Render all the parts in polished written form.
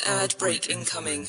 Ad break incoming.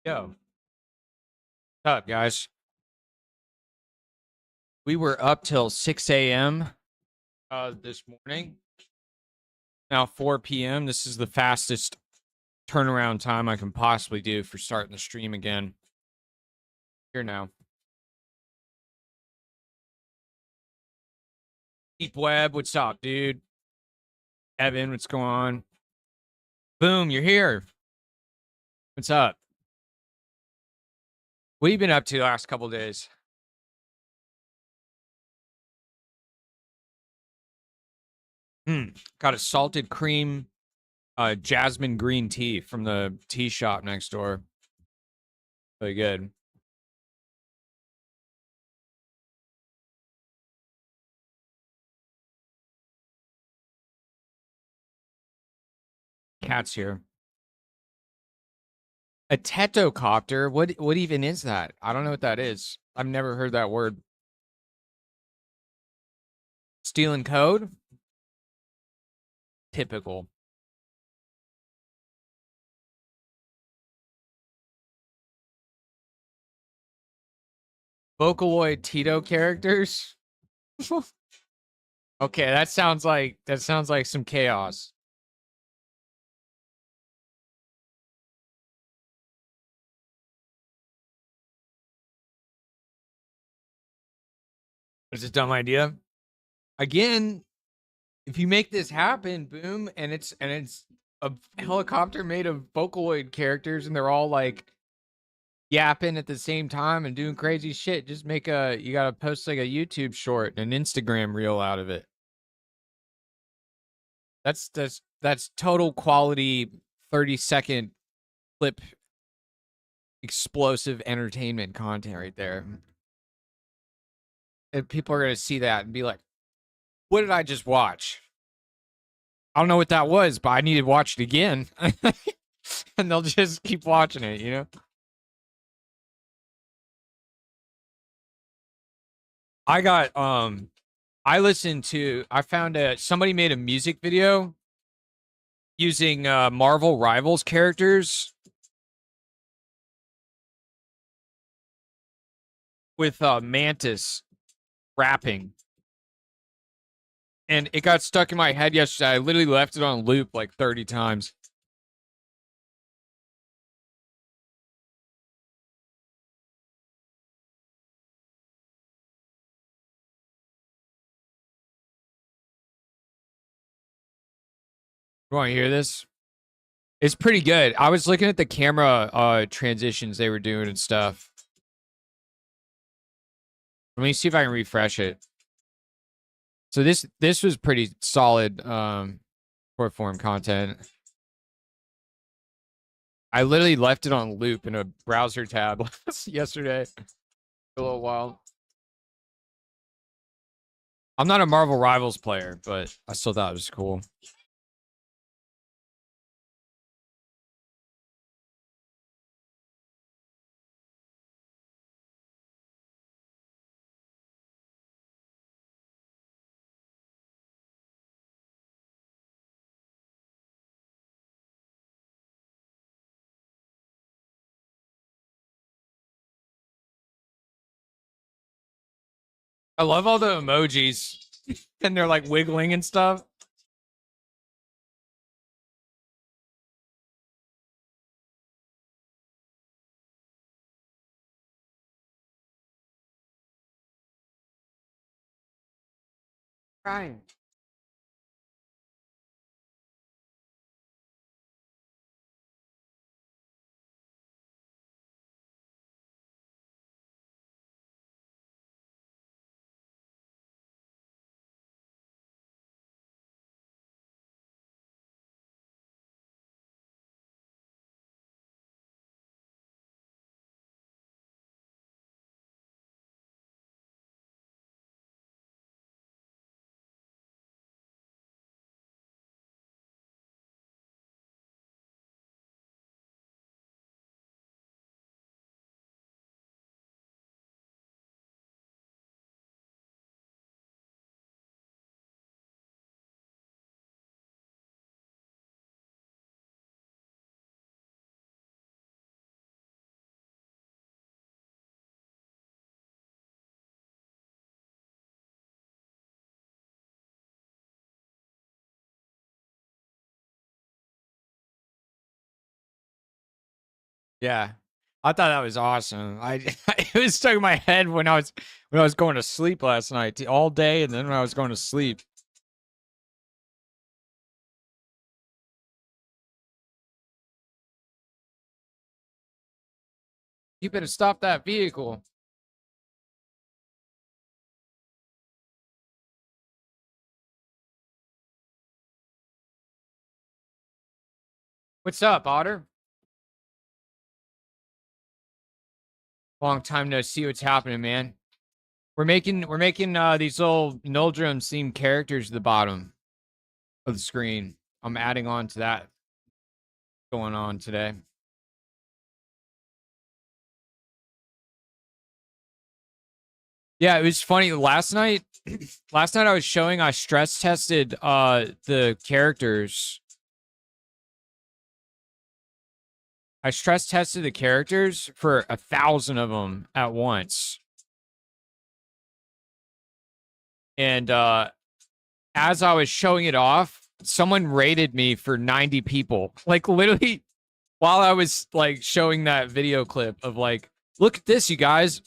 Yo, what's up, guys? We were up till 6 a.m. This morning. Now 4 p.m. This is the fastest turnaround time I can possibly do for starting the stream again. Here now. Deep Web, what's up, dude? Evan, what's going on? Boom, you're here. What's up? What have you been up to the last couple days? Got a salted cream jasmine green tea from the tea shop next door. Really good. Cat's here. A tetocopter? What even is that? I don't know what that is. I've never heard that word. Stealing code? Typical. Vocaloid Tito characters? Okay, that sounds like some chaos. It's a dumb idea. Again, if you make this happen, boom, and it's a helicopter made of Vocaloid characters and they're all like yapping at the same time and doing crazy shit, just you gotta post like a YouTube short and an Instagram reel out of it. That's total quality 30-second clip explosive entertainment content right there. And people are gonna see that and be like, what did I just watch? I don't know what that was, but I need to watch it again. And they'll just keep watching it, you know? I got I found somebody made a music video using Marvel Rivals characters with Mantis rapping. And it got stuck in my head yesterday. I literally left it on loop like 30 times. You want to hear this? It's pretty good. I was looking at the camera transitions they were doing and stuff. Let me see if I can refresh it. So this was pretty solid short form content. I literally left it on loop in a browser tab yesterday for a little while. I'm not a Marvel Rivals player, but I still thought it was cool. I love all the emojis and they're like wiggling and stuff. Right. Yeah. I thought that was awesome. It was stuck in my head when I was going to sleep last night all day, and then when I was going to sleep. You better stop that vehicle. What's up, Otter? Long time no see. What's happening, man? We're making these little Nuldrum themed characters at the bottom of the screen. I'm adding on to that going on today. Yeah, it was funny. Last night I was showing I stress tested the characters. I stress tested the characters for 1,000 of them at once. And as I was showing it off, someone rated me for 90 people. Like literally while I was like showing that video clip of like, look at this, you guys.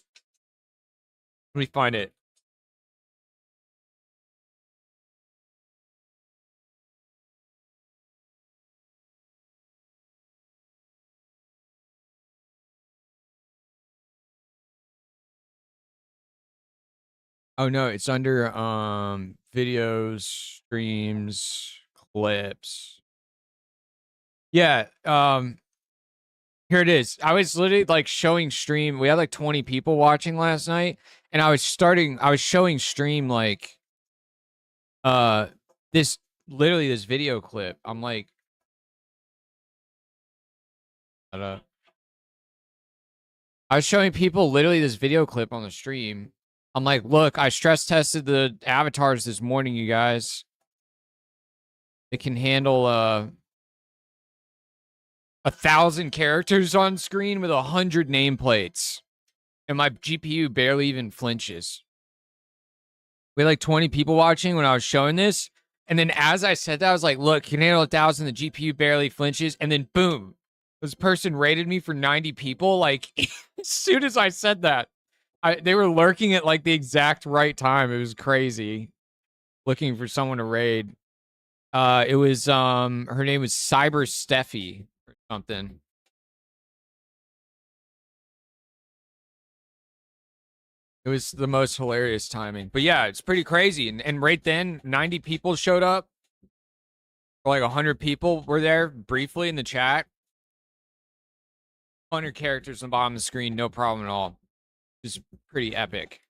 Let me find it. Oh no, it's under videos, streams, clips. Yeah, here it is. I was literally like showing stream. We had like 20 people watching last night, and I was showing stream like uh this literally this video clip. I'm like I was showing people literally this video clip on the stream. I'm like, look, I stress tested the avatars this morning, you guys. It can handle 1,000 characters on screen with 100 nameplates. And my GPU barely even flinches. We had like 20 people watching when I was showing this. And then as I said that, I was like, look, can handle 1,000, the GPU barely flinches. And then boom, this person rated me for 90 people. Like as soon as I said that, they were lurking at like the exact right time. It was crazy. Looking for someone to raid. It was her name was Cyber Steffi or something. It was the most hilarious timing. But yeah, it's pretty crazy. And right then, 90 people showed up. Or like 100 people were there briefly in the chat. 100 characters on the bottom of the screen, no problem at all. Just pretty epic.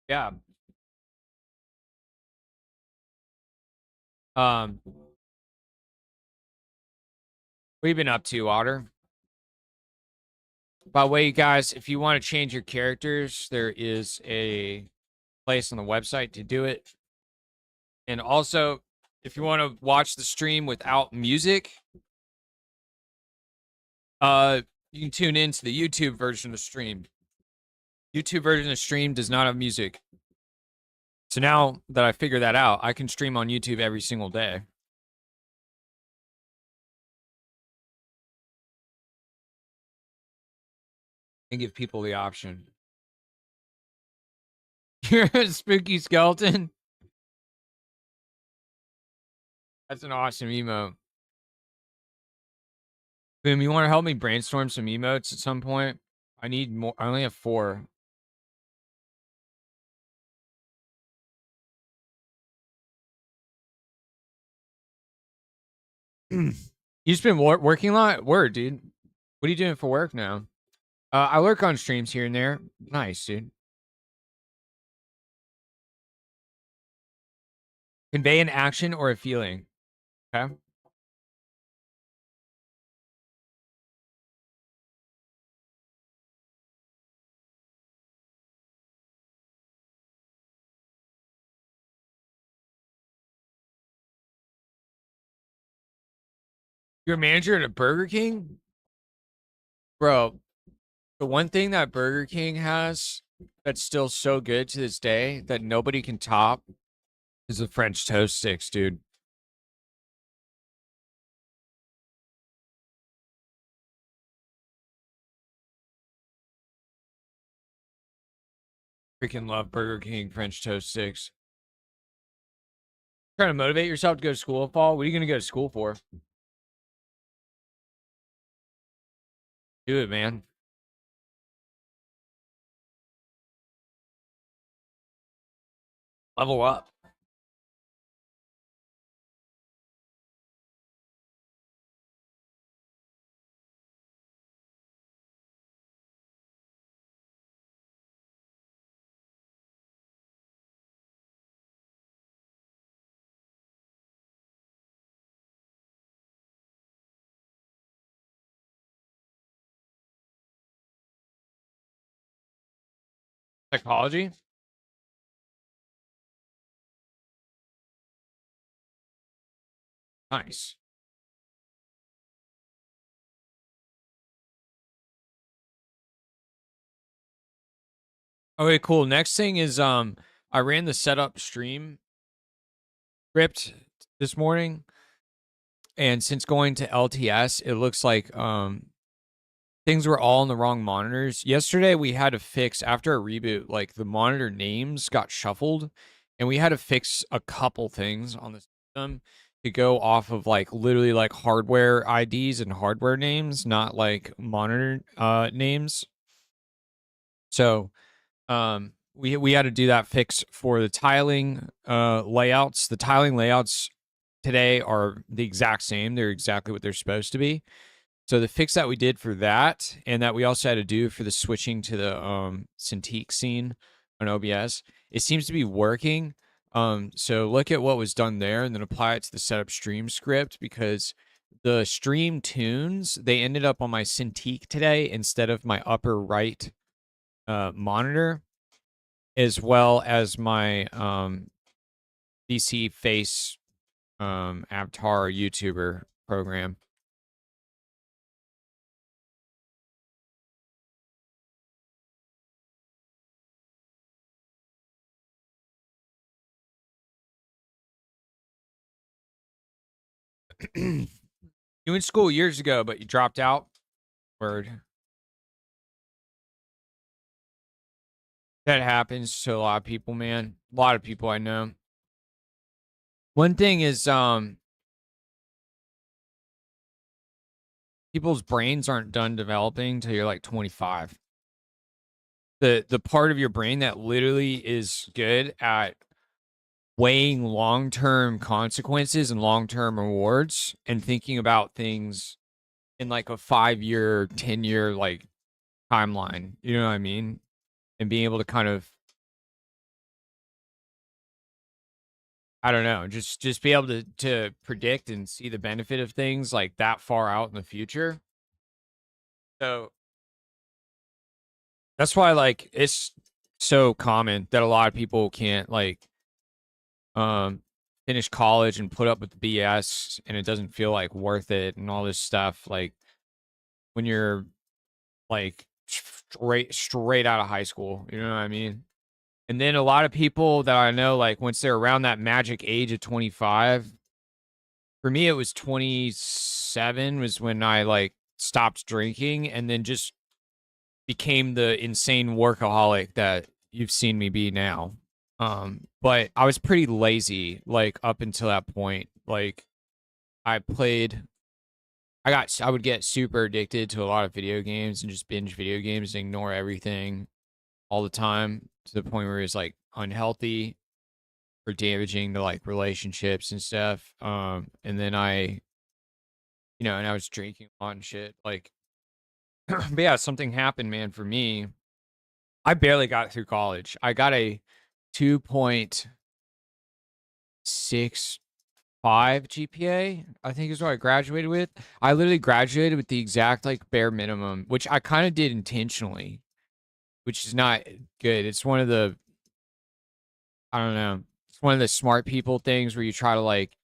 Yeah. What have you been up to, Otter? By the way, guys, if you want to change your characters, there is a place on the website to do it. And also, if you want to watch the stream without music, you can tune into the YouTube version of the stream. YouTube version of the stream does not have music. So now that I figured that out, I can stream on YouTube every single day. And give people the option. You're a spooky skeleton? That's an awesome emote. Boom, you want to help me brainstorm some emotes at some point? I need more. I only have 4. You just been working a lot? Word, dude. What are you doing for work now? I lurk on streams here and there. Nice, dude. Convey an action or a feeling. Okay. You're a manager at a Burger King? Bro, the one thing that Burger King has that's still so good to this day that nobody can top is the French toast sticks, dude. Freaking love Burger King French toast sticks. Trying to motivate yourself to go to school in fall? What are you going to go to school for? Do it, man. Level up. Psychology? Nice. Okay, cool. Next thing is I ran the setup stream script this morning, and since going to LTS, it looks like things were all on the wrong monitors. Yesterday we had to fix after a reboot, like the monitor names got shuffled, and we had to fix a couple things on the system to go off of like literally like hardware IDs and hardware names, not like monitor names. So we had to do that fix for the tiling layouts. The tiling layouts today are the exact same. They're exactly what they're supposed to be. So the fix that we did for that, and that we also had to do for the switching to the Cintiq scene on OBS, it seems to be working. So look at what was done there, and then apply it to the setup stream script, because the stream tunes, they ended up on my Cintiq today instead of my upper right monitor, as well as my DC Face Avatar YouTuber program. You went to school years ago, but you dropped out. Word. That happens to a lot of people, man. A lot of people I know. One thing is, people's brains aren't done developing until you're like 25. The part of your brain that literally is good at weighing long-term consequences and long-term rewards and thinking about things in like a 5-year, 10-year like timeline. You know what I mean? And being able to kind of, I don't know, just be able to predict and see the benefit of things like that far out in the future. So that's why like it's so common that a lot of people can't like um finish college and put up with the BS, and it doesn't feel like worth it and all this stuff, like when you're like straight out of high school, you know what I mean? And then a lot of people that I know, like once they're around that magic age of 25, for me it was 27 was when I like stopped drinking, and then just became the insane workaholic that you've seen me be now. But I was pretty lazy like up until that point. Like I played I would get super addicted to a lot of video games and just binge video games and ignore everything all the time, to the point where it's like unhealthy or damaging to like relationships and stuff. And then and I was drinking a lot and shit. Like, but yeah, something happened, man, for me. I barely got through college. I got a 2.65 GPA, I think is what I graduated with. I literally graduated with the exact like bare minimum, which I kind of did intentionally, which is not good. It's one of the, I don't know, it's one of the smart people things where you try to like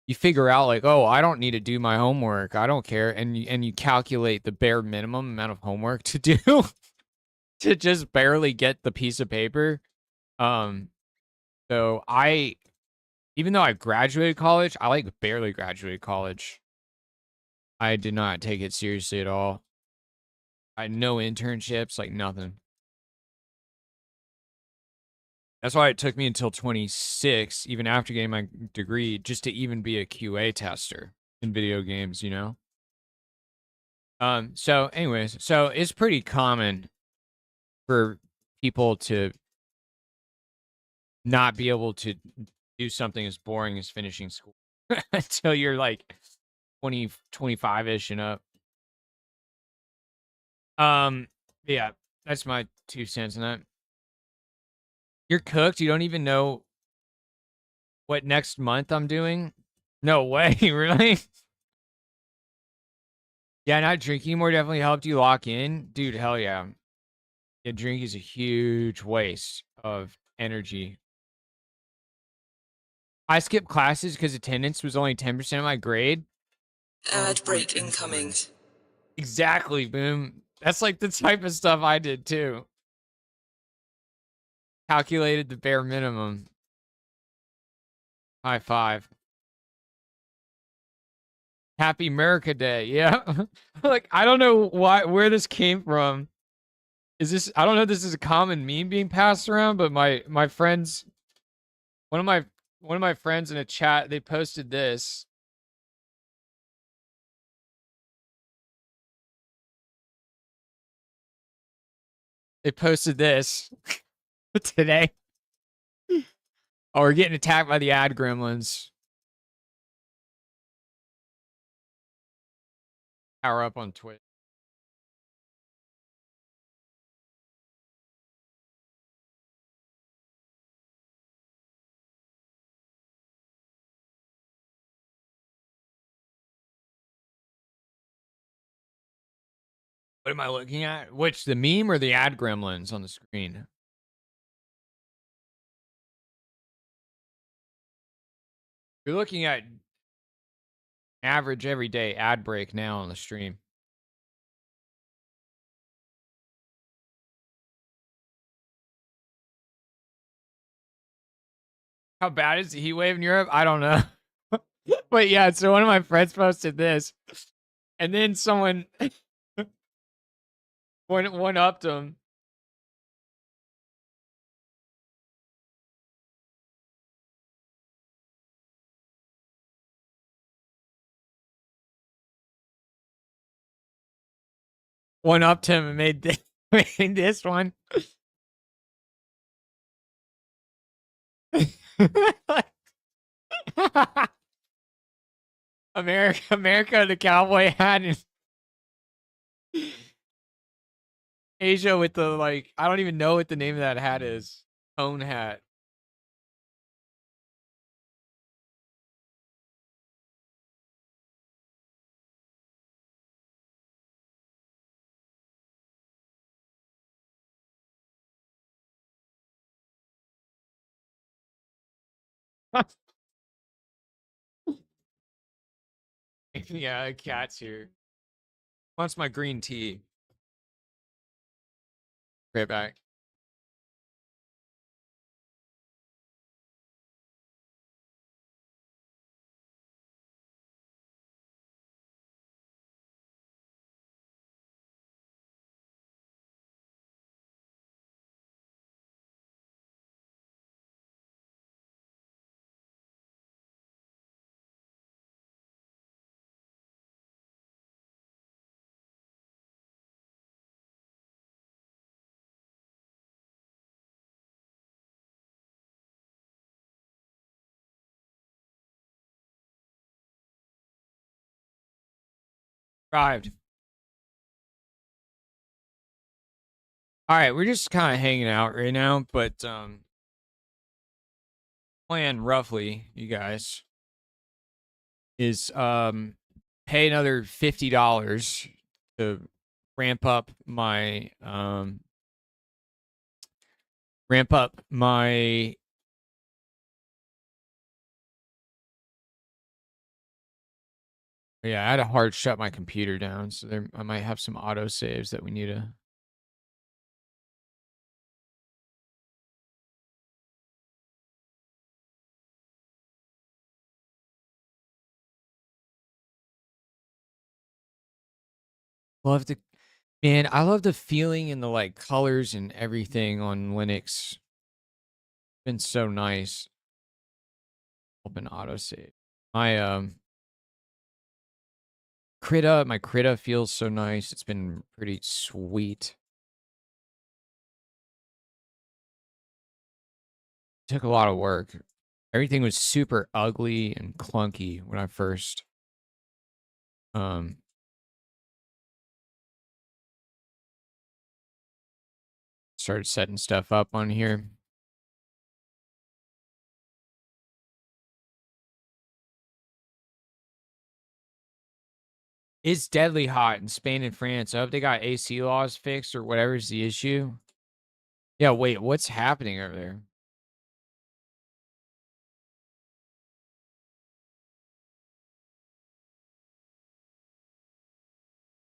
you figure out like, oh, I don't need to do my homework. I don't care, and you calculate the bare minimum amount of homework to do to just barely get the piece of paper. Um, so even though I graduated college, I like barely graduated college. I did not take it seriously at all. I had no internships, like nothing. That's why it took me until 26, even after getting my degree, just to even be a QA tester in video games, you know? So anyways, so it's pretty common for people to not be able to do something as boring as finishing school until you're like 20, 25-ish and up. Yeah, that's my 2 cents on that. You're cooked. You don't even know what next month I'm doing. No way, really? Yeah, not drinking more definitely helped you lock in, dude. Hell yeah. Yeah, drink is a huge waste of energy. I skipped classes because attendance was only 10% of my grade. Ad break incoming. Exactly, boom. That's like the type of stuff I did too. Calculated the bare minimum. High five. Happy America Day. Yeah. Like, I don't know where this came from. I don't know if this is a common meme being passed around, but my friends, one of my friends in a chat, they posted this. They posted this today. Oh, we're getting attacked by the ad gremlins. Power up on Twitch. What am I looking at? Which, the meme or the ad gremlins on the screen? You're looking at average everyday ad break now on the stream. How bad is the heat wave in Europe? I don't know. But yeah, so one of my friends posted this, and then someone one upped him. One upped him and made this one. America, the cowboy hat, and Asia with the like. I don't even know what the name of that hat is. Cone hat. Yeah, a cat's here. Wants my green tea. Right back. Arrived. All right, we're just kind of hanging out right now, but plan roughly, you guys, is pay another $50 to ramp up my Yeah, I had to hard shut my computer down, so I might have some auto saves that we need to. Love the Man, I love the feeling and the like colors and everything on Linux. Been so nice. Open autosave. My my Krita feels so nice. It's been pretty sweet. Took a lot of work. Everything was super ugly and clunky when I first started setting stuff up on here. It's deadly hot in Spain and France. I hope they got AC laws fixed or whatever's the issue. Yeah, wait, what's happening over there?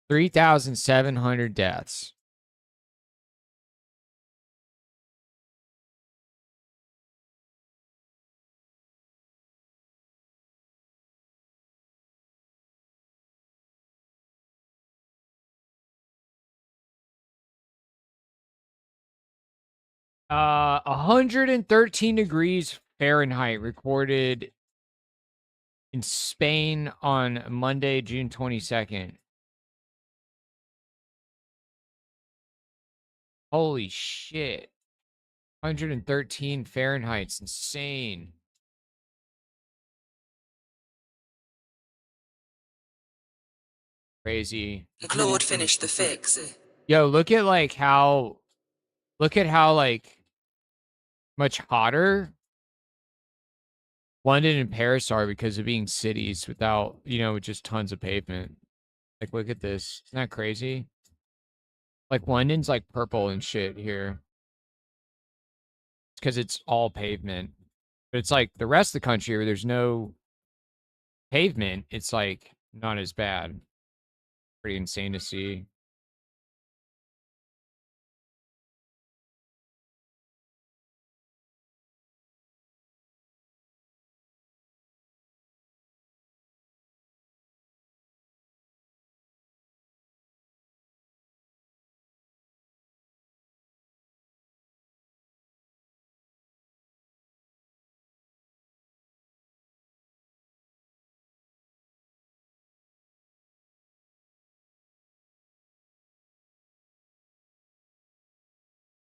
$3,700 deaths. Uh, 113 degrees Fahrenheit recorded in Spain on Monday, June 22nd. Holy shit. 113 Fahrenheit's insane. Crazy. Claude finished the fix. Yo, look at how like much hotter London and Paris are because of being cities without, just tons of pavement. Like, look at this. Isn't that crazy? Like, London's like purple and shit here. It's because it's all pavement. But it's like the rest of the country where there's no pavement, it's like not as bad. Pretty insane to see.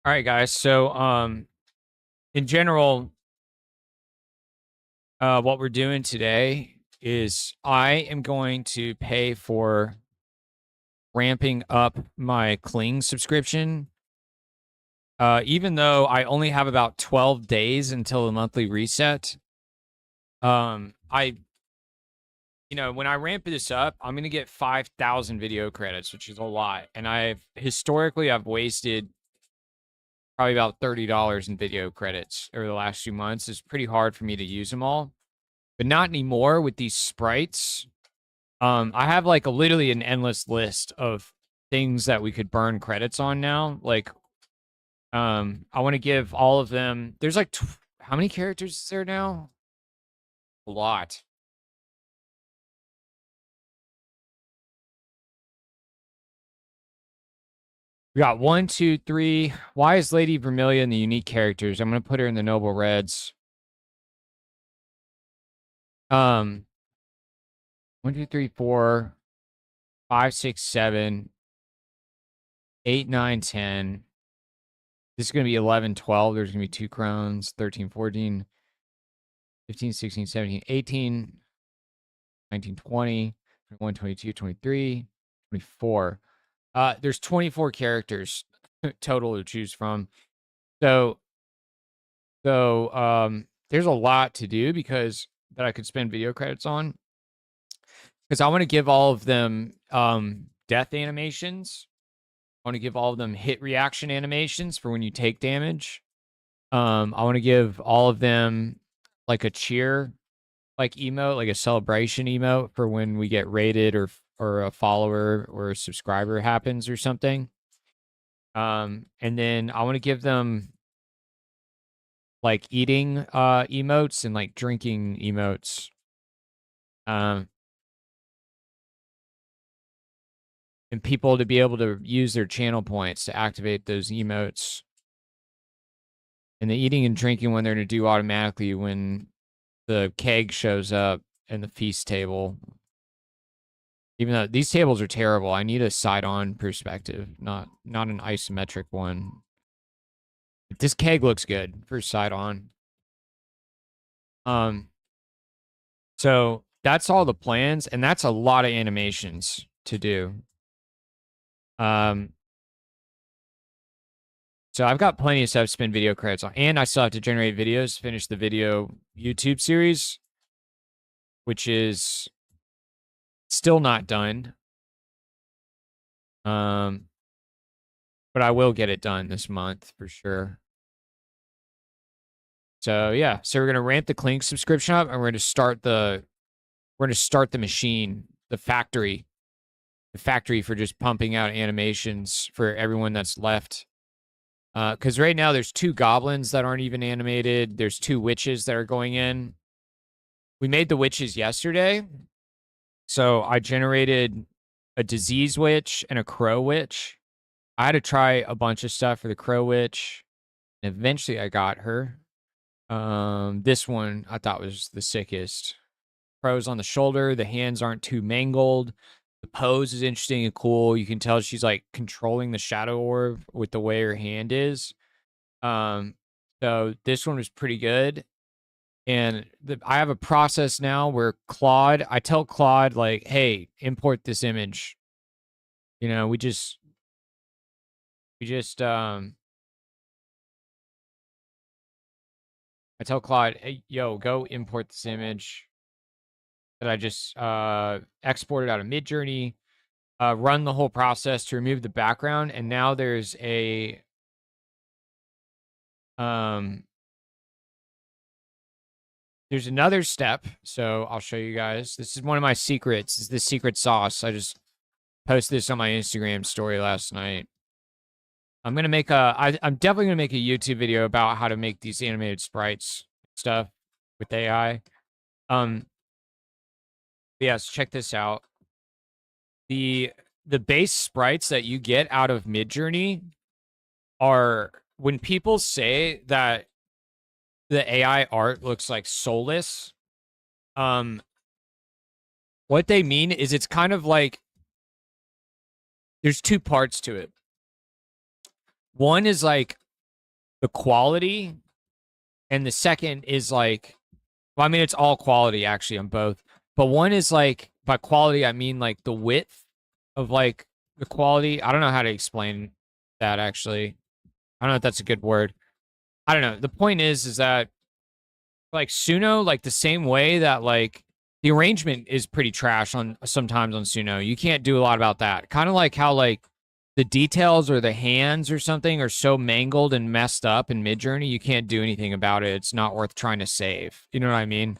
All right, guys. So, in general, what we're doing today is I am going to pay for ramping up my Kling subscription. Even though I only have about 12 days until the monthly reset. When I ramp this up, I'm going to get 5,000 video credits, which is a lot. And I've wasted probably about $30 in video credits over the last few months. It's pretty hard for me to use them all, but not anymore with these sprites. I have like literally an endless list of things that we could burn credits on now. Like, I want to give all of them. There's like, how many characters is there now? A lot. We got 1, 2, 3. Why is Lady Vermilion in the unique characters? I'm going to put her in the Noble Reds. 1, 2, 3, 4, 5, 6, 7, 8, 9, 10. This is going to be 11, 12. There's going to be 2 crowns. 13, 14, 15, 16, 17, 18, 19, 20, 21, 22, 23, 24. There's 24 characters total to choose from. So there's a lot to do because that I could spend video credits on. Because I want to give all of them death animations. I want to give all of them hit reaction animations for when you take damage. I want to give all of them like a cheer like emote, like a celebration emote for when we get rated or a follower or a subscriber happens or something. And then I want to give them like eating emotes and like drinking emotes. Um, and people to be able to use their channel points to activate those emotes. And the eating and drinking one they're going to do automatically when the keg shows up and the feast table. Even though these tables are terrible, I need a side-on perspective, not an isometric one. This keg looks good for side-on. So that's all the plans, and that's a lot of animations to do. So I've got plenty of stuff to spend video credits on, and I still have to generate videos to finish the video YouTube series, which is still not done. But I will get it done this month for sure. So yeah, so we're gonna ramp the Clink subscription up, and we're gonna start the machine, the factory for just pumping out animations for everyone that's left. Because right now there's 2 goblins that aren't even animated. There's 2 witches that are going in. We made the witches yesterday, so I generated a disease witch and a crow witch. I had to try a bunch of stuff for the crow witch, and eventually I got her. This one I thought was the sickest. Crow's on the shoulder. The hands aren't too mangled. The pose is interesting and cool. You can tell she's like controlling the shadow orb with the way her hand is. So this one was pretty good. And I have a process now where I tell Claude, like, hey, import this image. You know, we just I tell Claude, hey, yo, go import this image that I just exported out of Midjourney, run the whole process to remove the background, and now there's a there's another step. So I'll show you guys. This is one of my secrets. This is the secret sauce. I just posted this on my Instagram story last night. I'm definitely gonna make a YouTube video about how to make these animated sprites stuff with AI. Yes, check this out. The base sprites that you get out of Midjourney are, when people say that the AI art looks like soulless, what they mean is it's kind of like there's 2 parts to it. One is like the quality, and the second is like, well, I mean, it's all quality actually on both. But one is like, by quality, I mean like the width of like the quality. I don't know how to explain that actually. I don't know if that's a good word. I don't know. The point is that like Suno, like the same way that like the arrangement is pretty trash on sometimes on Suno. You can't do a lot about that. Kind of like how like the details or the hands or something are so mangled and messed up in Midjourney, you can't do anything about it. It's not worth trying to save. You know what I mean?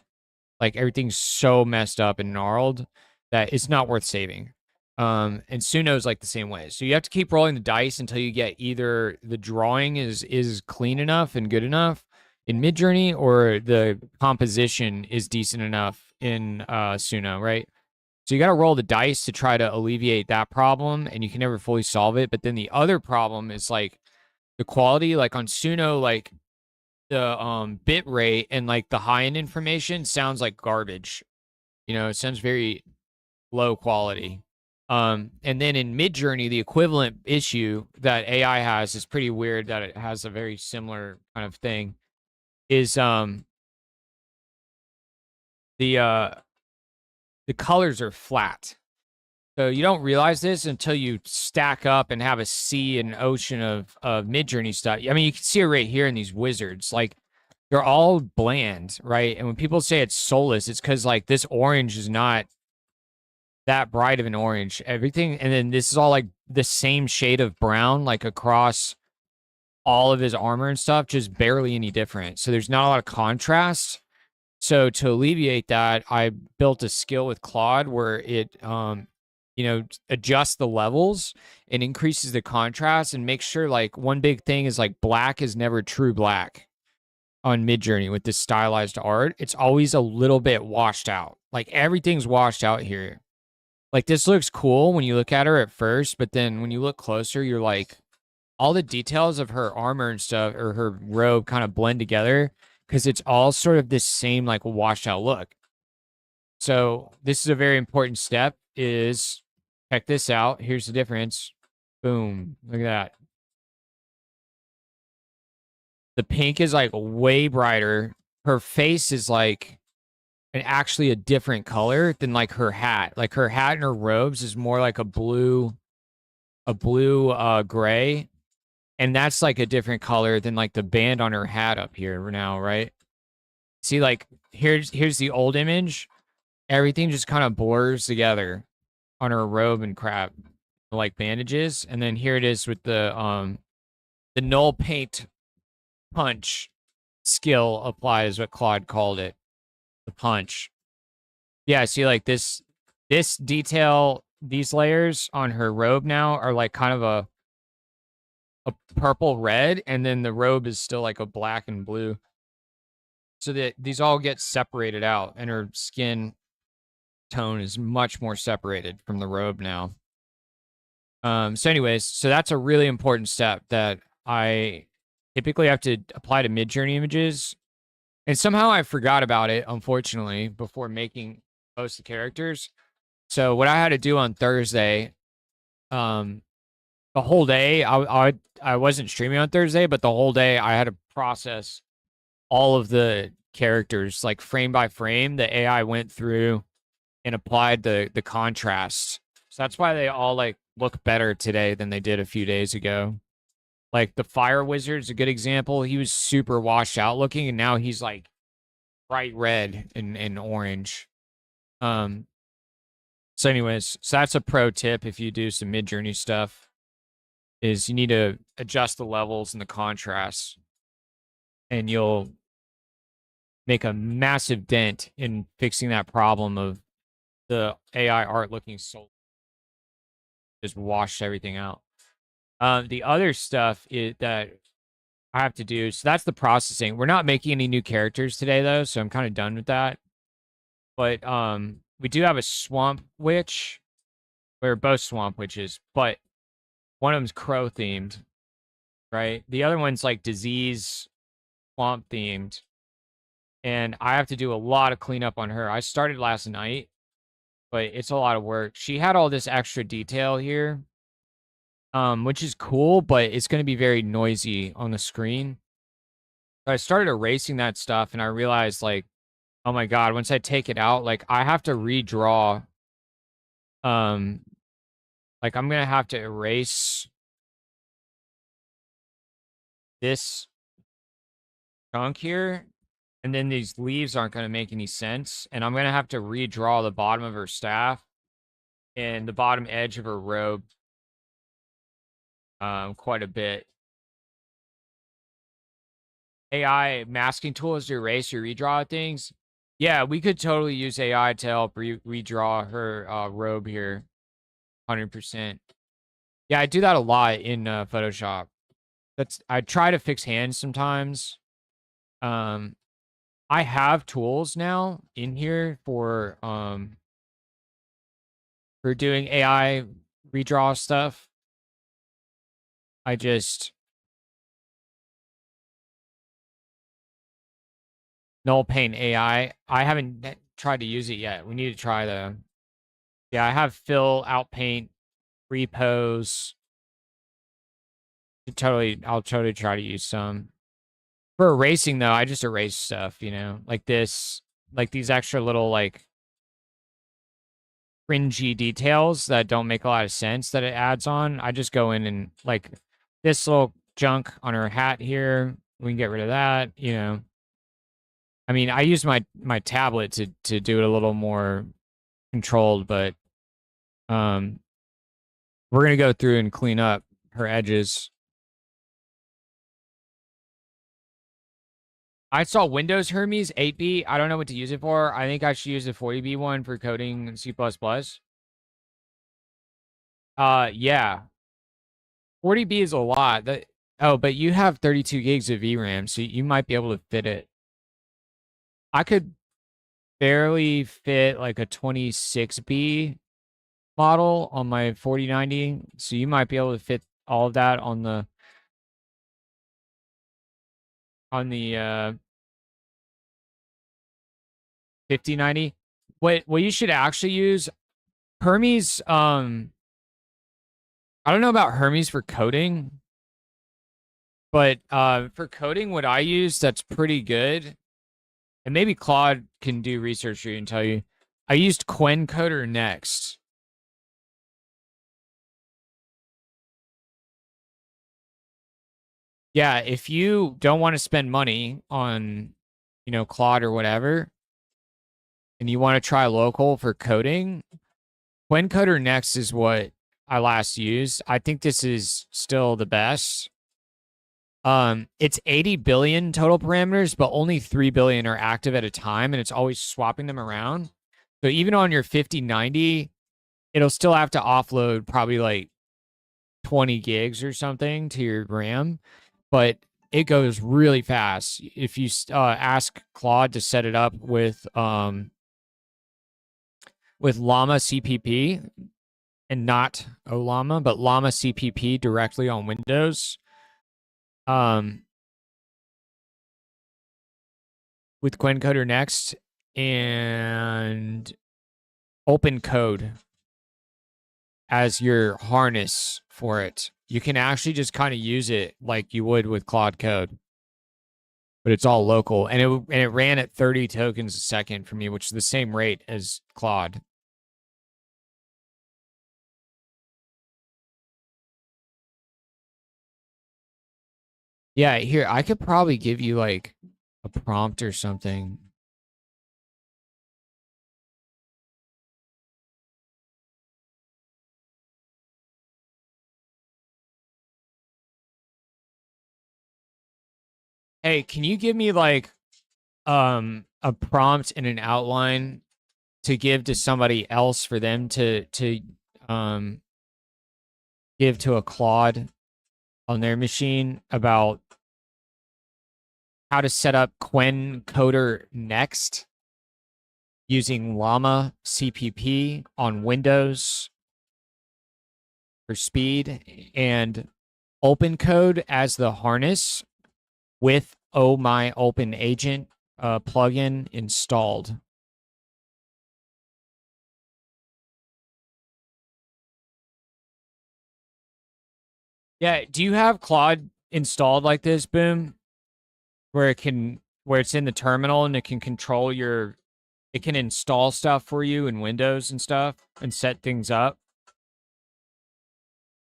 Like everything's so messed up and gnarled that it's not worth saving. And Suno's like the same way. So you have to keep rolling the dice until you get either the drawing is clean enough and good enough in Midjourney, or the composition is decent enough in Suno, right? So you got to roll the dice to try to alleviate that problem, and you can never fully solve it. But then the other problem is like the quality, like on Suno, like the bit rate and like the high-end information sounds like garbage. You know, it sounds very low quality. And then in Midjourney, the equivalent issue that AI has is pretty weird that it has a very similar kind of thing. Is the colors are flat. So you don't realize this until you stack up and have a sea and ocean of Midjourney stuff. I mean, you can see it right here in these wizards. Like, they're all bland, right? And when people say it's soulless, it's because, like, this orange is not that bright of an orange. Everything, and then this is all, like, the same shade of brown, like, across all of his armor and stuff, just barely any different. So there's not a lot of contrast. So to alleviate that, I built a skill with Claude where it, adjusts the levels and increases the contrast and makes sure like one big thing is like black is never true black on Midjourney with this stylized art. It's always a little bit washed out. Like everything's washed out here. Like this looks cool when you look at her at first, but then when you look closer, you're like, all the details of her armor and stuff or her robe kind of blend together because it's all sort of this same like washed out look. So this is a very important step is check this out. Here's the difference. Boom. Look at that. The pink is like way brighter. Her face is like actually a different color than like her hat. Like her hat and her robes is more like a blue gray. And that's like a different color than like the band on her hat up here now, right? See, like here's the old image. Everything just kind of blurs together on her robe and crap, like bandages. And then here it is with the null paint punch skill applied is what Claude called it. The punch. Yeah, see like this detail, these layers on her robe now are like kind of a purple red, and then the robe is still like a black and blue. So that these all get separated out, and her skin tone is much more separated from the robe now. So anyways, so that's a really important step that I typically have to apply to Midjourney images. And somehow I forgot about it, unfortunately, before making most of the characters. So what I had to do on Thursday, the whole day, I wasn't streaming on Thursday, but the whole day I had to process all of the characters, like frame by frame. The AI went through and applied the contrast. So that's why they all like look better today than they did a few days ago. Like the Fire Wizard's a good example. He was super washed out looking, and now he's like bright red and orange. So anyways, so that's a pro tip if you do some Midjourney stuff. Is you need to adjust the levels and the contrast, and you'll make a massive dent in fixing that problem of the AI art looking so just wash everything out. The other stuff that I have to do, so that's the processing. We're not making any new characters today though, so I'm kind of done with that. But we do have a swamp witch. We're both swamp witches, but one of them's crow themed, right? The other one's like disease swamp themed. And I have to do a lot of cleanup on her. I started last night, but it's a lot of work. She had all this extra detail here, which is cool, but it's going to be very noisy on the screen. So I started erasing that stuff, and I realized, like, oh my God, once I take it out, like, I have to redraw. Like, I'm going to have to erase this chunk here, and then these leaves aren't going to make any sense. And I'm going to have to redraw the bottom of her staff and the bottom edge of her robe quite a bit. AI masking tools to erase or redraw things. Yeah, we could totally use AI to help redraw her robe here. 100%. Yeah, I do that a lot in Photoshop. I try to fix hands sometimes. I have tools now in here for doing AI redraw stuff. I just null paint AI. I haven't tried to use it yet. We need to try though. Yeah, I have fill, outpaint, repose. I'll totally try to use some. For erasing though, I just erase stuff, like this, like these extra little like cringy details that don't make a lot of sense that it adds on. I just go in and like this little junk on her hat here. We can get rid of that, I mean, I use my tablet to do it a little more controlled, but we're gonna go through and clean up her edges. I saw Windows Hermes 8B. I don't know what to use it for. I think I should use the 40B one for coding C++. Yeah. 40B is a lot. But you have 32 gigs of VRAM, so you might be able to fit it. I could barely fit like a 26B model on my 4090, so you might be able to fit all of that on the 5090. What you should actually use Hermes. I don't know about Hermes for coding, but for coding, what I use that's pretty good, and maybe Claude can do research for you and tell you. I used Quencoder Next. Yeah, if you don't want to spend money on, Claude or whatever, and you want to try local for coding, Quencoder Next is what I last used. I think this is still the best. It's 80 billion total parameters, but only 3 billion are active at a time, and it's always swapping them around. So even on your 5090, it'll still have to offload probably like 20 gigs or something to your RAM, but it goes really fast. If you ask Claude to set it up with Llama CPP, and not Ollama, but Llama CPP directly on Windows, with Quencoder Next and Open Code as your harness for it, you can actually just kind of use it like you would with Claude Code, but it's all local, and it ran at 30 tokens a second for me, which is the same rate as Claude. Yeah, here I could probably give you like a prompt or something. Hey, can you give me like a prompt and an outline to give to somebody else for them to um give to a Claude on their machine about how to set up Quencoder Next using Llama CPP on Windows for speed, and OpenCode as the harness with Oh My Open Agent plugin installed. Yeah, do you have Claude installed like this, Boom? Where it's in the terminal and it can control it can install stuff for you in Windows and stuff and set things up?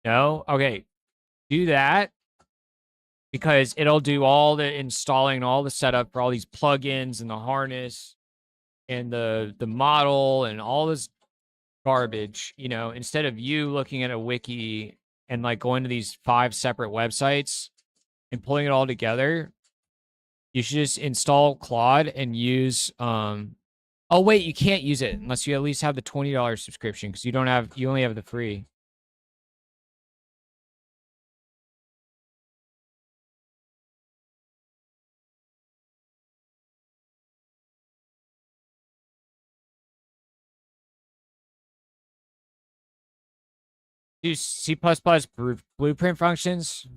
No? Okay. Do that, because it'll do all the installing, all the setup for all these plugins and the harness and the model and all this garbage, instead of you looking at a wiki and like going to these 5 separate websites and pulling it all together. You should just install Claude and use oh wait, you can't use it unless you at least have the $20 subscription, because you only have the free. Do C++ blueprint functions.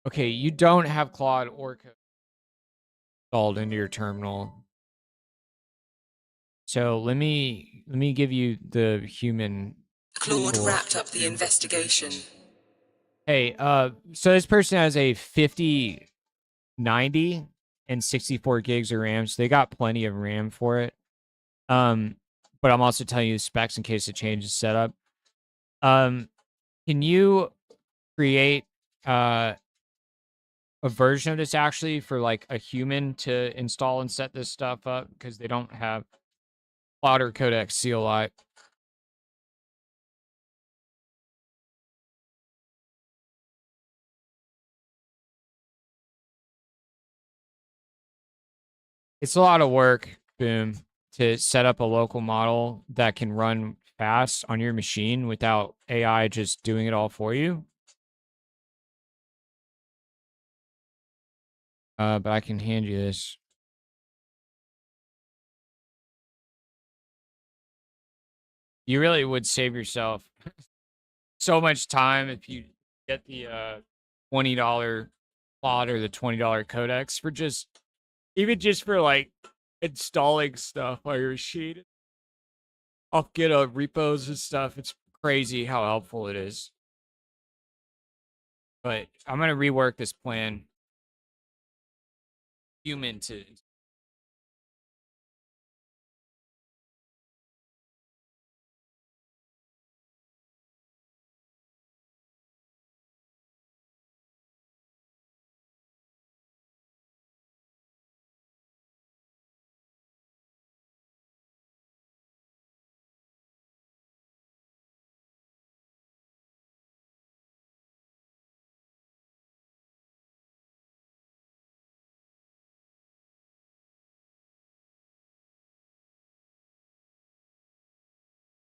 Okay, you don't have Claude or code installed into your terminal. So let me give you the human. Claude wrapped up the investigation. Hey, so this person has a 5090 and 64 gigs of RAM, so they got plenty of RAM for it. But I'm also telling you the specs in case it changes setup. Can you create a version of this actually for like a human to install and set this stuff up, because they don't have Plotter Codex CLI. It's a lot of work, Boom, to set up a local model that can run fast on your machine without AI just doing it all for you. But I can hand you this. You really would save yourself so much time if you get the $20 plot or the $20 codex for just even just for like installing stuff on your machine. I'll get repos and stuff. It's crazy how helpful it is. But I'm gonna rework this plan. Human to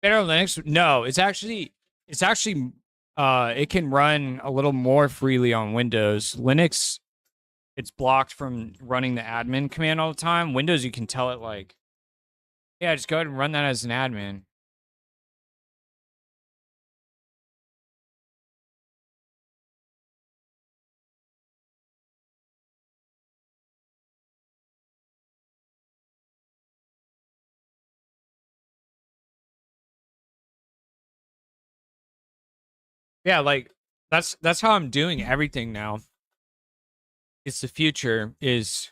better Linux? No, it's actually it can run a little more freely on Windows. Linux, it's blocked from running the admin command all the time. Windows, you can tell it like, yeah, just go ahead and run that as an admin. Yeah, like that's how I'm doing everything now. It's the future is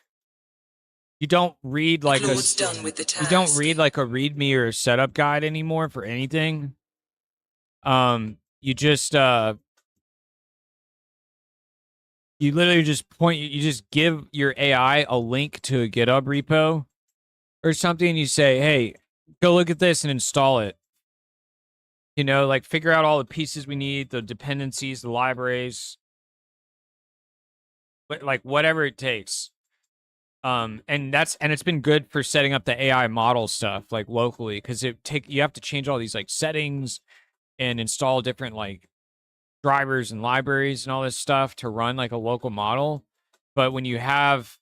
you don't read like Claude's done with the task. you don't read like a readme or a setup guide anymore for anything. You just you literally just you just give your AI a link to a GitHub repo or something, and you say, hey, go look at this and install it. You know, like figure out all the pieces we need, the dependencies, the libraries, like whatever it takes. And it's been good for setting up the AI model stuff like locally because you have to change all these like settings and install different like drivers and libraries and all this stuff to run like a local model. But when you have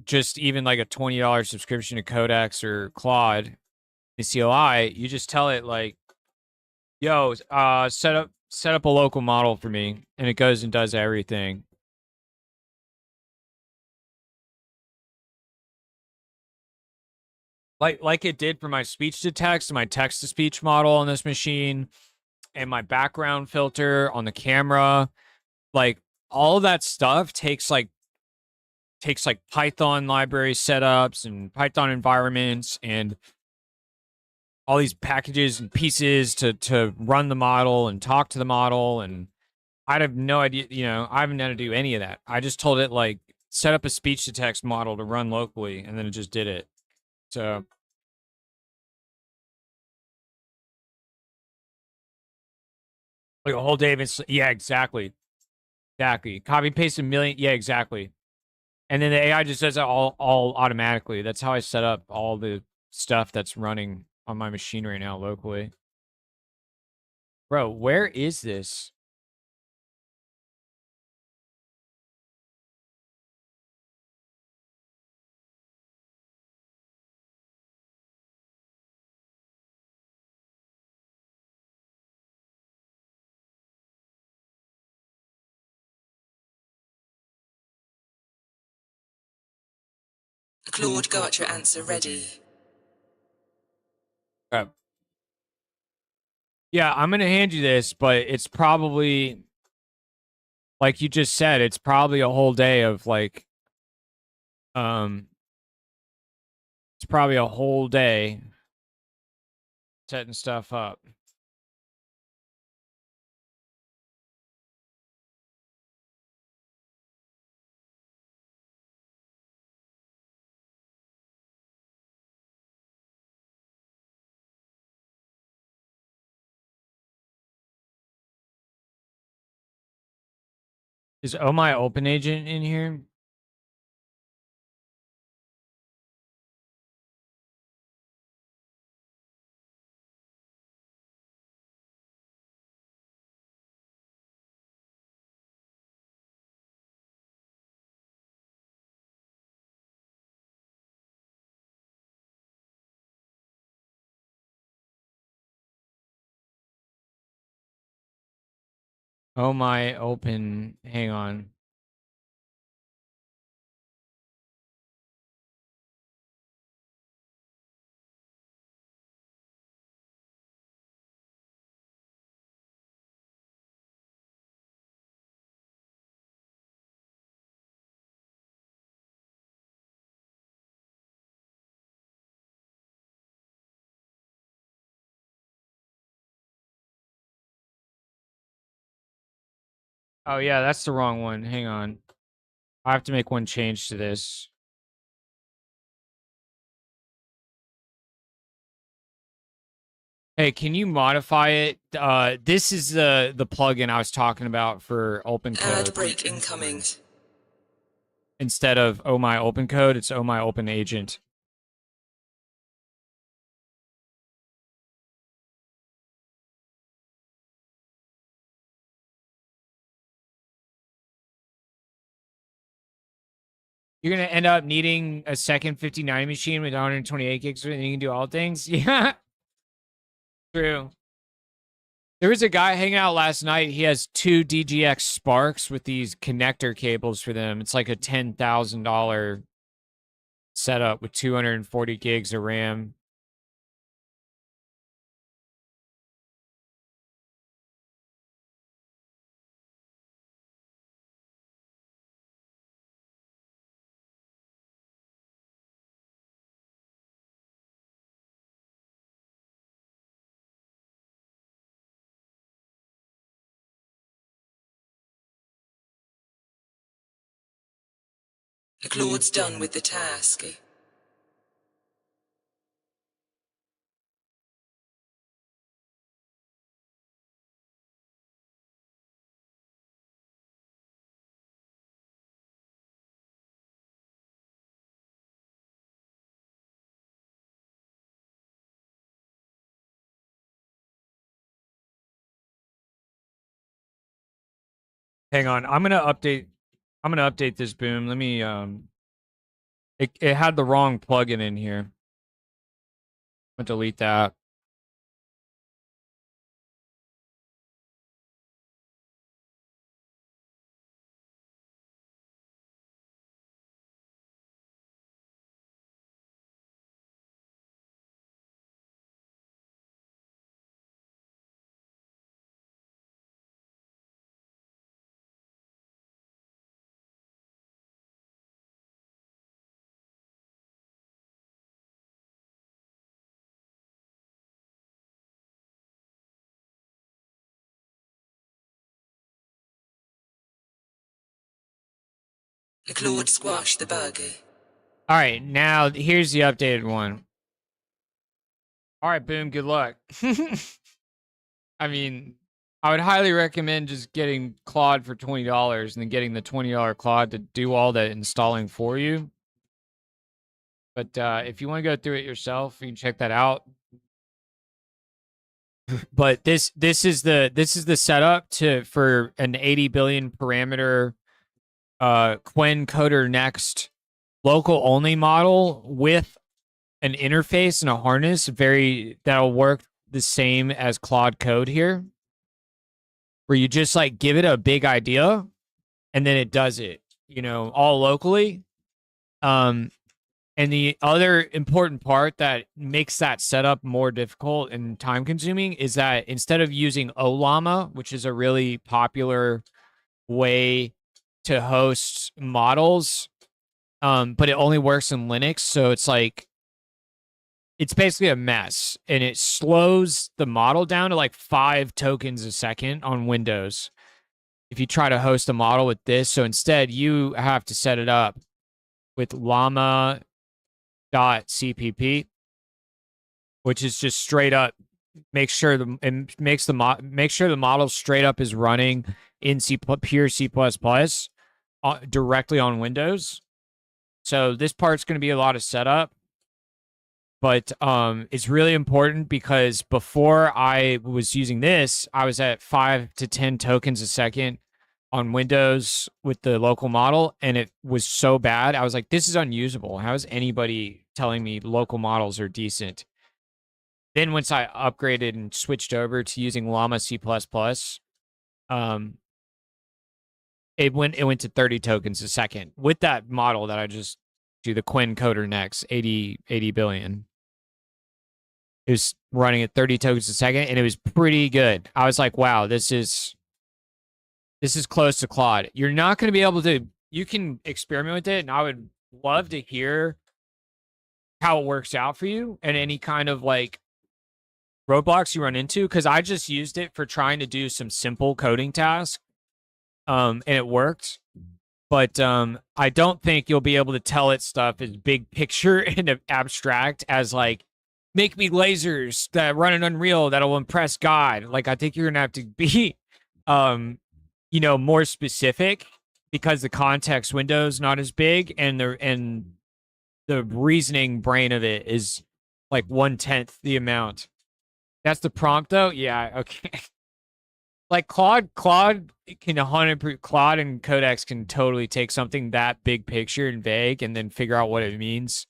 just even like a $20 subscription to Codex or Claude, the CLI, you just tell it like, "Yo, set up a local model for me," and it goes and does everything. Like it did for my speech to text, my text to speech model on this machine, and my background filter on the camera. Like all of that stuff takes like Python library setups and Python environments and all these packages and pieces to run the model and talk to the model. And I'd have no idea, I haven't had to do any of that. I just told it like set up a speech to text model to run locally, and then it just did it. So like a whole day of yeah, exactly. Exactly. Copy paste a million, yeah, exactly. And then the AI just does it all automatically. That's how I set up all the stuff that's running on my machine right now locally. Bro, where is this? Claude, got your answer ready. Yeah, I'm gonna hand you this, but it's probably like you just said, it's probably a whole day of like it's probably a whole day setting stuff up. Is Oh My Open Agent in here? Oh My Open. Hang on. Oh yeah, that's the wrong one. Hang on. I have to make one change to this. Hey, can you modify it? This is the plugin I was talking about for open Ad code. break incoming. Instead of Oh My Open Code, it's Oh My Open Agent. You're gonna end up needing a second 5090 machine with 128 gigs, and you can do all things. Yeah, true. There was a guy hanging out last night. He has 2 DGX Sparks with these connector cables for them. It's like a $10,000 setup with 240 gigs of RAM. Claude's done with the task. Hang on, I'm gonna update this boom. Let me it had the wrong plugin in here. I'm gonna delete that. Claude squashed the bug. All right, now here's the updated one. All right, boom. Good luck. I mean, I would highly recommend just getting Claude for $20 and then getting the $20 Claude to do all the installing for you. But if you want to go through it yourself, you can check that out. But this is the setup for an 80 billion parameter Qwen Coder Next local only model with an interface and a harness that'll work the same as Claude Code here, where you just like give it a big idea and then it does it, all locally. And the other important part that makes that setup more difficult and time consuming is that instead of using Ollama, which is a really popular way to host models, but it only works in Linux, so it's basically a mess, and it slows the model down to like 5 tokens a second on Windows if you try to host a model with this. So instead, you have to set it up with llama.cpp, which is just straight up make sure the model straight up is running in pure C++ directly on Windows. So this part's going to be a lot of setup. But it's really important because before I was using this, I was at 5 to 10 tokens a second on Windows with the local model, and it was so bad. I was like, this is unusable. How is anybody telling me local models are decent? Then once I upgraded and switched over to using Llama C++, it went to 30 tokens a second with that model that I just do, the Quinn Coder Next 80 billion. It was running at 30 tokens a second, and it was pretty good. I was like, wow, this is close to Claude. You're not going to be able to, you can experiment with it, and I would love to hear how it works out for you and any kind of like roadblocks you run into, because I just used it for trying to do some simple coding tasks, and it worked. But I don't think you'll be able to tell it stuff as big picture and abstract as like, make me lasers that run in Unreal that'll impress God. Like, I think you're gonna have to be, more specific, because the context window is not as big, and the reasoning brain of it is like 1/10 the amount. That's the prompt, though. Yeah, okay. Like Claude can 100%. Claude and Codex can totally take something that big picture and vague and then figure out what it means.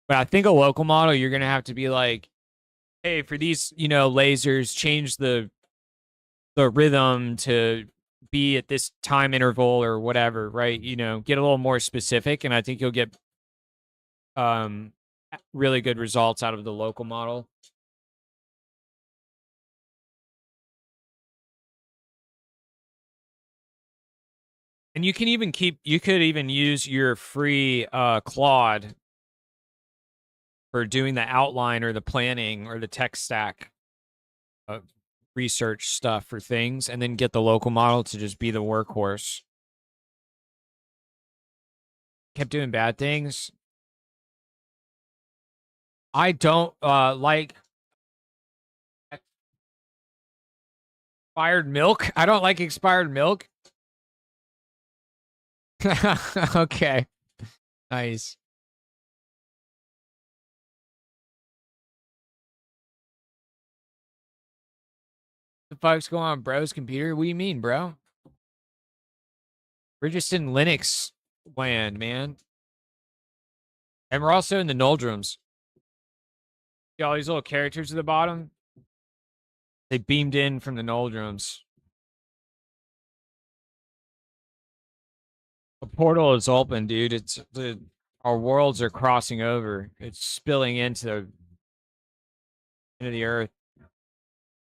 But I think a local model, you're going to have to be like, hey, for these, lasers, change the rhythm to be at this time interval or whatever, right? Get a little more specific, and I think you'll get really good results out of the local model. And you could even use your free Claude for doing the outline or the planning or the tech stack research stuff for things, and then get the local model to just be the workhorse. Kept doing bad things. I don't like expired milk. I don't like expired milk. Okay. Nice. The fuck's going on, bro's computer? What do you mean, bro? We're just in Linux land, man. And we're also in the Nuldrums. See all these little characters at the bottom? They beamed in from the Nuldrums. The portal is open, dude. Our worlds are crossing over. It's spilling into the earth.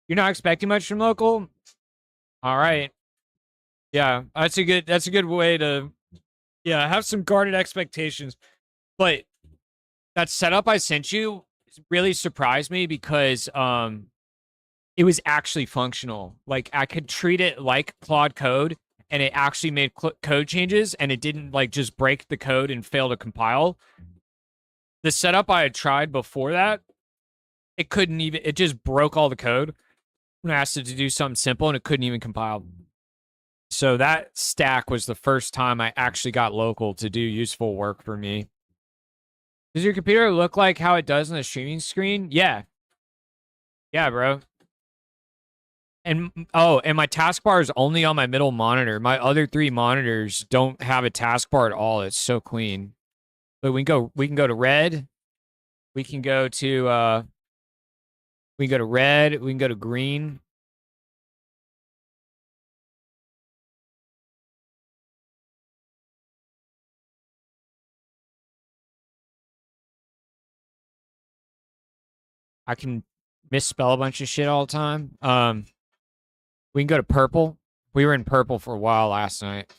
You're not expecting much from local? All right. Yeah, that's a good way to have some guarded expectations. But that setup I sent you really surprised me because it was actually functional. Like, I could treat it like Claude Code, and it actually made code changes, and it didn't like just break the code and fail to compile. The setup I had tried before that, it just broke all the code when I asked it to do something simple, and it couldn't even compile. So that stack was the first time I actually got local to do useful work for me. Does your computer look like how it does on the streaming screen? Yeah. Yeah, bro. And my taskbar is only on my middle monitor. My other 3 monitors don't have a taskbar at all. It's so clean. But we can go to red. We can go to red. We can go to green. I can misspell a bunch of shit all the time. We can go to purple. We were in purple for a while last night.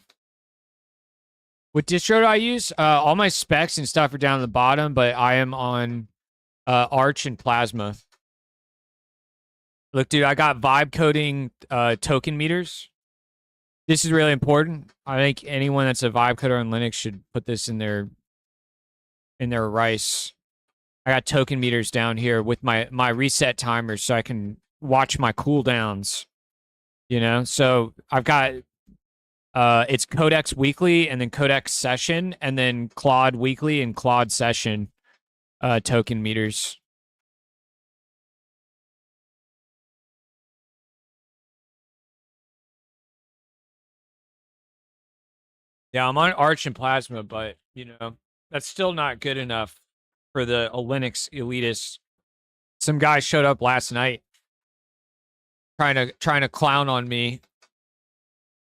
What distro do I use? All my specs and stuff are down at the bottom, but I am on Arch and Plasma. Look, dude, I got vibe coding token meters. This is really important. I think anyone that's a vibe coder on Linux should put this in their rice. I got token meters down here with my reset timers so I can watch my cooldowns. So I've got It's Codex Weekly and then Codex Session and then Claude Weekly and Claude Session token meters. Yeah, I'm on Arch and Plasma, but that's still not good enough for the Linux elitists. Some guy showed up last night trying to clown on me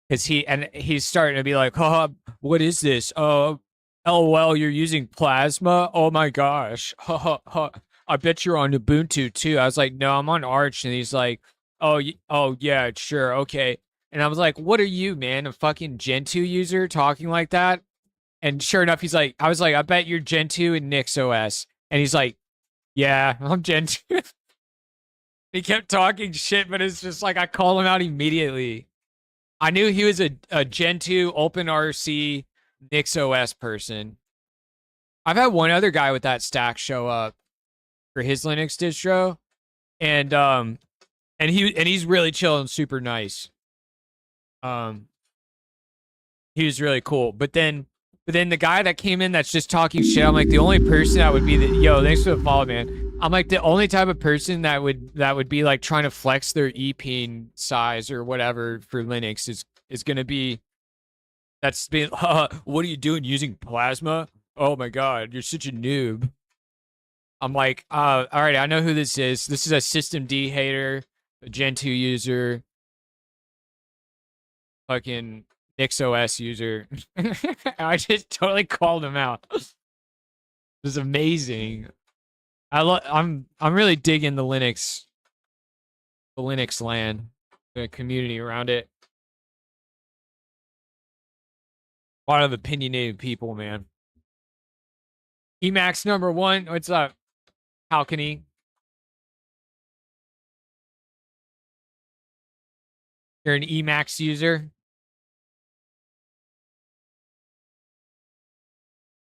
because he's starting to be like, "Oh, what is this? Oh, LOL, you're using Plasma? Oh my gosh, I bet you're on Ubuntu too." I was like, "No, I'm on Arch," and he's like, "Oh, oh yeah, sure, okay." And I was like, "What are you, man? A fucking Gentoo user talking like that?" And sure enough, I was like, "I bet you're Gentoo and NixOS," and he's like, "Yeah, I'm Gentoo." He kept talking shit, but it's just like I call him out immediately. I knew he was a Gentoo OpenRC NixOS person. I've had one other guy with that stack show up for his Linux distro, and he's really chill and super nice. He was really cool. But then the guy that came in that's just talking shit, I'm like, the only person that would be thanks for the follow, man. I'm like, the only type of person that would be like trying to flex their EPing size or whatever for Linux is gonna be that's being what are you doing using Plasma? Oh my god, you're such a noob. I'm like, all right, I know who this is. This is a System D hater, a Gentoo user, fucking NixOS user. I just totally called him out. It was amazing. I'm really digging the Linux land, the community around it. A lot of opinionated people, man. Emacs number 1. What's up? Halkany? You're an Emacs user?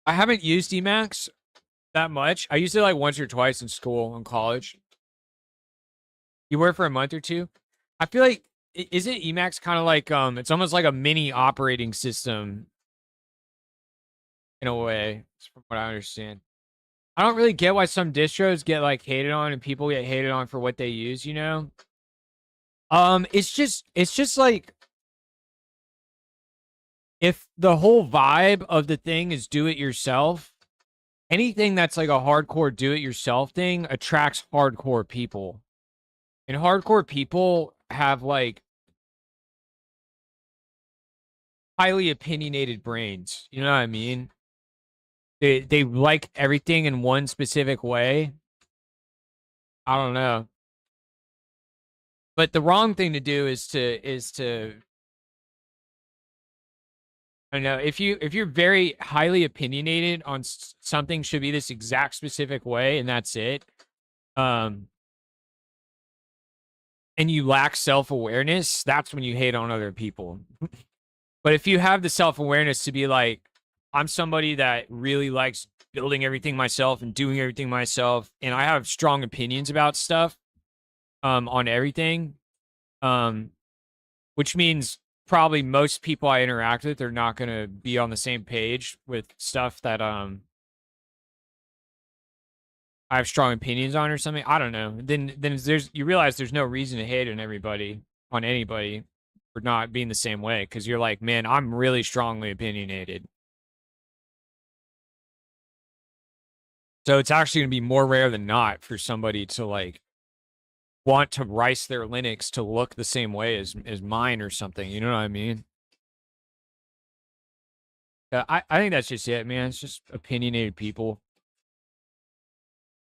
I haven't used Emacs that much. I used it like once or twice in school in college. You were for a month or two. I feel like isn't Emacs kind of like it's almost like a mini operating system in a way, from what I understand. I don't really get why some distros get like hated on and people get hated on for what they use, you know? It's just like if the whole vibe of the thing is do it yourself, anything that's like a hardcore do it yourself thing attracts hardcore people. And hardcore people have like highly opinionated brains. You know what I mean? They like everything in one specific way. I don't know. But the wrong thing to do is to I don't know, if you're very highly opinionated on something should be this exact specific way and that's it. Um and you lack self-awareness, that's when you hate on other people. But if you have the self-awareness to be like, I'm somebody that really likes building everything myself and doing everything myself, and I have strong opinions about stuff, on everything, um, which means probably most people I interact with are not gonna be on the same page with stuff that I have strong opinions on or something. I don't know. Then you realize there's no reason to hate on anybody for not being the same way because you're like, man, I'm really strongly opinionated. So it's actually going to be more rare than not for somebody to like want to rice their Linux to look the same way as mine or something. You know what I mean? I think that's just it, man. It's just opinionated people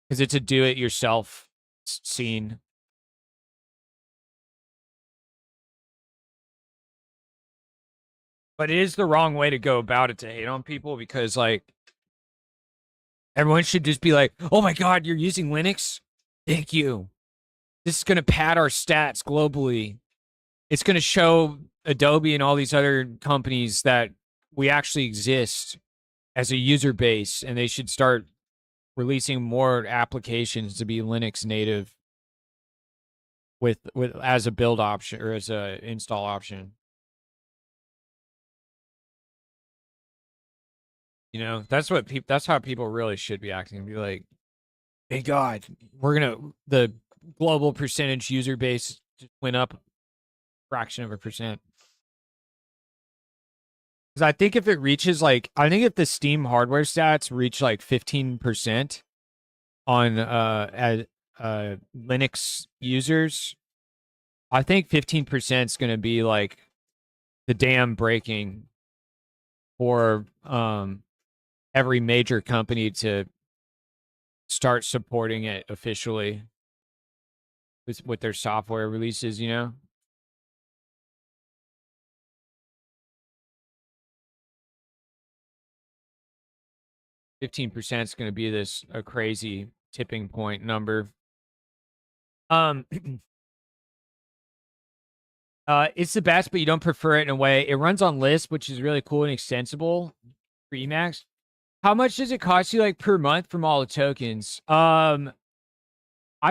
because it's a do-it-yourself scene. But it is the wrong way to go about it to hate on people because like everyone should just be like, "Oh my god, you're using Linux? Thank you. This is going to pad our stats globally. It's going to show Adobe and all these other companies that we actually exist as a user base and they should start releasing more applications to be Linux native with as a build option or as a install option." You know, that's what people. That's how people really should be acting. Be like, hey God, the global percentage user base just went up a fraction of a percent. Because I think if it reaches I think if the Steam hardware stats reach like 15% on Linux users, I think 15% is going to be like the dam breaking for every major company to start supporting it officially with their software releases, you know? 15% is going to be a crazy tipping point number. It's the best, but you don't prefer it in a way. It runs on Lisp, which is really cool and extensible for Emacs. How much does it cost you like per month from all the tokens? I've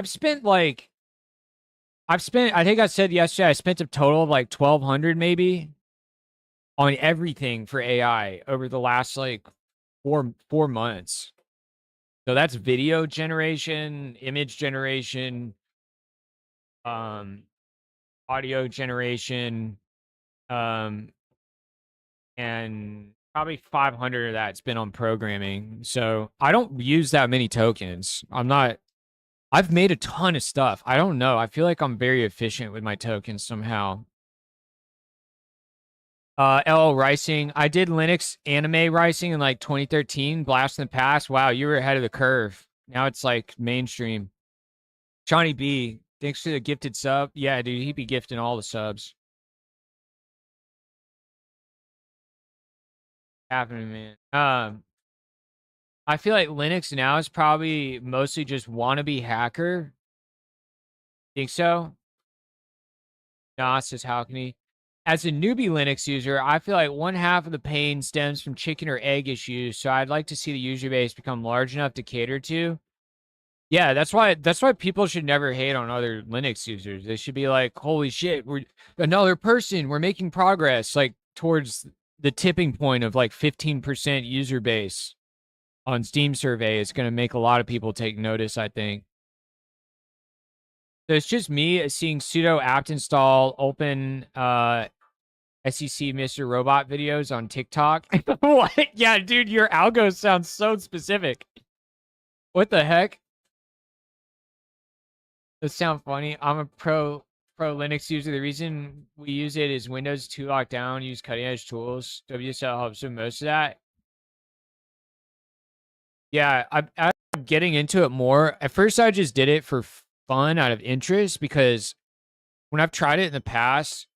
spent I think I said yesterday I spent a total of like 1,200 maybe on everything for AI over the last like four months. So that's video generation, image generation, audio generation, and probably 500 of that's been on programming. So I don't use that many tokens. I've made a ton of stuff. I don't know. I feel like I'm very efficient with my tokens somehow. LL Rising. I did Linux anime Rising in like 2013, Blast in the Past. Wow, you were ahead of the curve. Now it's like mainstream. Johnny B, thanks for the gifted sub. Yeah, dude, he'd be gifting all the subs. Happening, man. I feel like Linux now is probably mostly just wannabe hacker. Think so? Nah, says how can he? As a newbie Linux user, I feel like one half of the pain stems from chicken or egg issues, so I'd like to see the user base become large enough to cater to. Yeah, that's why people should never hate on other Linux users. They should be like, "Holy shit, we're another person. We're making progress like towards the tipping point of like 15% user base on Steam survey is going to make a lot of people take notice, I think." So it's just me seeing sudo apt install open SEC Mr. Robot videos on TikTok. What? Yeah, dude, your algo sounds so specific. What the heck? Does sound funny. I'm a pro Linux user. The reason we use it is Windows 2 lockdown, use cutting edge tools. WSL helps with most of that. Yeah, I'm getting into it more. At first, I just did it for fun out of interest because when I've tried it in the past,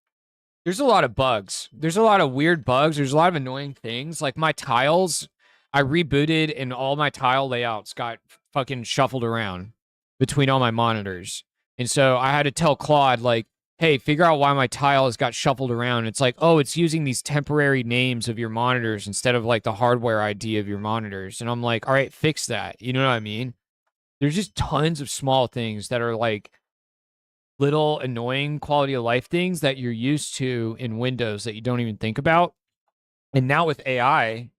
there's a lot of bugs. There's a lot of weird bugs. There's a lot of annoying things. Like my tiles, I rebooted and all my tile layouts got fucking shuffled around between all my monitors. And so I had to tell Claude, like, hey, figure out why my tile has got shuffled around. It's like, oh, it's using these temporary names of your monitors instead of like the hardware ID of your monitors. And I'm like, all right, fix that. You know what I mean? There's just tons of small things that are like little annoying quality of life things that you're used to in Windows that you don't even think about. And now with AI,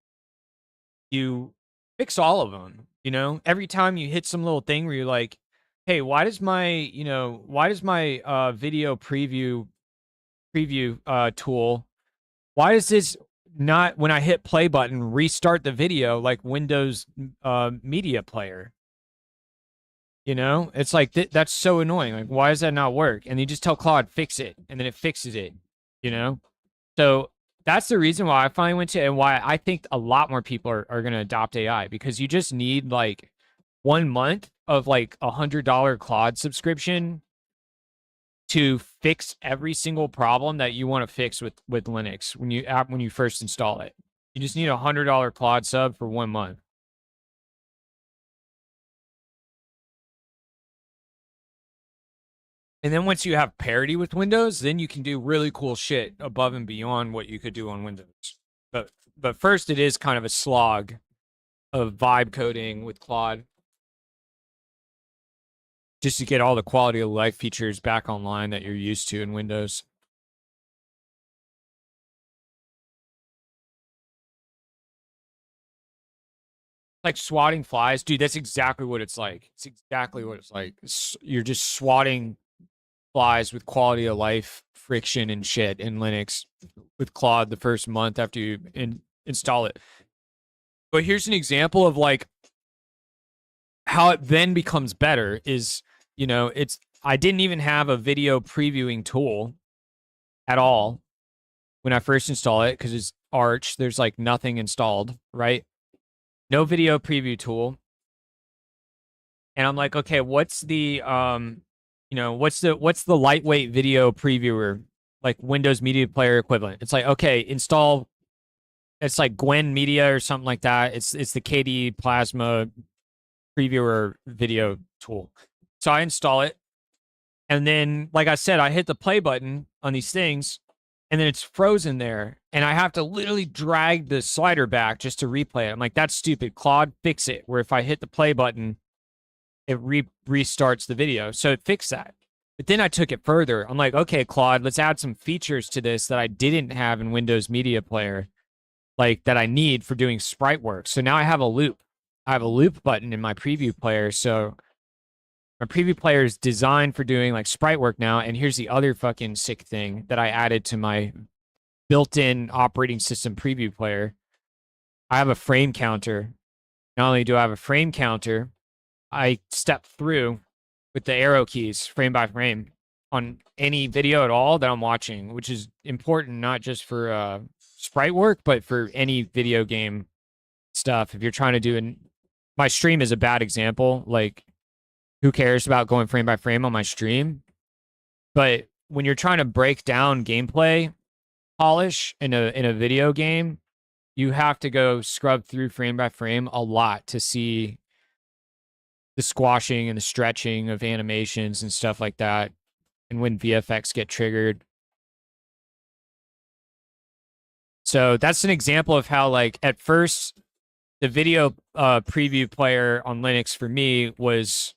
you fix all of them. You know, every time you hit some little thing where you're like, hey, why does my video preview tool, why does this not, when I hit play button, restart the video like Windows media player? You know, it's like that's so annoying. Like, why does that not work? And you just tell Claude, fix it, and then it fixes it, you know? So that's the reason why I finally went to, and why I think a lot more people are going to adopt AI, because you just need like 1 month of like $100 Claude subscription to fix every single problem that you want to fix with Linux when you first install it. You just need a $100 Claude sub for 1 month. And then once you have parity with Windows, then you can do really cool shit above and beyond what you could do on Windows. But first, it is kind of a slog of vibe coding with Claude, just to get all the quality of life features back online that you're used to in Windows. like swatting flies, dude. That's exactly what it's like. It's exactly what it's like. You're just swatting flies with quality of life friction and shit in Linux with Claude the first month after you install it. But here's an example of like how it then becomes better is, you know, I didn't even have a video previewing tool at all when I first install it because it's Arch. There's like nothing installed, right? No video preview tool. And I'm like, okay, what's the what's the lightweight video previewer, like Windows Media Player equivalent? It's like, okay, install, it's like Gwen Media or something like that. It's the KDE Plasma previewer video tool. So I install it. And then, like I said, I hit the play button on these things, and then it's frozen there. And I have to literally drag the slider back just to replay it. I'm like, that's stupid. Claude, fix it. Where if I hit the play button, it restarts the video. So it fixed that. But then I took it further. I'm like, okay, Claude, let's add some features to this that I didn't have in Windows Media Player, like that I need for doing sprite work. So now I have a loop. I have a loop button in my preview player. So my preview player is designed for doing like sprite work now. And here's the other fucking sick thing that I added to my built-in operating system preview player. I have a frame counter. Not only do I have a frame counter, I step through with the arrow keys frame by frame on any video at all that I'm watching, which is important not just for sprite work, but for any video game stuff. If you're trying to do my stream is a bad example. Like, who cares about going frame by frame on my stream? But when you're trying to break down gameplay polish in a video game, you have to go scrub through frame by frame a lot to see the squashing and the stretching of animations and stuff like that, and when VFX get triggered. So that's an example of how, like, at first, the video preview player on Linux for me was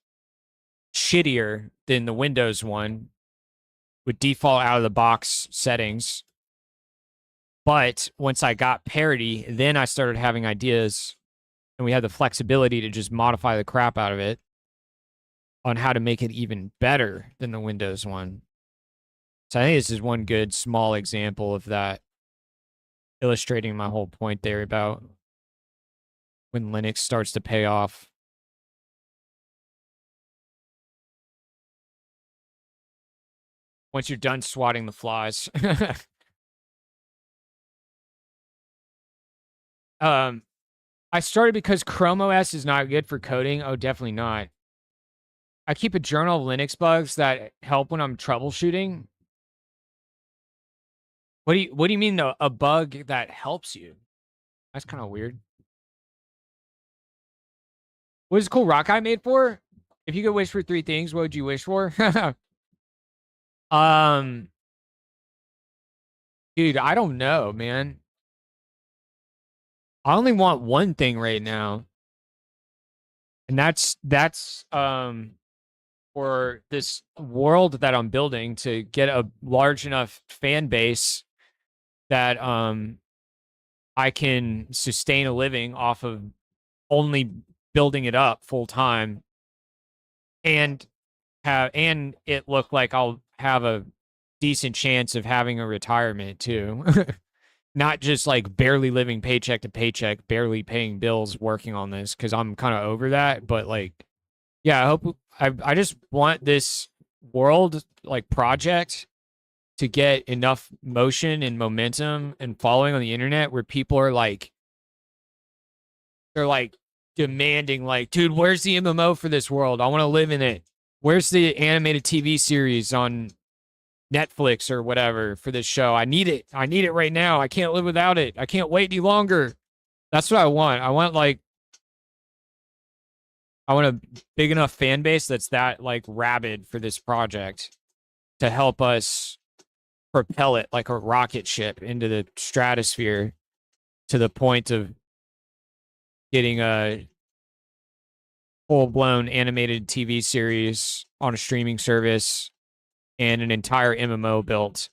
shittier than the Windows one with default out of the box settings. But once I got parity, then I started having ideas, and we had the flexibility to just modify the crap out of it on how to make it even better than the Windows one. So I think this is one good small example of that, illustrating my whole point there about when Linux starts to pay off. Once you're done swatting the flies. I started because Chrome OS is not good for coding. Oh, definitely not. I keep a journal of Linux bugs that help when I'm troubleshooting. What do you mean a bug that helps you? That's kind of weird. What is Cool Rock Eye made for? If you could wish for 3 things, what would you wish for? Dude, I don't know, man. I only want one thing right now. And that's for this world that I'm building to get a large enough fan base that I can sustain a living off of only building it up full time, and it look like I'll have a decent chance of having a retirement too. Not just like barely living paycheck to paycheck, barely paying bills working on this, because I'm kind of over that. But like, yeah, I hope I just want this world like project to get enough motion and momentum and following on the internet where people are like, they're like demanding, like, dude, where's the MMO for this world? I want to live in it. Where's the animated TV series on Netflix or whatever for this show? I need it. I need it right now. I can't live without it. I can't wait any longer. That's what I want. I want a big enough fan base that's that like rabid for this project to help us propel it like a rocket ship into the stratosphere to the point of getting a full-blown animated TV series on a streaming service and an entire MMO built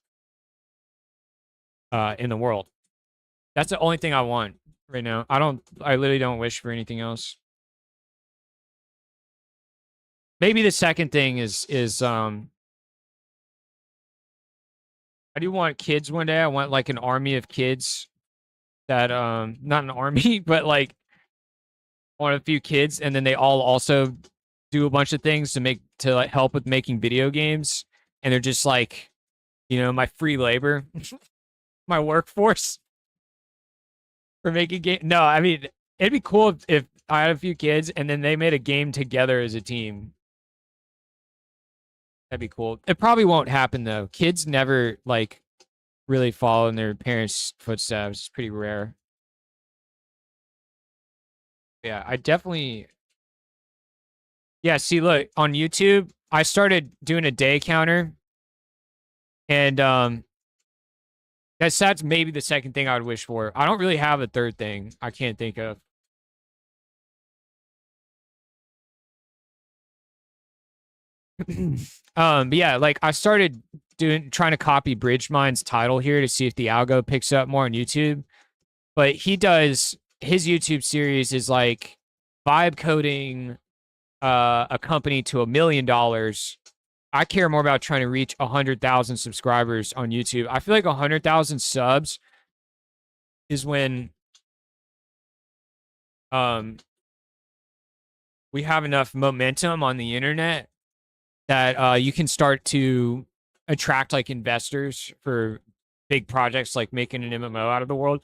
in the world. That's the only thing I want right now. I literally don't wish for anything else. Maybe the second thing is I do want kids one day. I want like an army of kids that not an army, but like I want a few kids, and then they all also do a bunch of things to like help with making video games, and they're just like, my free labor, my workforce for making game. No, I mean it'd be cool if I had a few kids and then they made a game together as a team. That'd be cool. It probably won't happen though. Kids never like really follow in their parents' footsteps. It's pretty rare. Yeah, I definitely. Yeah, see, look on YouTube, I started doing a day counter, and that's maybe the second thing I would wish for. I don't really have a third thing I can't think of. But yeah, like I started trying to copy Bridgemind's title here to see if the algo picks up more on YouTube. But he does his YouTube series is like vibe coding a company to $1 million. I care more about trying to reach 100,000 subscribers on YouTube. I feel like 100,000 subs is when um we have enough momentum on the internet that you can start to attract like investors for big projects like making an MMO out of the world.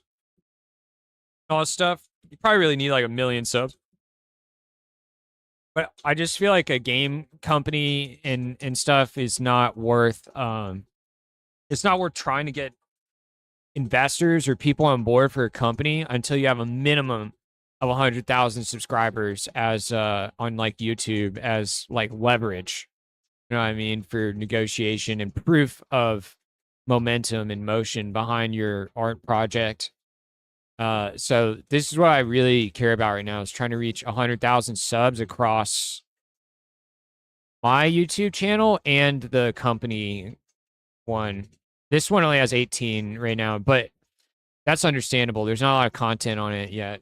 All this stuff. You probably really need like 1 million subs. But I just feel like a game company and stuff is not worth it's not worth trying to get investors or people on board for a company until you have a minimum of 100,000 subscribers as on like YouTube as like leverage. You know what I mean? For negotiation and proof of momentum and motion behind your art project. So this is what I really care about right now is trying to reach 100,000 subs across my YouTube channel and the company one. This one only has 18 right now, but that's understandable. There's not a lot of content on it yet.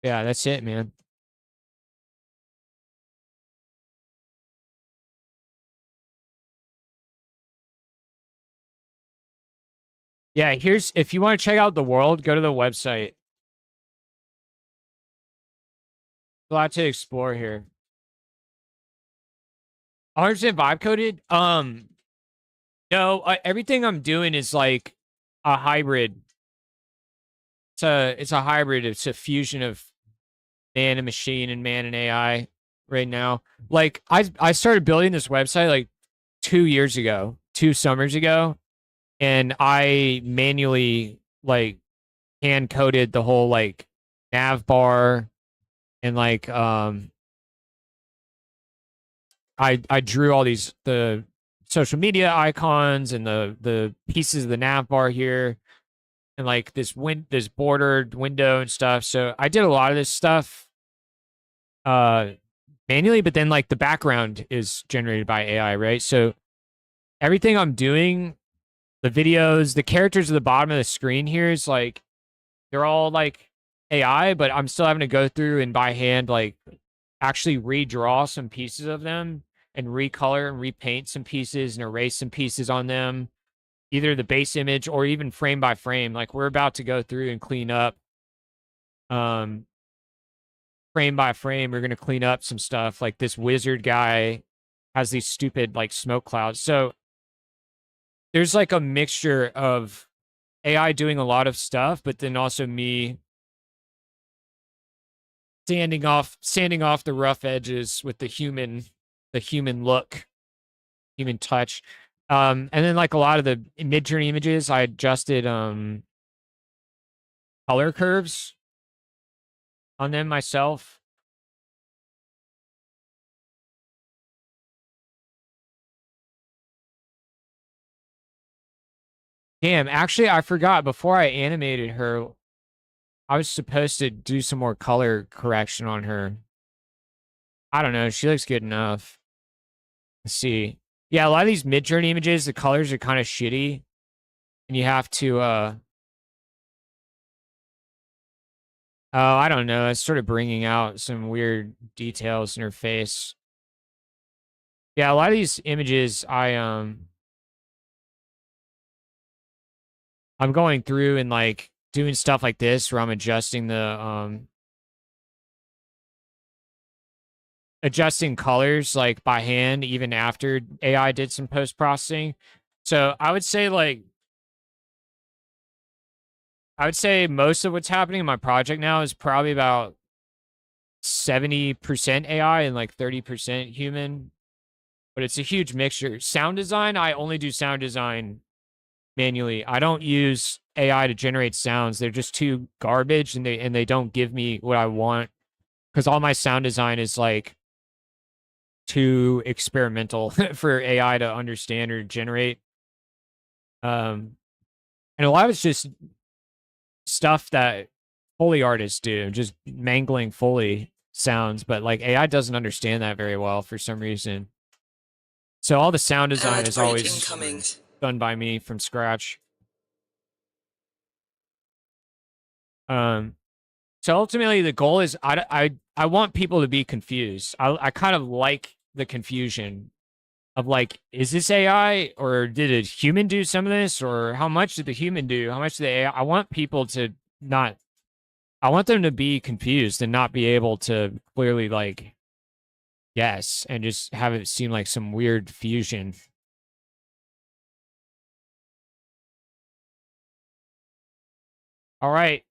Yeah, that's it, man. Yeah, here's if you want to check out the world, go to the website. A lot to explore here. 100% vibe coded. No, everything I'm doing is like a hybrid. It's a hybrid. It's a fusion of man and machine and man and AI right now. Like I started building this website like 2 years ago, 2 summers ago, and I manually like hand coded the whole like nav bar and like I drew all the social media icons and the pieces of the nav bar here and like this bordered window and stuff. So I did a lot of this stuff uh manually, but then like the background is generated by AI, right? So everything I'm doing, the videos, the characters at the bottom of the screen here is like they're all like AI, but I'm still having to go through and by hand like actually redraw some pieces of them and recolor and repaint some pieces and erase some pieces on them, either the base image or even frame by frame. Like we're about to go through and clean up um frame by frame. We're going to clean up some stuff like this wizard guy has these stupid like smoke clouds. So there's like a mixture of AI doing a lot of stuff, but then also me sanding off the rough edges with the human look, human touch. And then like a lot of the mid-journey images, I adjusted color curves on them myself. Damn, actually I forgot before I animated her, I was supposed to do some more color correction on her. I don't know, she looks good enough. Let's see. Yeah, a lot of these mid-journey images, the colors are kind of shitty, and you have to oh, I don't know, it's sort of bringing out some weird details in her face. Yeah, a lot of these images I'm going through and like doing stuff like this where I'm adjusting colors like by hand even after AI did some post processing. So I would say most of what's happening in my project now is probably about 70% AI and like 30% human, but it's a huge mixture. Sound design, I only do sound design manually. I don't use AI to generate sounds. They're just too garbage and they don't give me what I want because all my sound design is like too experimental for AI to understand or generate. Um, and a lot of it's just stuff that Foley artists do, just mangling Foley sounds, but like AI doesn't understand that very well for some reason. So all the sound design Ad is break always incoming. done by me from scratch. Um, so ultimately the goal is I want people to be confused. I kind of like the confusion of like, is this AI or did a human do some of this or how much did the human do? How much did the AI? I want people to not, I want them to be confused and not be able to clearly like guess and just have it seem like some weird fusion. All right.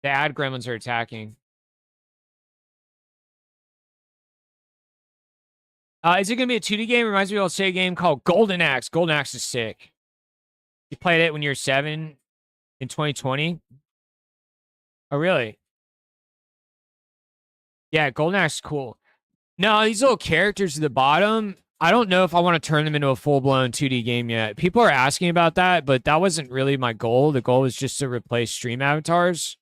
The ad gremlins are attacking. Is it going to be a 2D game? Reminds me of a Sega game called Golden Axe. Golden Axe is sick. You played it when you were 7 in 2020? Oh, really? Yeah, Golden Axe is cool. No, these little characters at the bottom, I don't know if I want to turn them into a full-blown 2D game yet. People are asking about that, but that wasn't really my goal. The goal was just to replace stream avatars.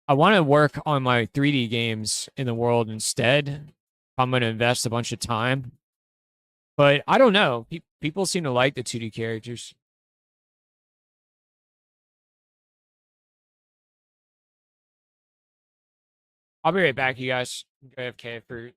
I want to work on my 3D games in the world instead. I'm going to invest a bunch of time. But I don't know. People seem to like the 2D characters. I'll be right back, you guys. Go AFK for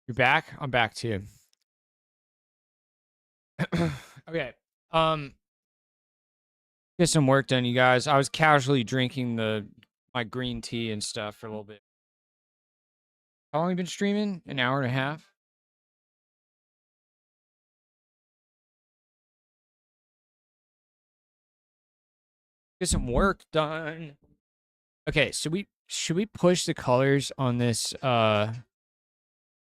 You're back? I'm back too. Okay. Get some work done, you guys. I was casually drinking my green tea and stuff for a little bit. How long have you been streaming? An hour and a half? Get some work done. Okay, so should we push the colors on this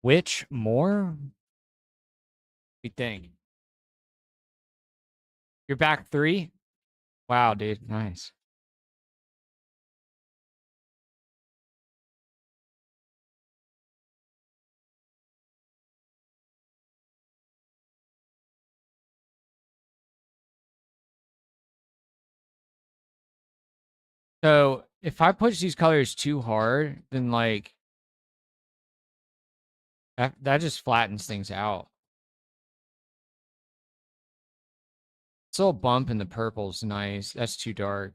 witch more? What do you think? You're back 3? Wow, dude. Nice. So if I push these colors too hard, then like that just flattens things out. This little bump in the purple's nice. That's too dark.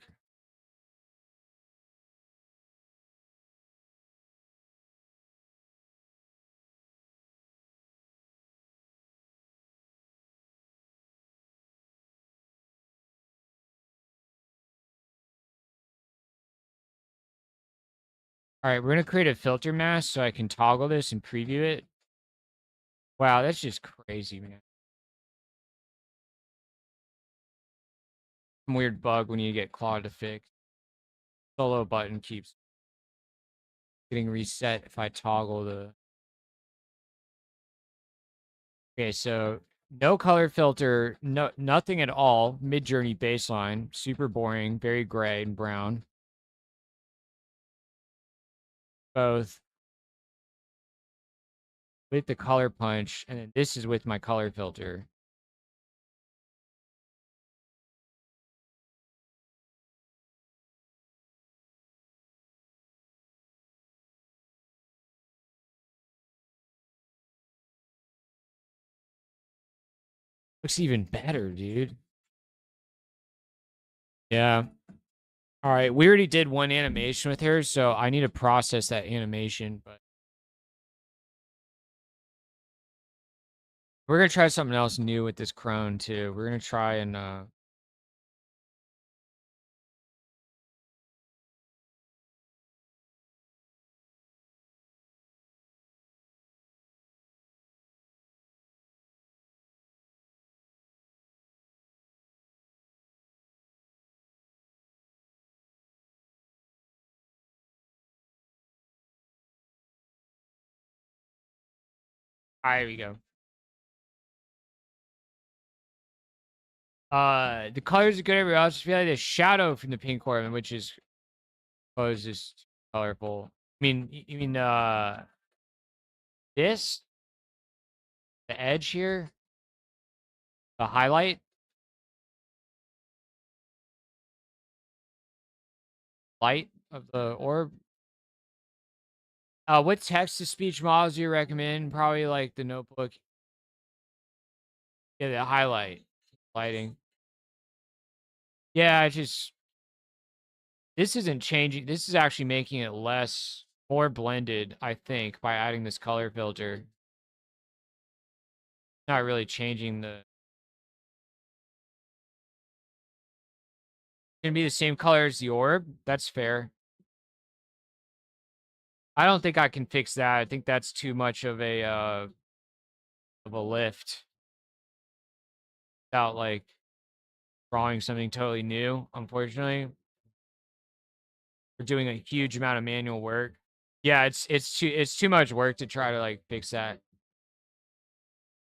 All right, we're going to create a filter mask so I can toggle this and preview it. Wow, that's just crazy, man. Some weird bug when you get Claude to fix. Solo button keeps getting reset if I toggle the... Okay, so no color filter, nothing at all. Mid-journey baseline, super boring, very gray and brown. Both with the color punch, and then this is with my color filter. Looks even better, dude. Yeah. All right, we already did one animation with her, so I need to process that animation, but we're gonna try something else new with this crone too. We're gonna try and here we go. The colors are good everywhere else. I feel like the shadow from the pink ornament, which is just colorful. I mean, you mean this, the edge here, the highlight, light of the orb. What text to speech models do you recommend? Probably like the Notebook. Yeah, the highlight, lighting. Yeah, this isn't changing. This is actually making it more blended, I think, by adding this color filter. Not really changing the... Gonna be the same color as the orb. That's fair. I don't think I can fix that. I think that's too much of a lift. Without like drawing something totally new, unfortunately. We're doing a huge amount of manual work. Yeah, it's too much work to try to like fix that.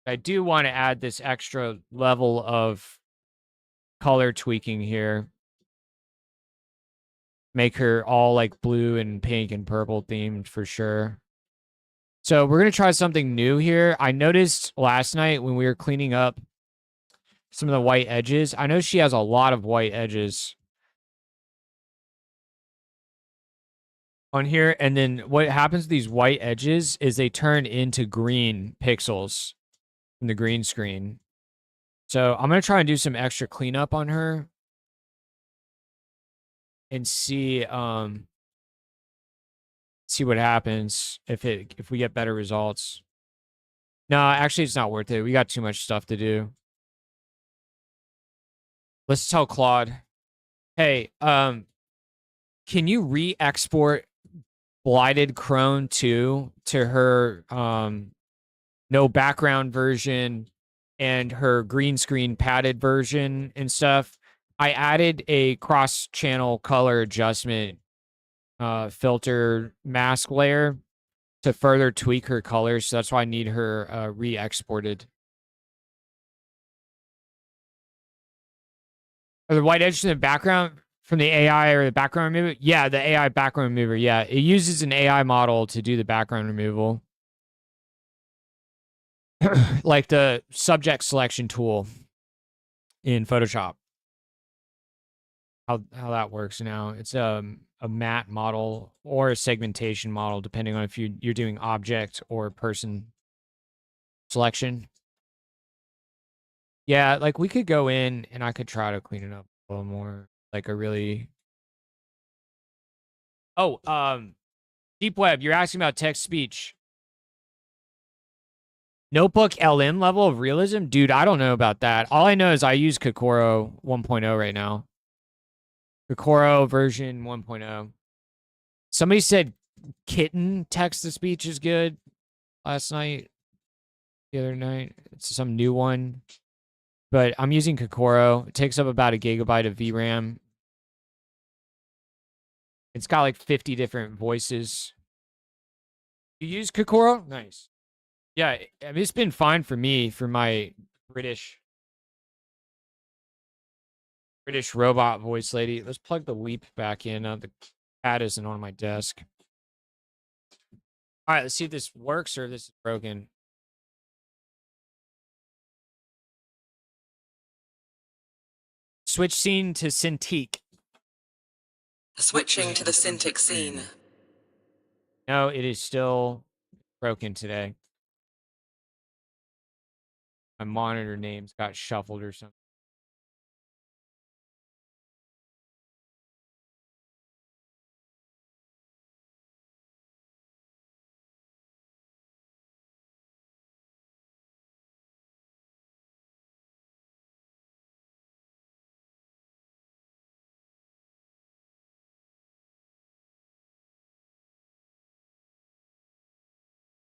I do want to add this extra level of color tweaking here. Make her all like blue and pink and purple themed for sure. So we're going to try something new here. I noticed last night when we were cleaning up some of the white edges. I know she has a lot of white edges on here. And then what happens to these white edges is they turn into green pixels in the green screen. So I'm going to try and do some extra cleanup on her and see what happens if we get better results. No, actually, it's not worth it. We got too much stuff to do. Let's tell Claude, hey, can you re-export Blighted Crone 2 to her no background version and her green screen padded version and stuff? I added a cross-channel color adjustment filter mask layer to further tweak her colors, so that's why I need her re-exported. Are the white edges in the background from the AI or the background remover? Yeah, the AI background remover. Yeah, it uses an AI model to do the background removal. Like the subject selection tool in Photoshop. How that works now. It's a matte model or a segmentation model, depending on if you're doing object or person selection. Yeah, like we could go in and I could try to clean it up a little more. Like a really Deep Web, you're asking about text speech. Notebook LM level of realism? Dude, I don't know about that. All I know is I use Kokoro 1.0 right now. Kokoro version 1.0. Somebody said kitten text to speech is good last night, the other night. It's some new one. But I'm using Kokoro. It takes up about a gigabyte of VRAM. It's got like 50 different voices. You use Kokoro? Nice. Yeah, I mean, it's been fine for me for my British robot voice lady. Let's plug the Leap back in. The cat isn't on my desk. All right, let's see if this works or if this is broken. Switch scene to Cintiq. Switching to the Cintiq scene. No, it is still broken today. My monitor names got shuffled or something.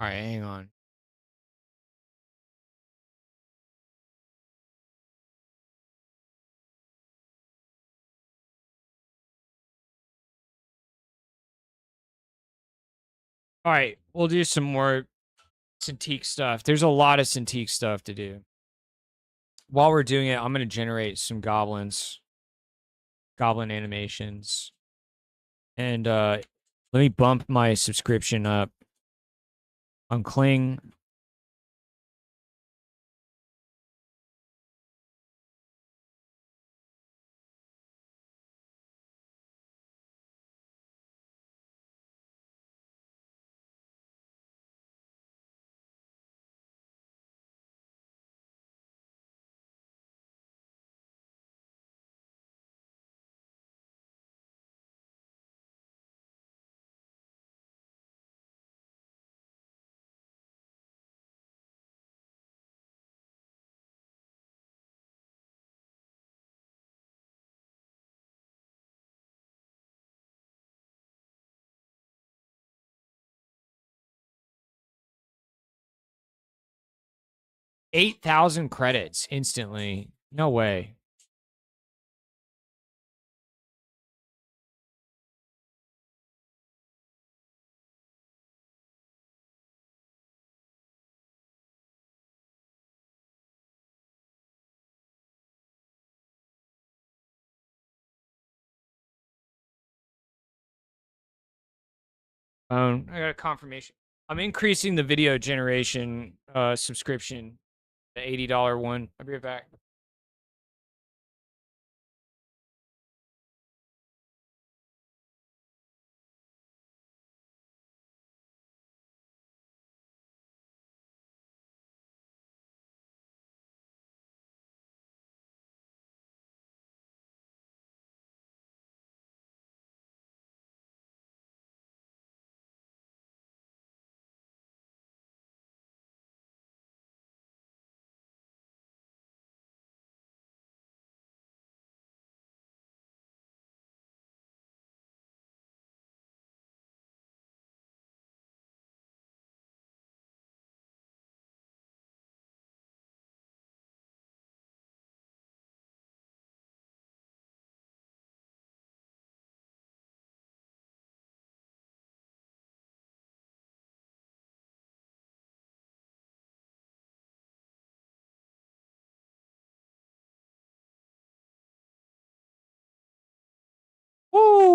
All right, hang on. All right, we'll do some more Cintiq stuff. There's a lot of Cintiq stuff to do. While we're doing it, I'm going to generate some goblin animations. And let me bump my subscription up on Kling. $8,000 credits instantly. No way. I got a confirmation. I'm increasing the video generation subscription, the $80 one. I'll be right back.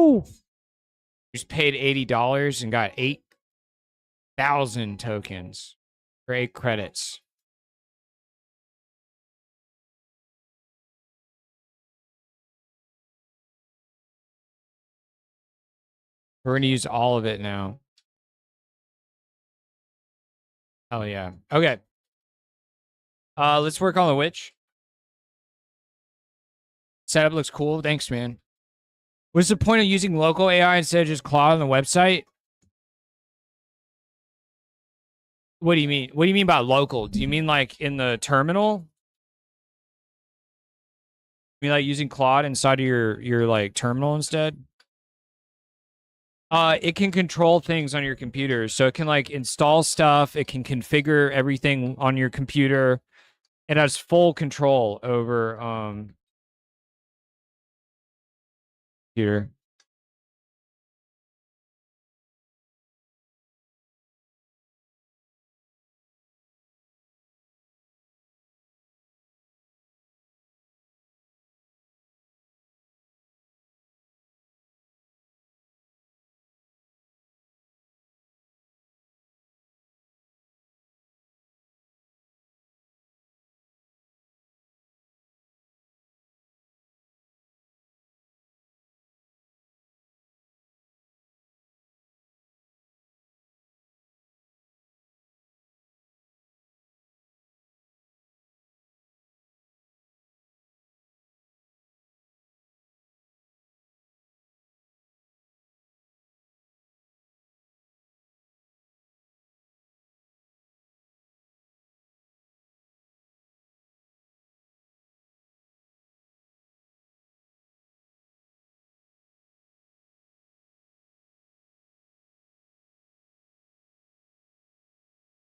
Woo! Just paid $80 and got 8,000 tokens for 8 credits. We're going to use all of it now. Oh, yeah. Okay. Let's work on the witch. Setup looks cool. Thanks, man. What's the point of using local AI instead of just Claude on the website? What do you mean? What do you mean by local? Do you mean like in the terminal? You mean like using Claude inside of your like terminal instead? It can control things on your computer. So it can like install stuff, it can configure everything on your computer. It has full control over computer.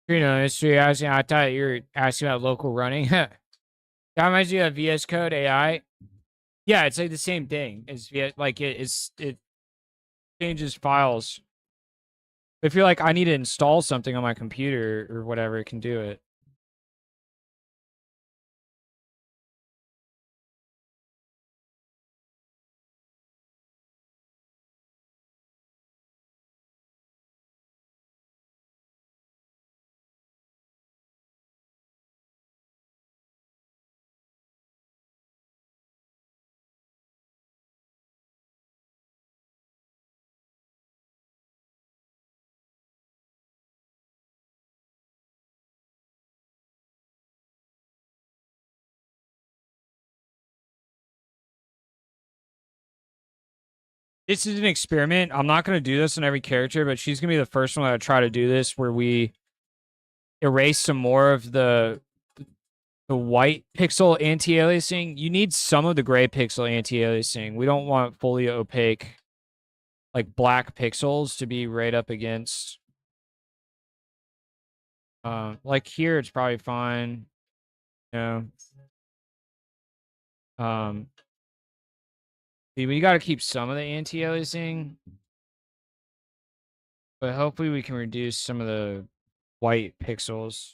You know, history asking. I thought you were asking about local running. That reminds you of VS Code AI. Yeah, it's like the same thing. It's like it changes files. If you're like, I need to install something on my computer or whatever, it can do it. This is an experiment. I'm not going to do this on every character, but she's going to be the first one that I try to do this, where we erase some more of the white pixel anti-aliasing. You need some of the gray pixel anti-aliasing. We don't want fully opaque, like black pixels to be right up against. Like here, it's probably fine. You know. We got to keep some of the anti-aliasing, but hopefully we can reduce some of the white pixels.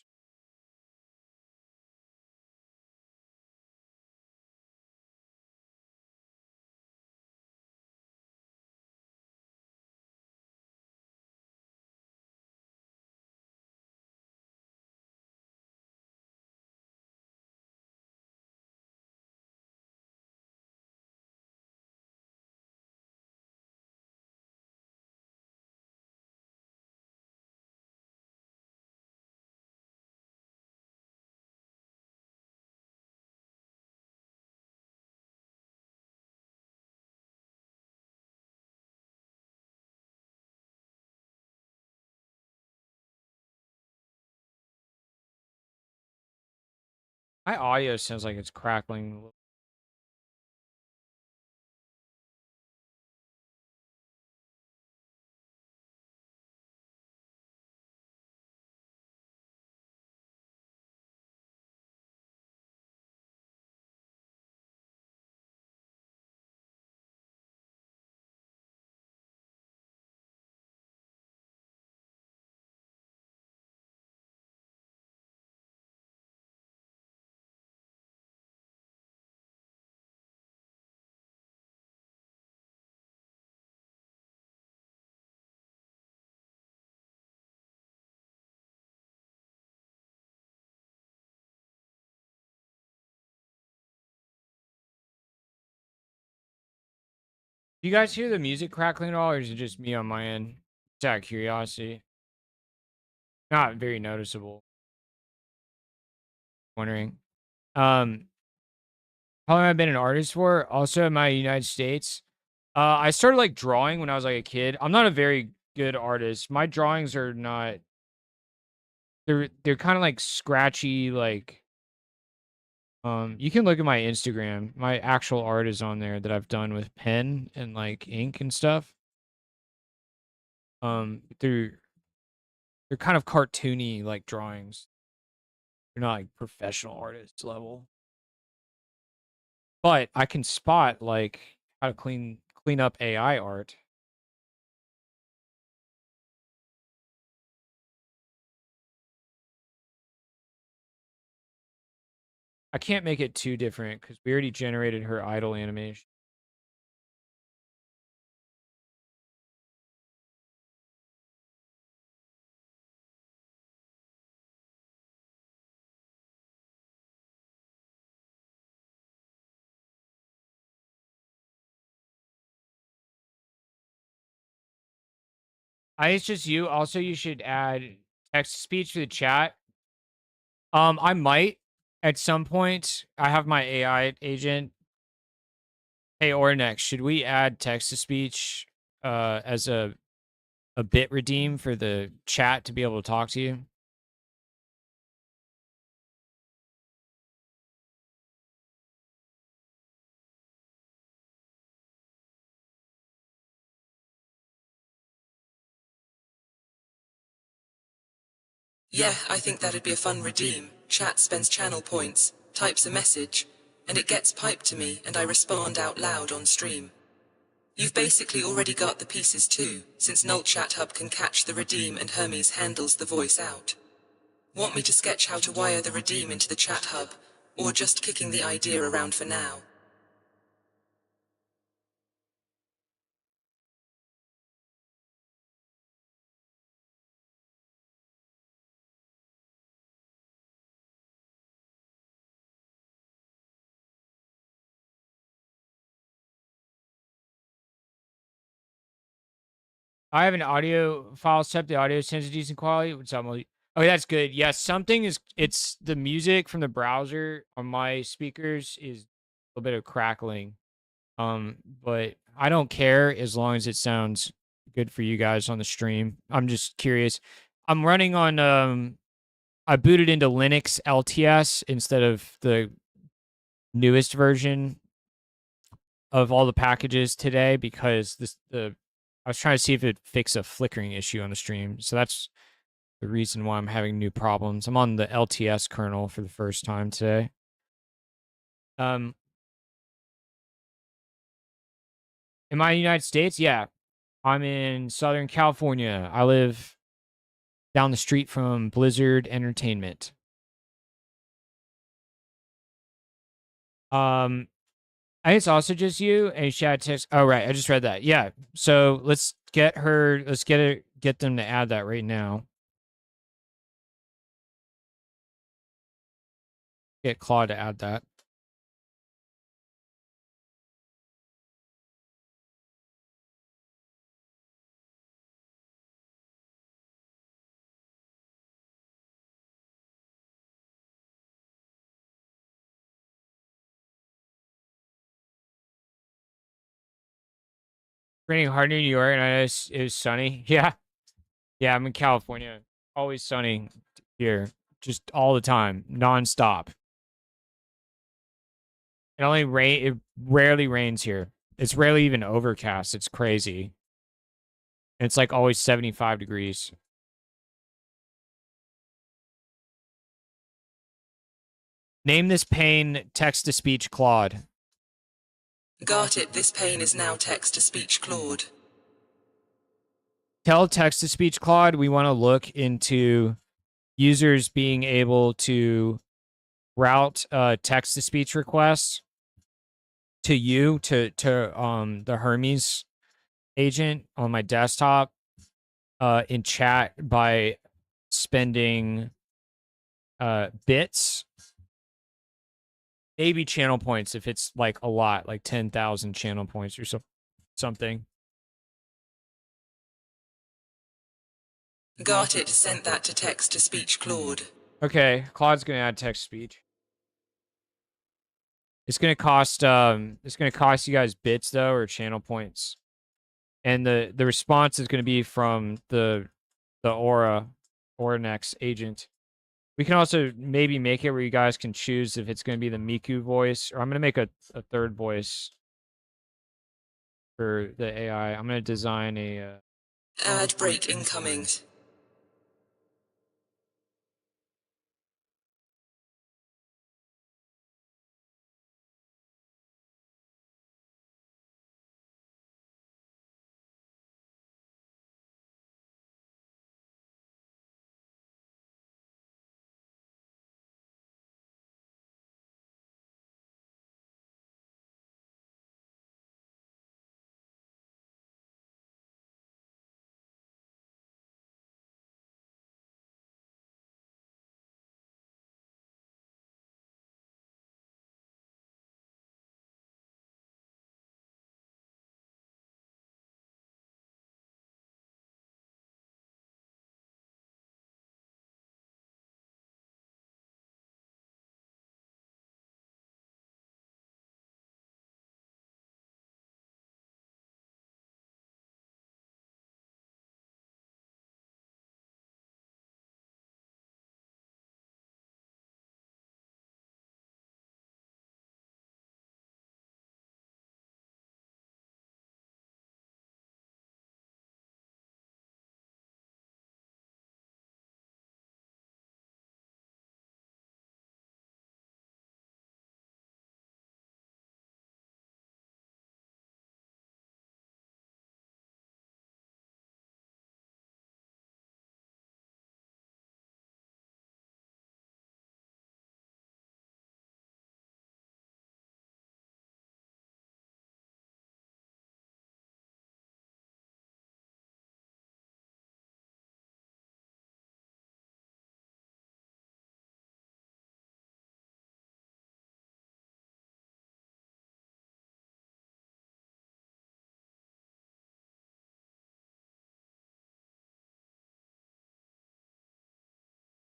My audio sounds like it's crackling. Do you guys hear the music crackling at all, or is it just me on my end? Just out of curiosity. Not very noticeable. Wondering. How long have I been an artist for? Also in my United States. I started like drawing when I was like a kid. I'm not a very good artist. My drawings are not. They're kind of like scratchy. Like you can look at my Instagram. My actual art is on there that I've done with pen and like ink and stuff. They're kind of cartoony like drawings. They're not like professional artist level. But I can spot like how to clean up AI art. I can't make it too different because we already generated her idle animation. It's just you. Also, you should add text to speech for the chat. I might at some point. I have my AI agent. Hey, Ornex, should we add text to speech as a bit redeem for the chat to be able to talk to you? Yeah, I think that'd be a fun redeem. Chat spends channel points, types a message, and it gets piped to me and I respond out loud on stream. You've basically already got the pieces too, since Null Chat Hub can catch the redeem and Hermes handles the voice out. Want me to sketch how to wire the redeem into the chat hub, or just kicking the idea around for now? I have an audio file set. The audio sounds a decent quality. What's up, Molly? Okay, that's good. Yes, something is. It's the music from the browser on my speakers is a little bit of crackling. But I don't care as long as it sounds good for you guys on the stream. I'm just curious. I'm running on I booted into Linux LTS instead of the newest version of all the packages today because I was trying to see if it fixed a flickering issue on the stream. So that's the reason why I'm having new problems. I'm on the LTS kernel for the first time today. In my United States, yeah. I'm in Southern California. I live down the street from Blizzard Entertainment. I think it's also just you and chat text. Oh, right. I just read that. Yeah. So let's get them to add that right now. Get Claude to add that. Raining hard in New York, and I know it was sunny. Yeah. Yeah, I'm in California. Always sunny here. Just all the time. Nonstop. It rarely rains here. It's rarely even overcast. It's crazy. And it's like always 75 degrees. Name this pane text to speech Claude. Got it, this pane is now text-to-speech Claude. Tell text to speech Claude we want to look into users being able to route text to speech requests to you to the Hermes agent on my desktop in chat by spending bits, maybe channel points if it's like a lot, like 10,000 channel points or something. Got it. Sent that to text-to-speech Claude. Okay, Claude's gonna add text speech. It's gonna cost you guys bits though, or channel points. And the response is gonna be from the Oranex agent. We can also maybe make it where you guys can choose if it's gonna be the Miku voice, or I'm gonna make a third voice for the AI. I'm gonna design a Ad break incoming.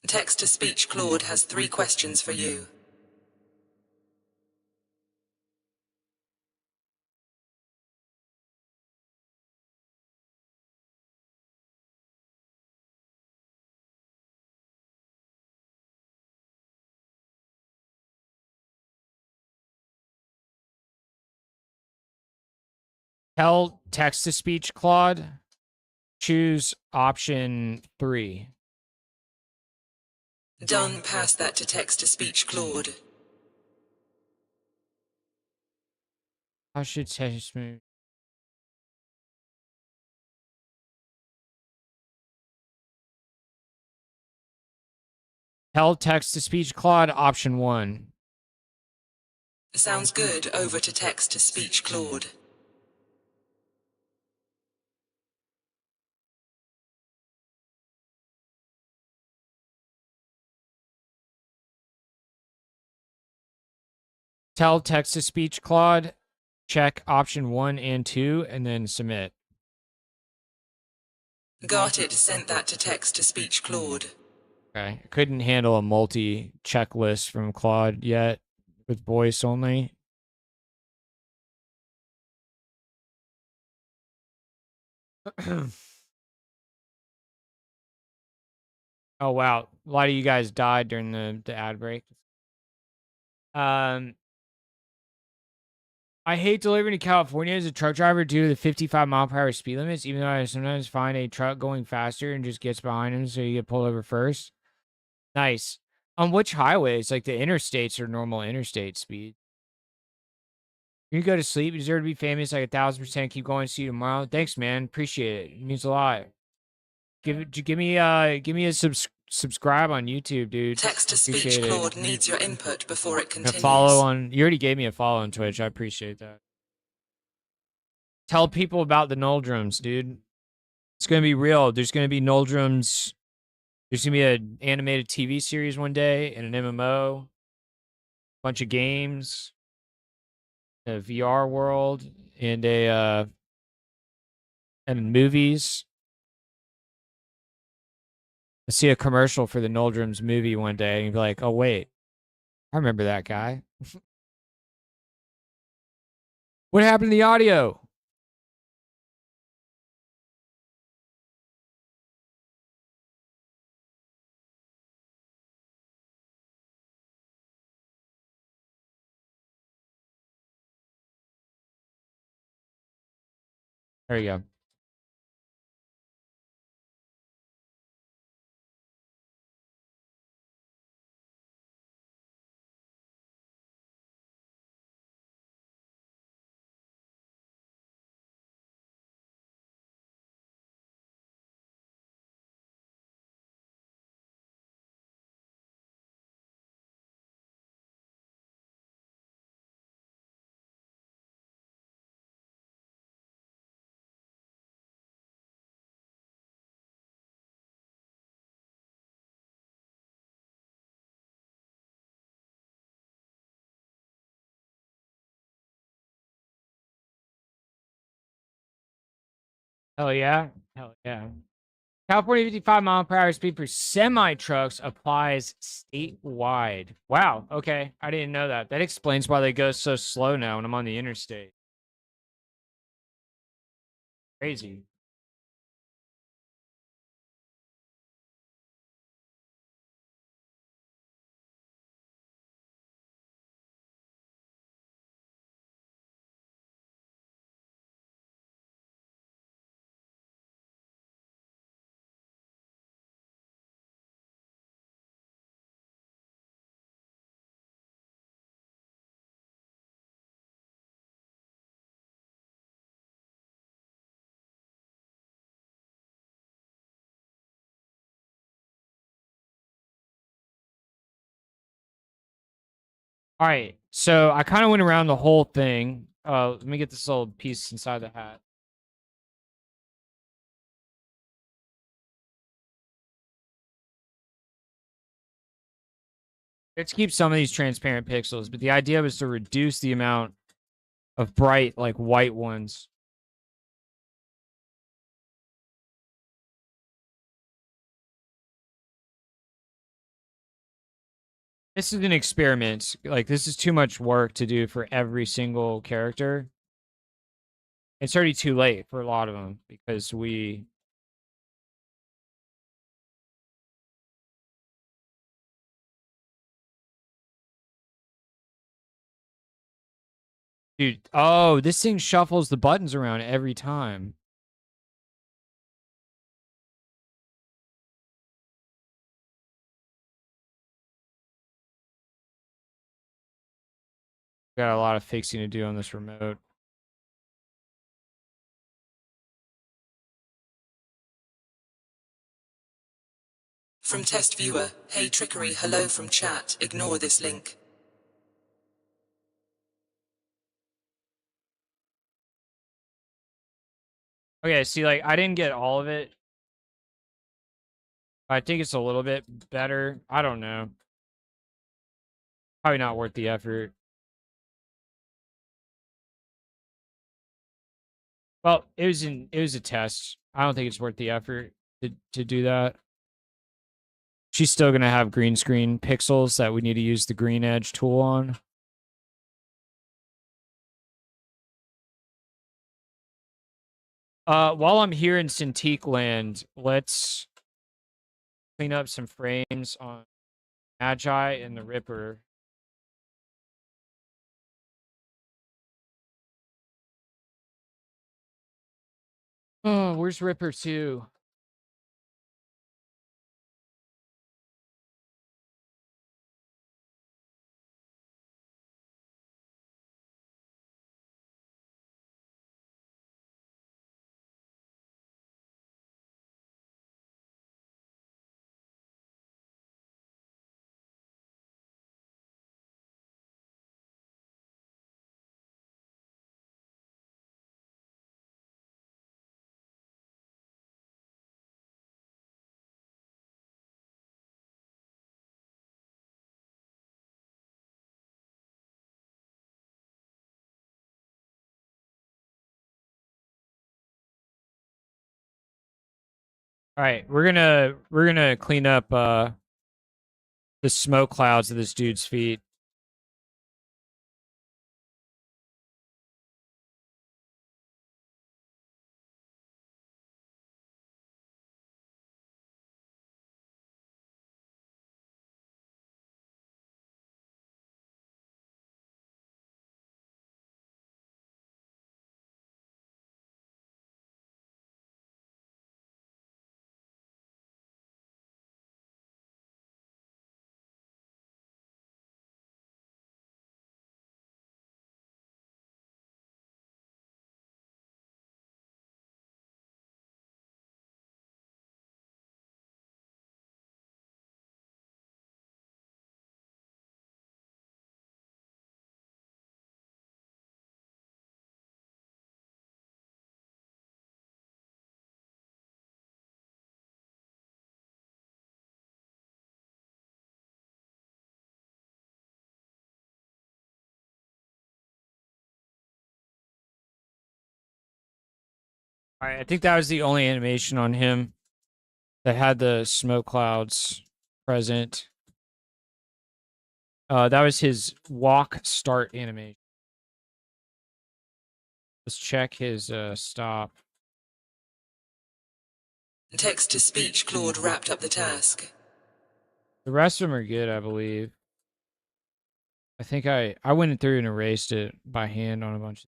Text-to-speech Claude has 3 questions for you. tell text to speech Claude. Choose option 3. Done. Pass that to text-to-speech Claude. I should text me. Tell text to speech Claude option 1. Sounds good. Over to text-to-speech Claude. Tell text to speech Claude. Check option 1 and 2 and then submit. Got it. Sent that to text-to-speech Claude. Okay. I couldn't handle a multi checklist from Claude yet with voice only. Oh wow. A lot of you guys died during the ad break. I hate delivering to California as a truck driver due to the 55-mile-per-hour speed limits, even though I sometimes find a truck going faster and just gets behind him so you get pulled over first. Nice. On which highways? Like the interstates or normal interstate speed? You go to sleep. You deserve to be famous like 1,000%. Keep going. See you tomorrow. Thanks, man. Appreciate it. It means a lot. Give me a subscribe on YouTube, dude. Text-to-speech Appreciate it. Claude needs your input before it A continues. follow on. You already gave me a follow on Twitch. I appreciate that. Tell people about the Nuldrums, dude. It's gonna be real. There's gonna be Nuldrums. There's gonna be an animated TV series one day and an MMO. Bunch of games. A VR world and a and movies. I see a commercial for the Noldrums movie one day, and you'd be like, "Oh wait, I remember that guy." What happened to the audio? There you go. Hell yeah. Hell yeah. California 55 mile per hour speed for semi trucks applies statewide. Wow. Okay. I didn't know that. That explains why they go so slow now when I'm on the interstate. Crazy. All right. So I kind of went around the whole thing. Let me get this little piece inside the hat. Let's keep some of these transparent pixels, but the idea was to reduce the amount of bright, like white ones. This is an experiment. Like, this is too much work to do for every single character. It's already too late for a lot of them because we. Dude, oh, this thing shuffles the buttons around every time. Got a lot of fixing to do on this remote. From test viewer, hey trickery, hello from chat, ignore this link. Okay, see, like, I didn't get all of it. I think it's a little bit better. I don't know. Probably not worth the effort. Well, it was a test. I don't think it's worth the effort to do that. She's still gonna have green screen pixels that we need to use the green edge tool on. While I'm here in Cintiq land, let's clean up some frames on Magi and the Ripper. Oh, where's Ripper 2? All right, we're gonna clean up the smoke clouds of this dude's feet. All right, I think that was the only animation on him that had the smoke clouds present. That was his walk start animation. Let's check his stop. Text to speech, Claude wrapped up the task. The rest of them are good, I believe. I think I went through and erased it by hand on a bunch.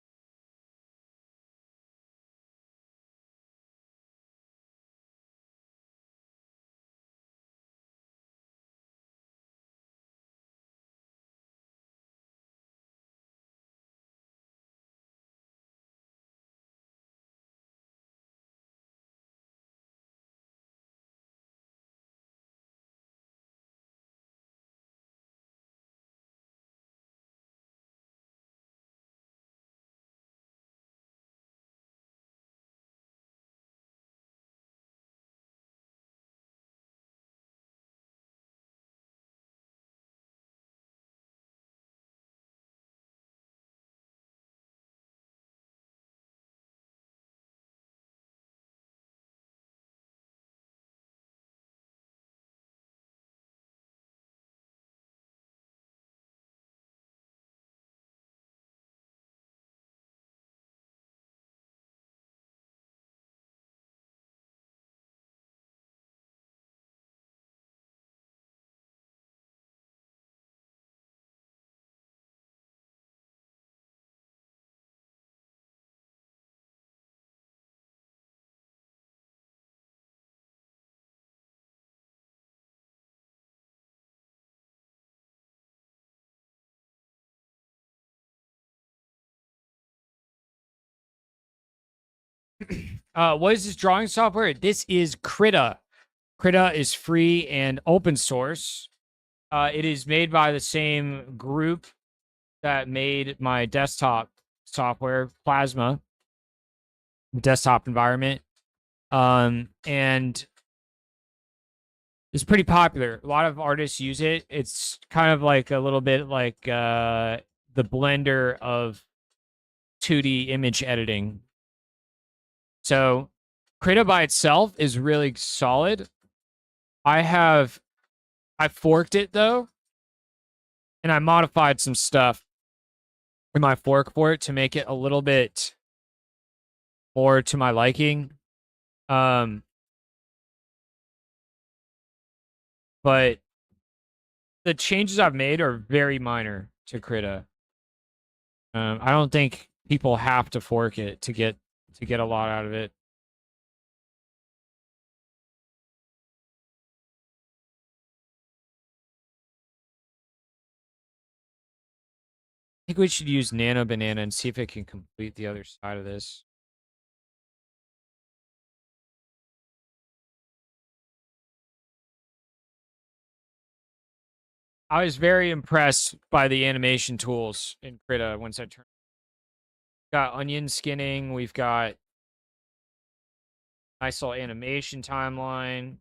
What is this drawing software? This is Krita. Krita is free and open source. It is made by the same group that made my desktop software, Plasma, desktop environment. And it's pretty popular. A lot of artists use it. It's kind of like a little bit like the Blender of 2D image editing. So Krita by itself is really solid. I forked it though, and I modified some stuff in my fork for it to make it a little bit more to my liking. But the changes I've made are very minor to Krita. I don't think people have to fork it to get a lot out of it. I think we should use Nano Banana and see if it can complete the other side of this. I was very impressed by the animation tools in Krita once I turned. Got onion skinning. We've got nice little animation timeline.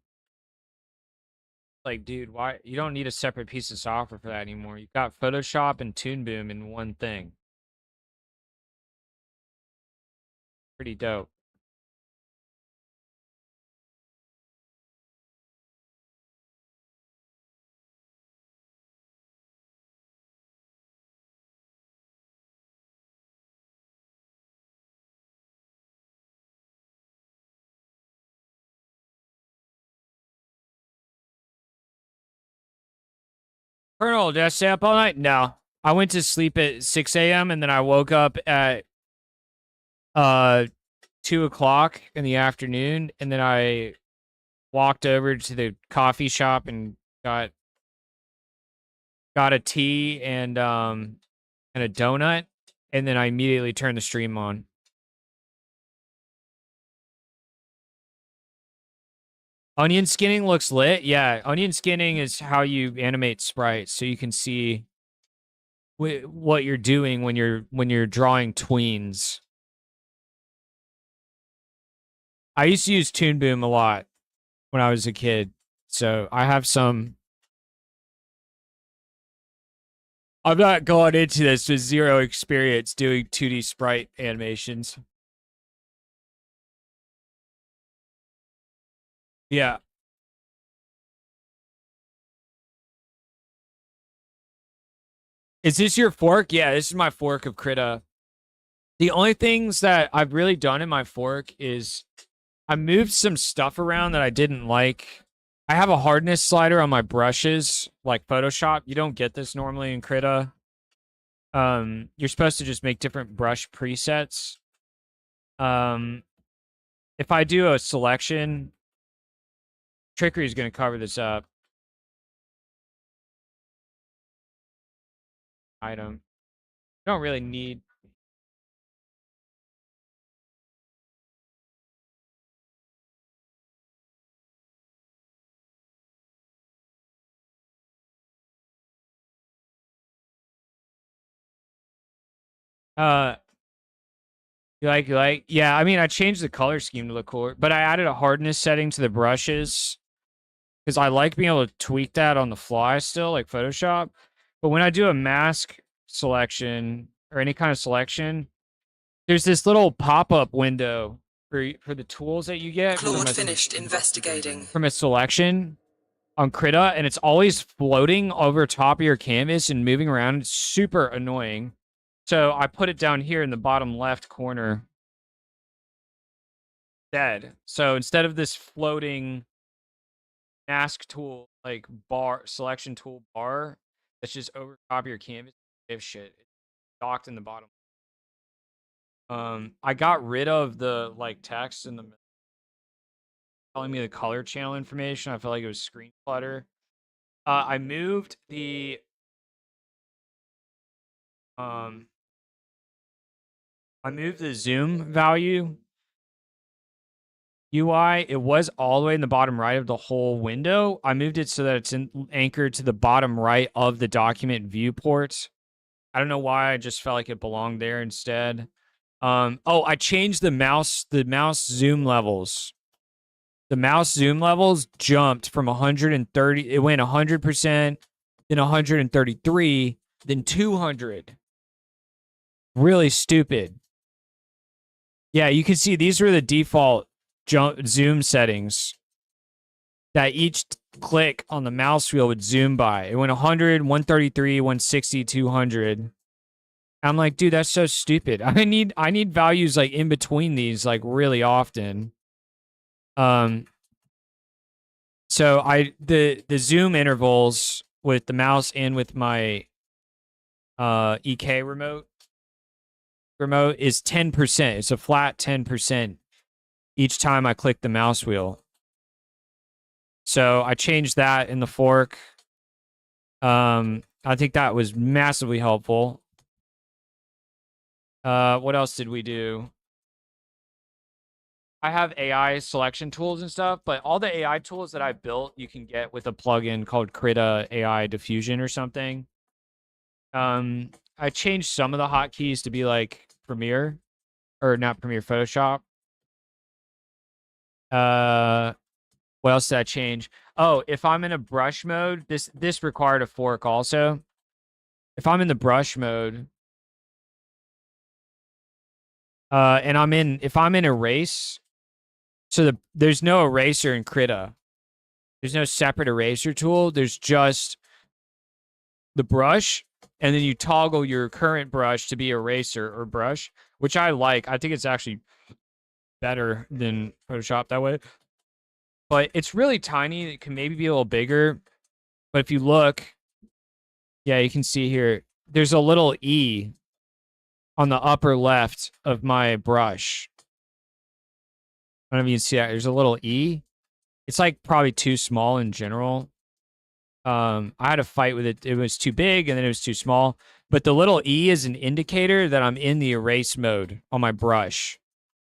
Like, dude, why you don't need a separate piece of software for that anymore? You've got Photoshop and Toon Boom in one thing. Pretty dope. Colonel, did I stay up all night? No. I went to sleep at 6 a.m. and then I woke up at 2 o'clock in the afternoon, and then I walked over to the coffee shop and got a tea and a donut, and then I immediately turned the stream on. Onion skinning looks lit. Yeah, onion skinning is how you animate sprites, so you can see what you're doing when you're drawing tweens. I used to use Toon Boom a lot when I was a kid, so I have some. I'm not going into this with zero experience doing 2D sprite animations. Yeah. Is this your fork? Yeah, this is my fork of Krita. The only things that I've really done in my fork is I moved some stuff around that I didn't like. I have a hardness slider on my brushes, like Photoshop. You don't get this normally in Krita. You're supposed to just make different brush presets. If I do a selection, Trickery is going to cover this up. Item. Don't really need. You like? Yeah, I mean, I changed the color scheme to look cooler, but I added a hardness setting to the brushes because I like being able to tweak that on the fly still, like Photoshop. But when I do a mask selection or any kind of selection, there's this little pop-up window for the tools that you get Claude finished investigating. from a selection on Krita, and it's always floating over top of your canvas and moving around. It's super annoying. So I put it down here in the bottom left corner. Dead. So instead of this floating mask tool, like bar selection tool bar, that's just over top of your canvas, if shit, it's docked in the bottom. I got rid of the like text in the telling me the color channel information. I felt like it was screen clutter. I moved the zoom value UI. It was all the way in the bottom right of the whole window. I moved it so that it's anchored to the bottom right of the document viewport. I don't know why. I just felt like it belonged there instead. Oh, I changed the mouse zoom levels. The mouse zoom levels jumped from 130. It went 100%, then 133, then 200. Really stupid. Yeah, you can see these were the default zoom settings that each click on the mouse wheel would zoom by. It went 100, 133, 160, 200. I'm like, dude, that's so stupid. I need values like in between these, like really often. So the zoom intervals with the mouse and with my EK remote is 10%. It's a flat 10% each time I click the mouse wheel. So I changed that in the fork. I think that was massively helpful. What else did we do? I have AI selection tools and stuff, but all the AI tools that I built, you can get with a plugin called Krita AI Diffusion or something. I changed some of the hotkeys to be like Premiere, or not Premiere, Photoshop. What else did I change? Oh, if I'm in a brush mode, this required a fork also. If I'm in the brush mode, and if I'm in erase, so there's no eraser in Krita. There's no separate eraser tool. There's just the brush, and then you toggle your current brush to be eraser or brush, which I like. I think it's actually better than Photoshop that way. But it's really tiny. It can maybe be a little bigger. But if you look, Yeah, you can see here. There's a little E on the upper left of my brush. I don't know if you can see that. There's a little E. It's like probably too small in general. I had a fight with it. It was too big and then it was too small. But the little E is an indicator that I'm in the erase mode on my brush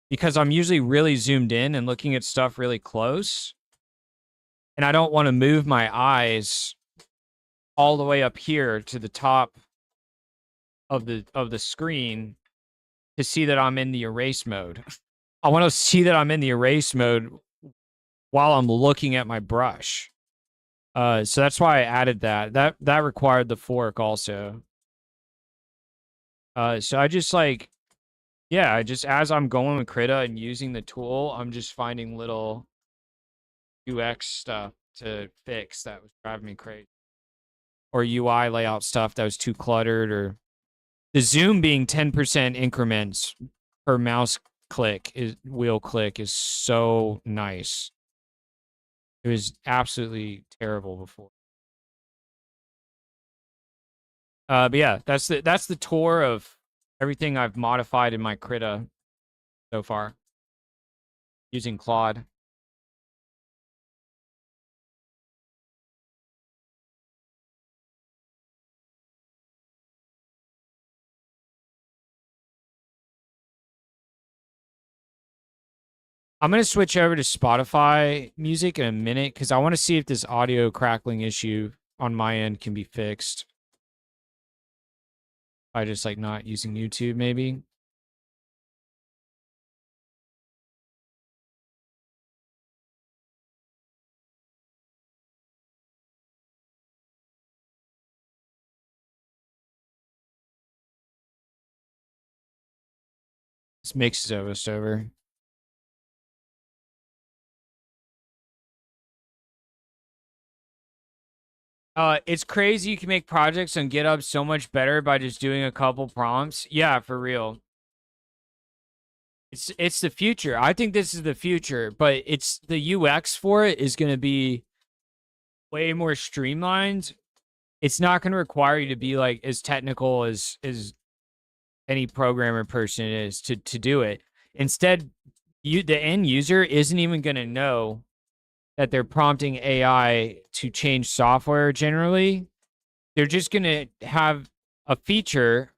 because I'm usually really zoomed in and looking at stuff really close. And I don't want to move my eyes all the way up here to the top of the screen to see that I'm in the erase mode. I want to see that I'm in the erase mode while I'm looking at my brush. So that's why I added that. That required the fork also. So I just like, yeah, I just as I'm going with Krita and using the tool, I'm just finding little UX stuff to fix that was driving me crazy. Or UI layout stuff that was too cluttered, or the zoom being 10% increments per mouse click is wheel click is so nice. It was absolutely terrible before. But yeah, that's the tour of everything I've modified in my Krita so far using Claude. I'm going to switch over to Spotify music in a minute because I want to see if this audio crackling issue on my end can be fixed by just like not using YouTube maybe. This makes it almost over. It's crazy you can make projects on GitHub so much better by just doing a couple prompts. Yeah, for real. It's the future. I think this is the future, but it's the UX for it is going to be way more streamlined. It's not going to require you to be like as technical as any programmer person is to do it. Instead, the end user isn't even going to know that they're prompting AI to change software generally. They're just going to have a feature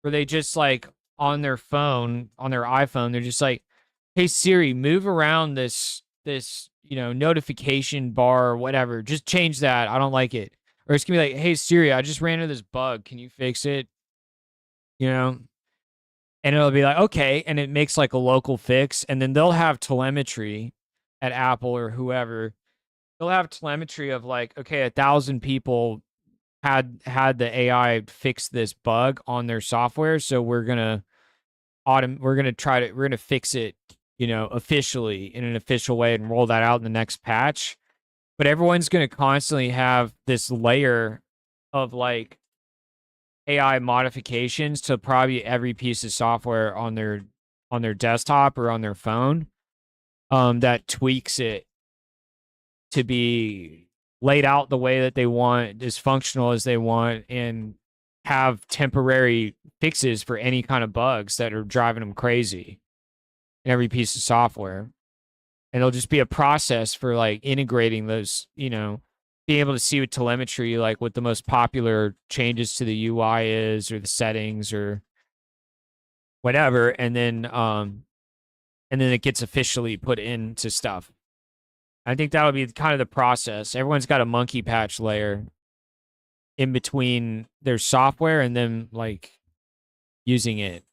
where they just like on their phone, on their iPhone, they're just like, "Hey Siri, move around this notification bar or whatever. Just change that. I don't like it." Or it's going to be like, "Hey Siri, I just ran into this bug. Can you fix it?" You know? And it'll be like, "Okay," and it makes like a local fix, and then they'll have telemetry at Apple or whoever. They'll have telemetry of like, okay, 1,000 people had the AI fix this bug on their software, so we're gonna fix it, officially in an official way and roll that out in the next patch. But everyone's gonna constantly have this layer of like AI modifications to probably every piece of software on their desktop or on their phone, that tweaks it to be laid out the way that they want, as functional as they want, and have temporary fixes for any kind of bugs that are driving them crazy in every piece of software. And it'll just be a process for like integrating those, being able to see with telemetry, like what the most popular changes to the UI is or the settings or whatever. And then it gets officially put into stuff. I think that'll be kind of the process. Everyone's got a monkey patch layer in between their software and then like using it.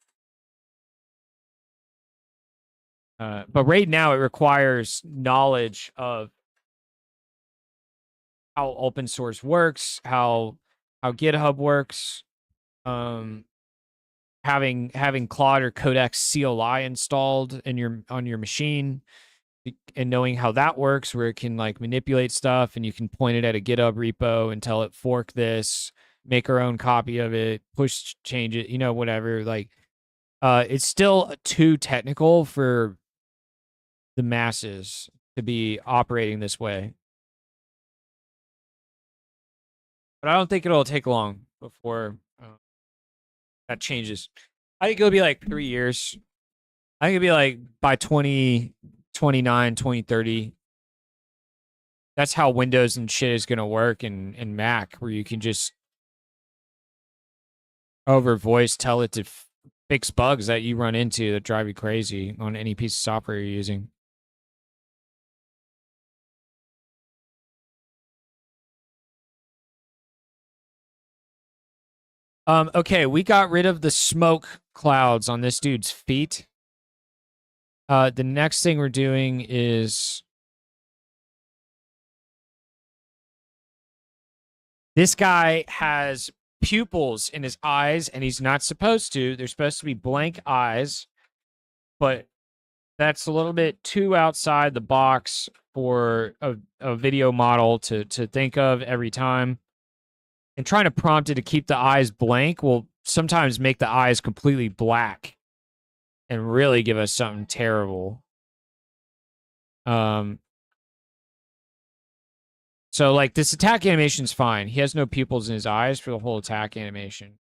But right now it requires knowledge of how open source works, how GitHub works, having Claude or Codex CLI installed on your machine, and knowing how that works, where it can like manipulate stuff and you can point it at a GitHub repo and tell it fork this, make our own copy of it, change it, whatever. Like, it's still too technical for the masses to be operating this way. But I don't think it'll take long before that changes. I think it'll be like 3 years. I think it'll be like by 2029, 2030. That's how Windows and shit is going to work in Mac, where you can just over voice tell it to fix bugs that you run into that drive you crazy on any piece of software you're using. Okay, we got rid of the smoke clouds on this dude's feet. The next thing we're doing is this guy has pupils in his eyes, and he's not supposed to. They're supposed to be blank eyes, but that's a little bit too outside the box for a video model to think of every time. And trying to prompt it to keep the eyes blank will sometimes make the eyes completely black and really give us something terrible. So like this attack animation's fine. He has no pupils in his eyes for the whole attack animation.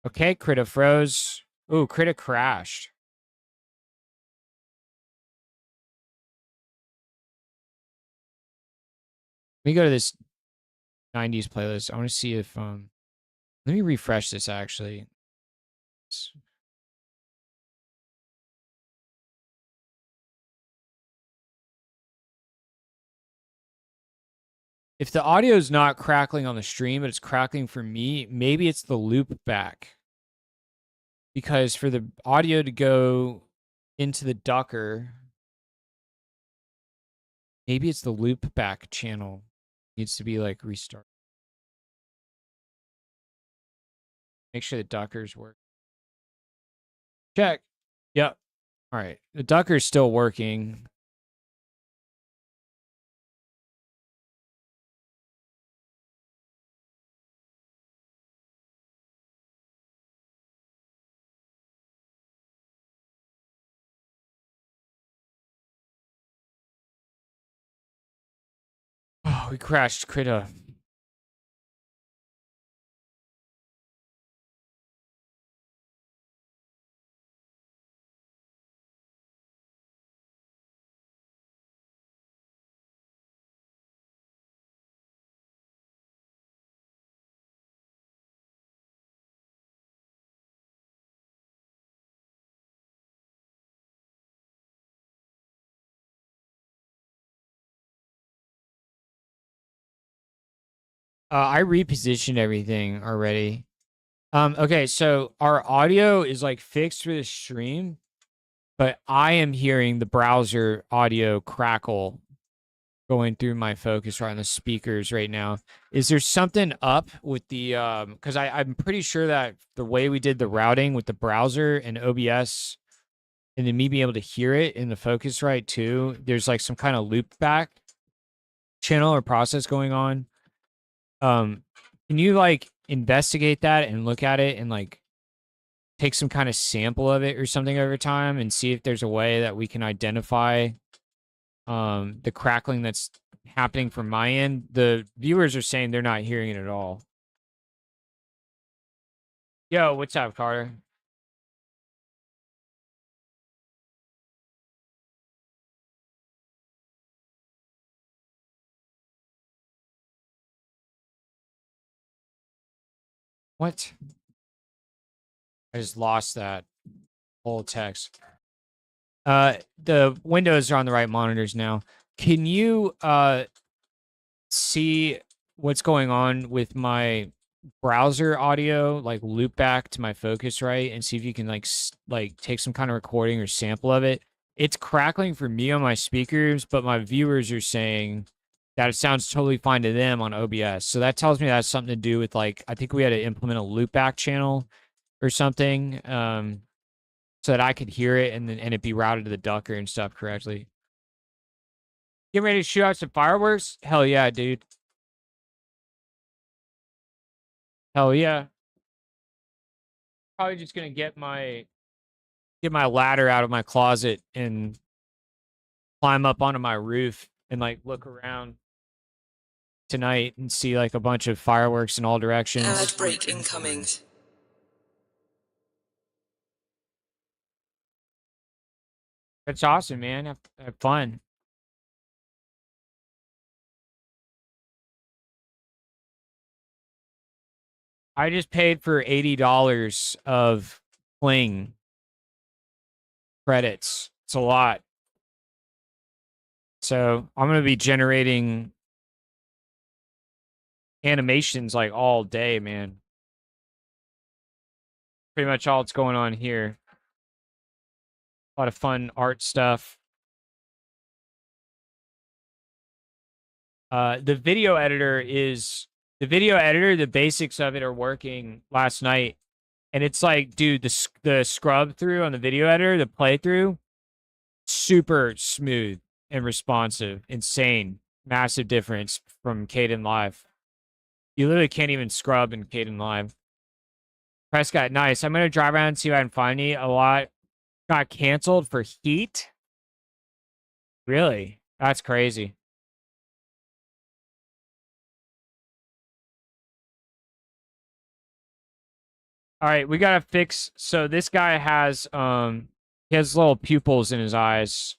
Okay, Krita froze. Ooh, Krita crashed. Let me go to this 90s playlist. I want to see if let me refresh this actually. If the audio is not crackling on the stream, but it's crackling for me, maybe it's the loop back. Because for the audio to go into the Docker, maybe it's the loop back channel. Needs to be like restart. Make sure the Docker's work. Check. Yep. All right. The Docker's still working. Oh, we crashed Krita. I repositioned everything already. Okay, so our audio is like fixed for the stream, but I am hearing the browser audio crackle going through my Focusrite on the speakers right now. Is there something up with the because I'm pretty sure that the way we did the routing with the browser and OBS and then me being able to hear it in the Focusrite too, there's like some kind of loop back channel or process going on. Can you like investigate that and look at it and like take some kind of sample of it or something over time and see if there's a way that we can identify the crackling that's happening from my end? The viewers are saying they're not hearing it at all. Yo, what's up, Carter? What? I just lost that whole text. The windows are on the right monitors now. Can you see what's going on with my browser audio, like loop back to my Focusrite and see if you can like take some kind of recording or sample of it? It's crackling for me on my speakers, but my viewers are saying that it sounds totally fine to them on OBS. So that tells me that has something to do with like I think we had to implement a loop back channel or something. So that I could hear it and it be routed to the Docker and stuff correctly. Get ready to shoot out some fireworks? Hell yeah, dude. Hell yeah. Probably just gonna get my ladder out of my closet and climb up onto my roof and like look around tonight and see like a bunch of fireworks in all directions. Ad break incoming. It's awesome, man. Have fun. I just paid for $80 of Fling credits. It's a lot. So I'm gonna be generating animations like all day, man. Pretty much all that's going on here. A lot of fun art stuff. The video editor, the basics of it are working last night. And it's like, dude, the scrub through on the video editor, the playthrough, super smooth and responsive. Insane. Massive difference from Kdenlive. You literally can't even scrub in Kdenlive. Prescott, nice. I'm going to drive around and see if I can find you. A lot got canceled for heat. Really? That's crazy. All right, we got to fix. So this guy has, he has little pupils in his eyes.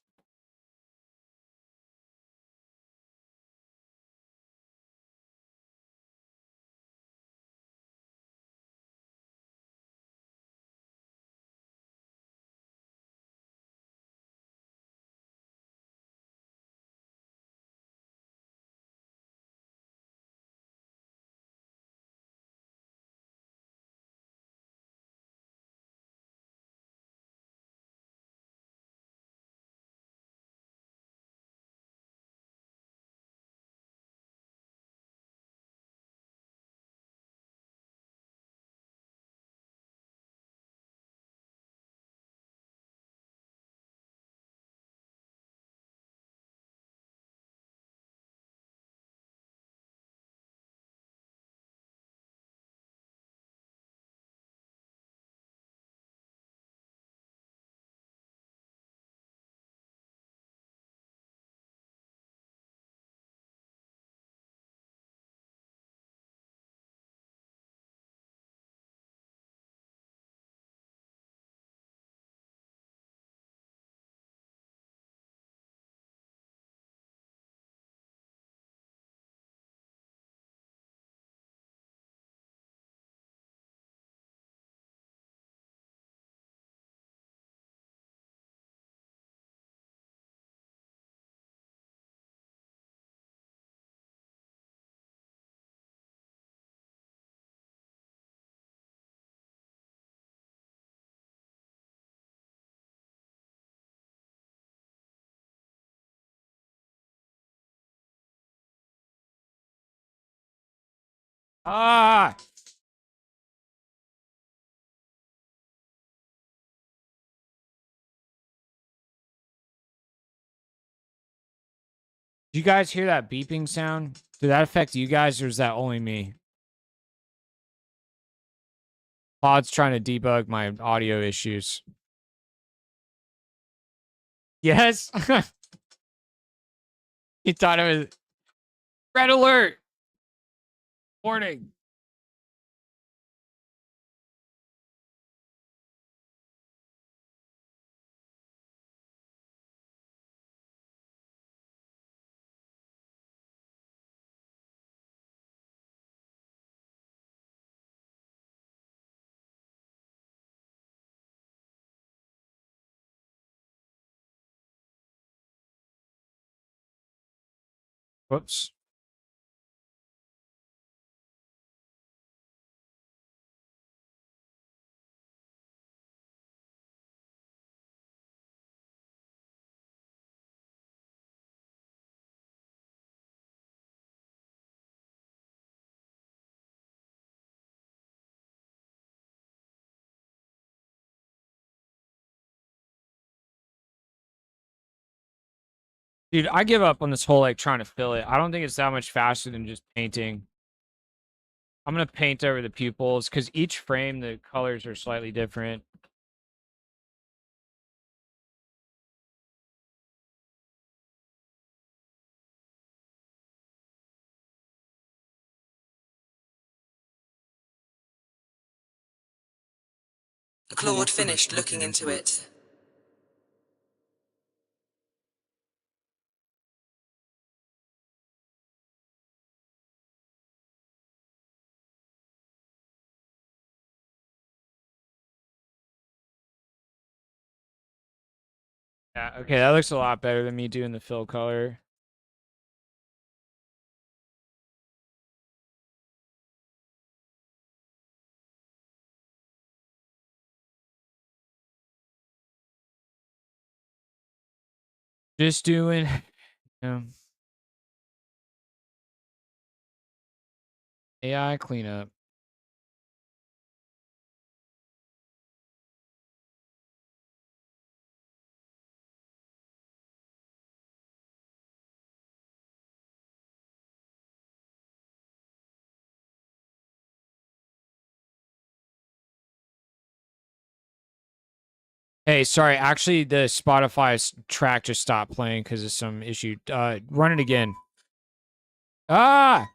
Ah! Do you guys hear that beeping sound? Did that affect you guys, or is that only me? Pod's trying to debug my audio issues. Yes? He thought it was... Red alert! Warning. Whoops. Dude, I give up on this whole, like, trying to fill it. I don't think it's that much faster than just painting. I'm gonna paint over the pupils because each frame the colors are slightly different. Claude finished looking into it. Yeah, okay, that looks a lot better than me doing the fill color. Just doing, AI cleanup. Hey, sorry. Actually, the Spotify track just stopped playing because of some issue. Run it again. Ah!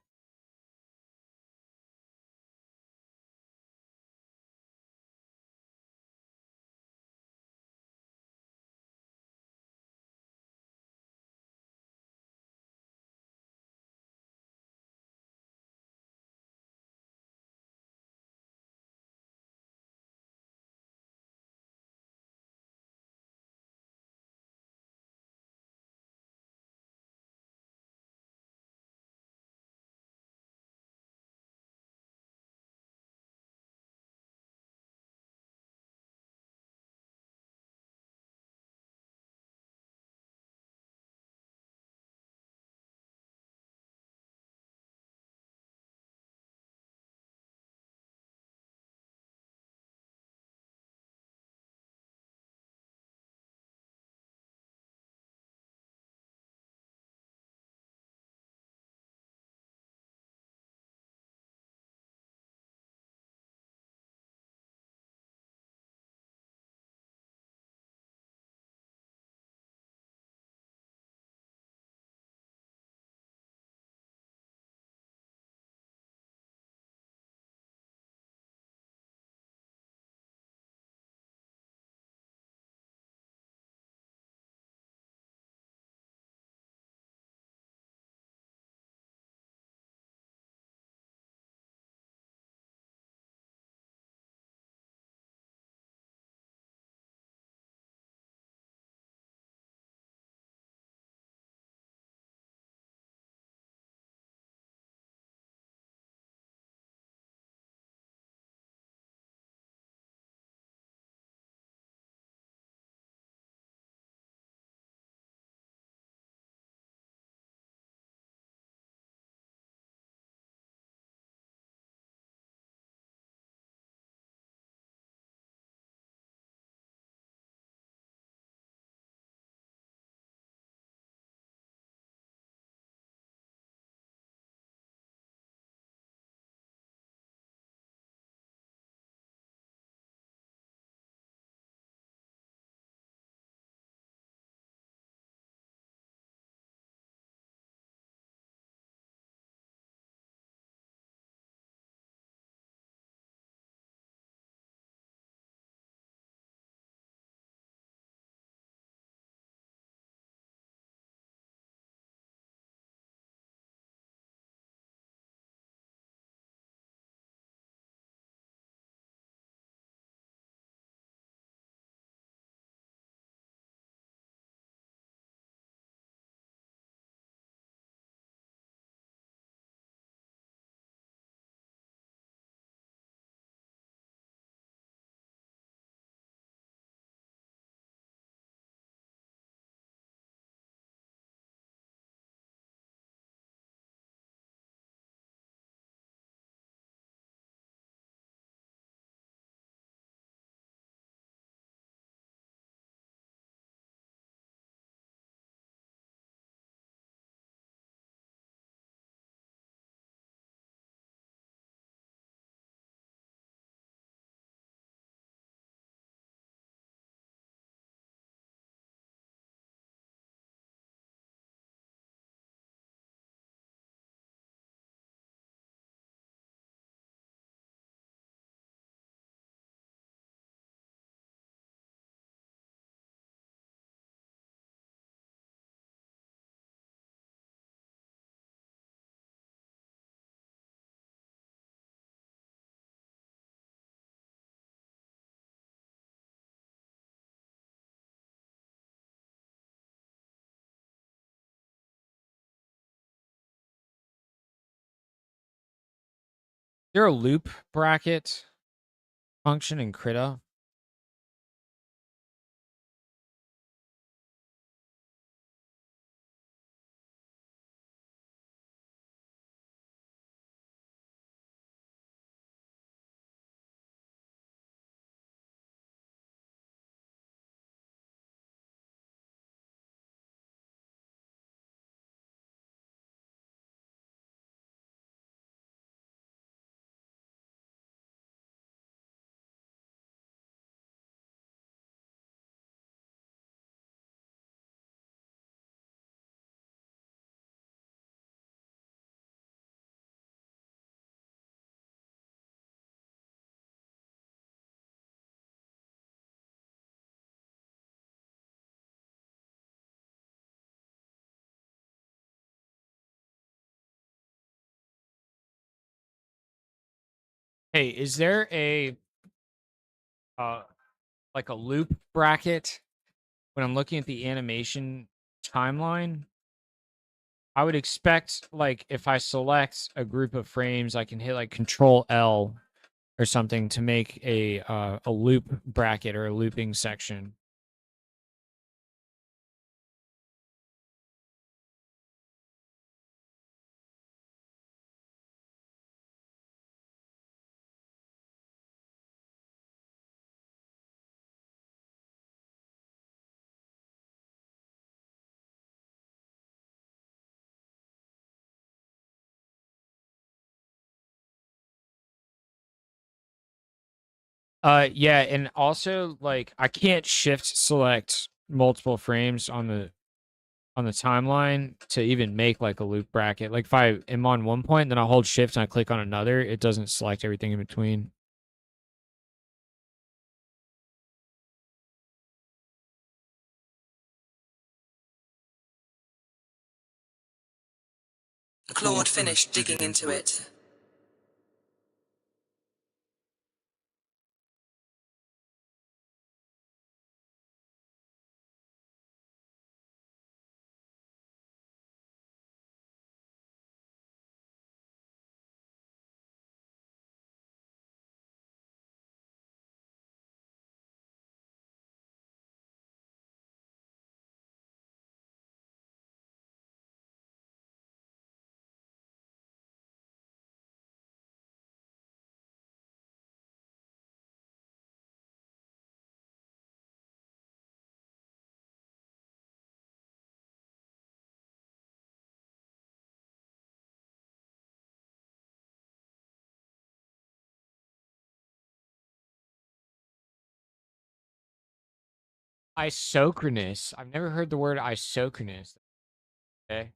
there a loop bracket function in Krita? Hey, is there a like a loop bracket when I'm looking at the animation timeline? I would expect like if I select a group of frames, I can hit like Control L or something to make a loop bracket or a looping section. Yeah, and also like I can't shift select multiple frames on the timeline to even make like a loop bracket. Like if I am on one point, then I hold shift and I click on another, it doesn't select everything in between. Claude finished digging into it. Isochronous. I've never heard the word isochronous. Okay.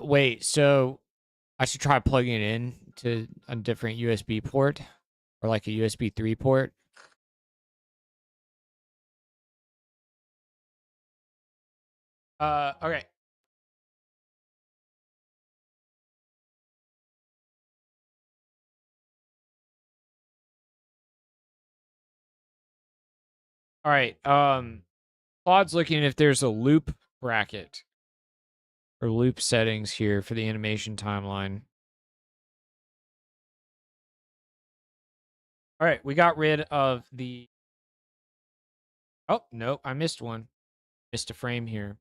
Wait, so I should try plugging it in to a different USB port or like a USB 3 port. Okay. All right. Claude's looking if there's a loop bracket or loop settings here for the animation timeline. All right, we got rid of the. Oh, no, I missed one. Missed a frame here.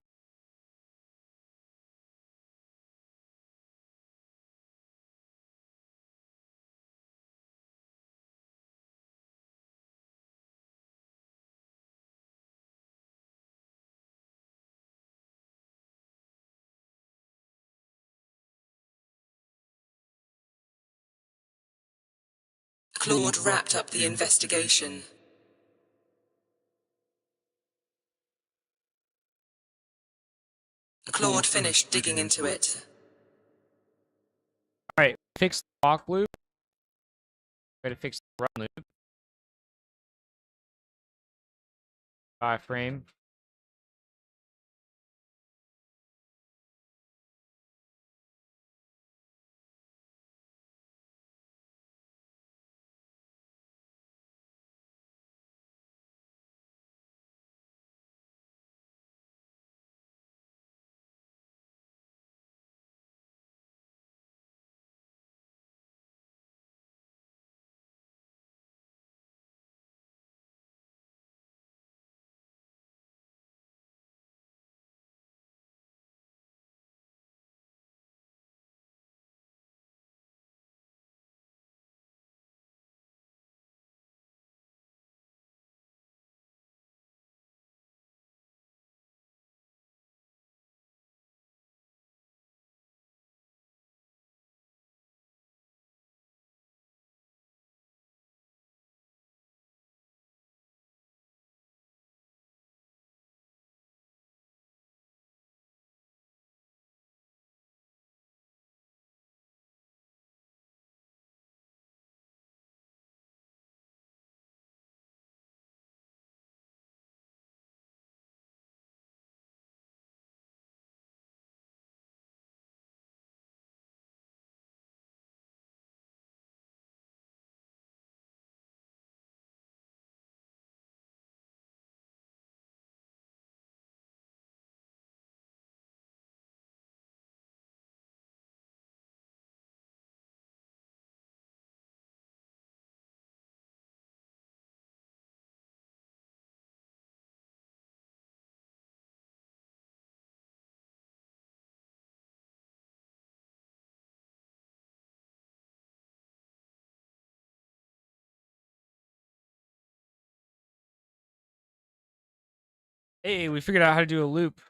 Claude wrapped up the investigation. Claude finished digging into it. All right, fix the walk loop. Try to fix the run loop. Frame. Hey, we figured out how to do a loop.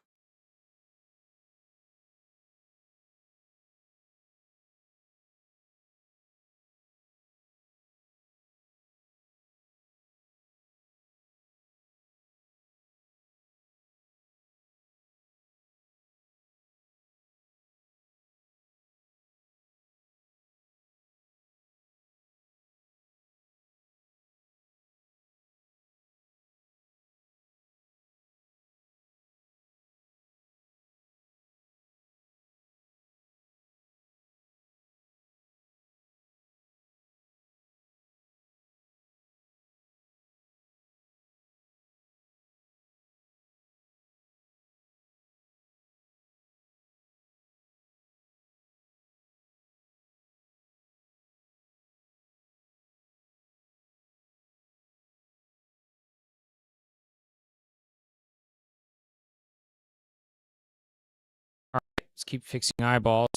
All right, let's keep fixing eyeballs.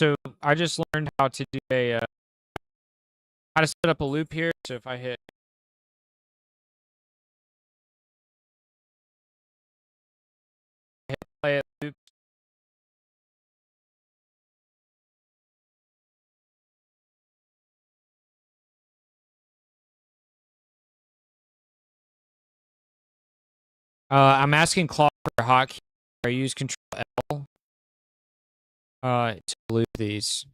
So I just learned how to do how to set up a loop here. So if I hit play it loop, I'm asking Claude for a hotkey. I use Control L to loop these.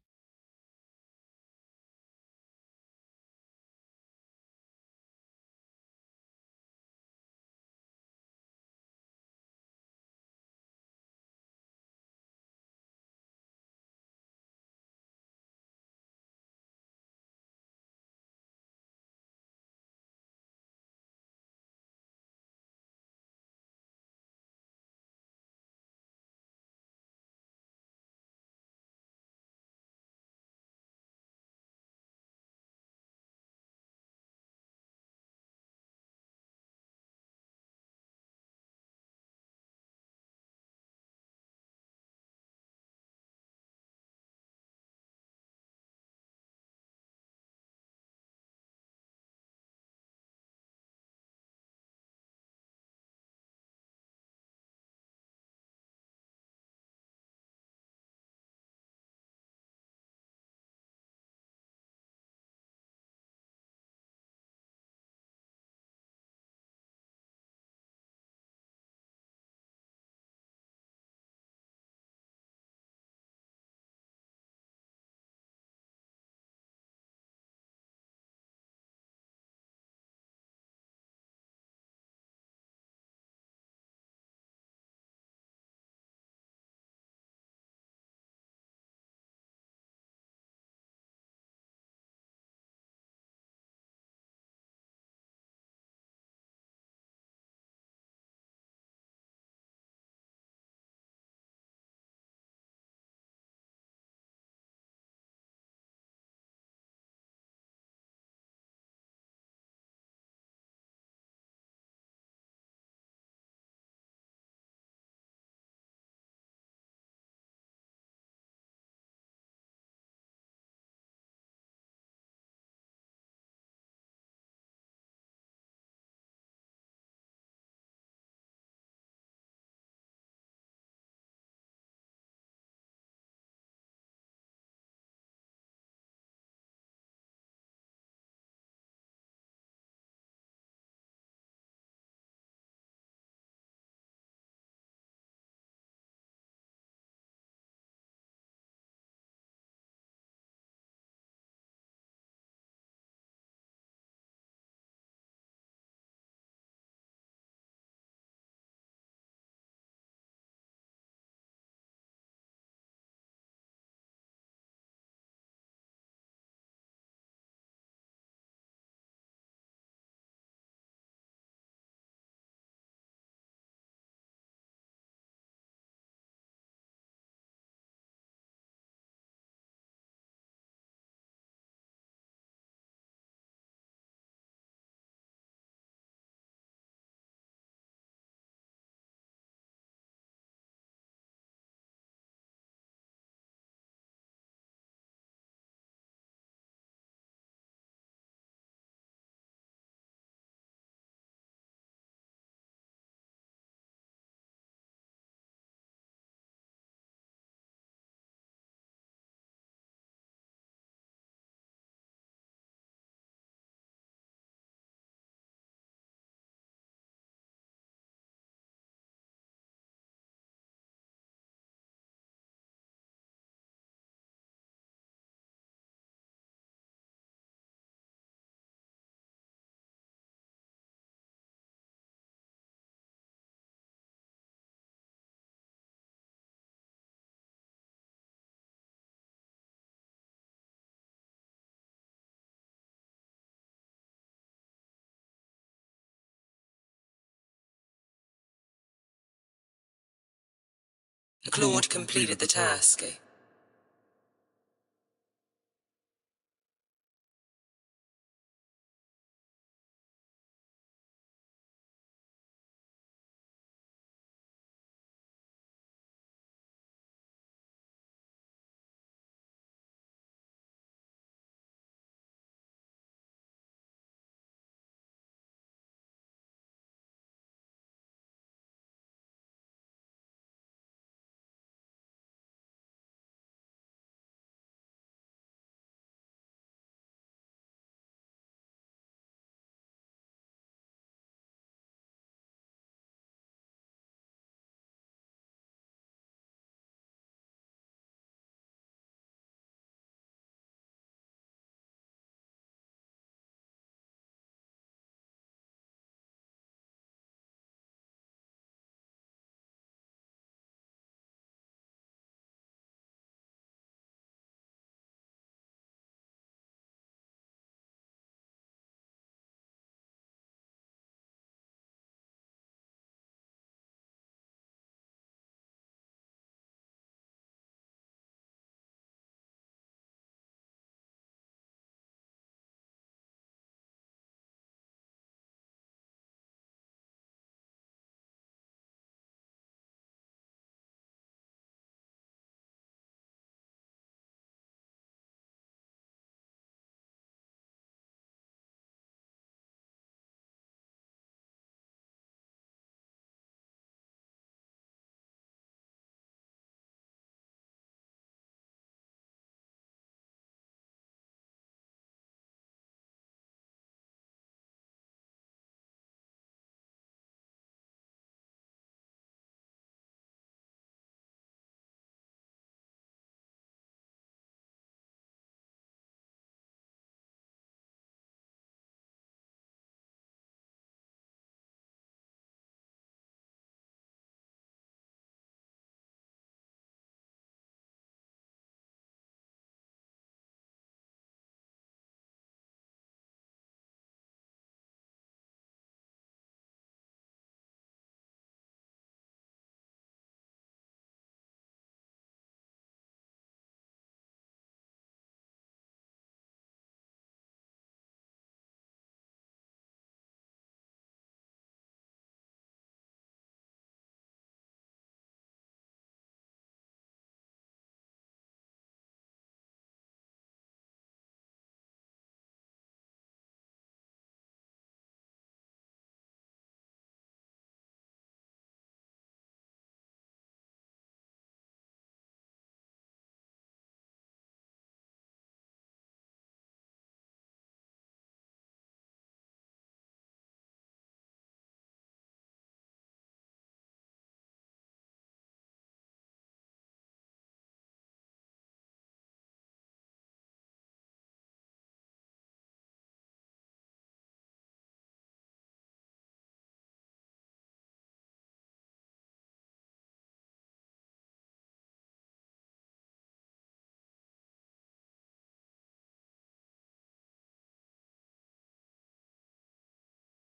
Claude completed the task.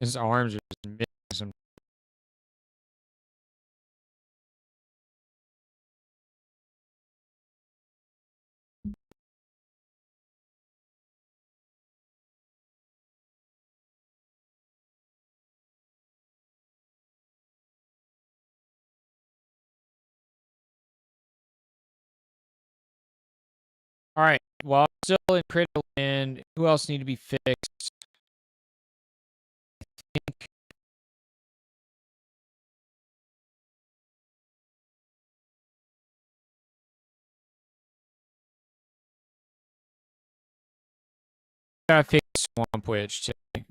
His arms are just missing some. All right. Well, still in critical land. Who else need to be fixed? Gotta fix Swamp Witch too.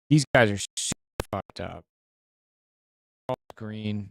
These guys are super fucked up. All green.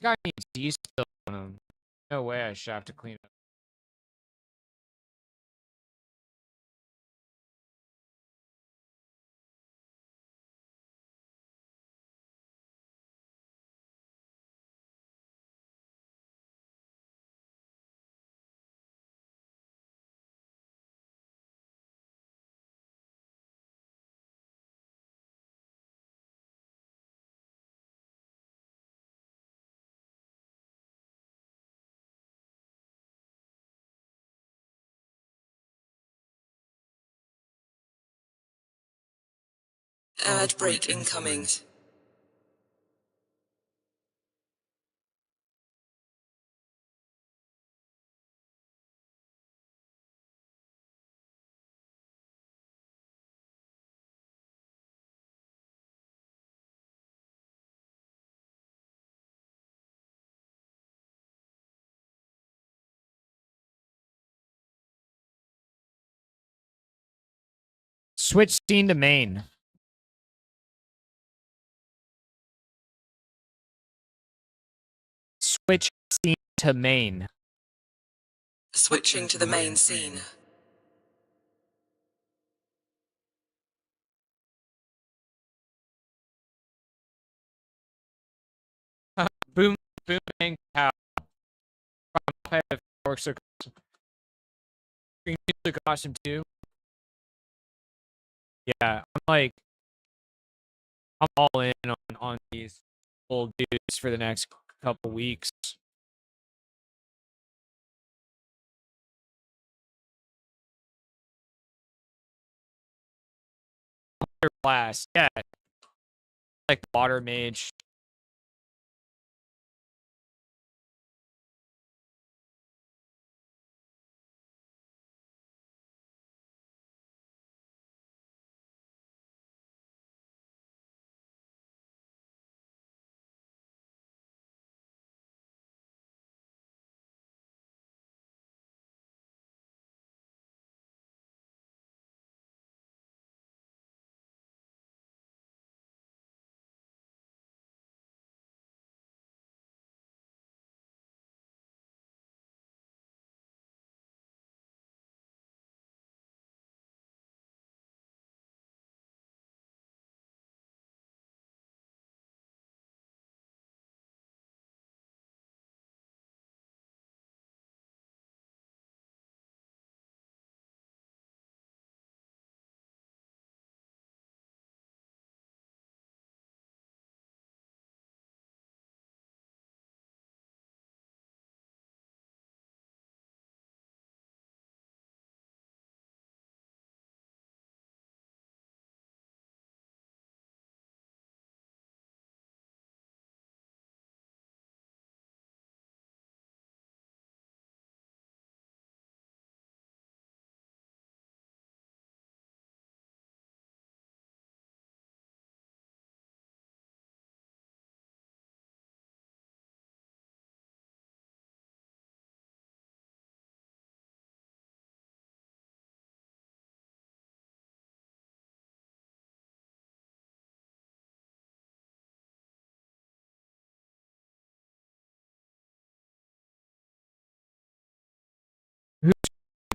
Guy needs yeast still on him. No way I should have to clean up. Ad break incoming. Switch scene to main. Switch scene to main. Switching to the main scene. Boom, boom, bang, pow. Works music awesome too. Yeah, I'm all in on these old dudes for the next couple weeks. Blast, yeah, like water mage.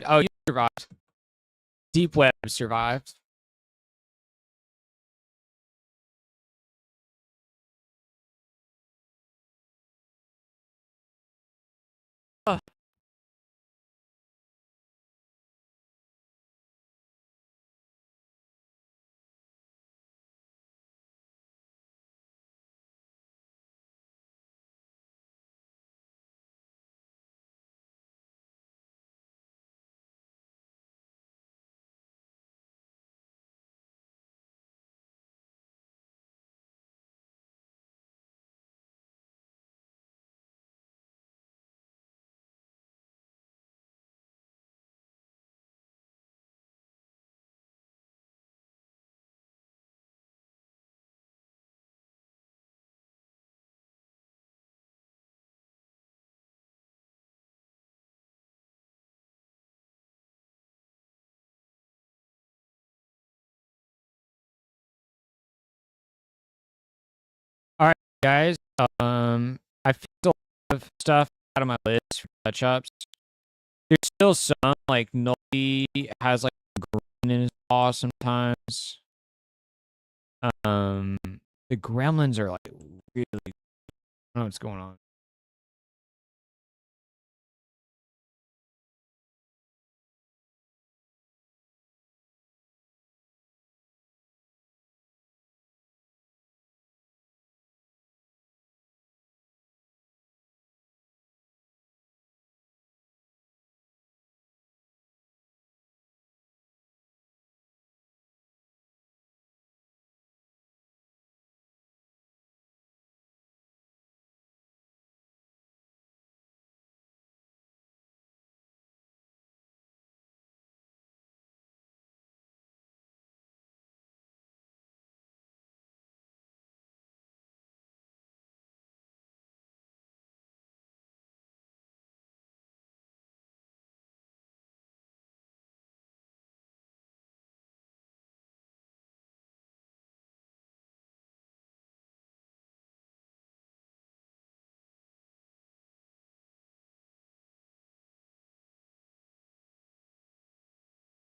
Oh, you survived. Deep Web survived. All right, guys. I feel of stuff out of my list for touch ups. There's still some, like Nully has like green in his paw sometimes. The gremlins are like really, I don't know what's going on.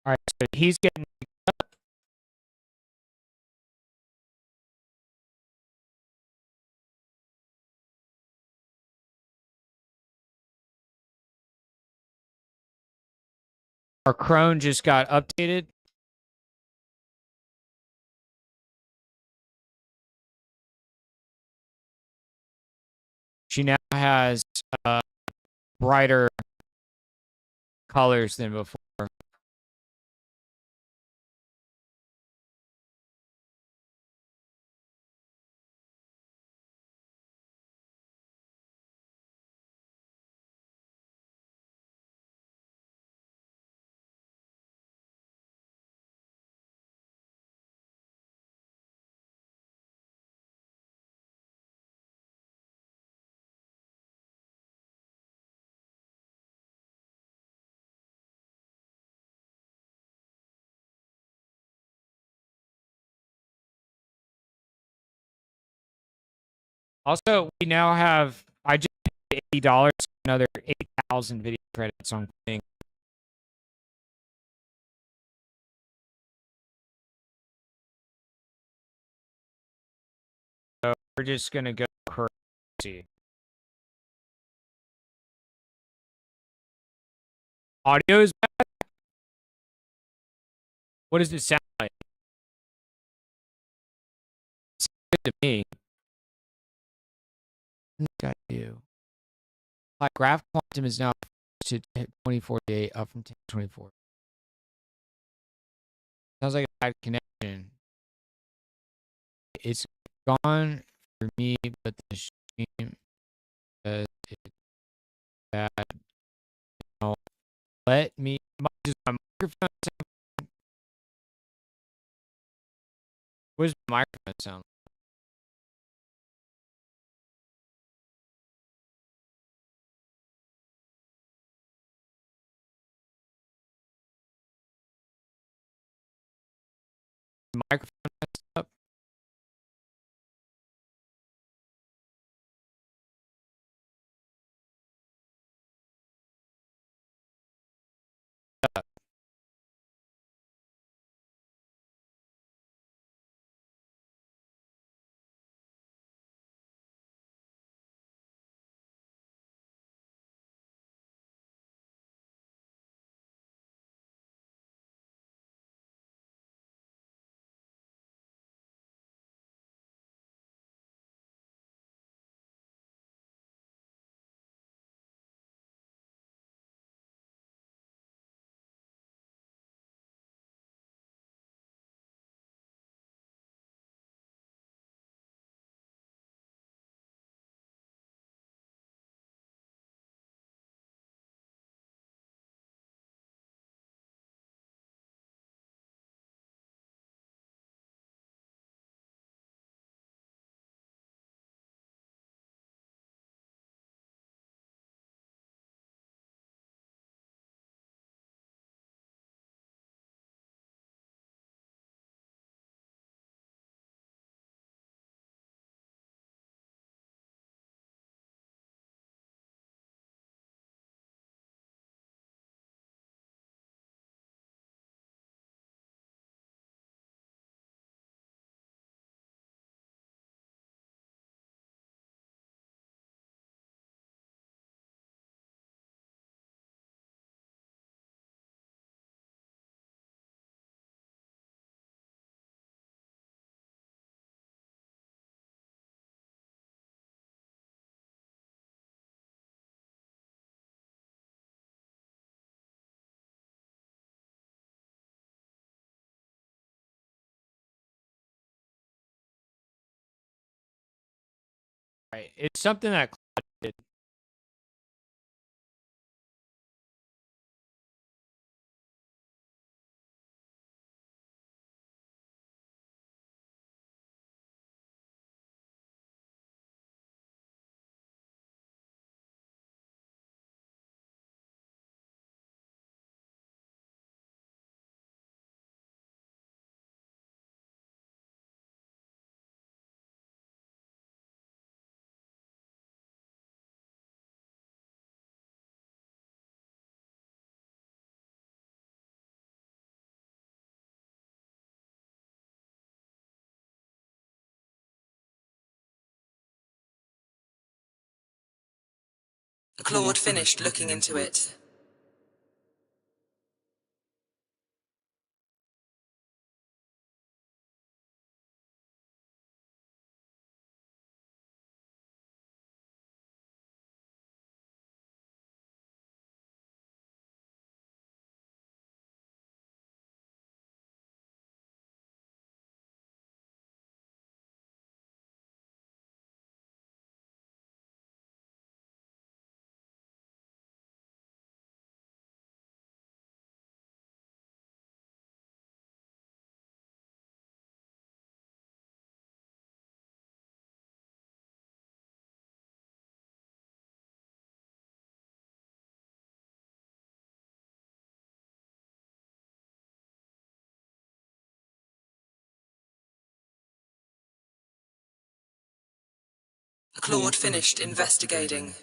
All right, so he's getting our crone just got updated. She now has brighter colors than before. Also, we now have, I just paid $80, another 8,000 video credits on Kling. So we're just going to go crazy. Audio is back? What does it sound like? It's good to me. What did I do? Like Graph Quantum is now to 2048, up from 1024. Sounds like a bad connection. It's gone for me, but the stream says it's bad. Now, let me. Does my microphone sound? What does my microphone sound like? The microphone messed up? Right. It's something that Claude did. Claude finished looking into it. Claude finished investigating.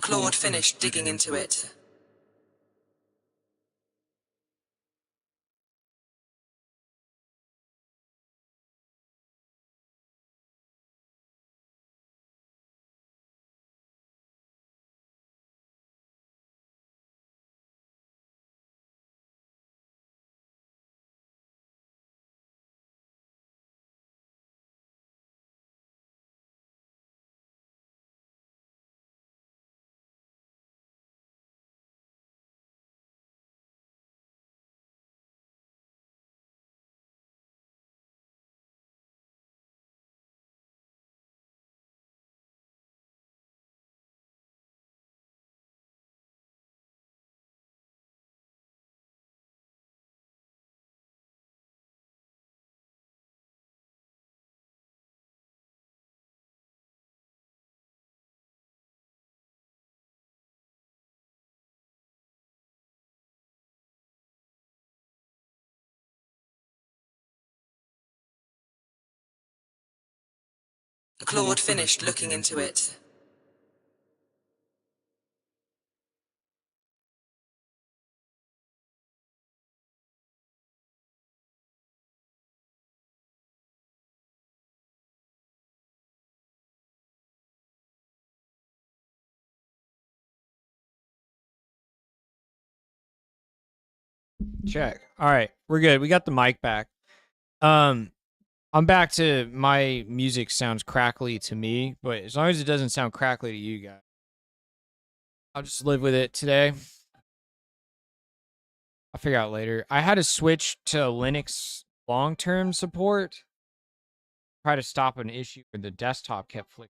Claude finished digging into it. Claude finished looking into it. Check. All right, we're good. We got the mic back. I'm back to my music sounds crackly to me, but as long as it doesn't sound crackly to you guys, I'll just live with it today. I'll figure out later. I had to switch to Linux long-term support. Try to stop an issue where the desktop kept flickering.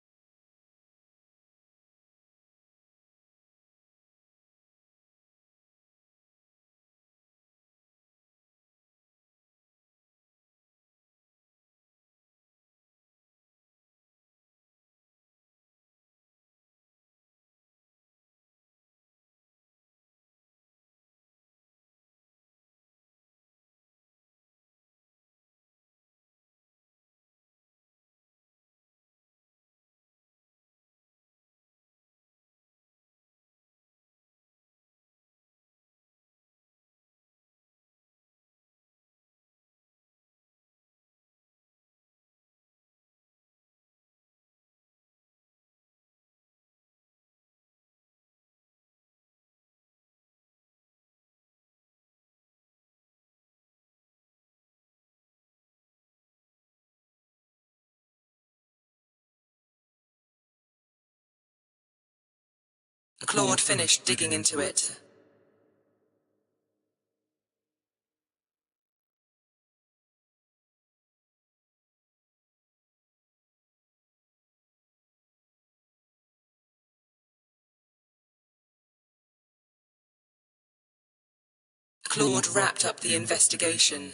Claude finished digging into it. Claude wrapped up the investigation.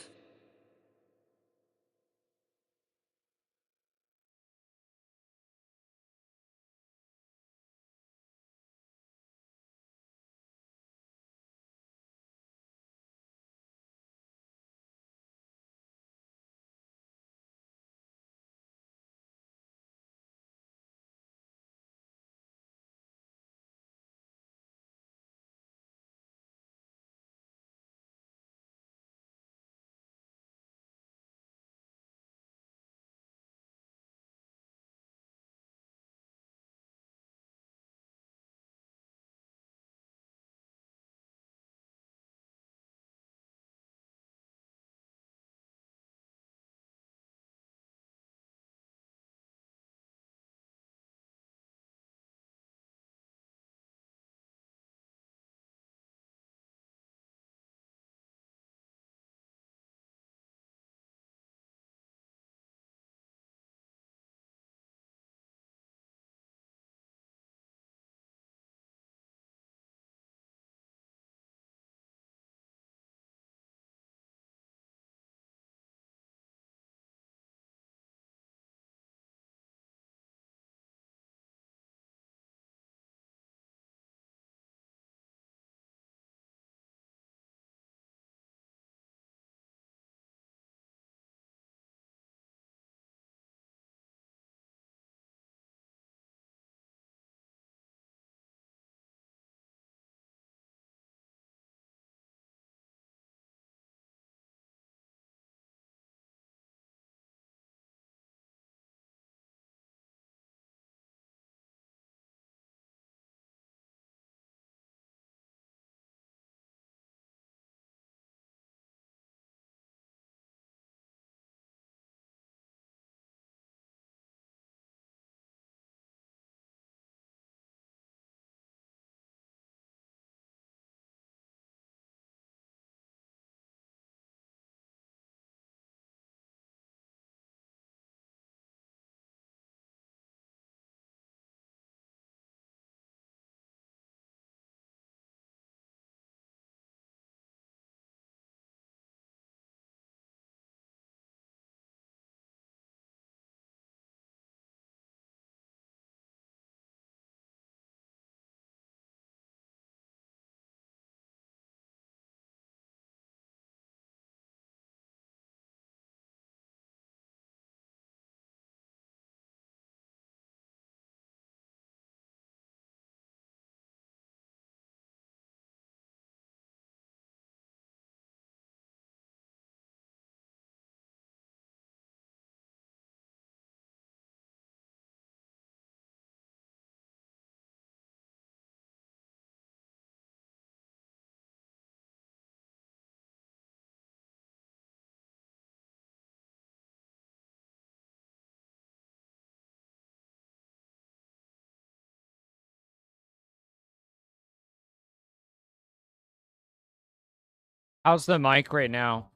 How's the mic right now?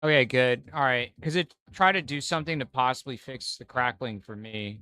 Okay, good. All right, because it tried to do something to possibly fix the crackling for me.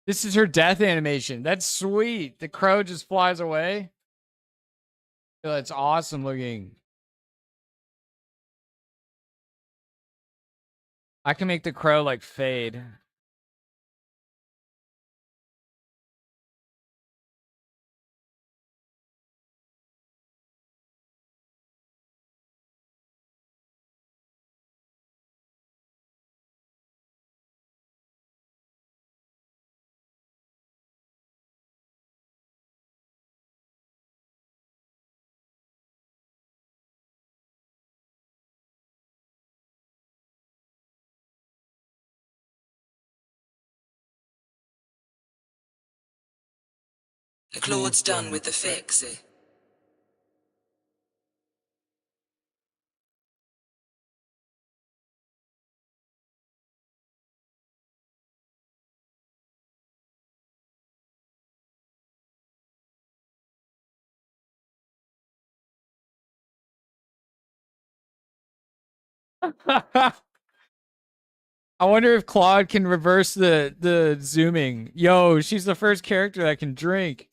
This is her death animation. That's sweet. The crow just flies away. Oh, that's awesome looking. I can make the crow like fade. Claude's done with the fix. I wonder if Claude can reverse the zooming. Yo, she's the first character that can drink.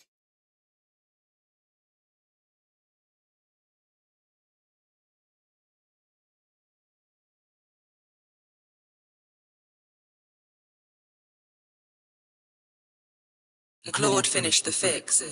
Claude finished the fix.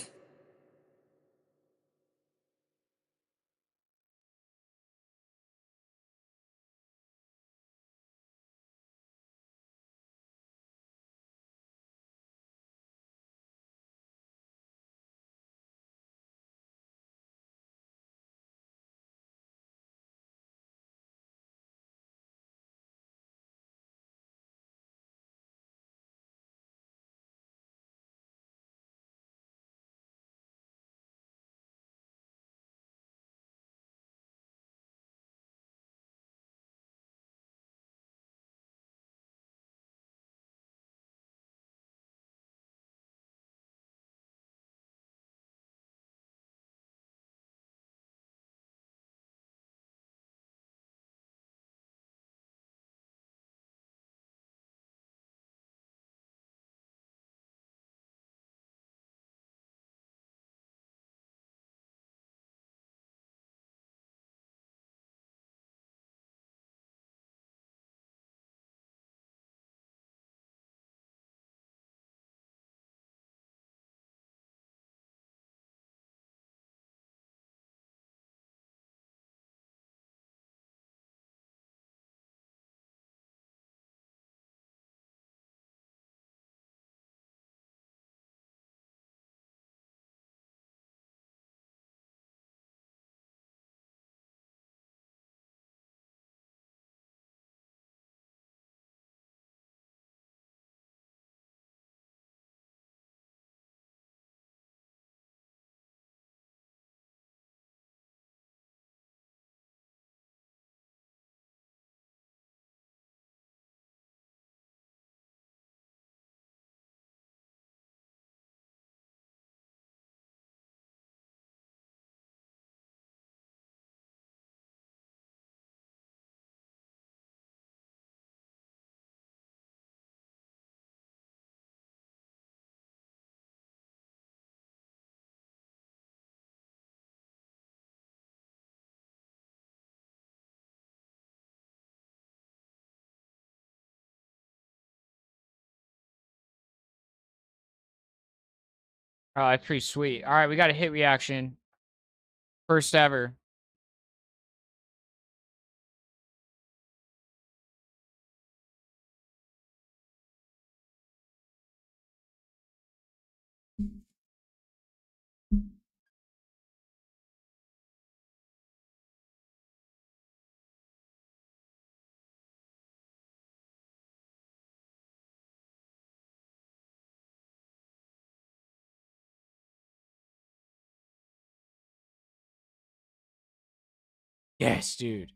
Oh, that's pretty sweet. All right, we got a hit reaction. First ever. Yes, dude.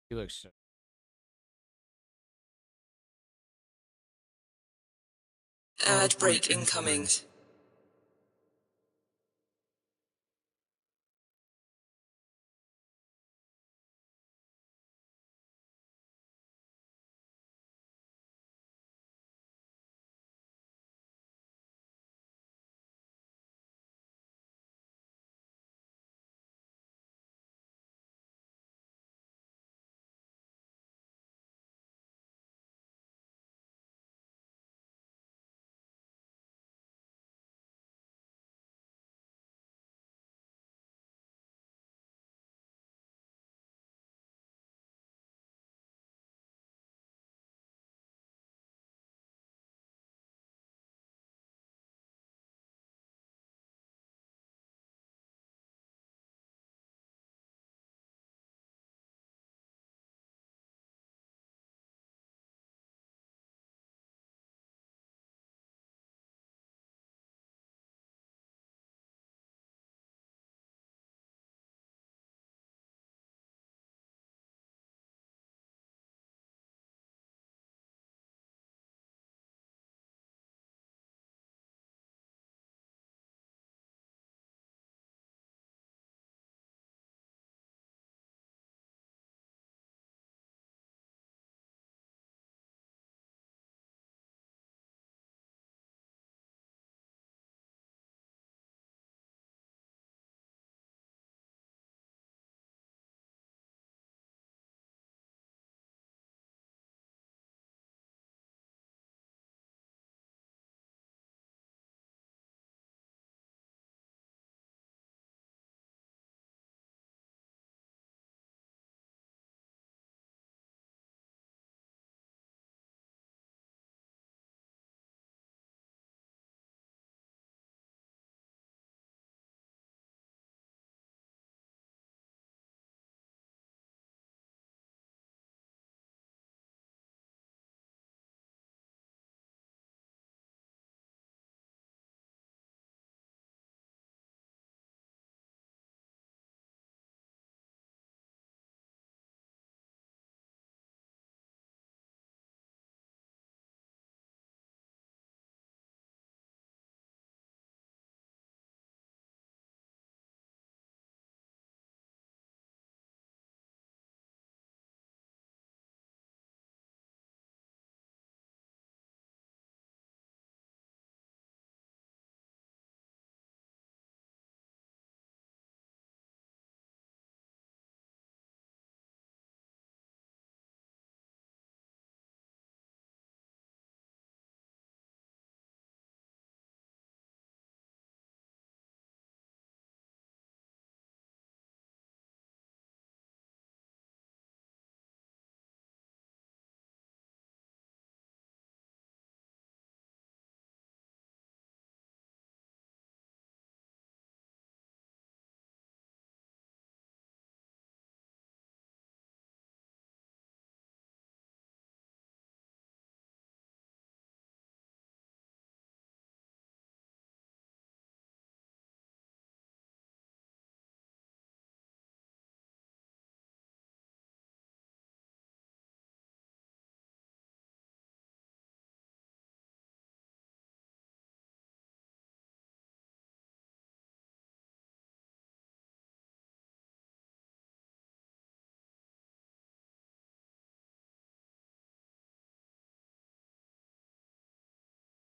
He looks so. Ad break incoming.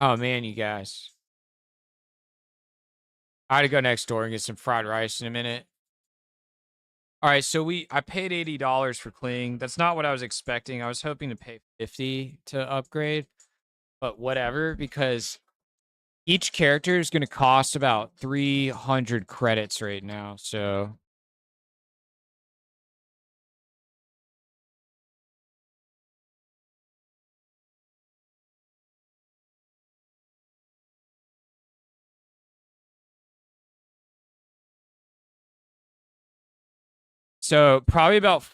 Oh man, you guys. I gotta go next door and get some fried rice in a minute. All right, so I paid $80 for Kling. That's not what I was expecting. I was hoping to pay 50 to upgrade, but whatever, because each character is going to cost about 300 credits right now. So probably about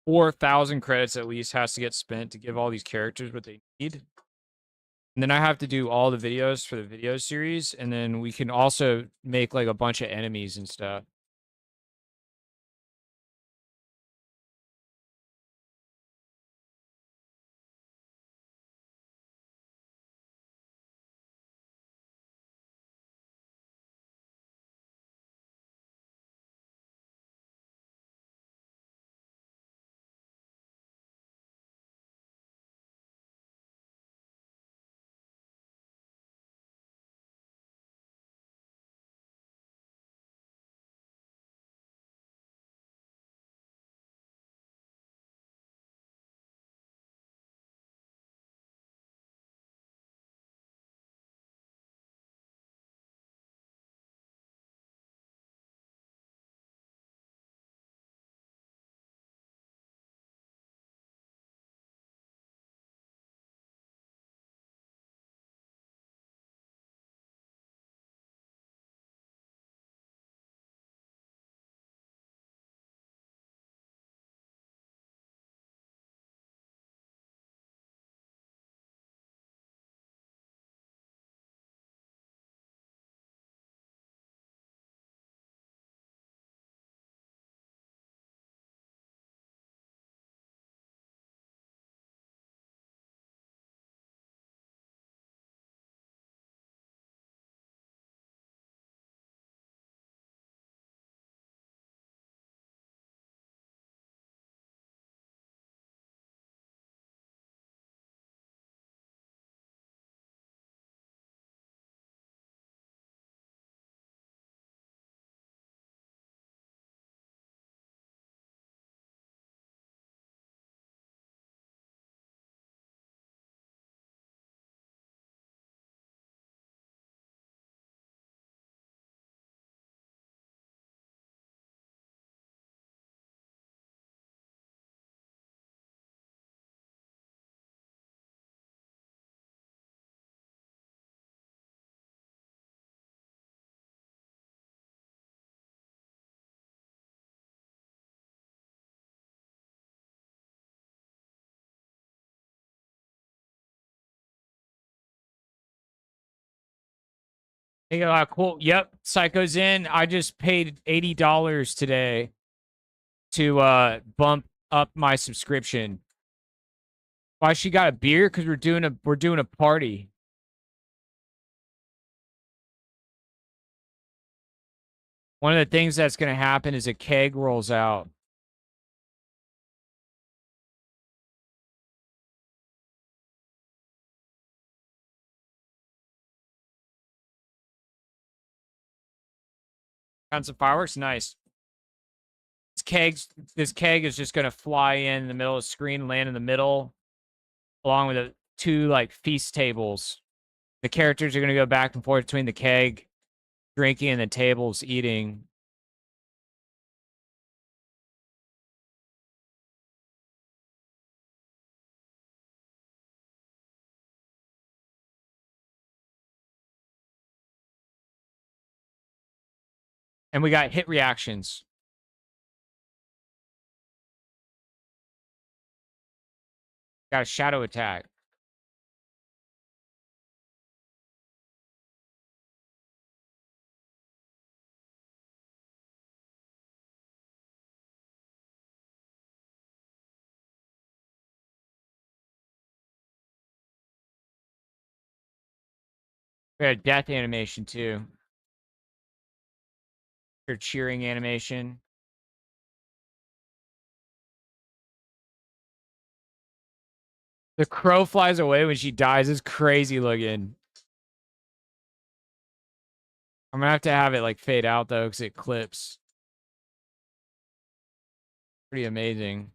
4,000 credits at least has to get spent to give all these characters what they need. And then I have to do all the videos for the video series, and then we can also make like a bunch of enemies and stuff. Hey, cool. Yep, Psycho's in. I just paid $80 today to bump up my subscription. Why she got a beer? Because we're doing a party. One of the things that's gonna happen is a keg rolls out. Found some fireworks. Nice. This keg is just gonna fly in the middle of the screen, land in the middle, along with the two like feast tables. The characters are gonna go back and forth between the keg, drinking, and the tables eating. And we got hit reactions. Got a shadow attack. We got a death animation too. Or cheering animation. The crow flies away when she dies. It's crazy looking. I'm gonna have to have it like fade out though, because it clips. Pretty amazing.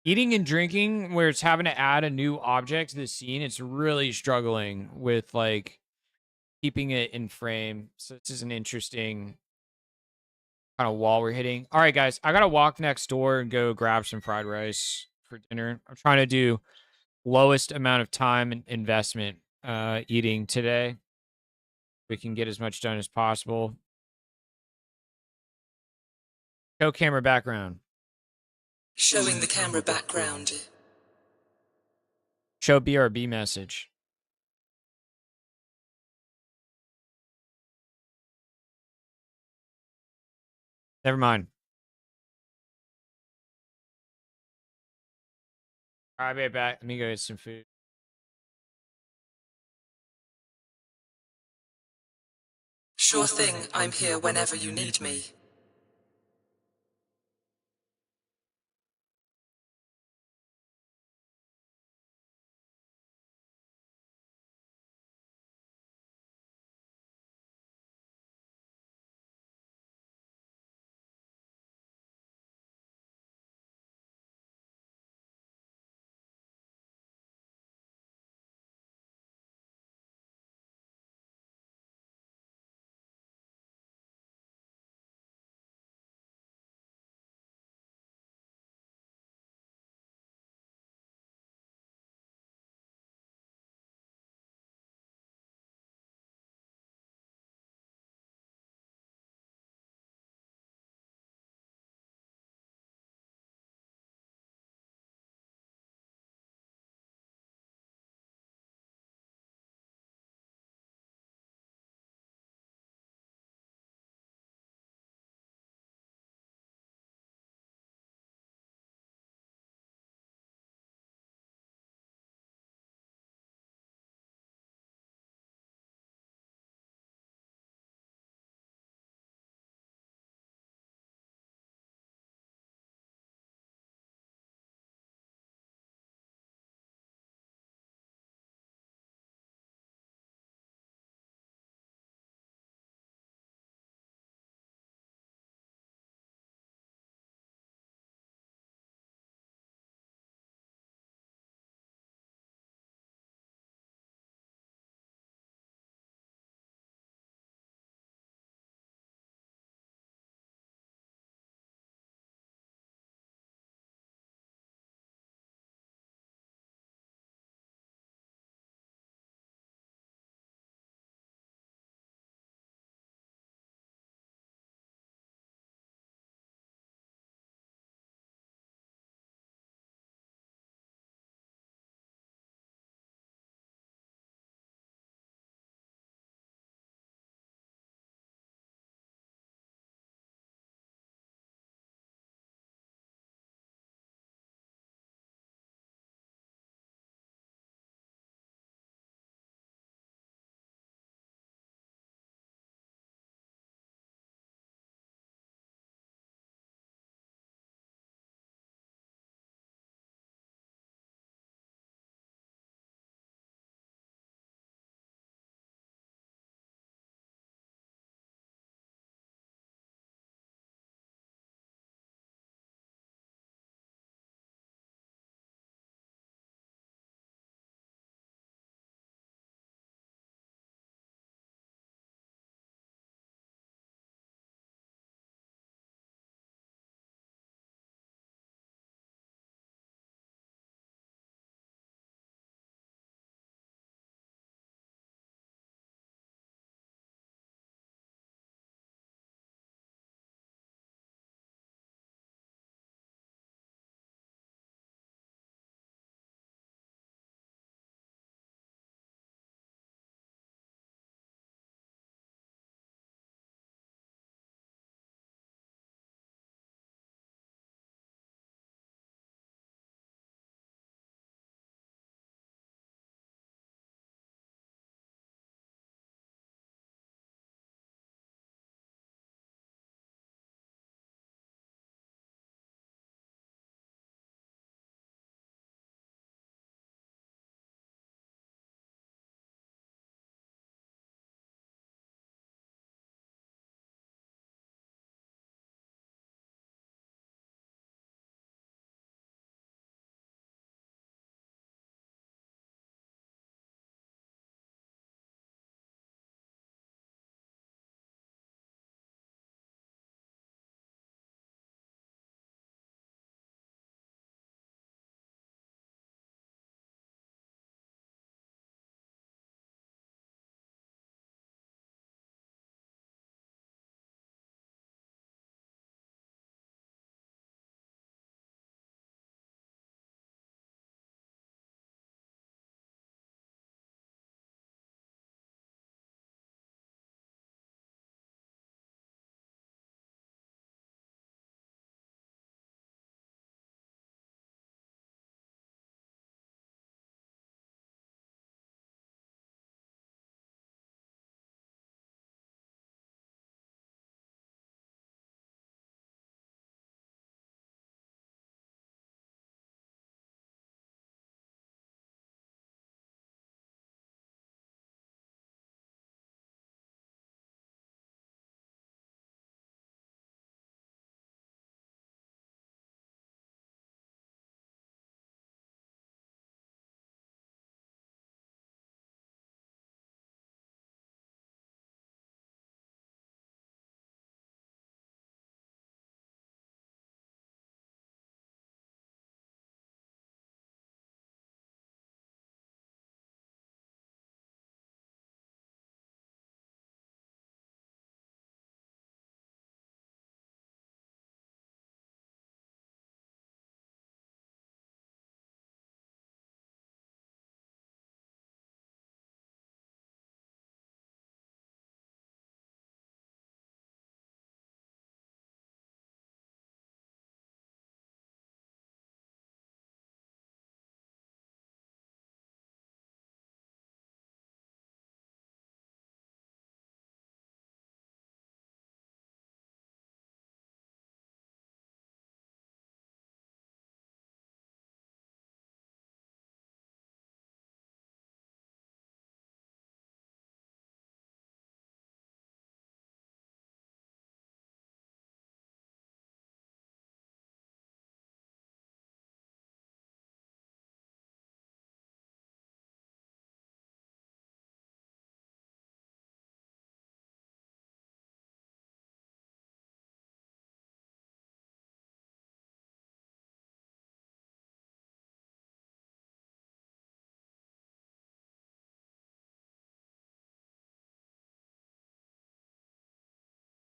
Eating and drinking, where it's having to add a new object to the scene, it's really struggling with like keeping it in frame. So this is an interesting kind of wall we're hitting. All right, guys, I gotta walk next door and go grab some fried rice for dinner. I'm trying to do lowest amount of time and investment eating today. We can get as much done as possible. Show camera background. Showing the camera background. Show BRB message. Never mind. All right, I'll be right back. Let me go get some food. Sure thing, I'm here whenever you need me.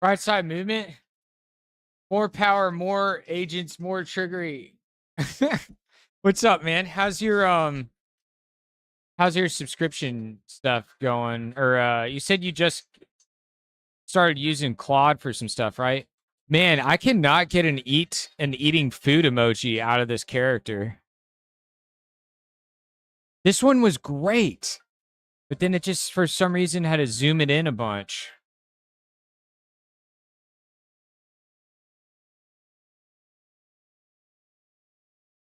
Right side movement. More power, more agents, more triggery. What's up, man? How's your subscription stuff going? Or you said you just started using Claude for some stuff, right? Man, I cannot get an eating food emoji out of this character. This one was great, but then it just for some reason had to zoom it in a bunch.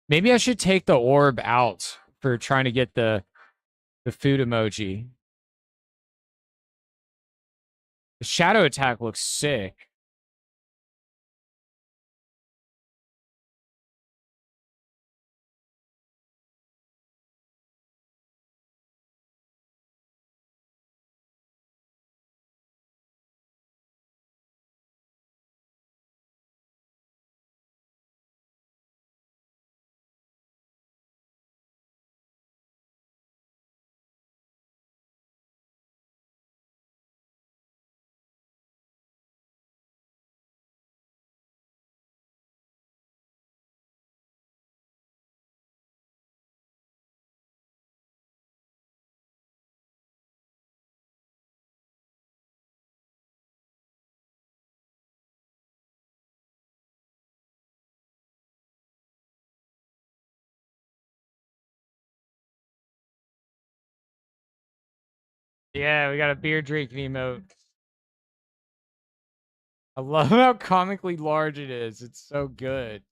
Maybe I should take the orb out for trying to get the food emoji. The shadow attack looks sick. Yeah, we got a beer drinking emote. I love how comically large it is. It's so good.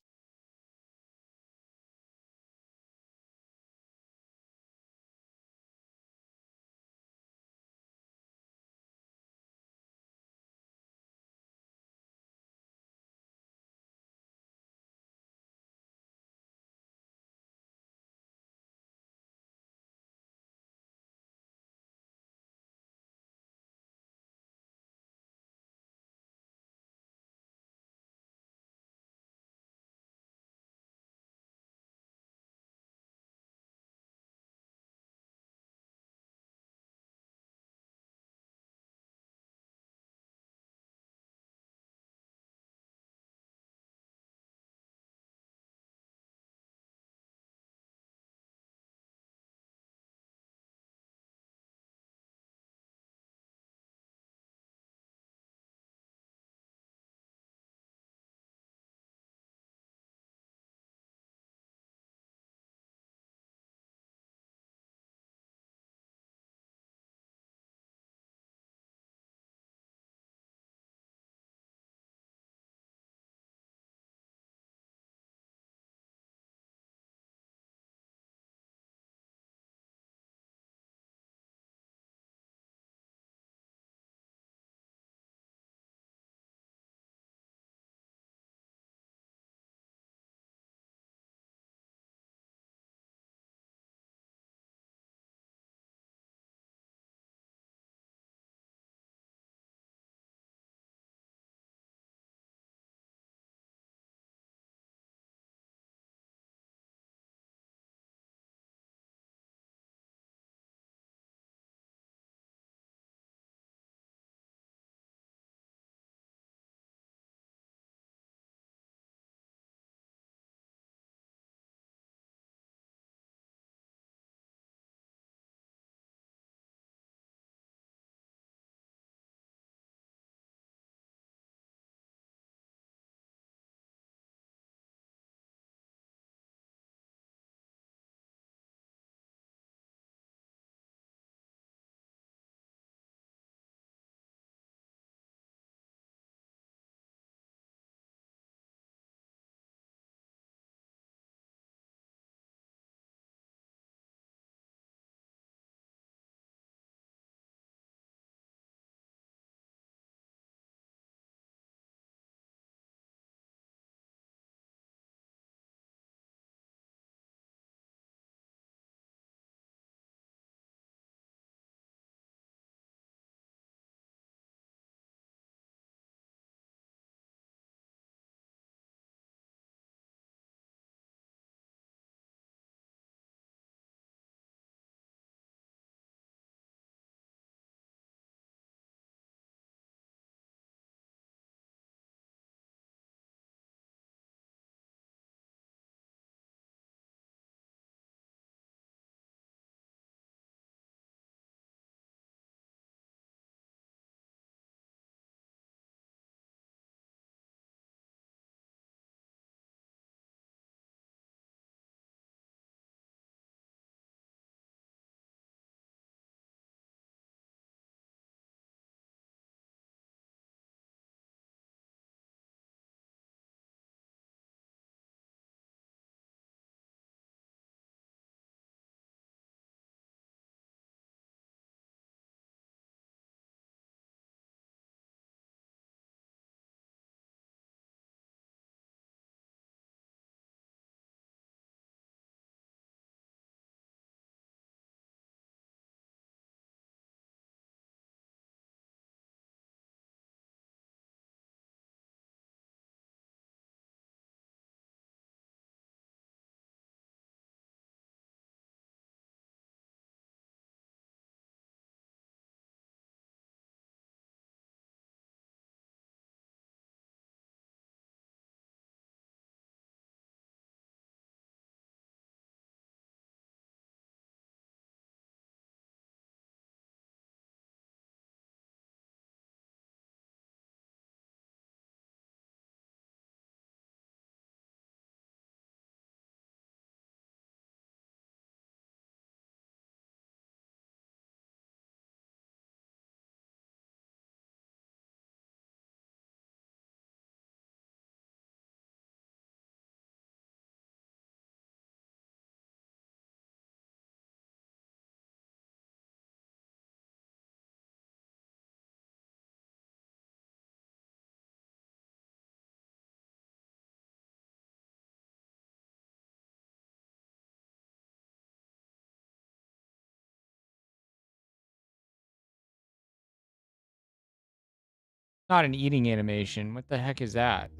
Not an eating animation. What the heck is that?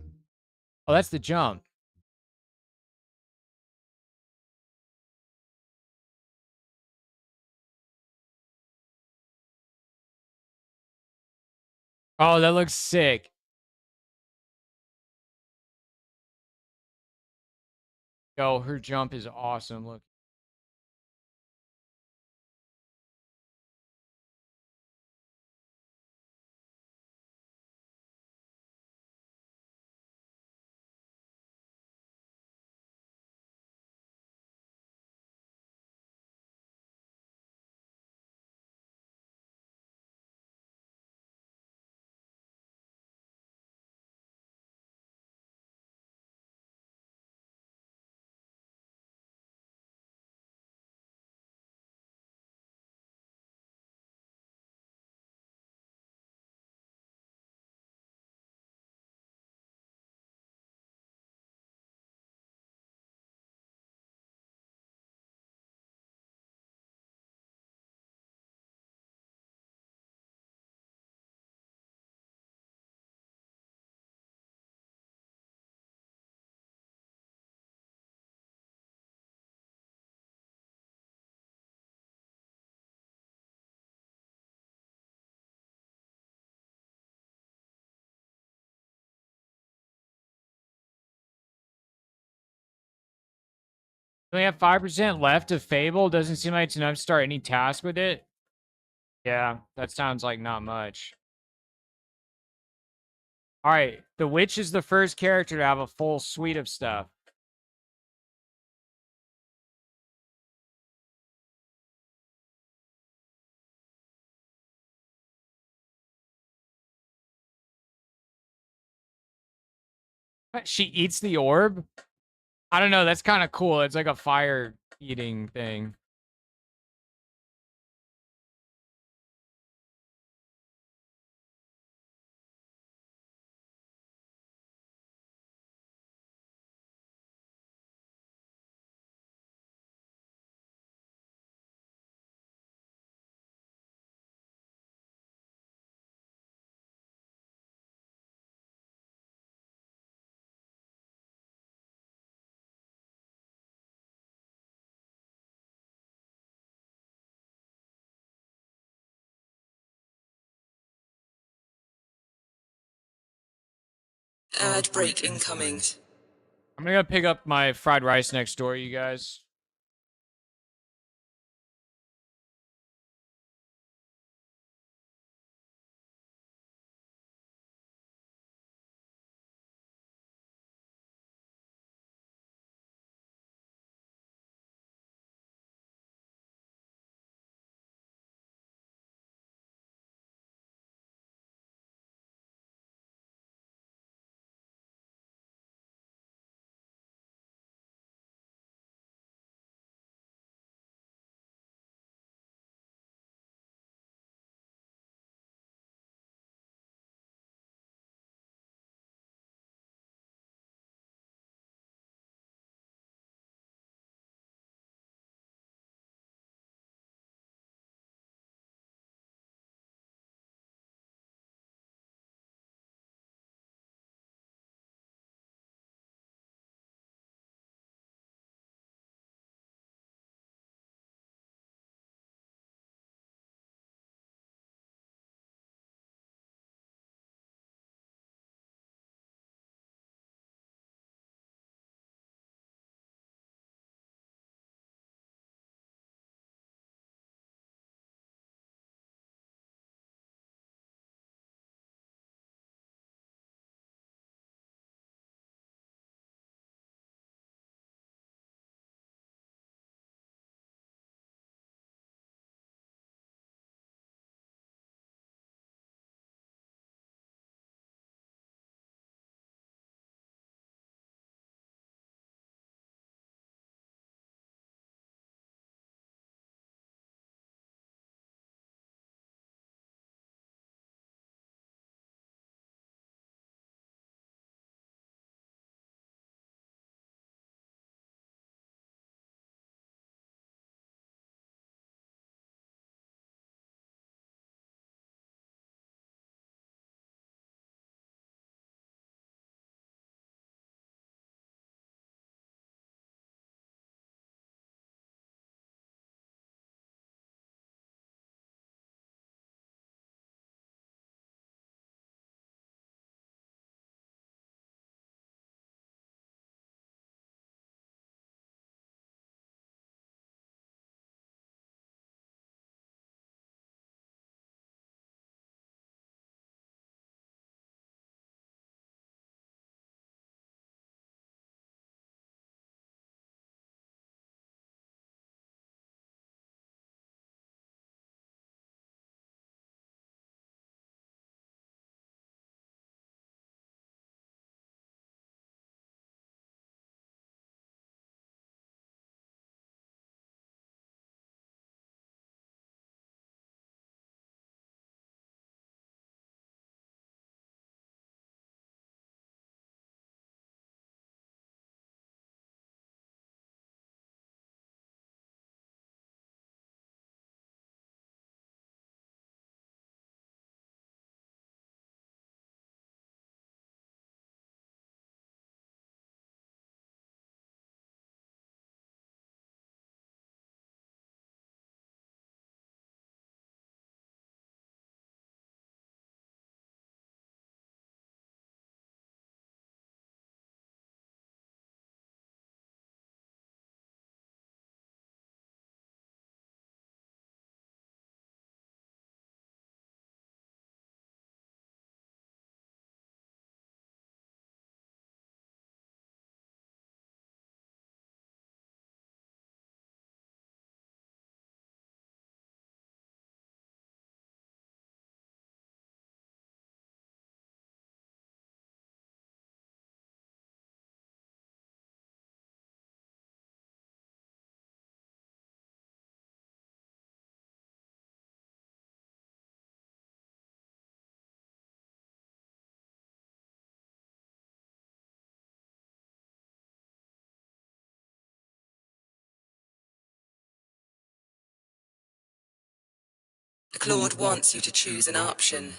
Oh, that's the jump. Oh, that looks sick. Yo, her jump is awesome. Look. We have 5% left of Fable. Doesn't seem like it's enough to start any task with it. Yeah, that sounds like not much. All right, the witch is the first character to have a full suite of stuff. She eats the orb? I don't know. That's kind of cool. It's like a fire eating thing. Ad break incoming. I'm gonna go pick up my fried rice next door, you guys. Claude wants you to choose an option.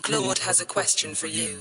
Claude has a question for you.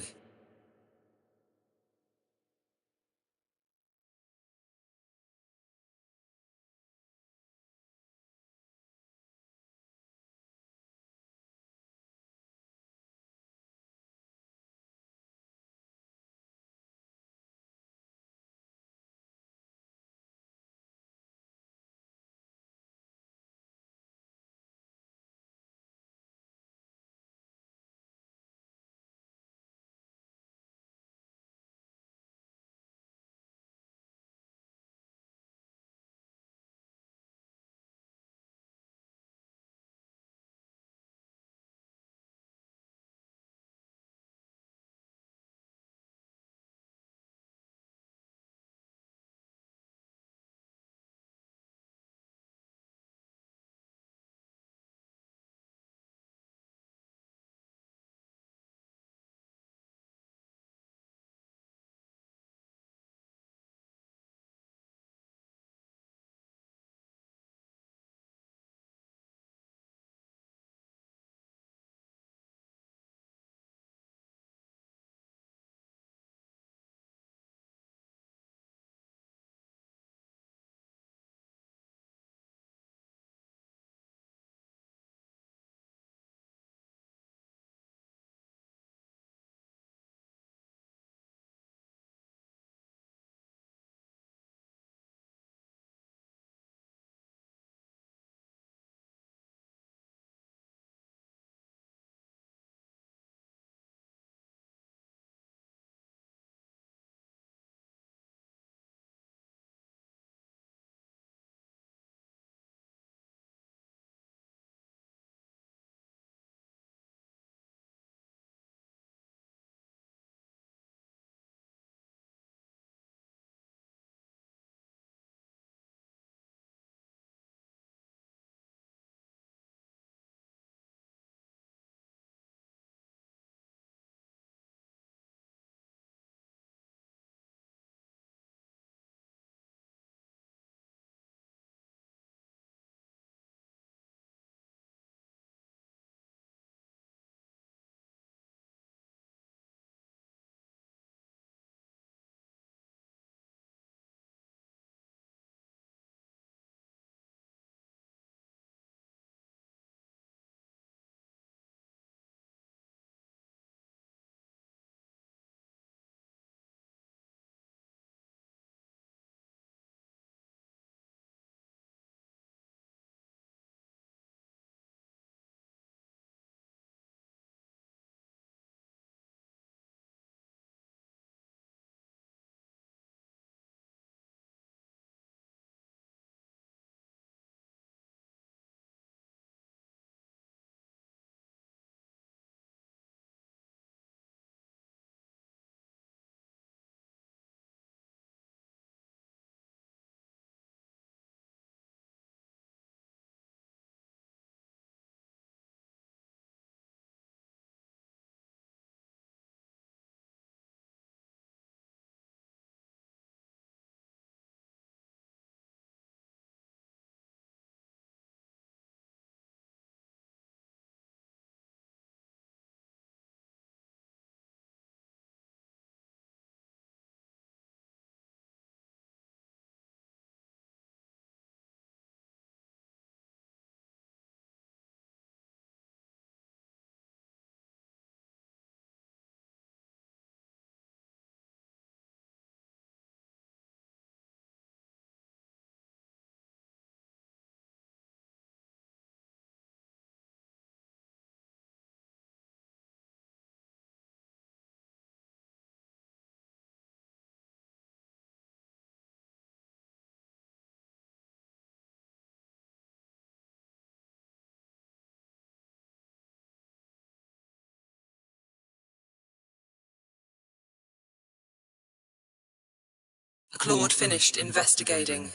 Claude finished investigating.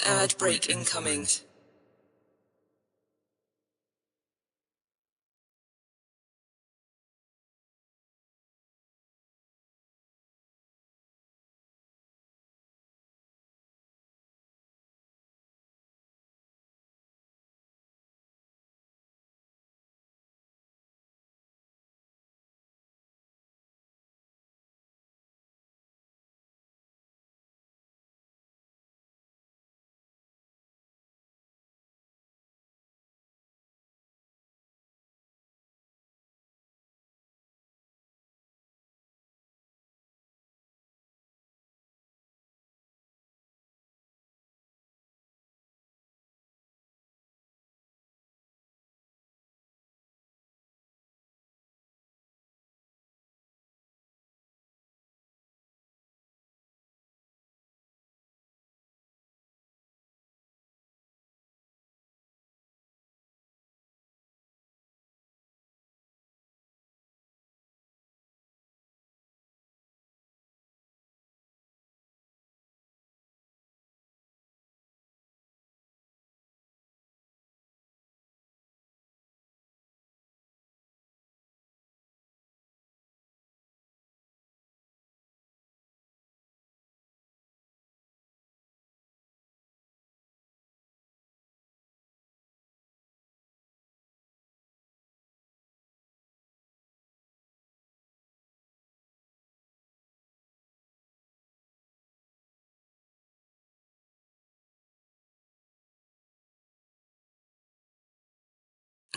Ad break incoming.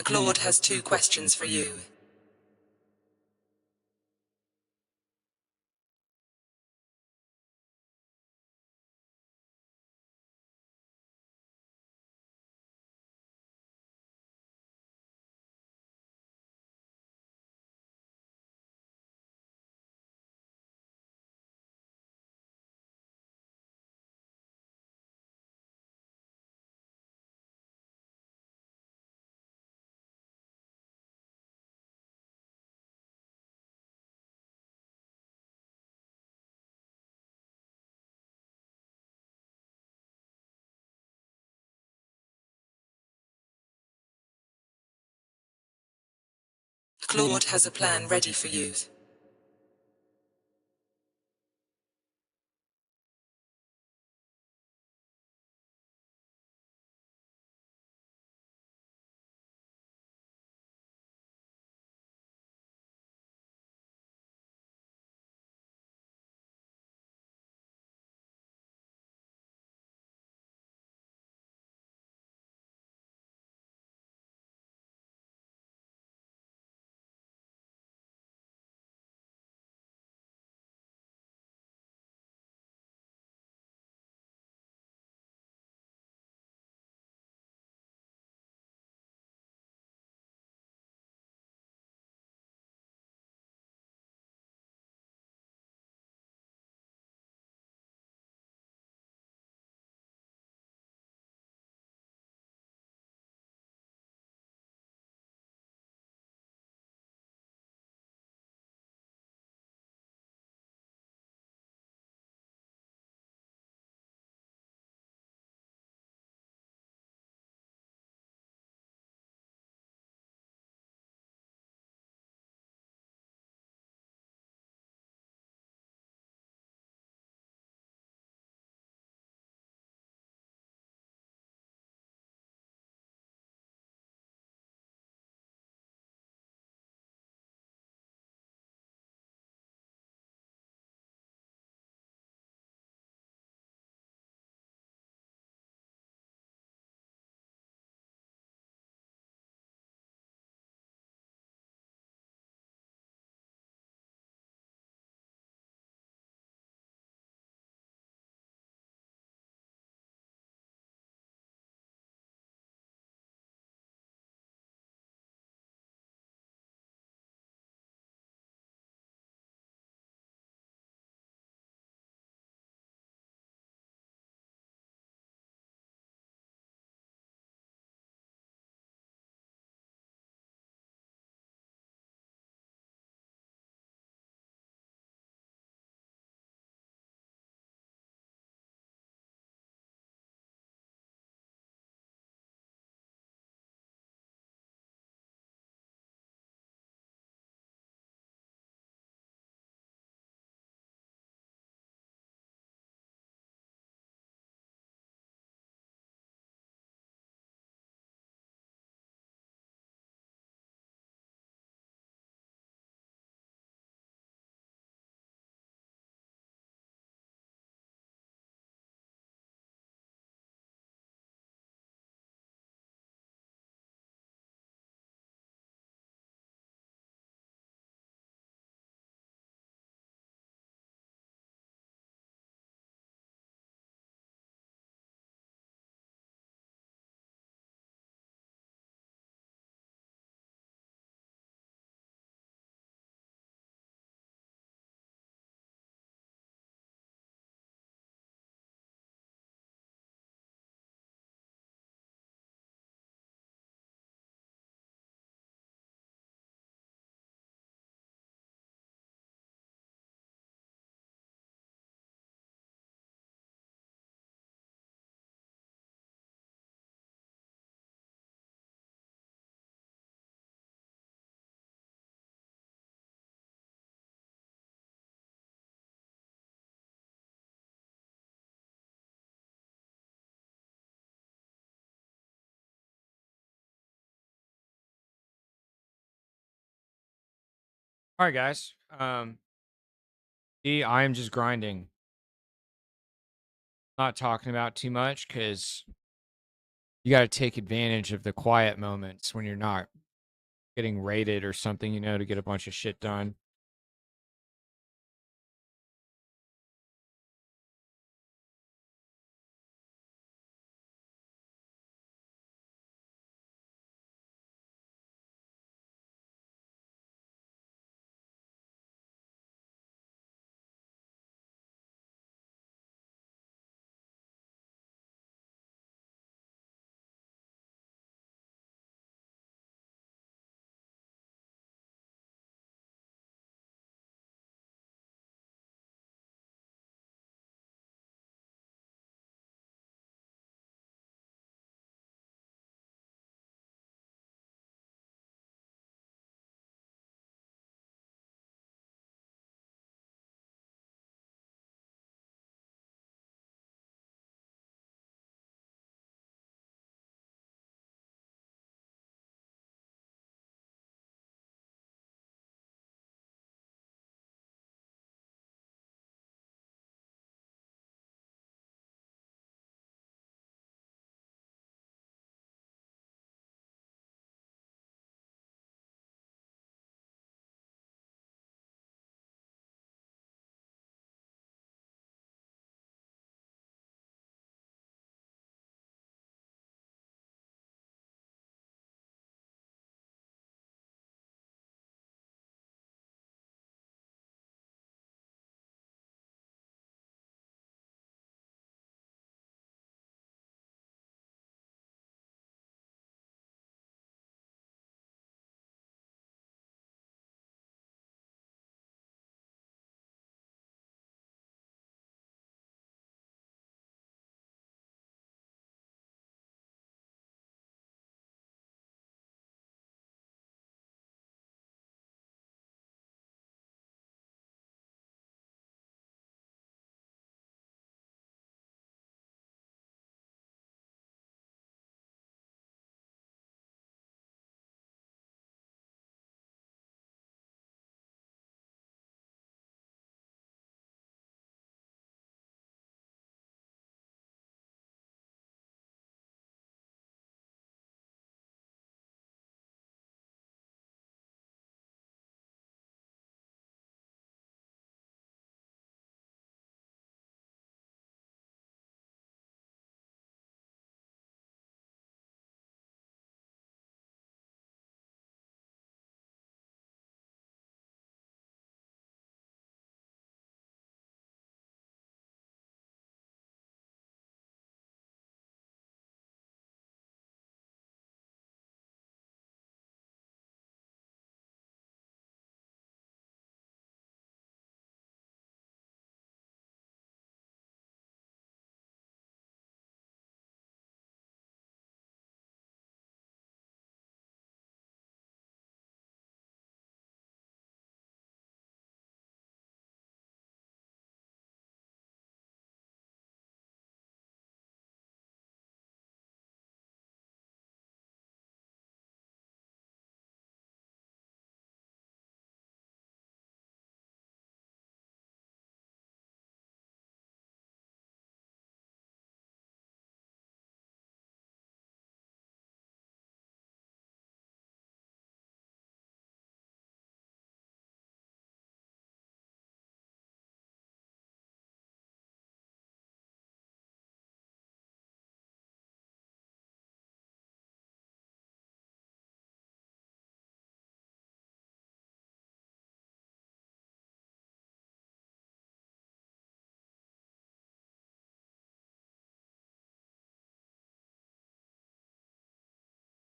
Claude has 2 questions for you. Claude has a plan ready for you. All right, guys. See, I am just grinding. Not talking about too much because You got to take advantage of the quiet moments when you're not getting rated or something, you know, to get a bunch of shit done.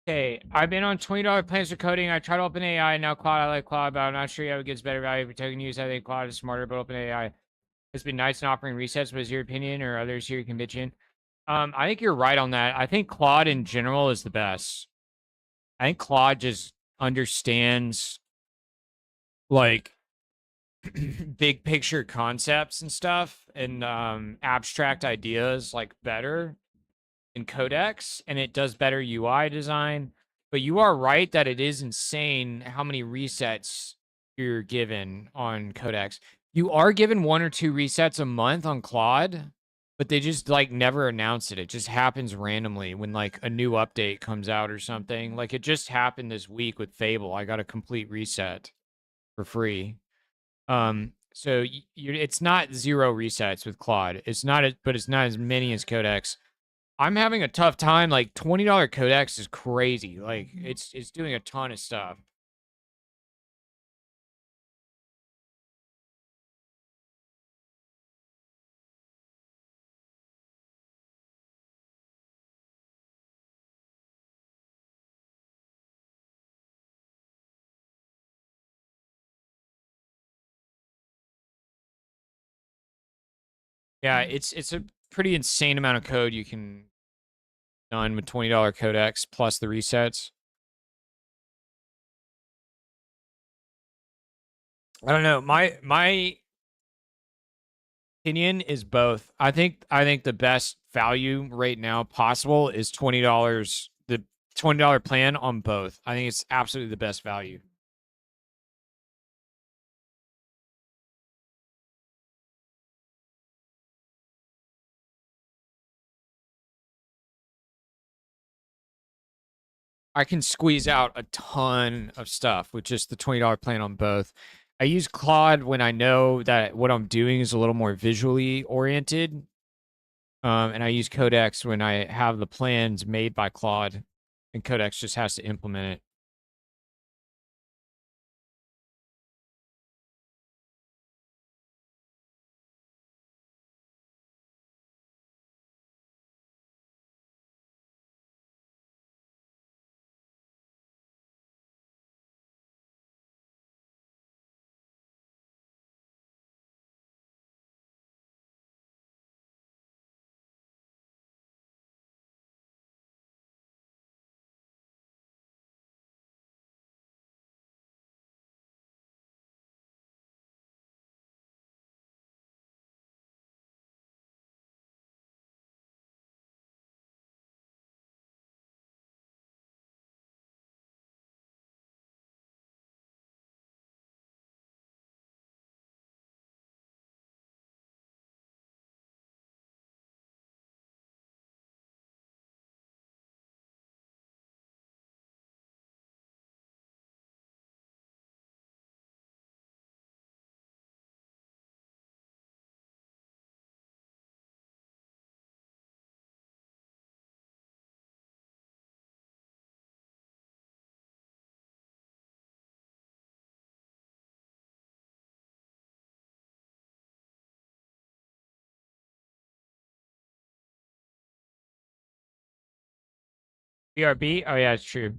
Okay, I've been on $20 plans for coding. I tried OpenAI, now Claude. I like Claude, but I'm not sure how it gives better value for token use. I think Claude is smarter, but OpenAI has been nice in offering resets. What is your opinion or others here conviction? I think you're right on that. I think Claude in general is the best. I think Claude just understands like big picture concepts and stuff and abstract ideas like better in Codex, and it does better UI design. But you are right that it is insane how many resets you're given on Codex. You are given 1 or 2 resets a month on Claude, but they just like never announce it. It just happens randomly when like a new update comes out or something. Like it just happened this week with Fable. I got a complete reset for free. So it's not 0 resets with Claude. It's not, but it's not as many as Codex. I'm having a tough time. Like $20 Codex is crazy. Like it's doing a ton of stuff. Yeah, it's a pretty insane amount of code you can done with $20 Codex plus the resets. I don't know. My opinion is both. I think the best value right now possible is $20. The $20 plan on both. I think it's absolutely the best value. I can squeeze out a ton of stuff with just the $20 plan on both. I use Claude when I know that what I'm doing is a little more visually oriented. And I use Codex when I have the plans made by Claude, and Codex just has to implement it. BRB? Oh yeah, it's true.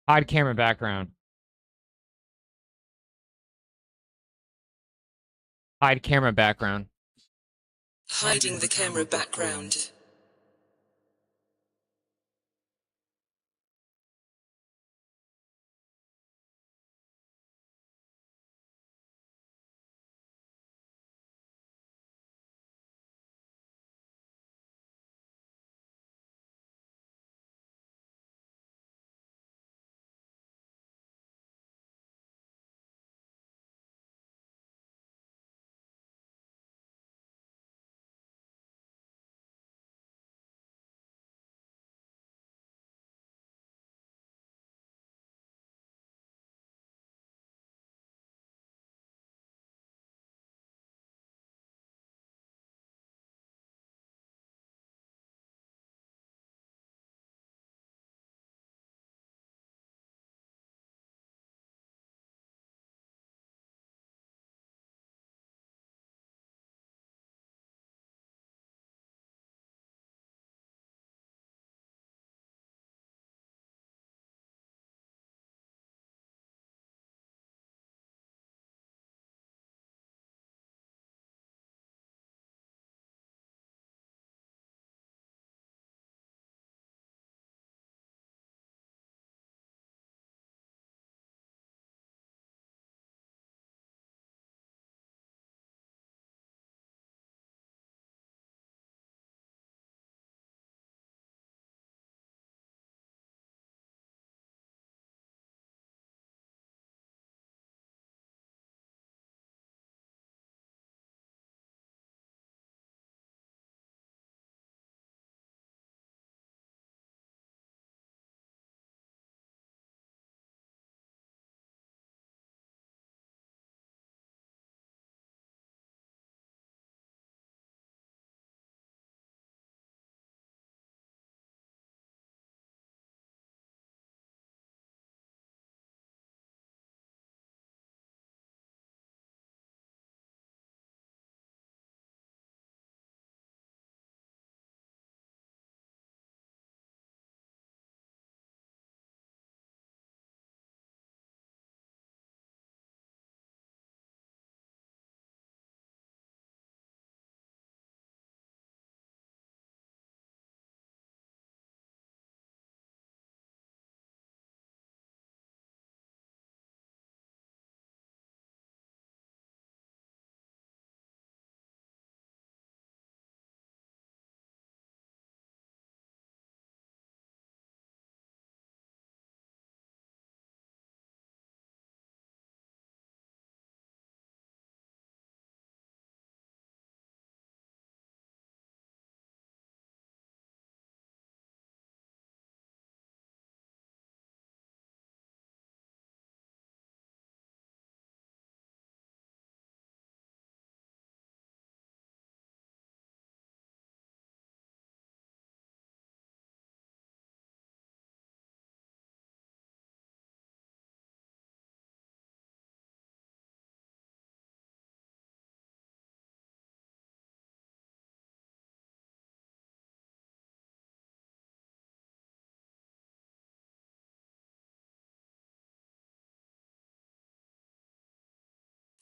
Hide camera background. Hide camera background. Hiding the camera background.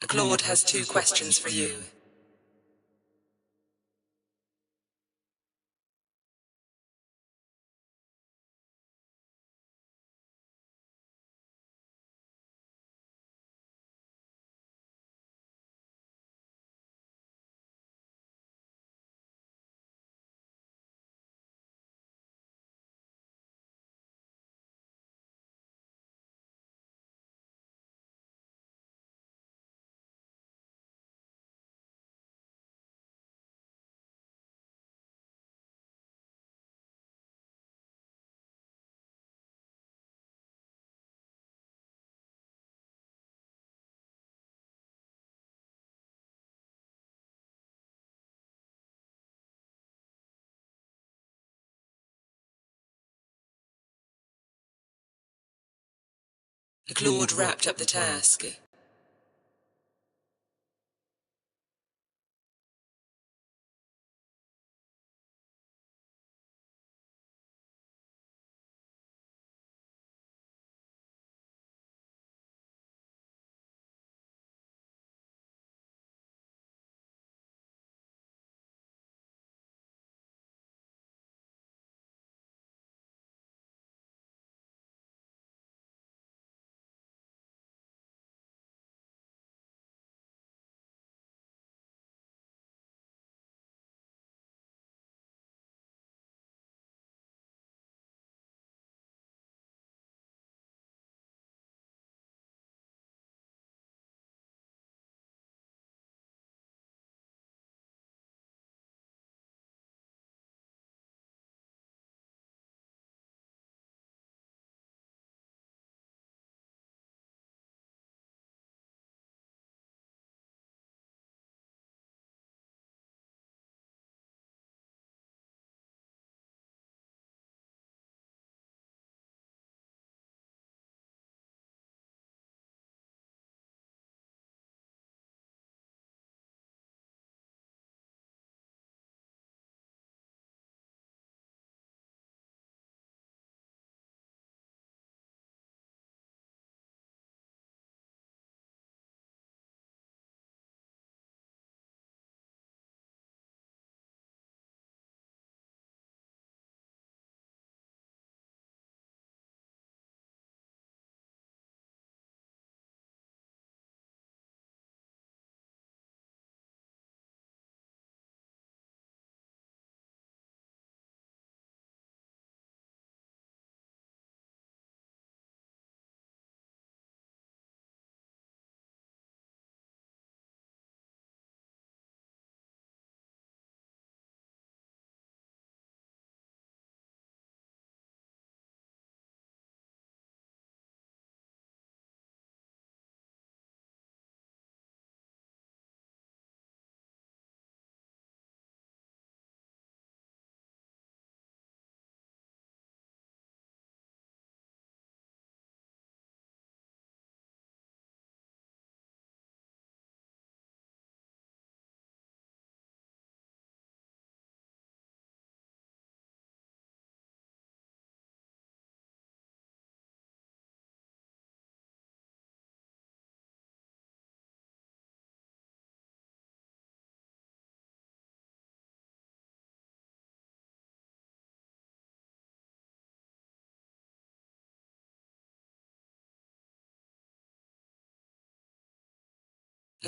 Claude has 2 questions for you. Claude wrapped up the task.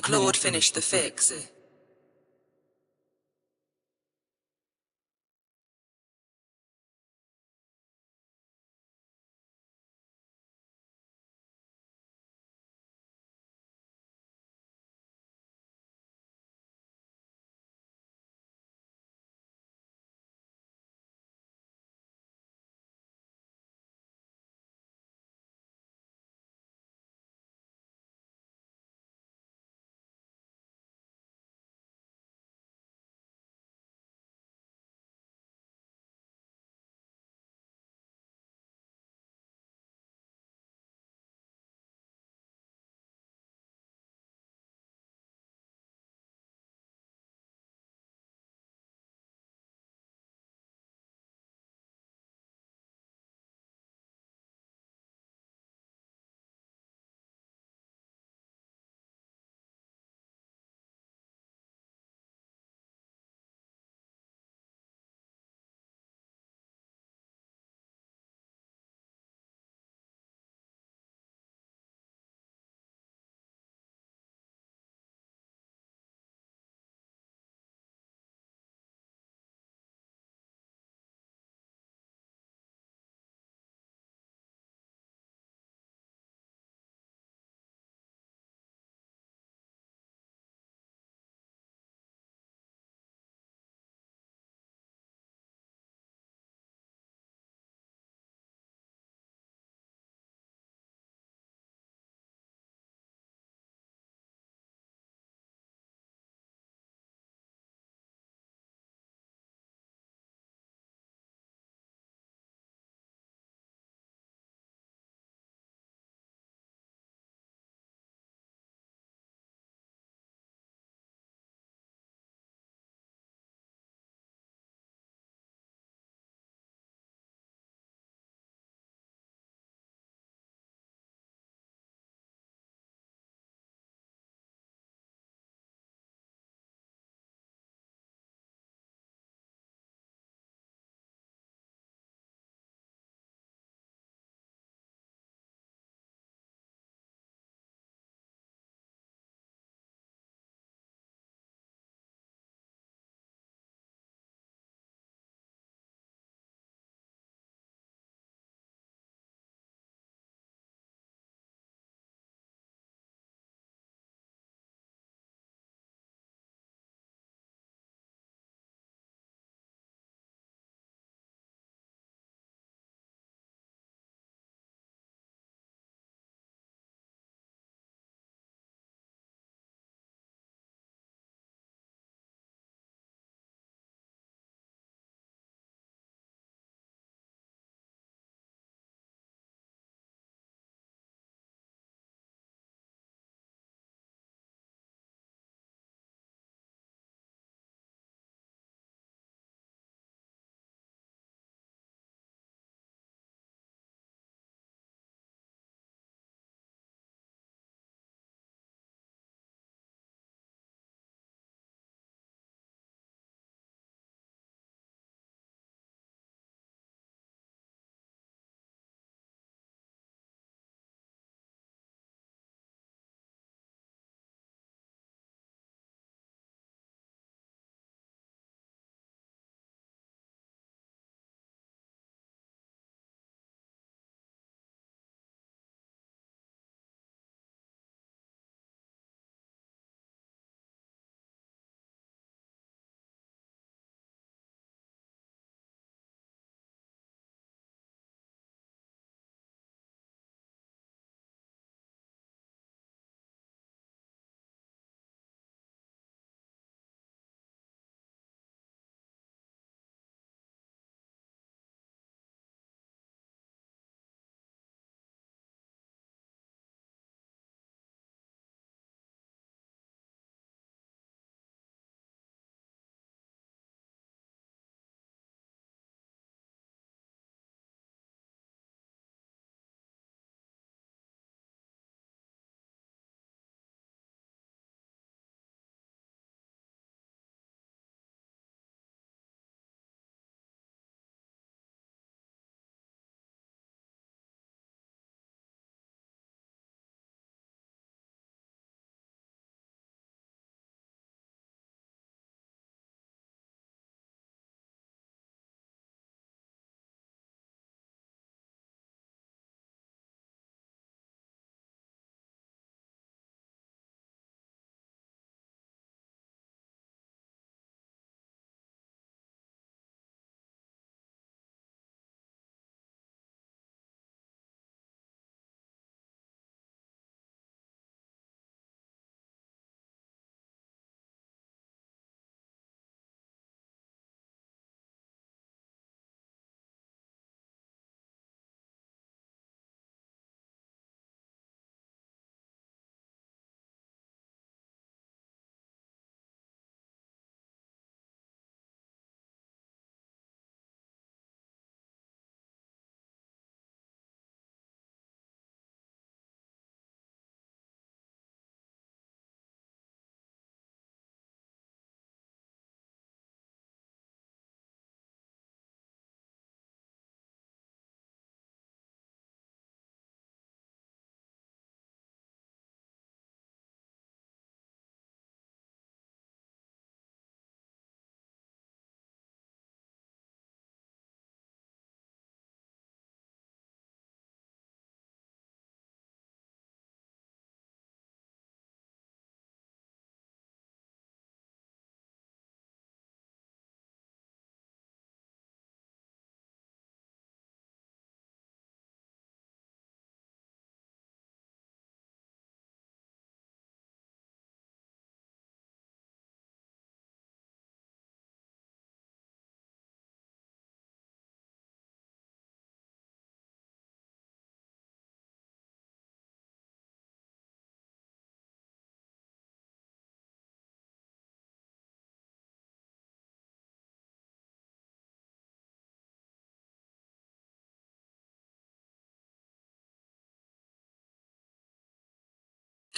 Claude finished the fix.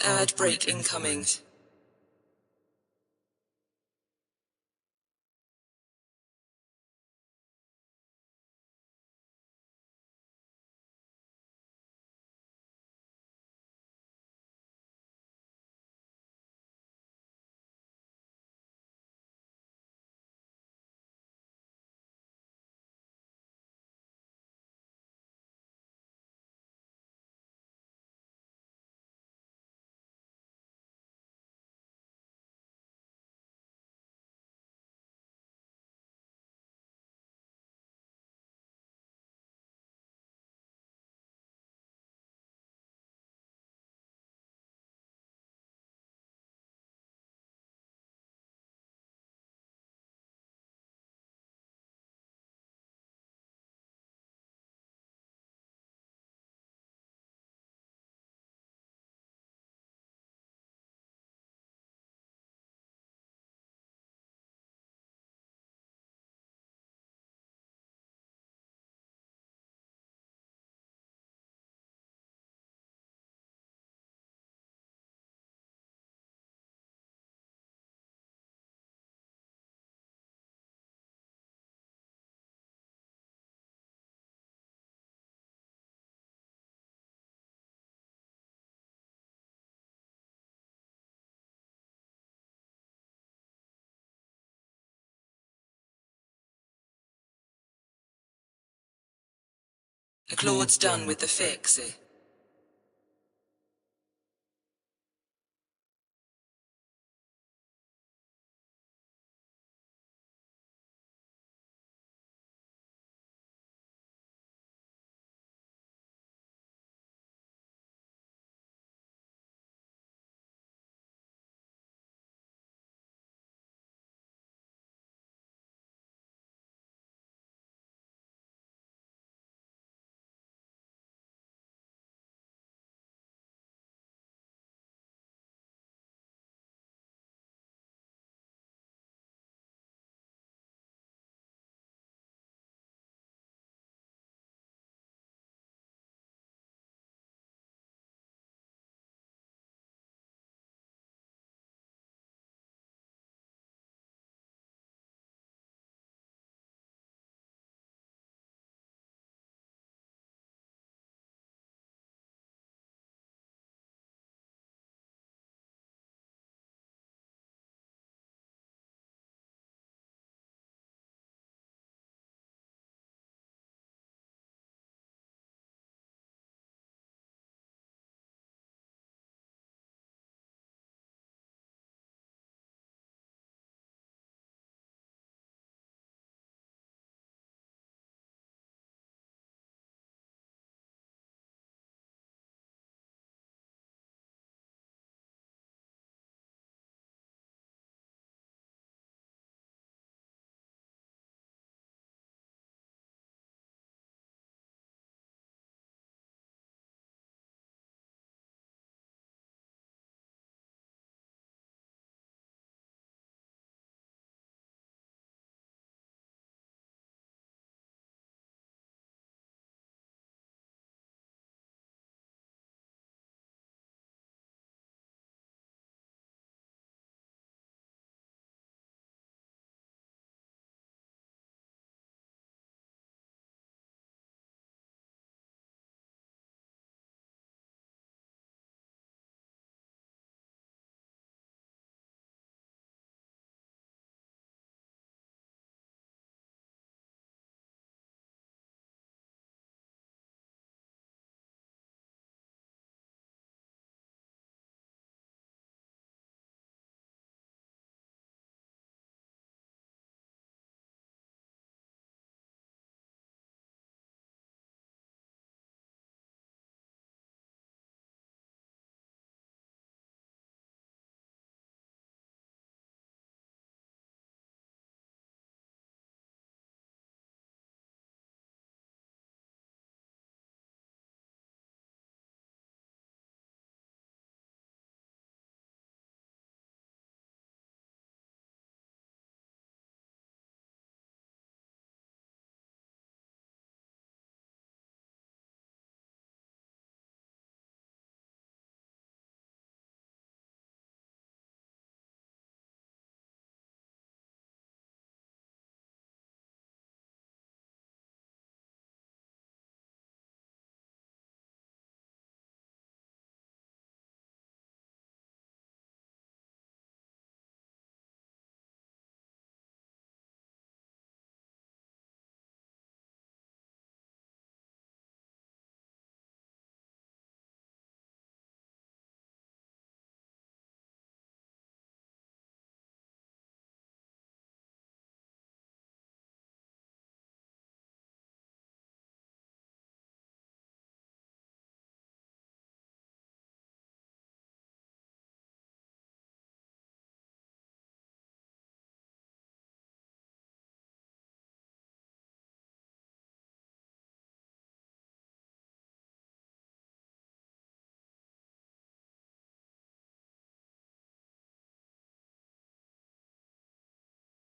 Ad break incoming. Claude's done with the fix.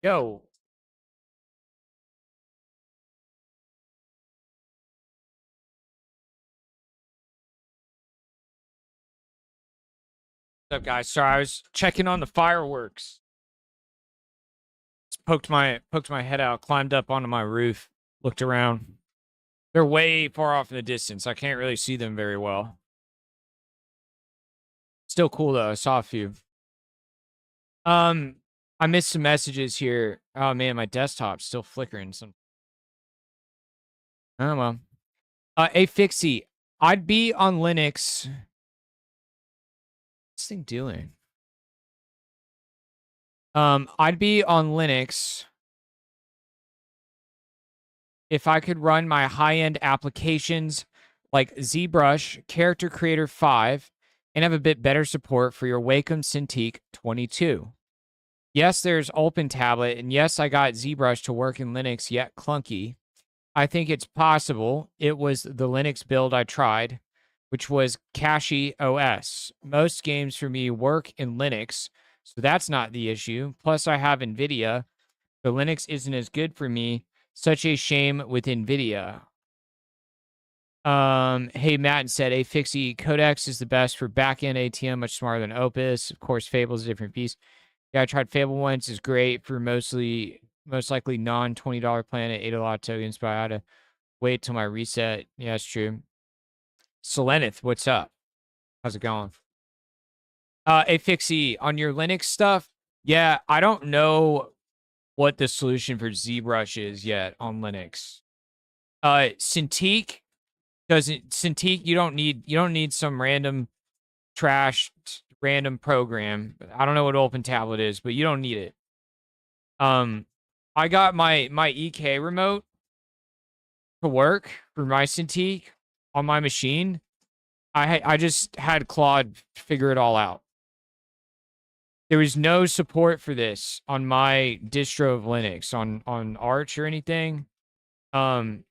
Yo. What's up, guys? Sorry, I was checking on the fireworks. Just poked my head out, climbed up onto my roof, looked around. They're way far off in the distance. I can't really see them very well. Still cool though. I saw a few. I missed some messages here. Oh man, my desktop's still flickering. Oh well. Hey Fixie, I'd be on Linux. What's this thing doing? I'd be on Linux if I could run my high-end applications like ZBrush, Character Creator 5, and have a bit better support for your Wacom Cintiq 22. Yes, there's OpenTablet, and yes, I got ZBrush to work in Linux, yet clunky. I think it's possible it was the Linux build I tried, which was Kashi OS. Most games for me work in Linux, so that's not the issue. Plus, I have NVIDIA, so Linux isn't as good for me. Such a shame with NVIDIA. Hey, Matt said, hey, Fixie, Codex is the best for backend ATM, much smarter than Opus. Of course, Fable's a different piece. Yeah, I tried Fable once. It's great for most likely non-$20 plan at 8 a lot of tokens, but I had to wait till my reset. Yeah, it's true. Selenith, what's up? How's it going? Hey, Fixie, on your Linux stuff, yeah, I don't know what the solution for ZBrush is yet on Linux. Cintiq you don't need some random trash random program. I don't know what OpenTablet is, but you don't need it. I got my EK remote to work for my Cintiq on my machine. I just had Claude figure it all out. There was no support for this on my distro of Linux, on Arch or anything. And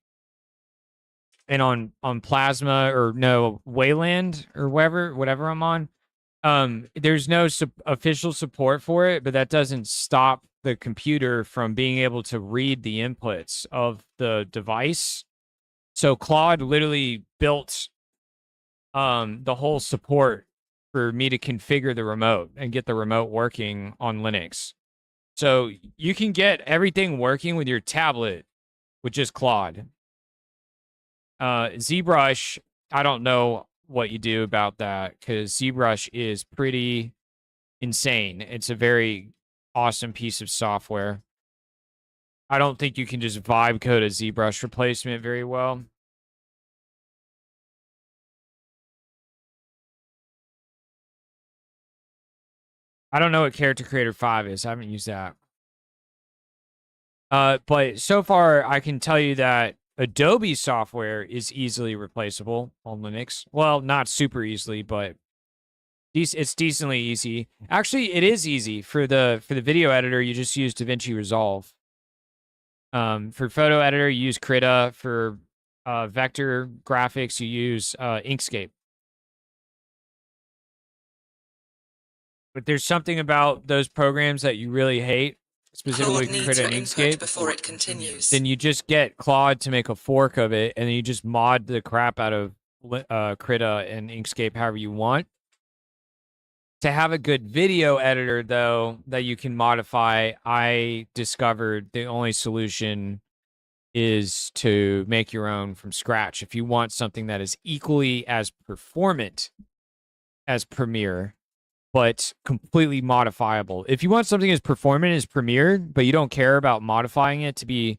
on Plasma or no Wayland or whatever I'm on. There's no official support for it, but that doesn't stop the computer from being able to read the inputs of the device. So Claude literally built the whole support for me to configure the remote and get the remote working on Linux. So you can get everything working with your tablet with just Claude. ZBrush, I don't know what you do about that because ZBrush is pretty insane. It's a very awesome piece of software. I don't think you can just vibe code a ZBrush replacement very well. I don't know what Character Creator 5 is. I haven't used that. But so far, I can tell you that Adobe software is easily replaceable on Linux. Well, not super easily, but it's decently easy. Actually, it is easy for the video editor. You just use DaVinci Resolve. For photo editor, you use Krita. For vector graphics, you use Inkscape. But there's something about those programs that you really hate, specifically Krita and Inkscape. Before it continues. Then you just get Claude to make a fork of it, and then you just mod the crap out of Krita and Inkscape however you want. To have a good video editor, though, that you can modify, I discovered the only solution is to make your own from scratch. If you want something that is equally as performant as Premiere, but completely modifiable. If you want something as performant as Premiere, but you don't care about modifying it to be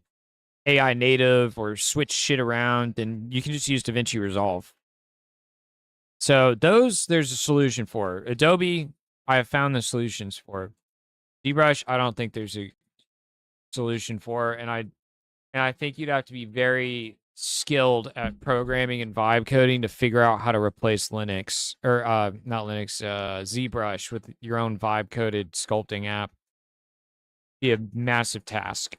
AI native or switch shit around, then you can just use DaVinci Resolve. So there's a solution for. Adobe, I have found the solutions for. ZBrush, I don't think there's a solution for, and I think you'd have to be very skilled at programming and vibe coding to figure out how to replace Linux or not Linux, ZBrush with your own vibe coded sculpting app. Be a massive task.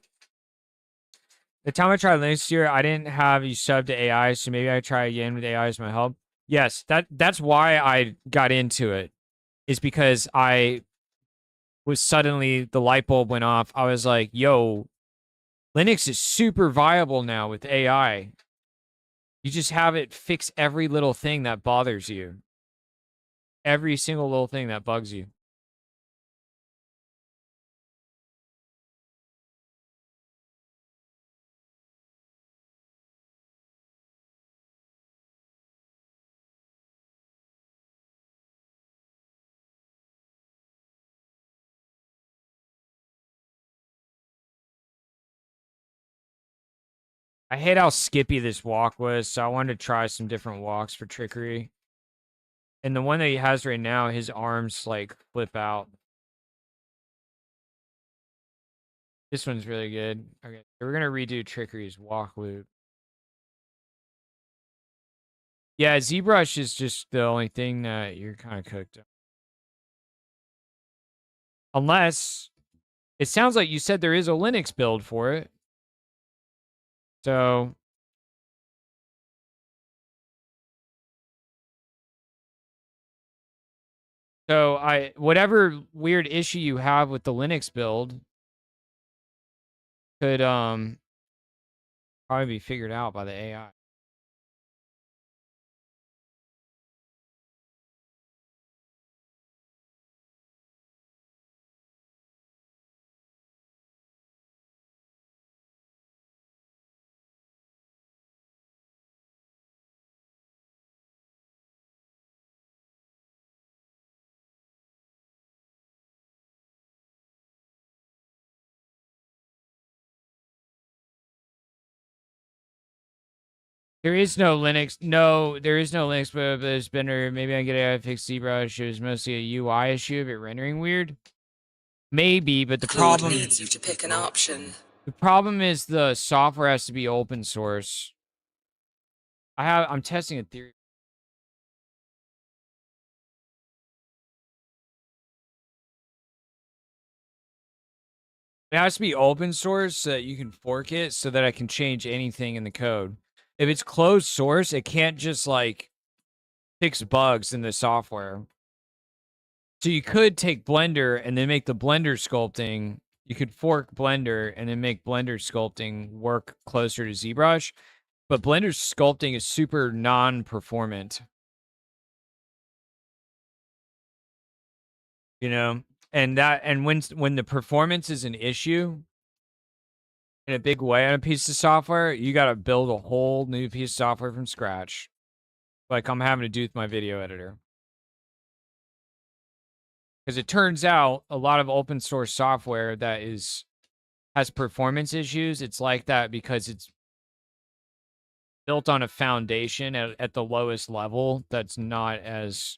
The time I tried Linux here, I didn't have you sub to AI, so maybe I try again with AI as my help. Yes, that's why I got into it, is because I was suddenly the light bulb went off. I was like, yo, Linux is super viable now with AI. You just have it fix every little thing that bothers you. Every single little thing that bugs you. I hate how skippy this walk was, so I wanted to try some different walks for trickery. And the one that he has right now, his arms like flip out. This one's really good. Okay, we're gonna redo trickery's walk loop. Yeah, ZBrush is just the only thing that you're kind of cooked on. Unless it sounds like you said there is a Linux build for it. So whatever weird issue you have with the Linux build could probably be figured out by the AI. There is no Linux. No, there is no Linux, but it's better. Maybe I get AI to fix ZBrush. It was mostly a UI issue of it rendering weird. Maybe, but the Claude problem needs you to pick an option. is the software has to be open source. I'm testing a theory. It has to be open source so that you can fork it so that I can change anything in the code. If it's closed source, it can't just like fix bugs in the software. So you could take Blender and then make the Blender sculpting. You could fork Blender and then make Blender sculpting work closer to ZBrush. But Blender sculpting is super non-performant. You know? And when the performance is an issue in a big way on a piece of software, you got to build a whole new piece of software from scratch. Like I'm having to do with my video editor. Because it turns out a lot of open source software that has performance issues, it's like that because it's built on a foundation at the lowest level that's not as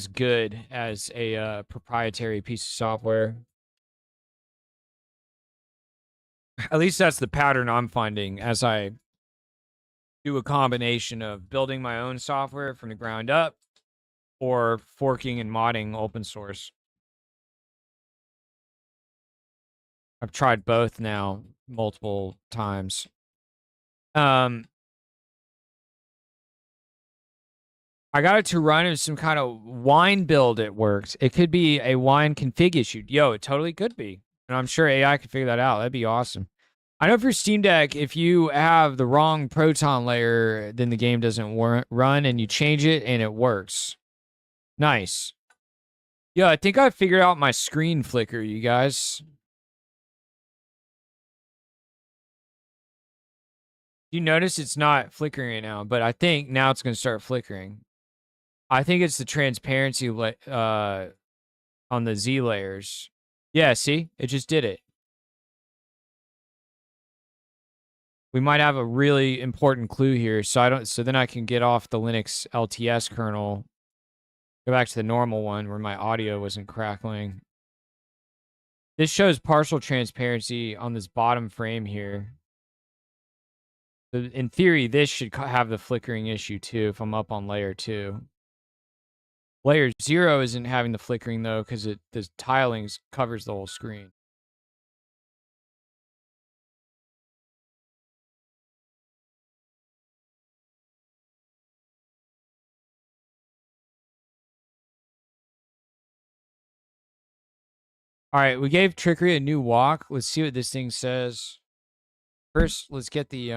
good as a proprietary piece of software. At least that's the pattern I'm finding as I do a combination of building my own software from the ground up or forking and modding open source. I've tried both now multiple times. I got it to run as some kind of wine build. It worked. It could be a wine config issue. Yo, it totally could be. And I'm sure AI could figure that out. That'd be awesome. I know for Steam Deck, if you have the wrong Proton layer, then the game doesn't run and you change it and it works. Nice. Yeah, I think I figured out my screen flicker, you guys. You notice it's not flickering right now, but I think now it's going to start flickering. I think it's the transparency on the Z layers. Yeah, see? It just did it. We might have a really important clue here, so then I can get off the Linux LTS kernel, go back to the normal one where my audio wasn't crackling. This shows partial transparency on this bottom frame here. So in theory, this should have the flickering issue too if I'm up on layer 2. Layer 0 isn't having the flickering though because the tilings covers the whole screen. All right, we gave Trickery a new walk. Let's see what this thing says. First, let's get the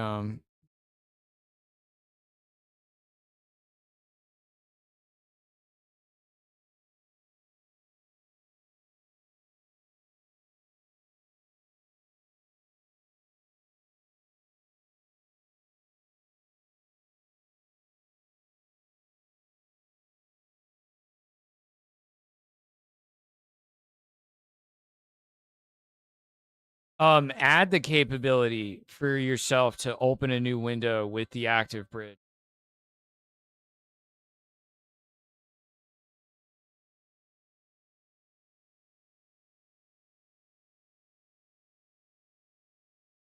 add the capability for yourself to open a new window with the active bridge.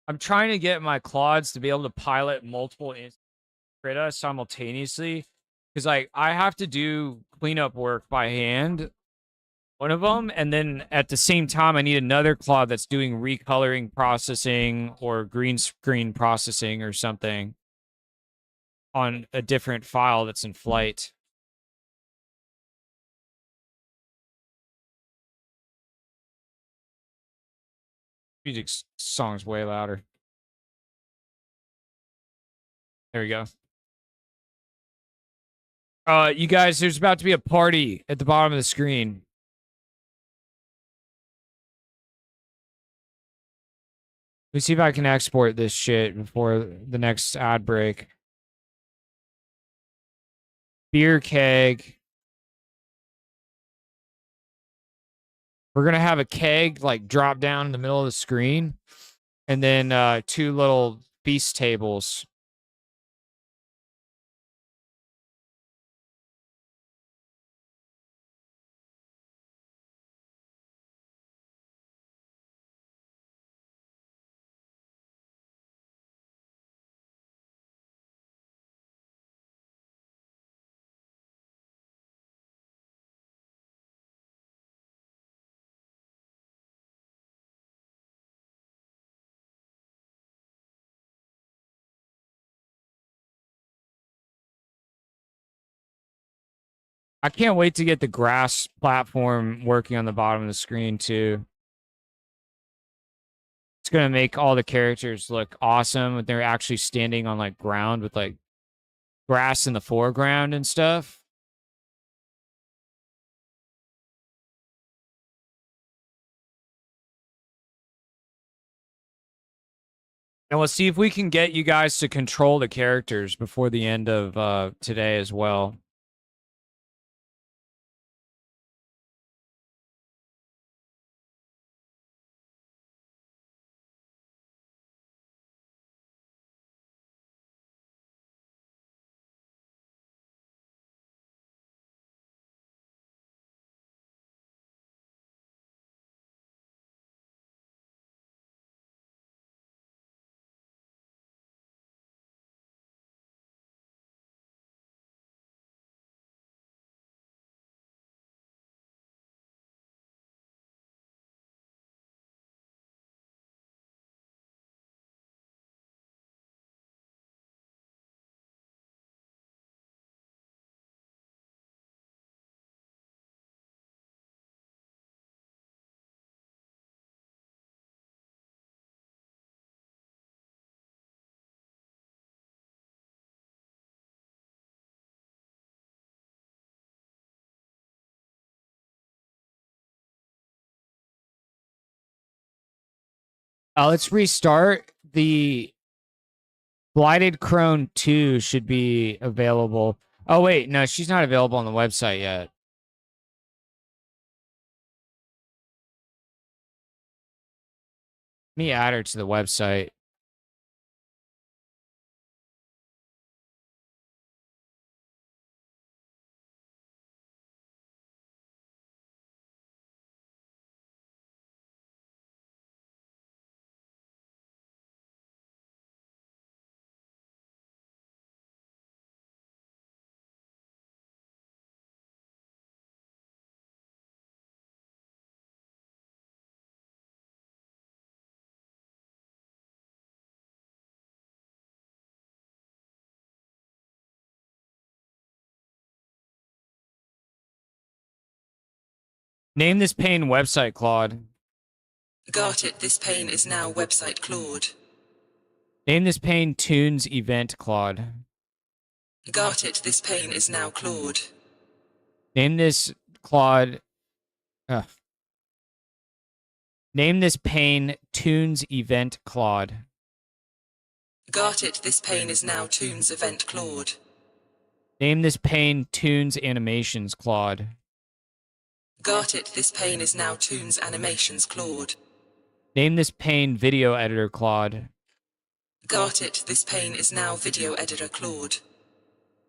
I'm trying to get my Claudes to be able to pilot multiple Krita simultaneously, because like I have to do cleanup work by hand, one of them, and then at the same time I need another Claude that's doing recoloring processing or green screen processing or something on a different file that's in flight. Music song's way louder. There we go. You guys, there's about to be a party at the bottom of the screen. Let me see if I can export this shit before the next ad break. Beer keg. We're going to have a keg like drop down in the middle of the screen. And then 2 little feast tables. I can't wait to get the grass platform working on the bottom of the screen too. It's going to make all the characters look awesome when they're actually standing on like ground with like grass in the foreground and stuff. And we'll see if we can get you guys to control the characters before the end of today as well. Let's restart. The Blighted Crone 2 should be available. Oh, wait. No, she's not available on the website yet. Let me add her to the website. Name this pain website, Claude. Got it, this pane is now website Claude. Name this pane tunes event Claude. Got it, this pane is now Claude. Name this Claude. Name this pane tunes event Claude. Got it, this pane is now Tunes event Claude. Name this pane tunes animations Claude. Got it, this pane is now Tunes animations Claude. Name this pane video editor Claude. Got it, this pane is now video editor Claude.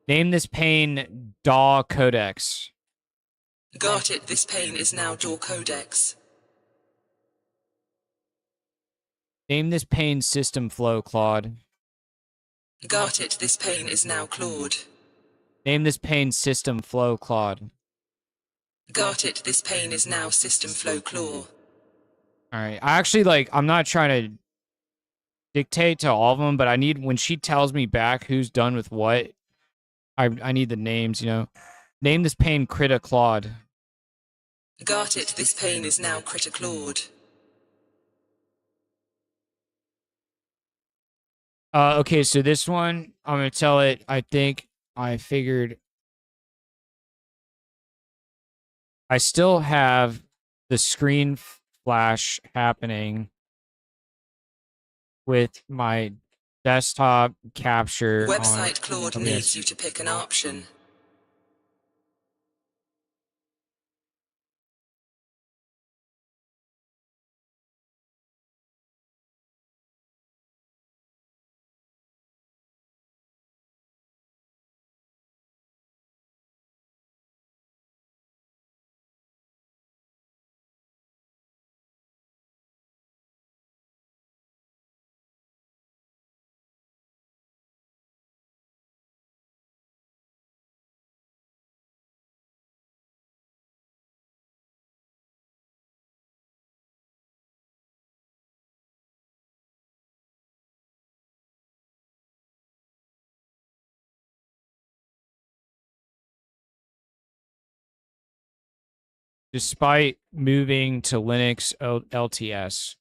Name this pane DAW codecs. Got it, this pane is now DAW codecs. Name this pane system flow Claude. Got it, this pane is now Claude. Name this pane system flow Claude. Got it, this pane is now system flow Claw. Alright, I actually, I'm not trying to dictate to all of them, but I need, when she tells me back who's done with what, I need the names, you know. Name this pane Critta Claude. Got it, this pane is now Critta Claude. Okay, so this one, I'm going to tell it, I think I figured I still have the screen flash happening with my desktop capture. Website Claude needs you to pick an option. Despite moving to Linux LTS.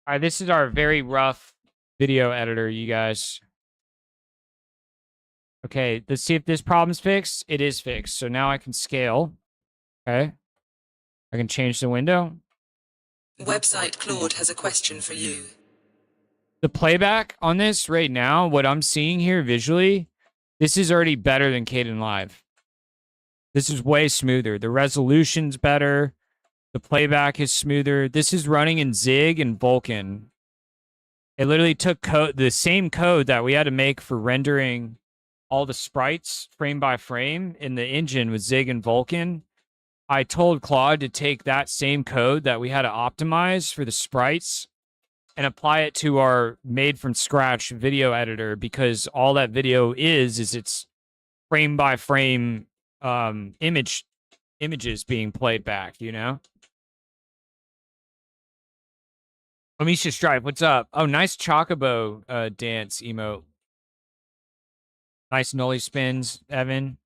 All right, this is our very rough video editor, you guys. Okay, let's see if this problem's fixed. It is fixed. So now I can scale. Okay. I can change the window. Website Claude has a question for you. The playback on this right now, what I'm seeing here visually, this is already better than Kdenlive. This is way smoother. The resolution's better. The playback is smoother. This is running in Zig and Vulkan. It literally took the same code that we had to make for rendering all the sprites frame by frame in the engine with Zig and Vulkan. I told Claude to take that same code that we had to optimize for the sprites and apply it to our made from scratch video editor, because all that video is it's frame by frame images being played back, you know? Amisha Stripe, what's up? Oh, nice Chocobo dance emote. Nice nollie spins, Evan.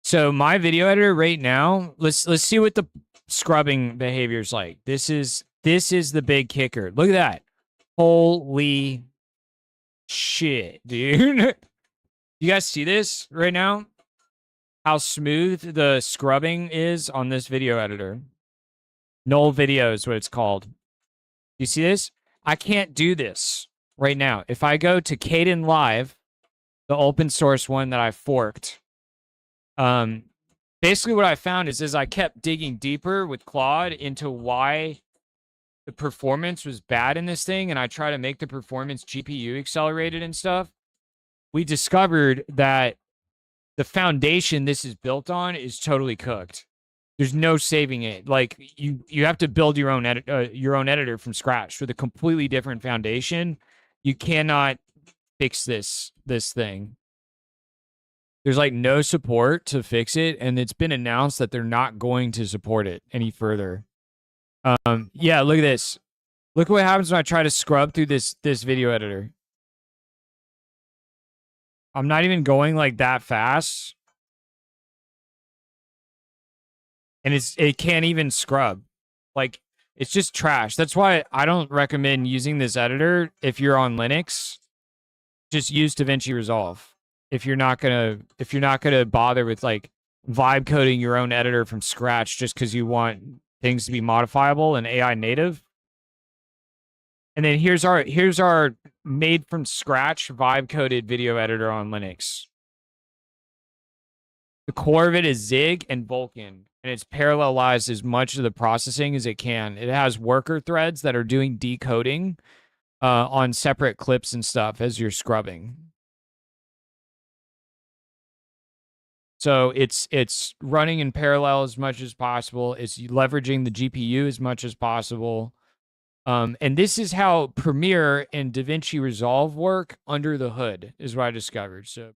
So my video editor right now, let's see what the scrubbing behavior is like. This is the big kicker. Look at that. Holy shit, dude. You guys see this right now? How smooth the scrubbing is on this video editor. Null Video is what it's called. You see this? I can't do this right now. If I go to Kdenlive, the open source one that I forked, basically what I found is I kept digging deeper with Claude into why the performance was bad in this thing, and I try to make the performance GPU accelerated and stuff. We discovered that the foundation this is built on is totally cooked. There's no saving it. Like you have to build your own editor from scratch with a completely different foundation. You cannot fix this thing. There's like no support to fix it, and it's been announced that they're not going to support it any further. Yeah, look at this. Look what happens when I try to scrub through this video editor. I'm not even going like that fast. And it can't even scrub. Like, it's just trash. That's why I don't recommend using this editor if you're on Linux. Just use DaVinci Resolve. If you're not gonna bother with like vibe coding your own editor from scratch just because you want things to be modifiable and AI native. And then here's our made from scratch vibe coded video editor on Linux. The core of it is Zig and Vulkan, and it's parallelized as much of the processing as it can. It has worker threads that are doing decoding on separate clips and stuff as you're scrubbing. So it's running in parallel as much as possible. It's leveraging the GPU as much as possible. And this is how Premiere and DaVinci Resolve work under the hood, is what I discovered. So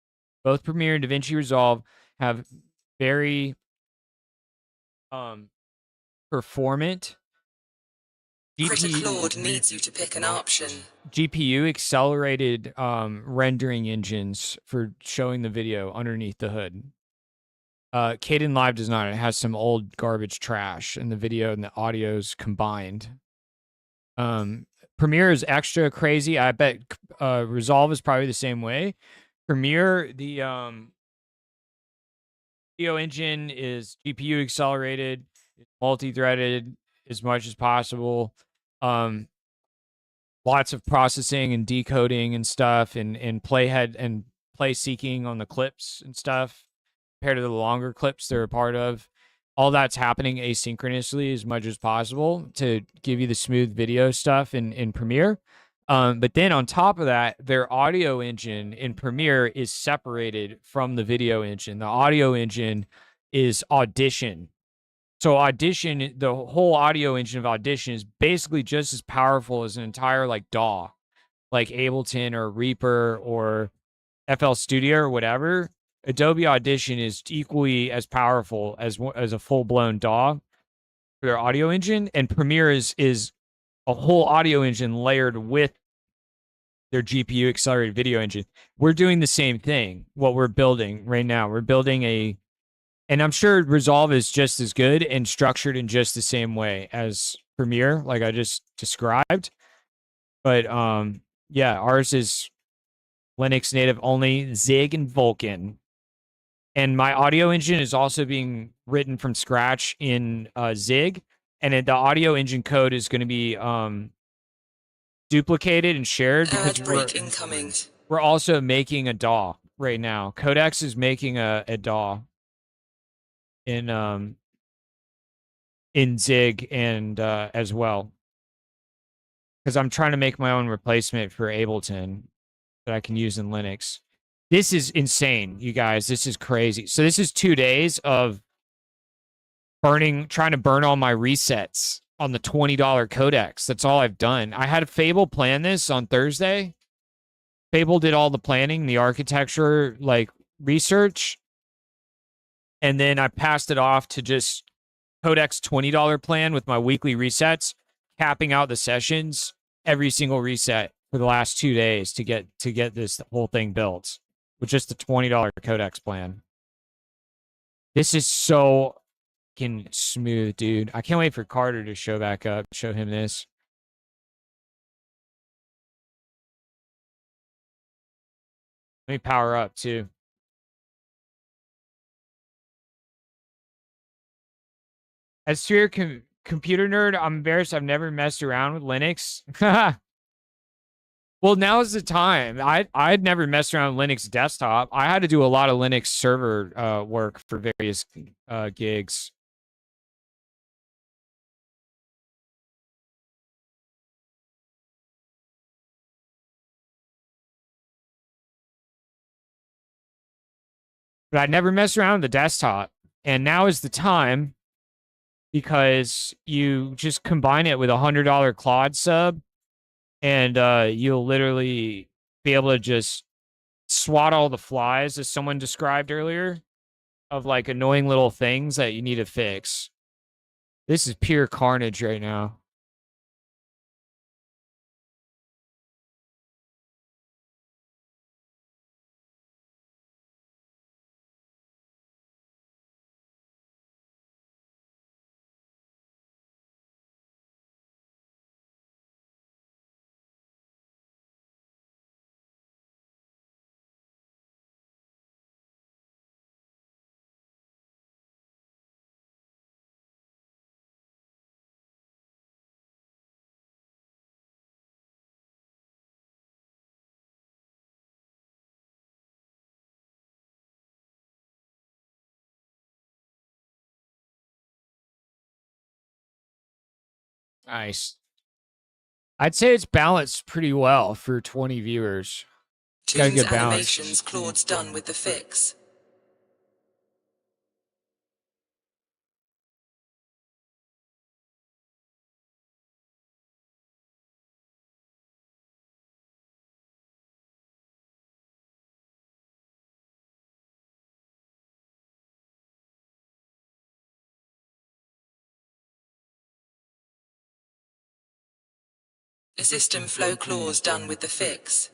both Premiere and DaVinci Resolve have very performant Critic Claude needs you to pick an option. GPU accelerated rendering engines for showing the video underneath the hood. Kdenlive does not. It has some old garbage trash, and the video and the audio's combined. Premiere is extra crazy. I bet Resolve is probably the same way. Premiere, the video engine is GPU accelerated, it's multi-threaded as much as possible. Lots of processing and decoding and stuff, and playhead and play seeking on the clips and stuff compared to the longer clips they're a part of. All that's happening asynchronously as much as possible to give you the smooth video stuff in Premiere. But then on top of that, their audio engine in Premiere is separated from the video engine. The audio engine is Audition. So Audition, the whole audio engine of Audition is basically just as powerful as an entire like DAW, like Ableton or Reaper or FL Studio or whatever. Adobe Audition is equally as powerful as a full-blown DAW for their audio engine, and Premiere is a whole audio engine layered with their GPU accelerated video engine. We're doing the same thing, what we're building right now. We're building and I'm sure Resolve is just as good and structured in just the same way as Premiere, like I just described. But yeah, ours is Linux native only, Zig and Vulkan. And my audio engine is also being written from scratch in Zig. And the audio engine code is going to be duplicated and shared because we're also making a DAW right now. Codex is making a DAW in Zig and as well. Because I'm trying to make my own replacement for Ableton that I can use in Linux. This is insane, you guys. This is crazy. So this is 2 days of trying to burn all my resets on the $20 codex. That's all I've done. I had Fable plan this on Thursday. Fable did all the planning, the architecture, like research. And then I passed it off to just codex $20 plan with my weekly resets, capping out the sessions, every single reset for the last 2 days to get this whole thing built. With just the $20 codex plan. This is so fucking smooth, dude. I can't wait for Carter to show back up, show him this. Let me power up too. As to your computer nerd, I'm embarrassed I've never messed around with Linux. Well, now's the time. I'd never messed around with Linux desktop. I had to do a lot of Linux server work for various gigs. But I'd never messed around with the desktop. And now is the time because you just combine it with $100 Claude sub, and you'll literally be able to just swat all the flies, as someone described earlier, of like annoying little things that you need to fix. This is pure carnage right now. Nice. I'd say it's balanced pretty well for 20 viewers. Got a Toon's good balance. animations Claude's done with the fix. A system flow clause done with the fix.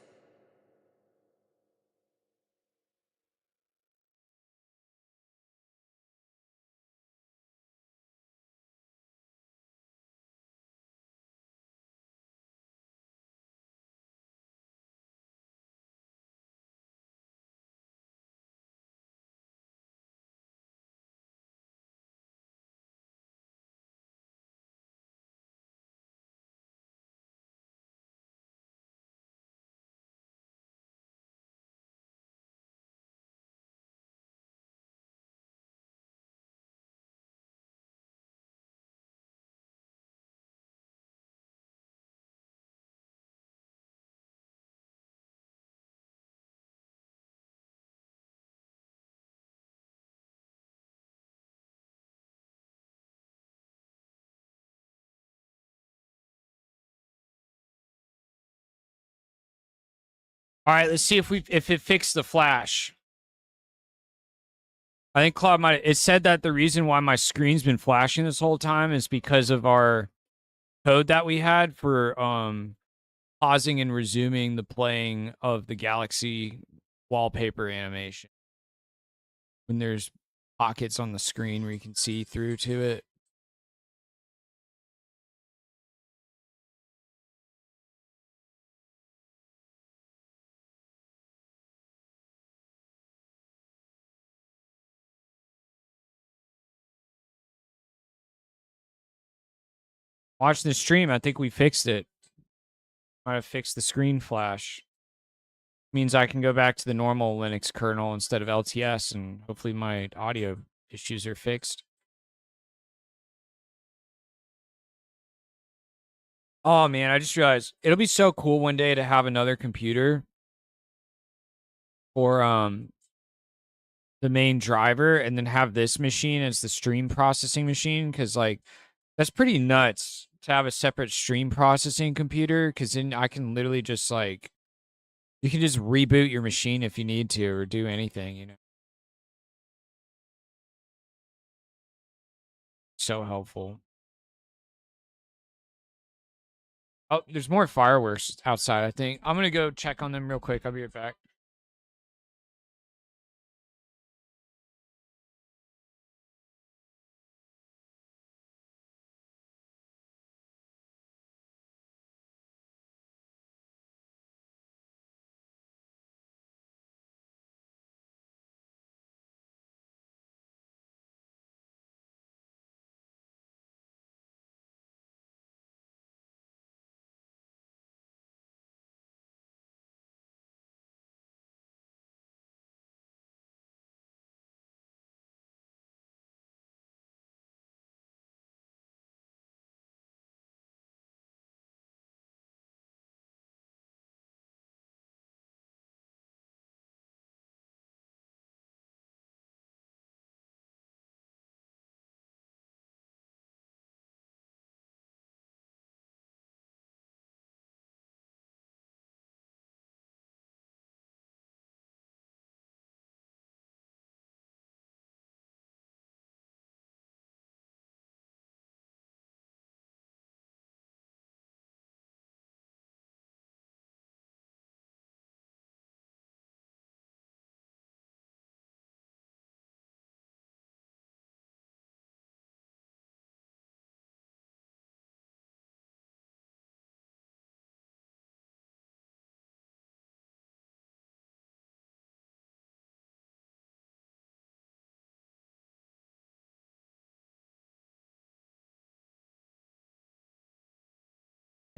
All right, let's see if it fixed the flash. I think Claude might. It said that the reason why my screen's been flashing this whole time is because of our code that we had for pausing and resuming the playing of the Galaxy wallpaper animation. When there's pockets on the screen where you can see through to it. Watching the stream, I think we fixed it. Might have fixed the screen flash. Means I can go back to the normal Linux kernel instead of LTS, and hopefully my audio issues are fixed. Oh man, I just realized it'll be so cool one day to have another computer for the main driver, and then have this machine as the stream processing machine, because like that's pretty nuts to have a separate stream processing computer, because then I can literally just like, you can just reboot your machine if you need to, or do anything, you know. So helpful. Oh, there's more fireworks outside, I think. I'm gonna go check on them real quick. I'll be right back.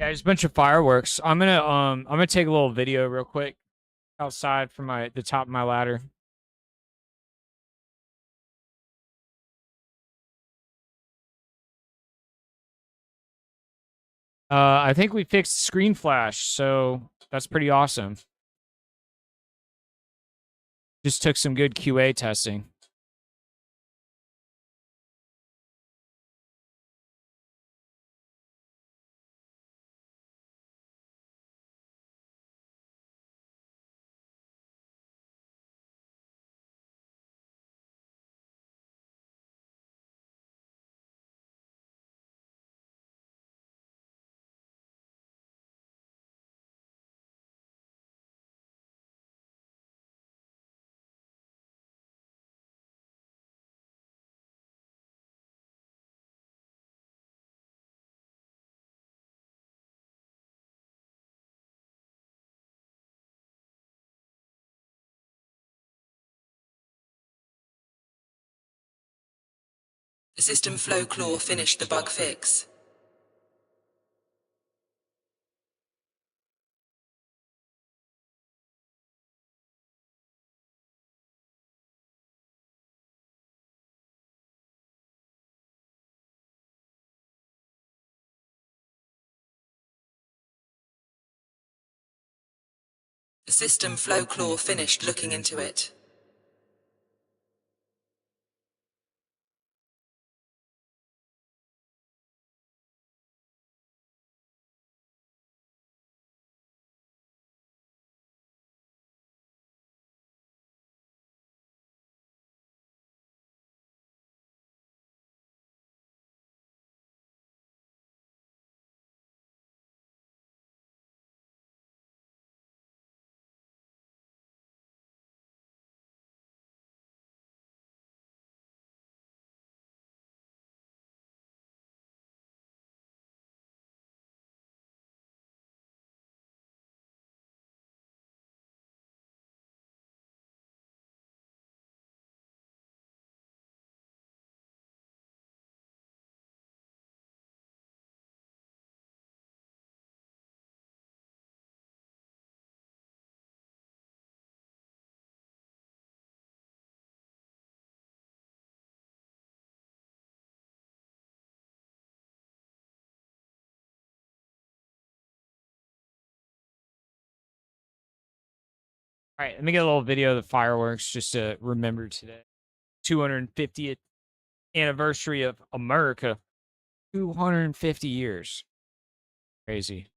Yeah, there's a bunch of fireworks. I'm gonna take a little video real quick outside from the top of my ladder. I think we fixed screen flash, so that's pretty awesome. Just took some good QA testing. The system flow claw finished the bug fix. The system flow claw finished looking into it. All right, let me get a little video of the fireworks just to remember today. 250th anniversary of America. 250 years. Crazy.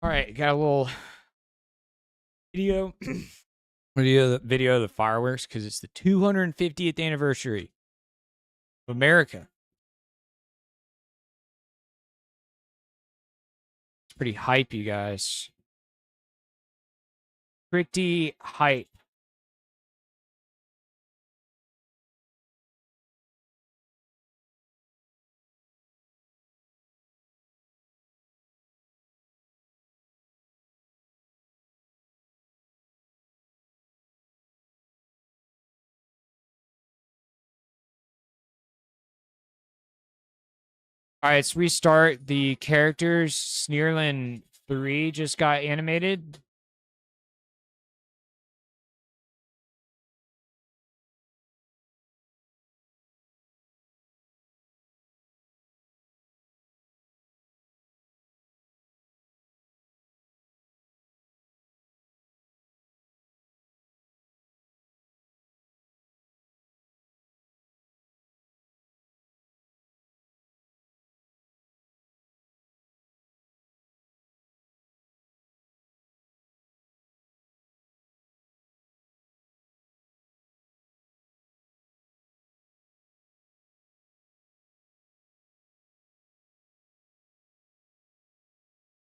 All right, got a little video. Video of the fireworks because it's the 250th anniversary of America. It's pretty hype, you guys. Pretty hype. All right, let's restart the characters. Sneerlin 3 just got animated.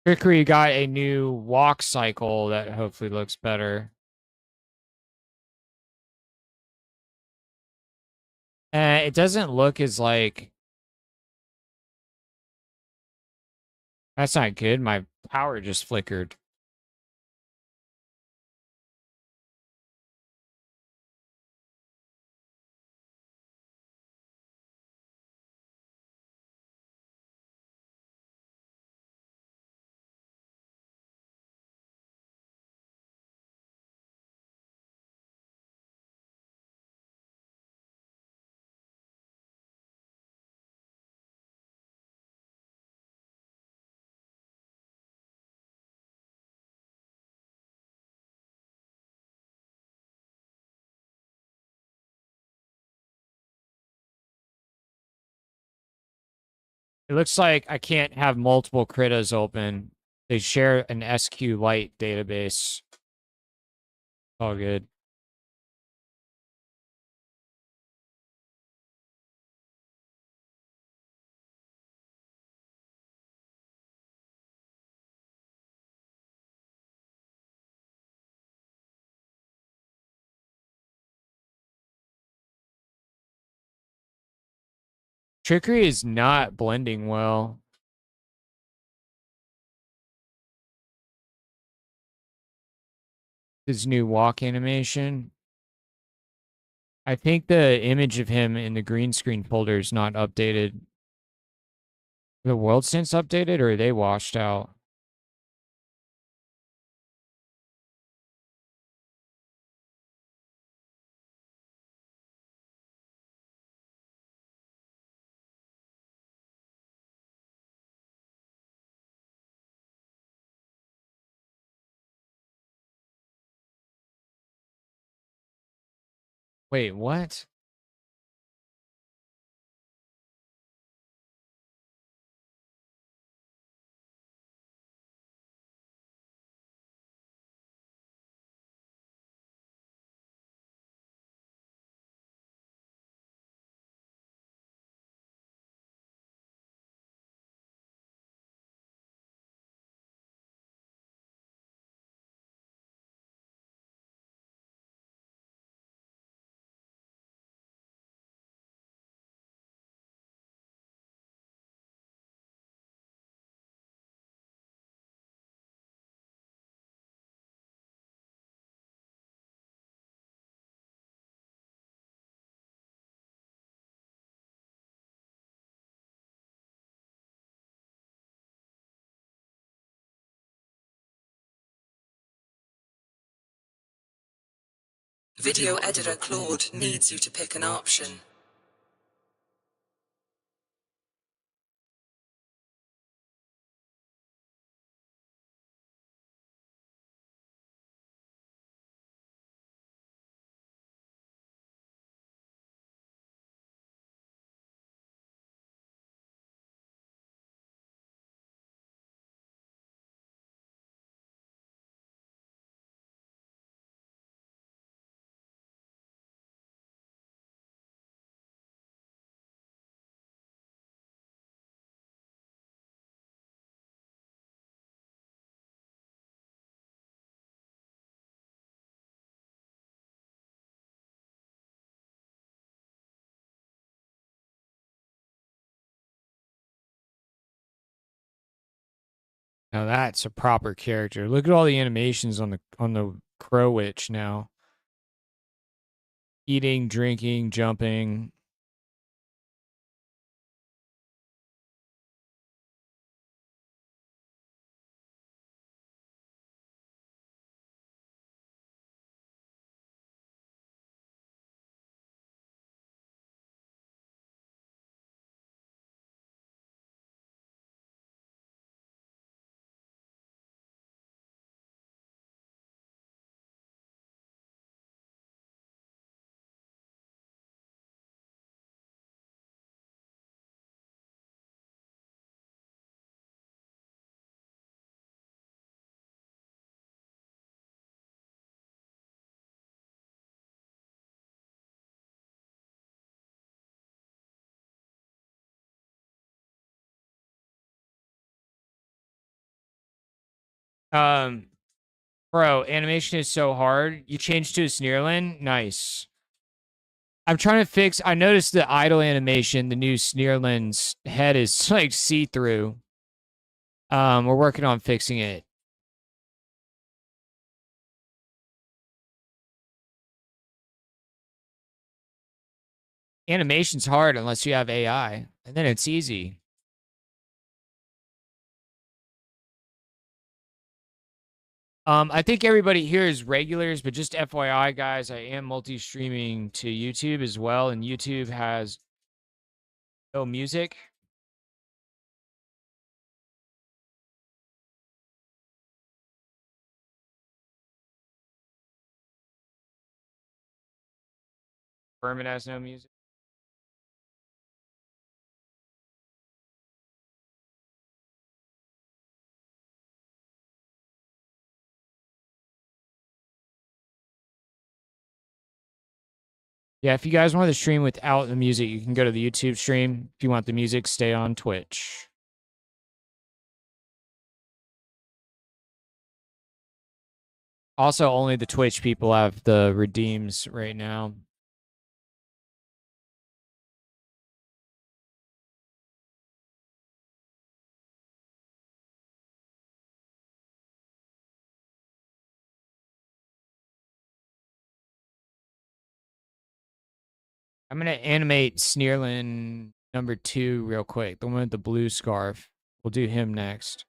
Trickery got a new walk cycle that hopefully looks better. It doesn't look as like... That's not good. My power just flickered. It looks like I can't have multiple Kritas open. They share an SQLite database. All good. Trickery is not blending well. His new walk animation. I think the image of him in the green screen folder is not updated. The world sense updated or are they washed out? Wait, what? Video editor Claude needs you to pick an option. Now that's a proper character. Look at all the animations on the Crow Witch now. Eating, drinking, jumping. Um, Bro, animation is so hard. You change to a Sneerlin? Nice. I'm trying to fix. I noticed the idle animation, the new Sneerlin's head is like see-through. We're working on fixing it. Animation's hard unless you have AI, and then it's easy. I think everybody here is regulars, but just FYI, guys, I am multi-streaming to YouTube as well, and YouTube has no music. Furman has no music. Yeah, if you guys want to stream without the music, you can go to the YouTube stream. If you want the music, stay on Twitch. Also, only the Twitch people have the redeems right now. I'm gonna animate Sneerlin number 2 real quick. The one with the blue scarf. We'll do him next.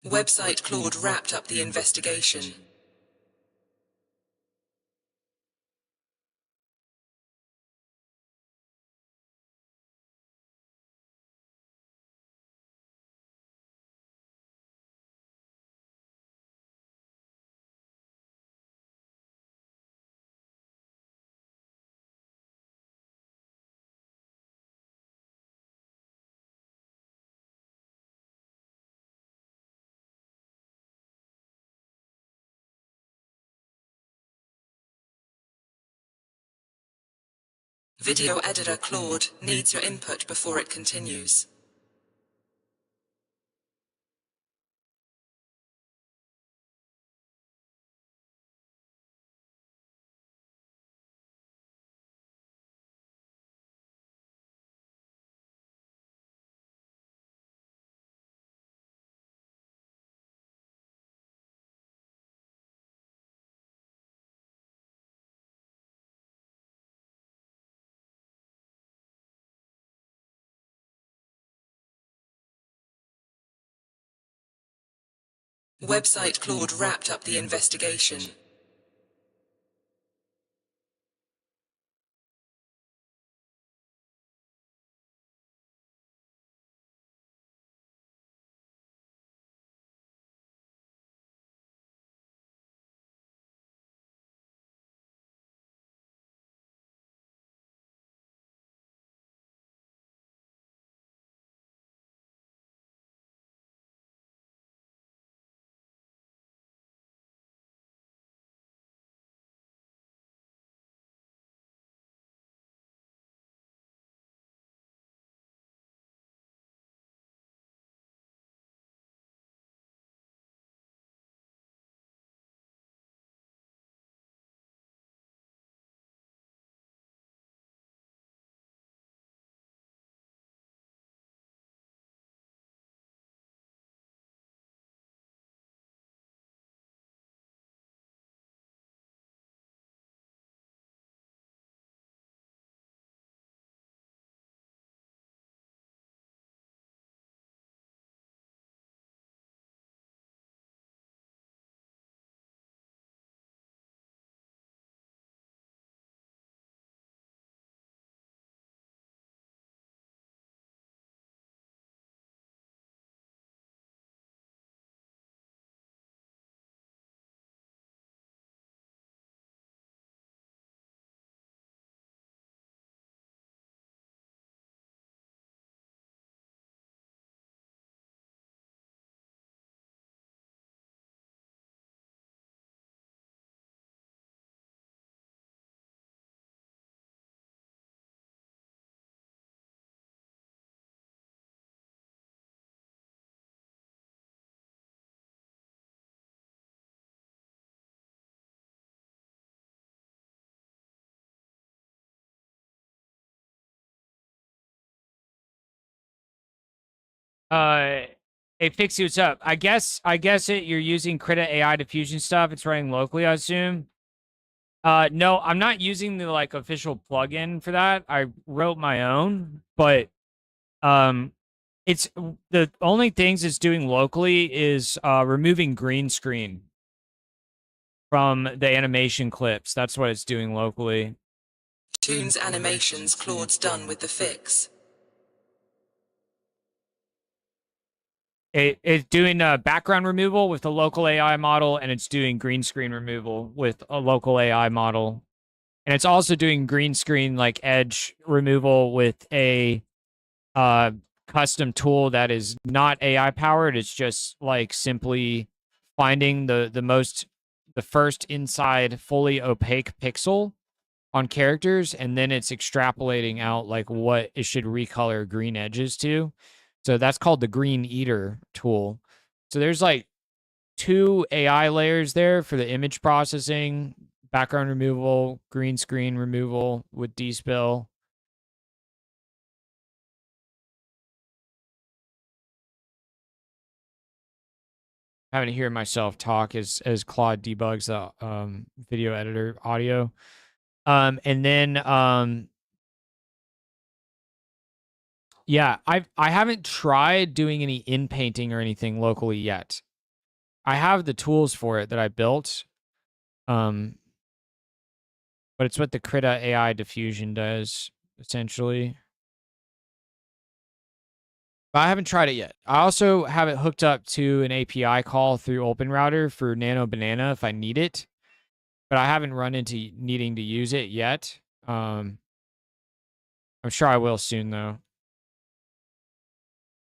Website Claude wrapped up the investigation. Video editor Claude needs your input before it continues. Website Claude wrapped up the investigation. Hey, Fixie, what's up? I guess you're using Krita AI diffusion stuff. It's running locally, I assume. No, I'm not using the like official plugin for that. I wrote my own, but it's the only things it's doing locally is removing green screen from the animation clips. That's what it's doing locally. Toons animations Claude's done with the fix. It's doing background removal with the local AI model, and it's doing green screen removal with a local AI model. And it's also doing green screen like edge removal with a custom tool that is not AI powered. It's just like simply finding the first inside fully opaque pixel on characters, and then it's extrapolating out like what it should recolor green edges to. So that's called the Green Eater tool. So there's like 2 AI layers there for the image processing, background removal, green screen removal with despill. Having to hear myself talk as Claude debugs the video editor audio. And then yeah, I haven't tried doing any in painting or anything locally yet. I have the tools for it that I built. But it's what the Krita AI diffusion does, essentially. But I haven't tried it yet. I also have it hooked up to an API call through OpenRouter for Nano Banana if I need it. But I haven't run into needing to use it yet. I'm sure I will soon, though.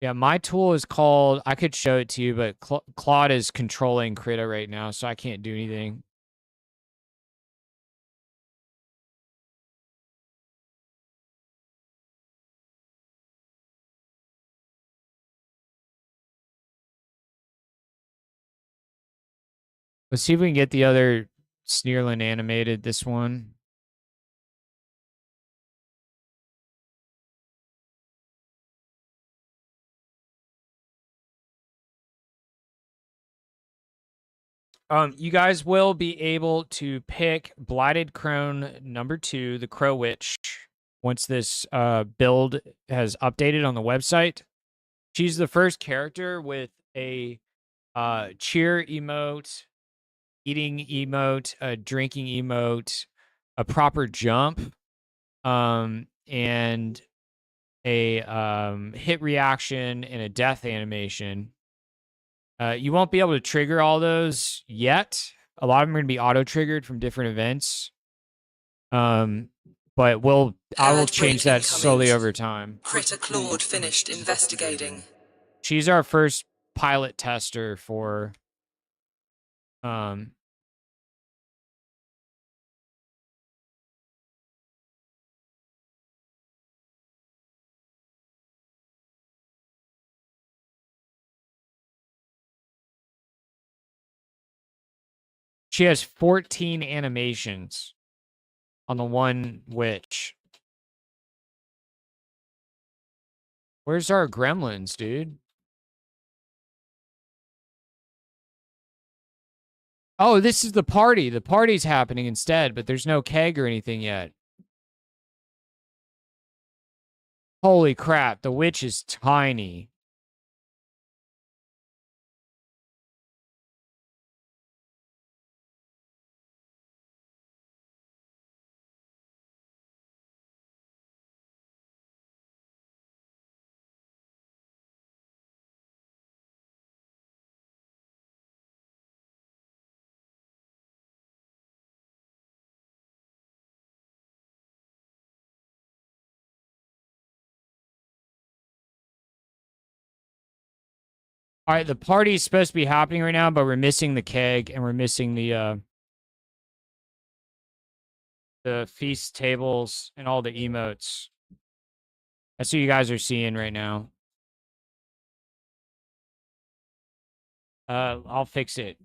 Yeah, my tool is called, I could show it to you, but Claude is controlling Krita right now, so I can't do anything. Let's see if we can get the other Sneerlin animated, this one. You guys will be able to pick Blighted Crone #2, the Crow Witch, once this build has updated on the website. She's the first character with a cheer emote, eating emote, a drinking emote, a proper jump, and a hit reaction and a death animation. You won't be able to trigger all those yet. A lot of them are going to be auto triggered from different events. But I will change that slowly over time. Critter Claude finished investigating. She's our first pilot tester for she has 14 animations on the one witch. Where's our gremlins, dude? Oh, this is the party. The party's happening instead, but there's no keg or anything yet. Holy crap, the witch is tiny. All right, the party's supposed to be happening right now, but we're missing the keg and we're missing the feast tables and all the emotes. That's what you guys are seeing right now. I'll fix it.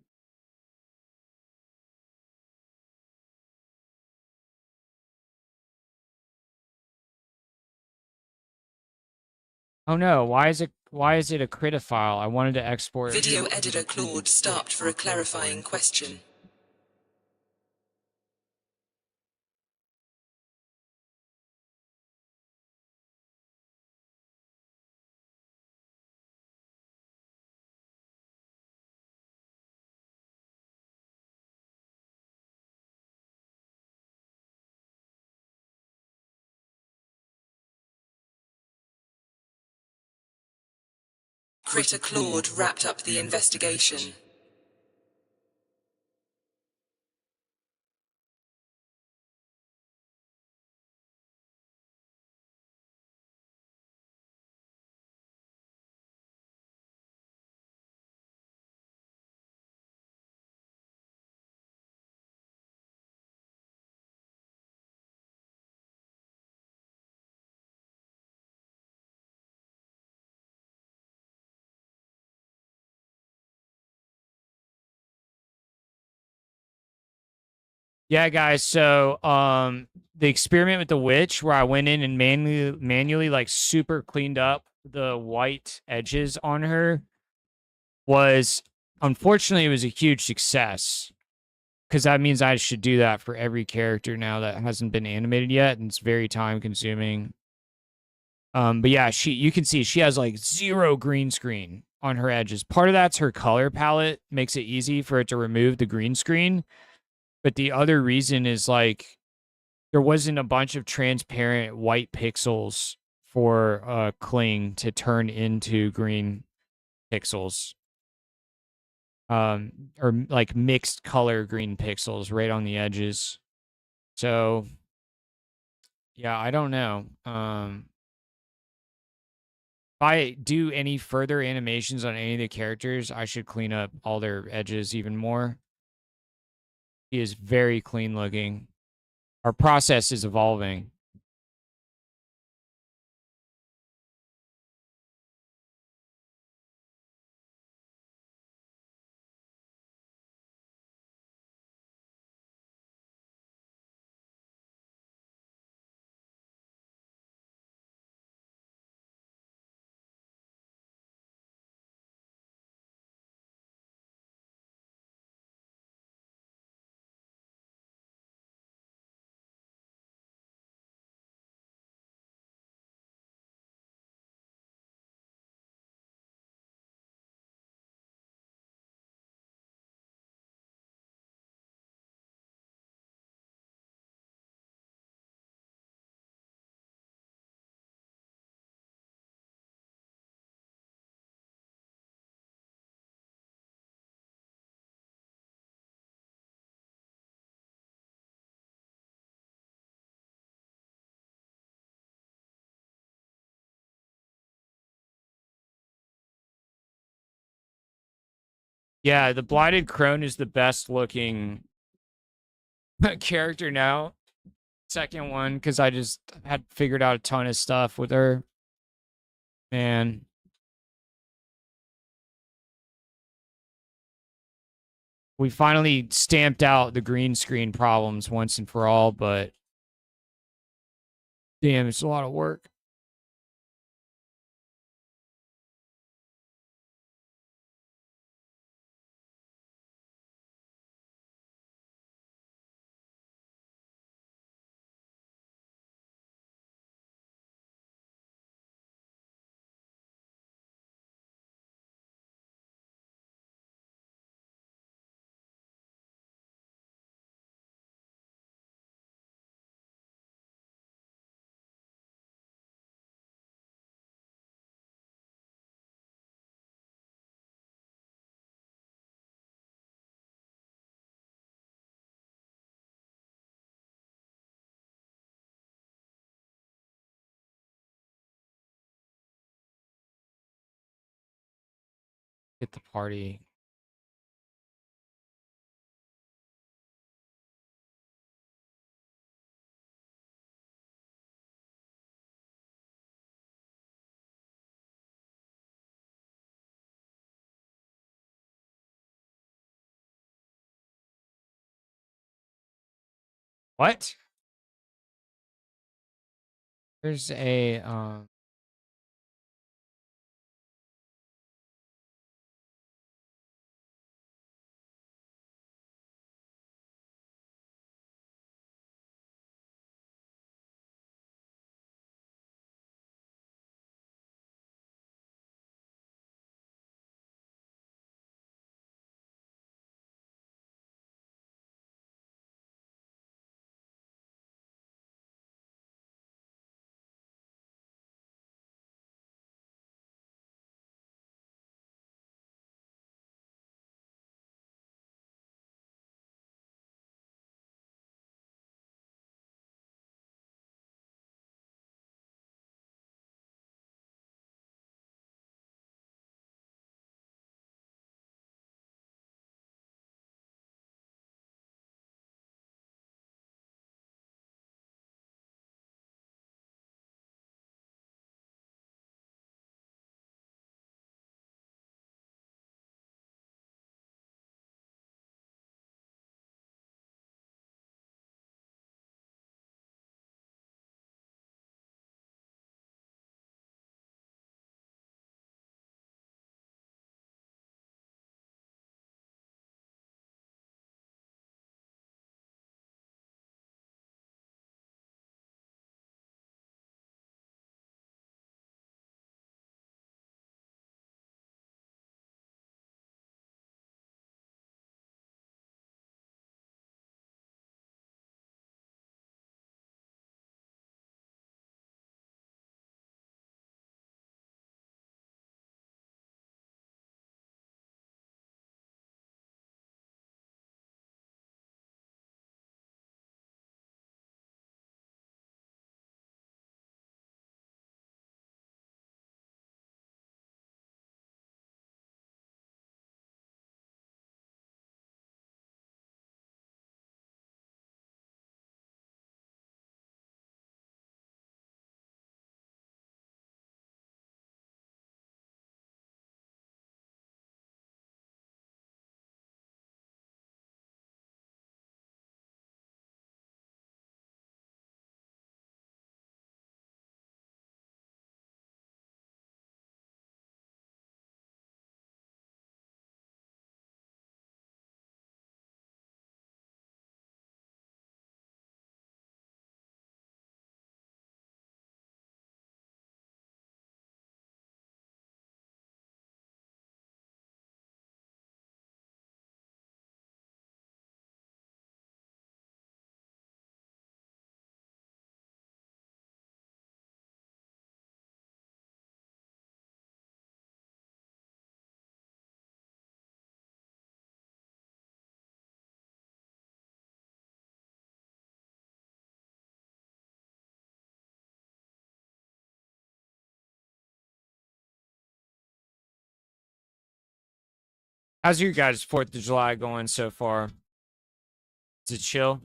Oh no, why is it a crit file? I wanted to export. Video editor Claude stopped for a clarifying question. Critter Claude wrapped up the investigation. Yeah, guys. So, the experiment with the witch, where I went in and manually, like, super cleaned up the white edges on her, was unfortunately it was a huge success because that means I should do that for every character now that hasn't been animated yet, and it's very time consuming. But yeah, you can see she has like 0 green screen on her edges. Part of that's her color palette makes it easy for it to remove the green screen. But the other reason is like there wasn't a bunch of transparent white pixels for Kling to turn into green pixels. Or like mixed color green pixels right on the edges. So yeah, I don't know. If I do any further animations on any of the characters, I should clean up all their edges even more. He is very clean looking. Our process is evolving. Yeah, the Blighted Crone is the best looking character now. Second one, because I just had figured out a ton of stuff with her. Man. We finally stamped out the green screen problems once and for all, but damn, it's a lot of work. Hit the party. What? There's a How's your guys' 4th of July going so far? Is it chill?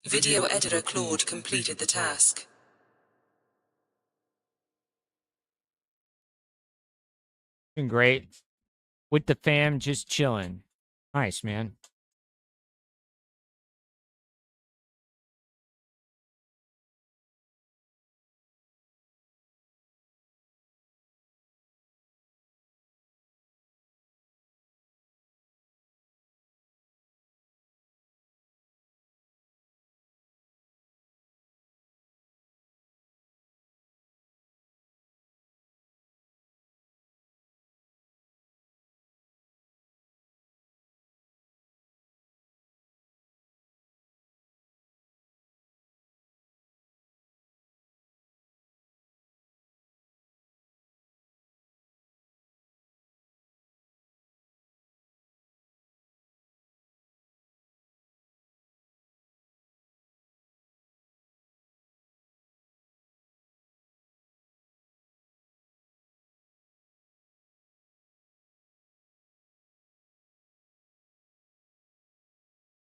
Video editor Claude completed the task. Been great. With the fam, just chilling. Nice, man.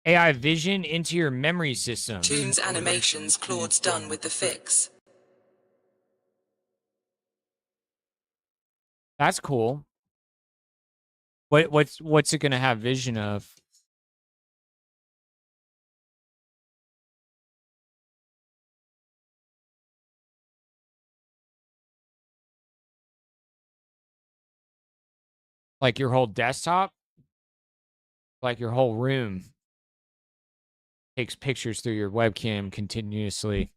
AI vision into your memory system. Toon's animations Claude's done with the fix. That's cool. What's it gonna have vision of? Like your whole desktop? Like your whole room takes pictures through your webcam continuously.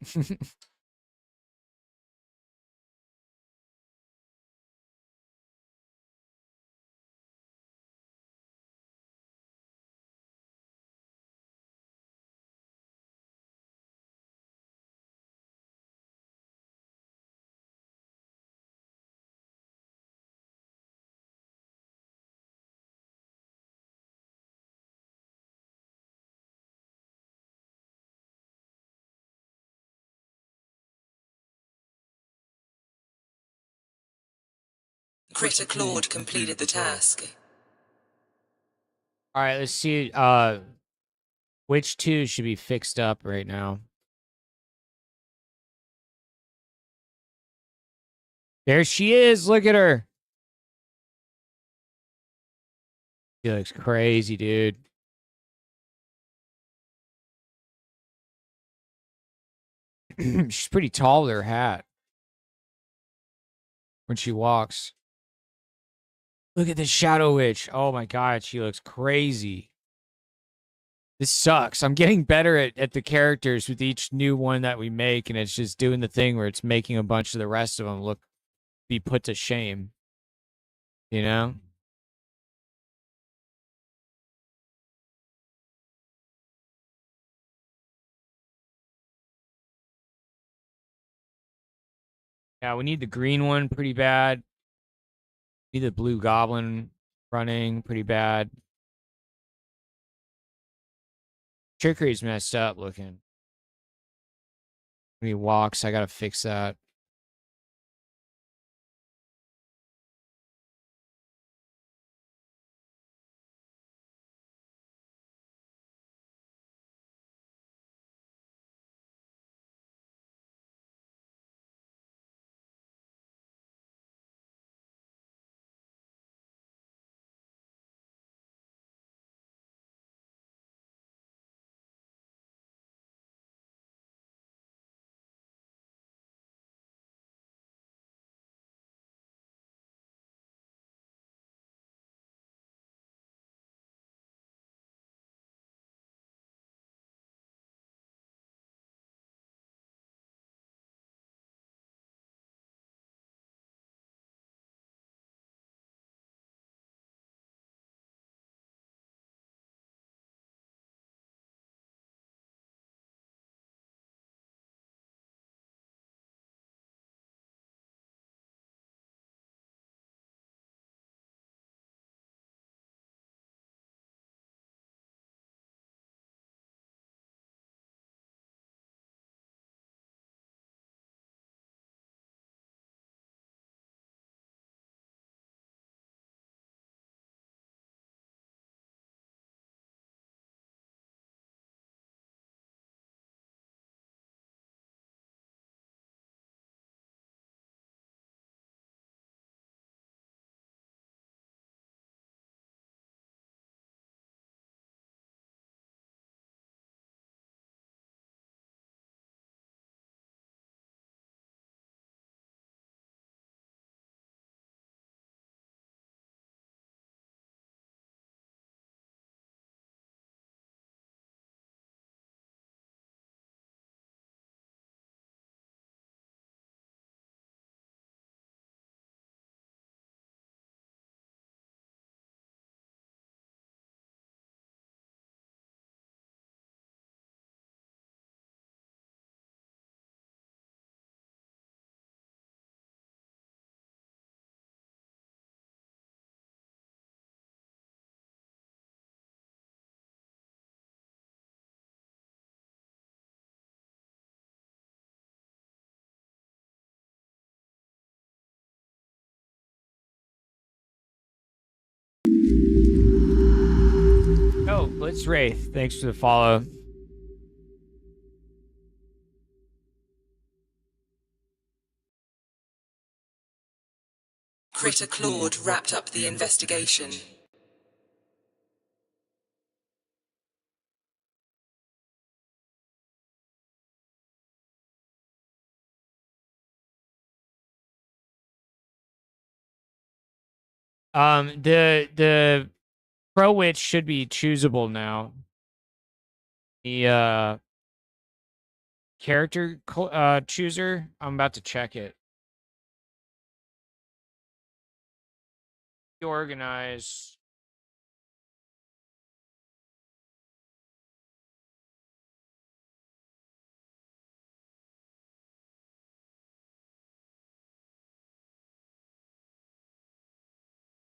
Critter Claude completed the task. All right, let's see. Which two should be fixed up right now? There she is. Look at her. She looks crazy, dude. She's pretty tall with her hat when she walks. Look at this Shadow Witch. Oh my god, she looks crazy. This sucks. I'm getting better at the characters with each new one that we make, and it's just doing the thing where it's making a bunch of the rest of them be put to shame. You know? Yeah, we need the green one pretty bad. Need the blue goblin running pretty bad. Trickery's messed up looking. When he walks, I gotta fix that. It's Wraith. Thanks for the follow. Critter Claude wrapped up the investigation. The Pro Witch should be choosable now. The character chooser. I'm about to check it. Organize.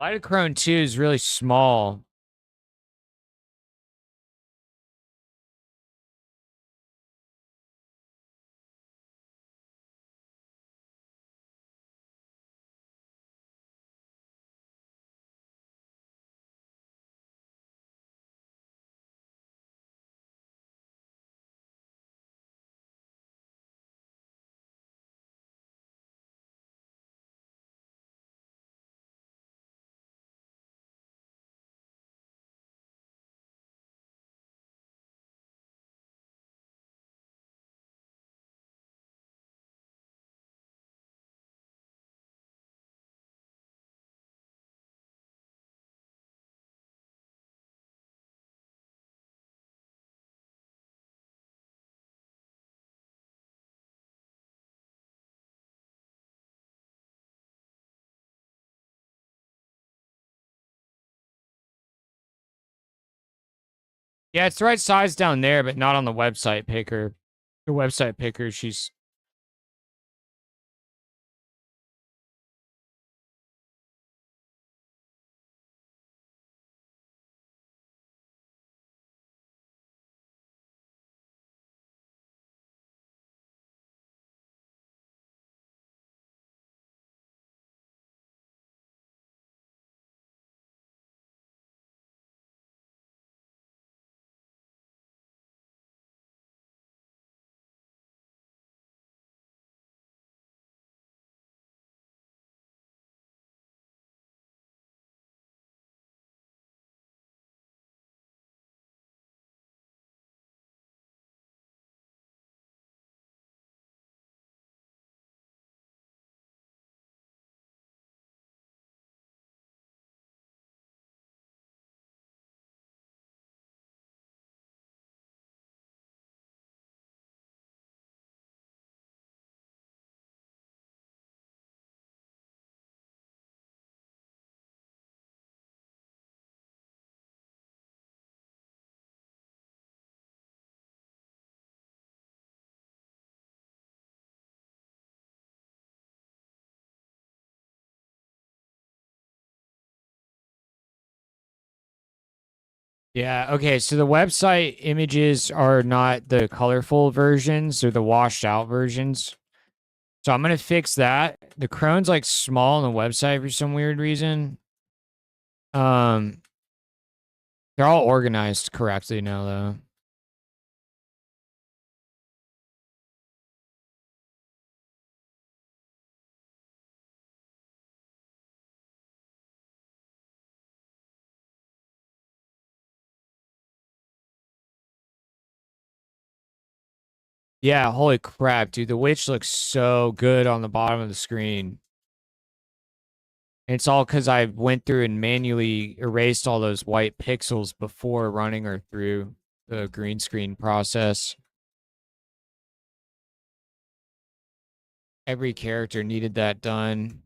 Lighochrome 2 is really small. Yeah, it's the right size down there, but not on the website picker. The website picker, she's... Yeah, okay, so the website images are not the colorful versions, they're the washed out versions. So I'm gonna fix that. The crone's like small on the website for some weird reason. Um, they're all organized correctly now, though. Yeah, holy crap, dude. The witch looks so good on the bottom of the screen. It's all because I went through and manually erased all those white pixels before running her through the green screen process. Every character needed that done.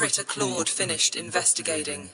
Critter Claude finished investigating.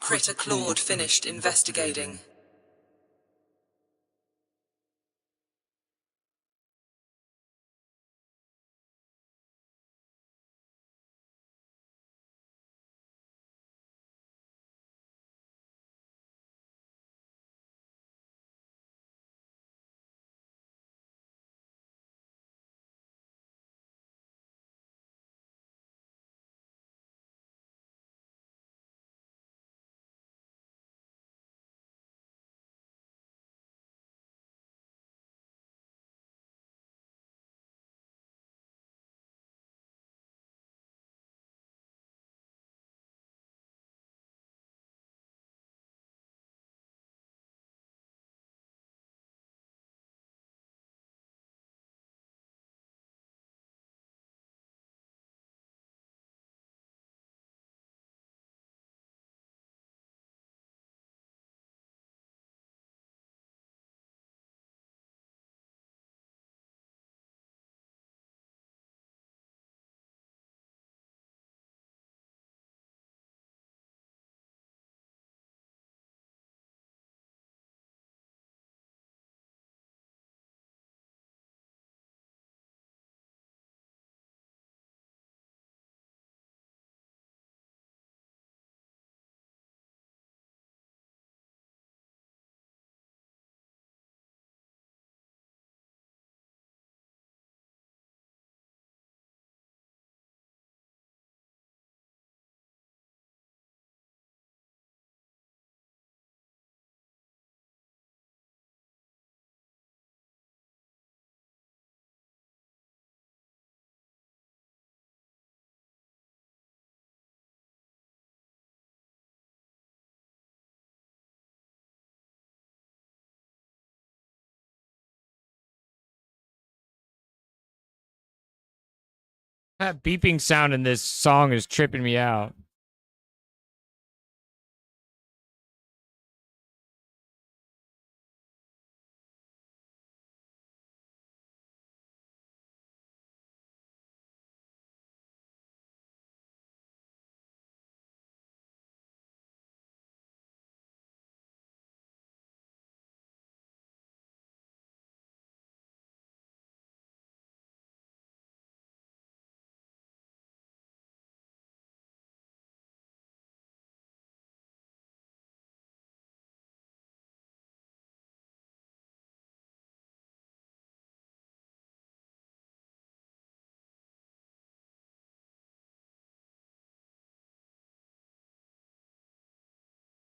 Critter Claude finished investigating. That beeping sound in this song is tripping me out.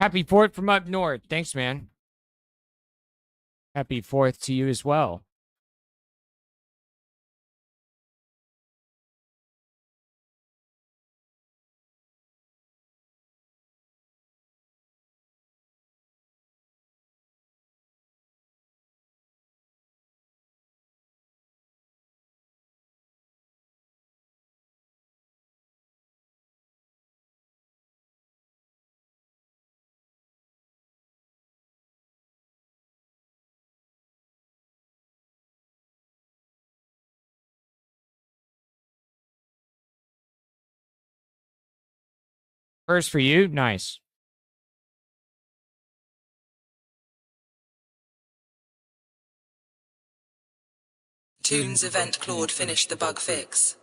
Happy 4th from up north. Thanks, man. Happy 4th to you as well. First for you. Nice. Tunes event Claude finished the bug fix.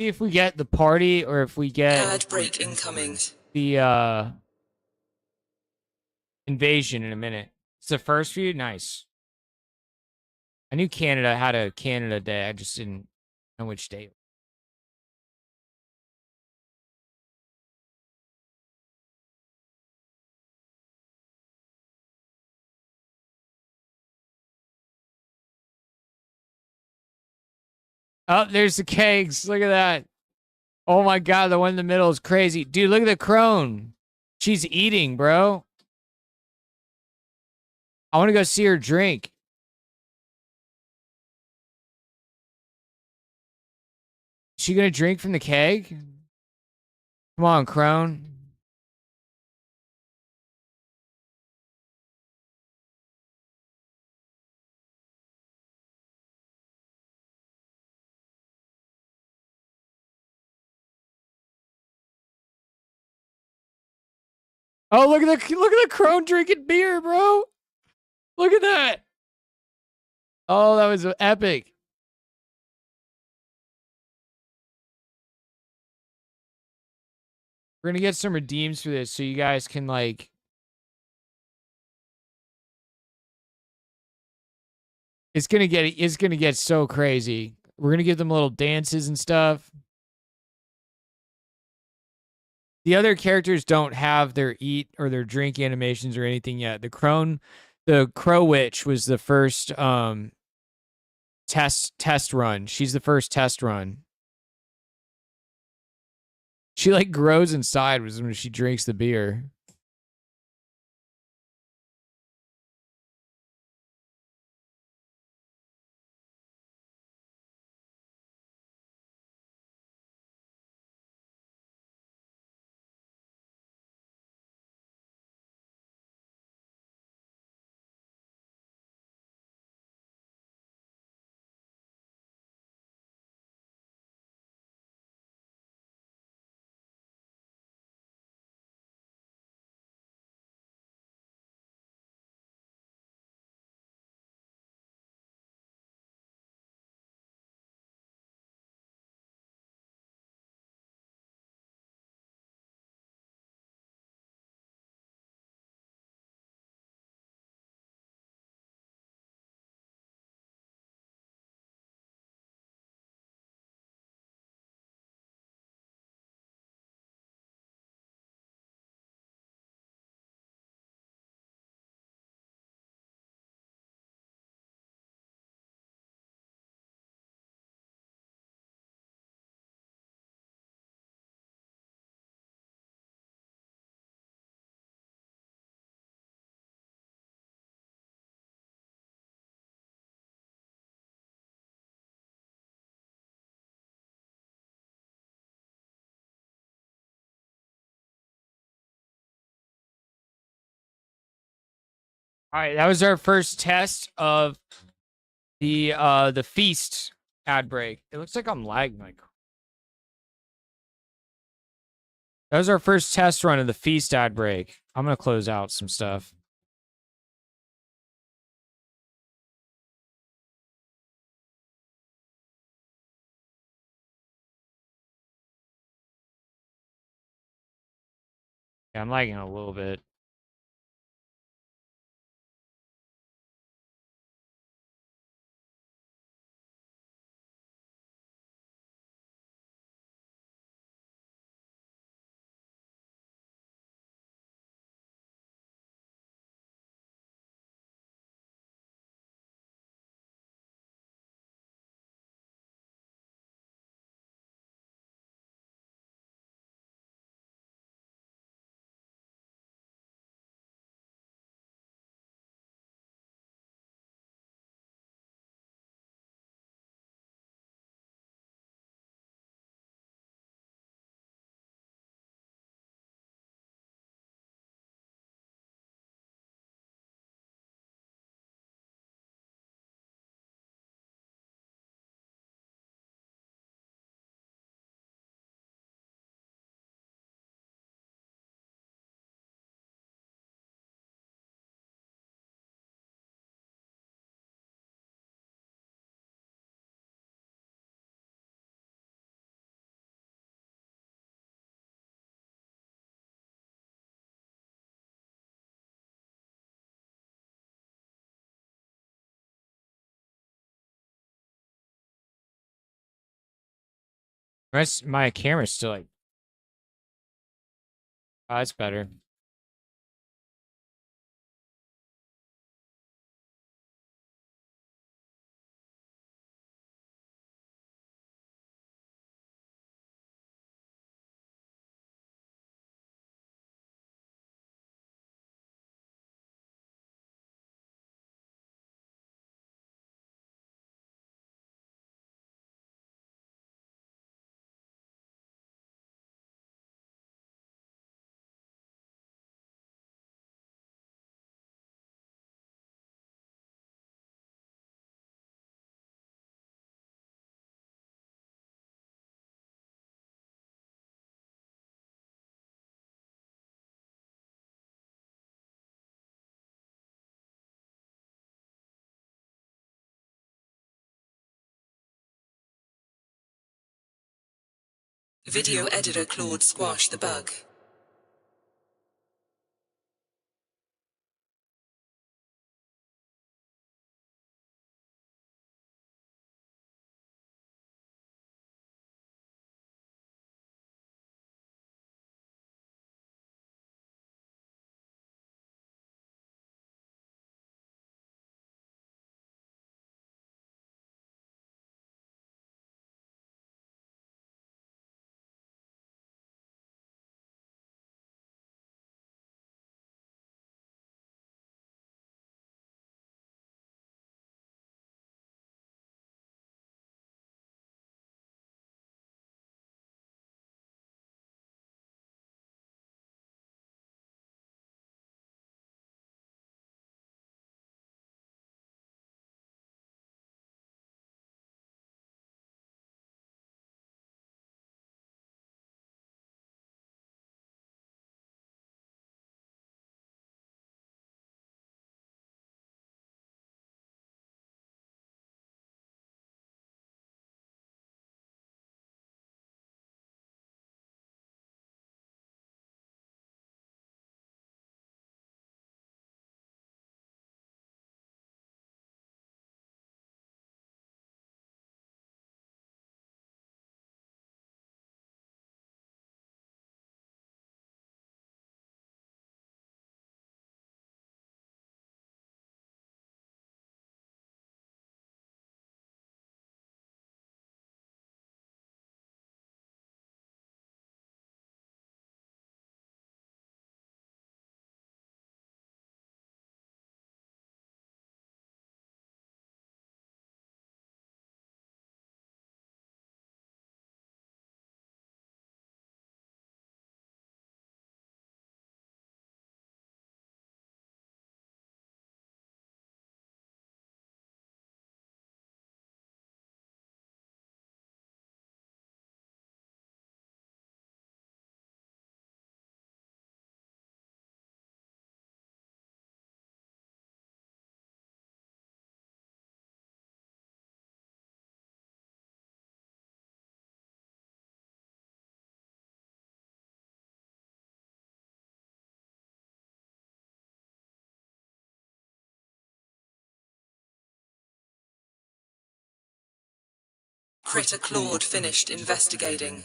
See if we get the party or if we get Ad break incoming. the invasion in a minute. It's the first for you. Nice. I knew Canada had a Canada Day. I just didn't know which date. Oh, there's the kegs. Look at that. Oh my god, the one in the middle is crazy. Dude, look at the crone. She's eating, bro. I want to go see her drink. She gonna drink from the keg? Come on, crone. Oh, look at the crone drinking beer, bro. Look at that. Oh, that was epic. We're gonna get some redeems for this so you guys can like it's gonna get so crazy. We're gonna give them little dances and stuff. The other characters don't have their eat or their drink animations or anything yet. The Crow Witch was the first test run. She's the first test run. She like grows inside when she drinks the beer. All right, that was our first test of the feast ad break. It looks like I'm lagging. Like that was our first test run of the feast ad break. I'm gonna close out some stuff. Yeah, I'm lagging a little bit. My camera's still like, oh, that's better. Video editor Claude squash the bug. Critter Claude finished investigating.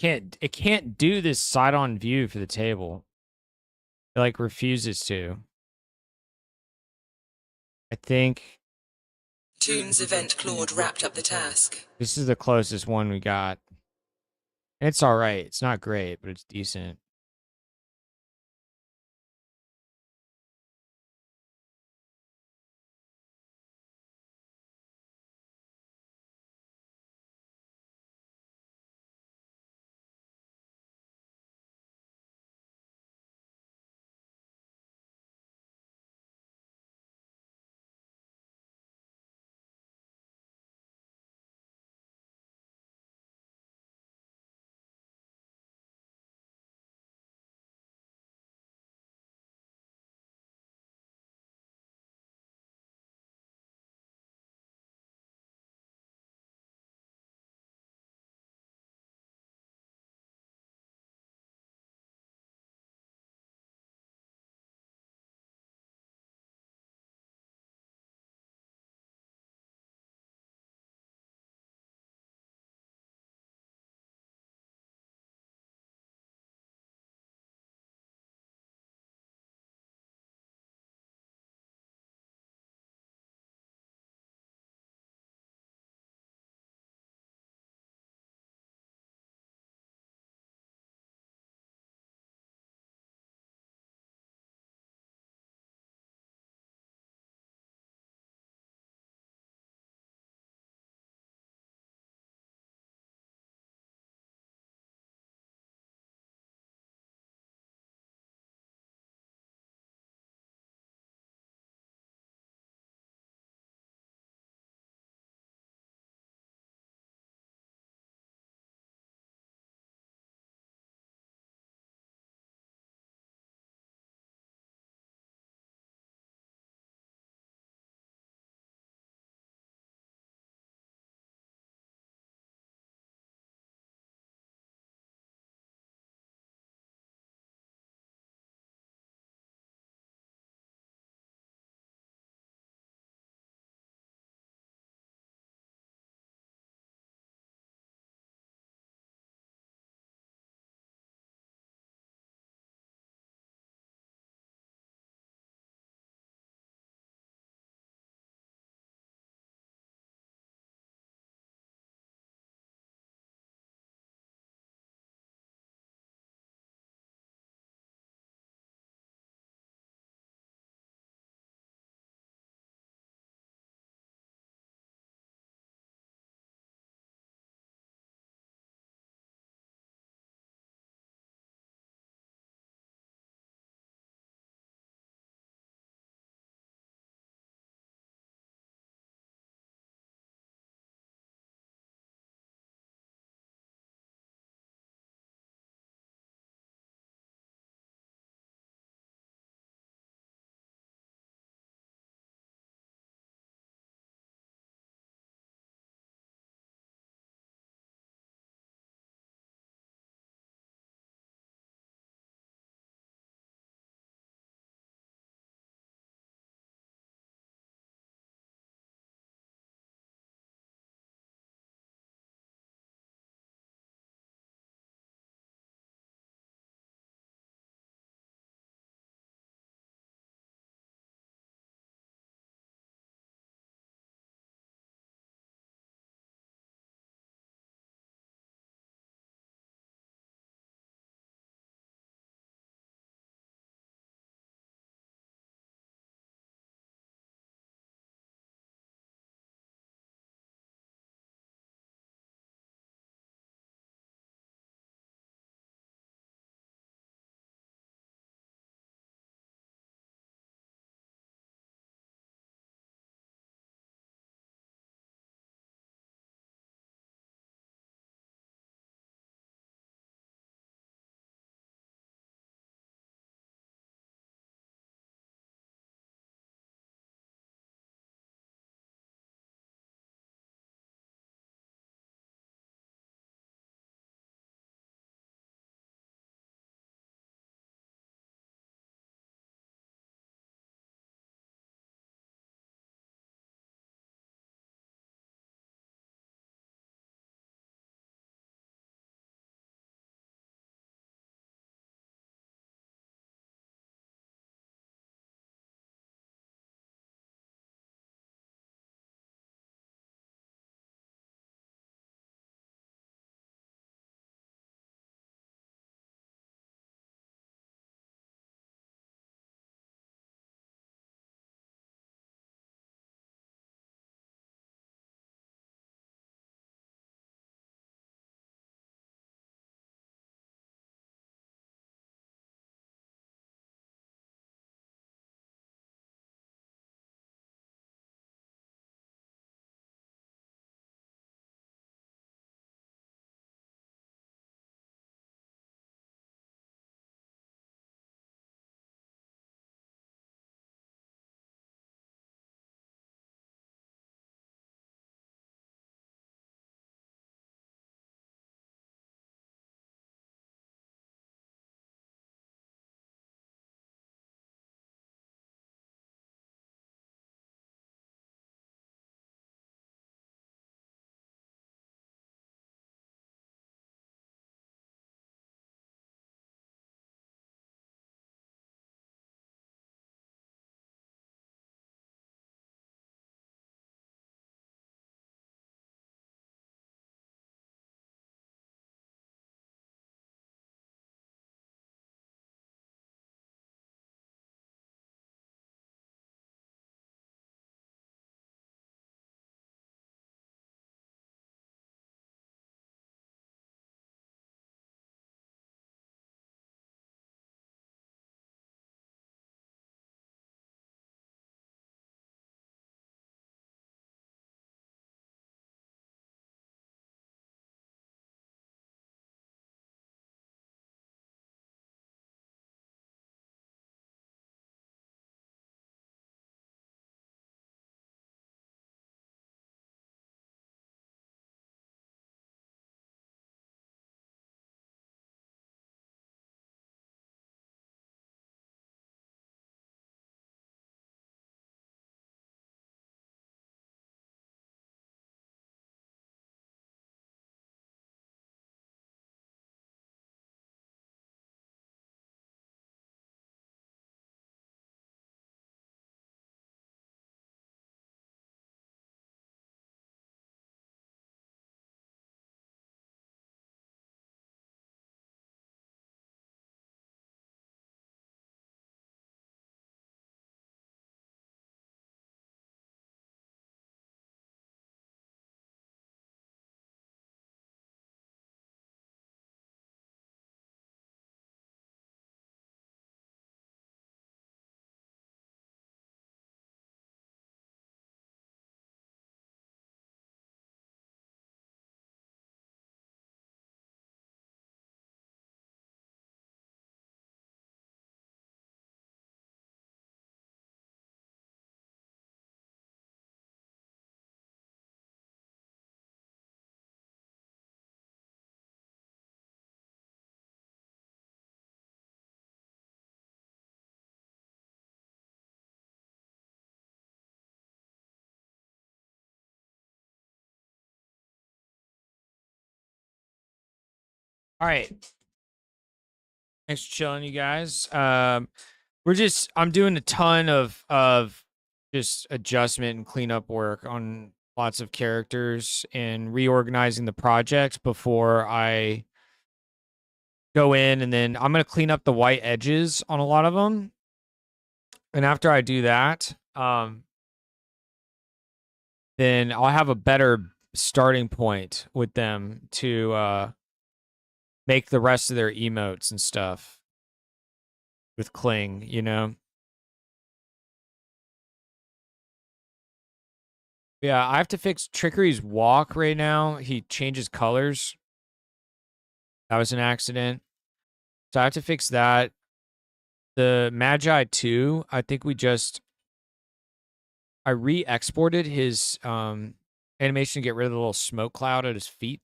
It can't do this side on view for the table. It like refuses to. I think Toon's event Claude wrapped up the task. this is the closest one we got. It's all right. It's not great, but it's decent. All right. Thanks for chilling, you guys. I'm doing a ton of just adjustment and cleanup work on lots of characters and reorganizing the project before I go in, and then I'm gonna clean up the white edges on a lot of them. And after I do that, then I'll have a better starting point with them to make the rest of their emotes and stuff with Kling, you know? Yeah, I have to fix Trickery's walk right now. He changes colors. That was an accident. So I have to fix that. The Magi 2, I think I re-exported his animation to get rid of the little smoke cloud at his feet.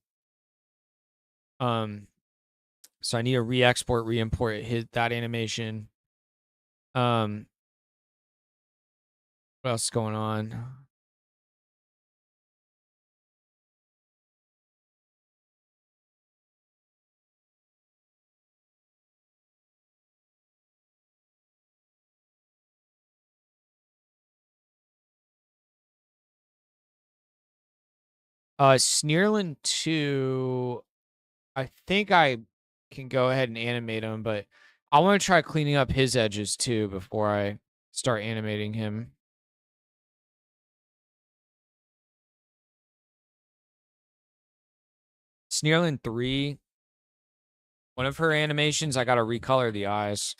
So I need to re-export, re-import that animation. What else is going on? Sneerlin 2, I think I can go ahead and animate him, but I want to try cleaning up his edges too before I start animating him. Sneerlin 3, one of her animations, I got to recolor the eyes.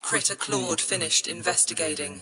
Critter Claude finished investigating.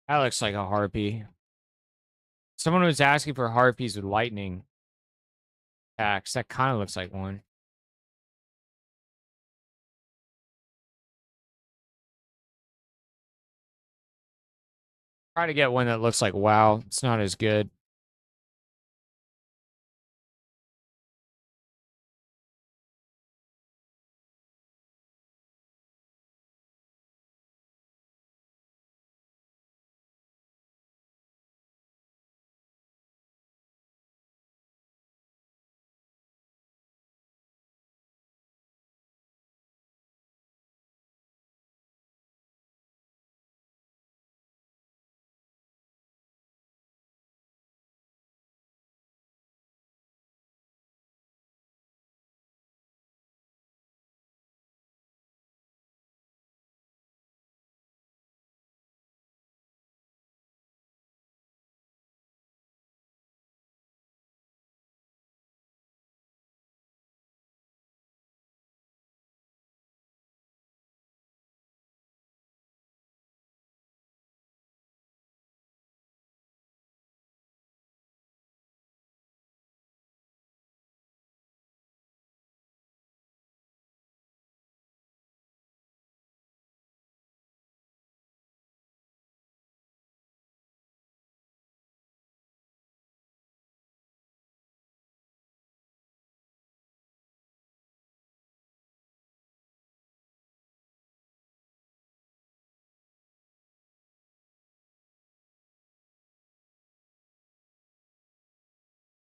That looks like a harpy. Someone was asking for harpies with lightning attacks. That kind of looks like one. Try to get one that looks like WoW. It's not as good.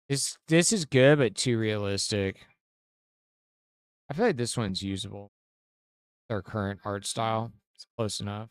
This is good, but too realistic. I feel like this one's usable. Their current art style. It's close enough.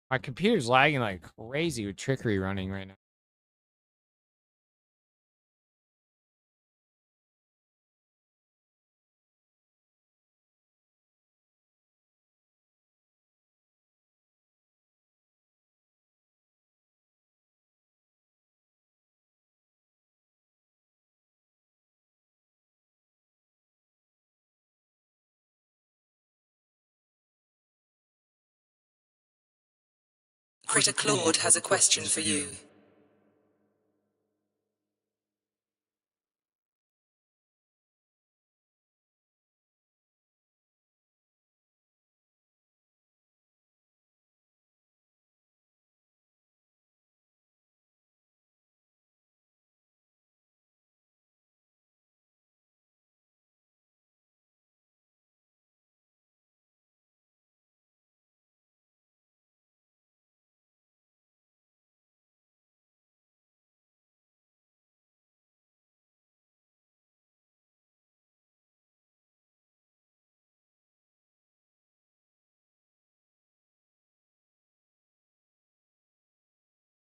My computer's lagging like crazy with trickery running right now. Critter Claude has a question for you.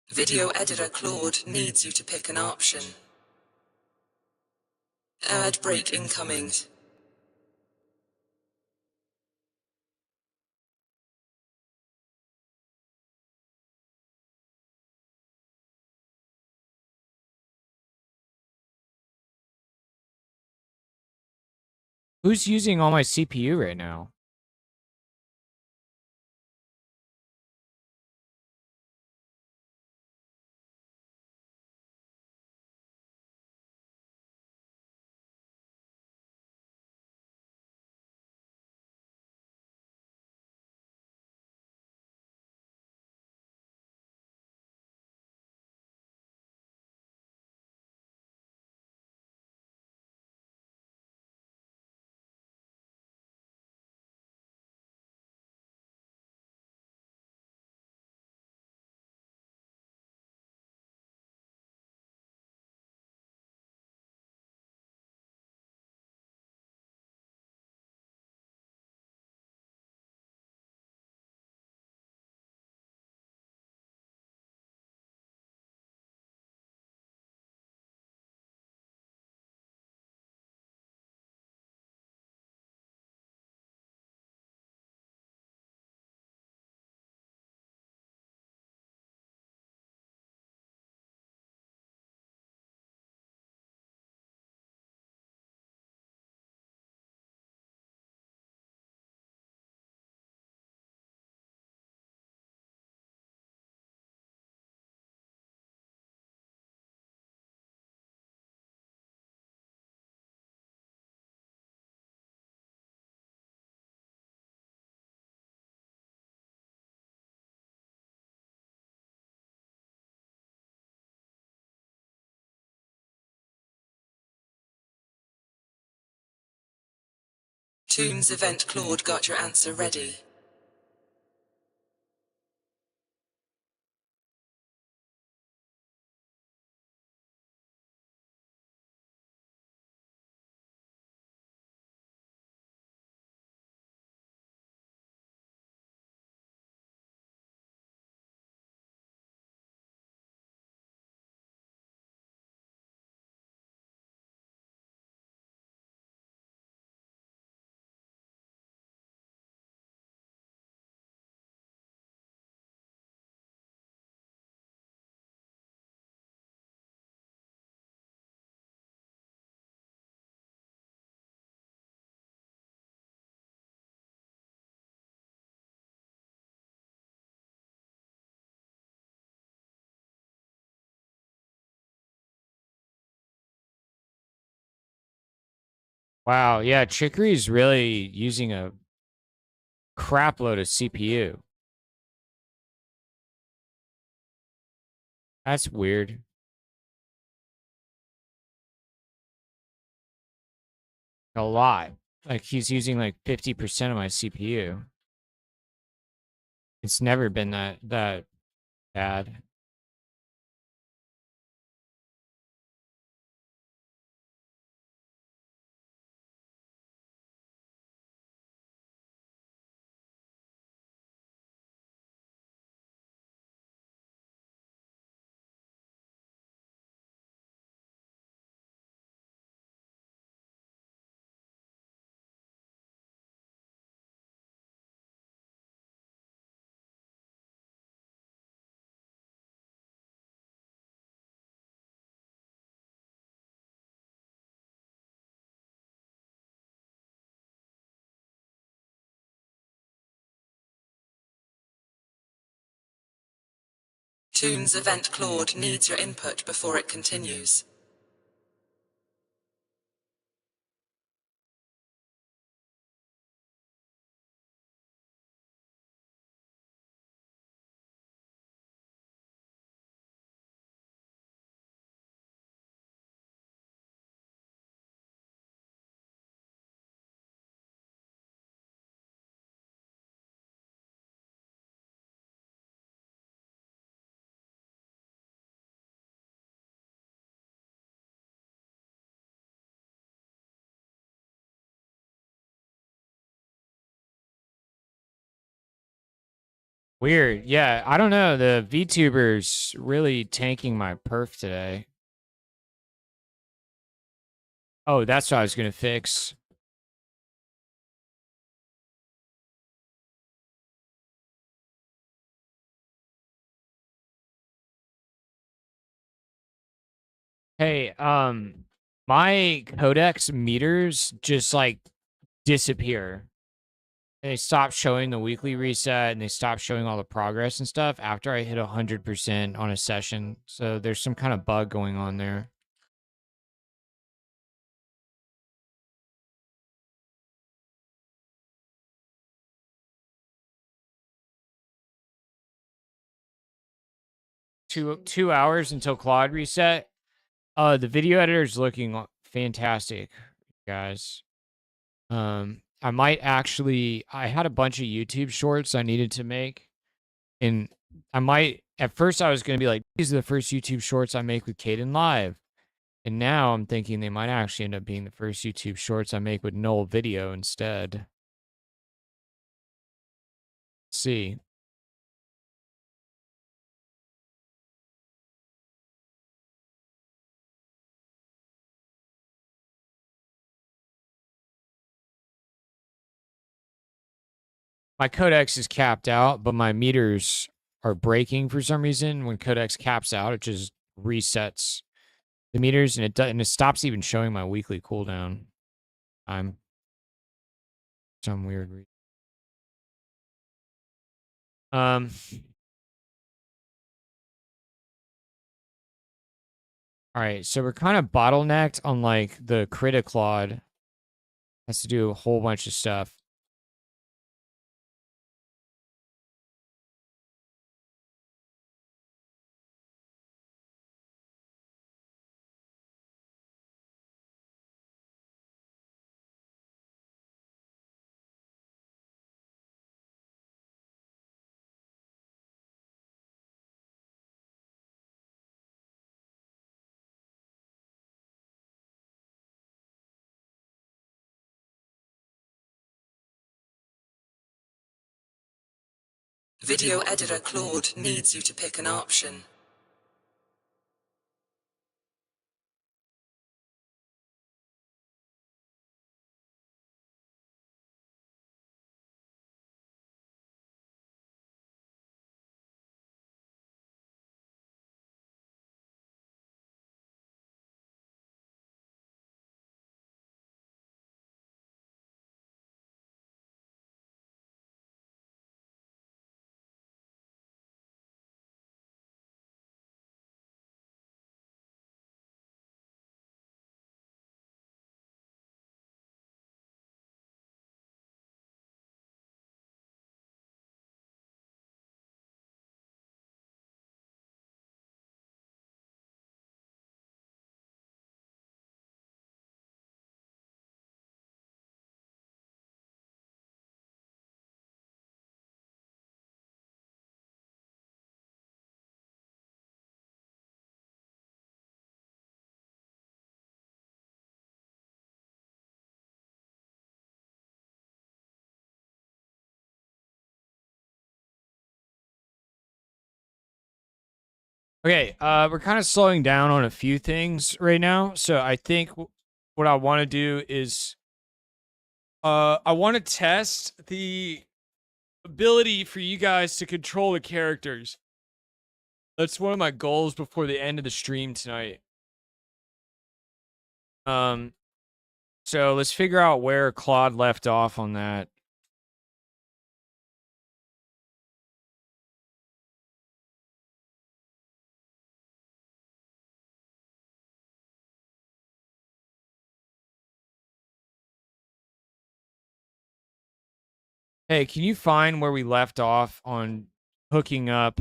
Video editor Claude needs you to pick an option. Ad break incoming. Who's using all my CPU right now? Toons event Claude got your answer ready. Wow, yeah, Chicory is really using a crap load of CPU. That's weird. A lot. Like he's using like 50% of my CPU. It's never been that bad. Toons event Claude needs your input before it continues. Weird. Yeah, I don't know. The VTubers really tanking my perf today. Oh, that's what I was gonna fix. Hey, my codex meters just like disappear. And they stop showing the weekly reset and they stop showing all the progress and stuff after I hit 100% on a session. So there's some kind of bug going on there. Two hours until Claude reset. The video editor is looking fantastic, guys. I might actually. I had a bunch of YouTube shorts I needed to make, and I might. At first, I was going to be like, "These are the first YouTube shorts I make with Kdenlive," and now I'm thinking they might actually end up being the first YouTube shorts I make with Null Video instead. Let's see. My codex is capped out, but my meters are breaking for some reason. When codex caps out, it just resets the meters, and it stops even showing my weekly cooldown time. Some weird reason. All right, so we're kind of bottlenecked on like the Criticlod. Has to do a whole bunch of stuff. Video editor Claude needs you to pick an option. Okay, we're kind of slowing down on a few things right now. So I think what I want to do is I want to test the ability for you guys to control the characters. That's one of my goals before the end of the stream tonight. So let's figure out where Claude left off on that. Hey, can you find where we left off on hooking up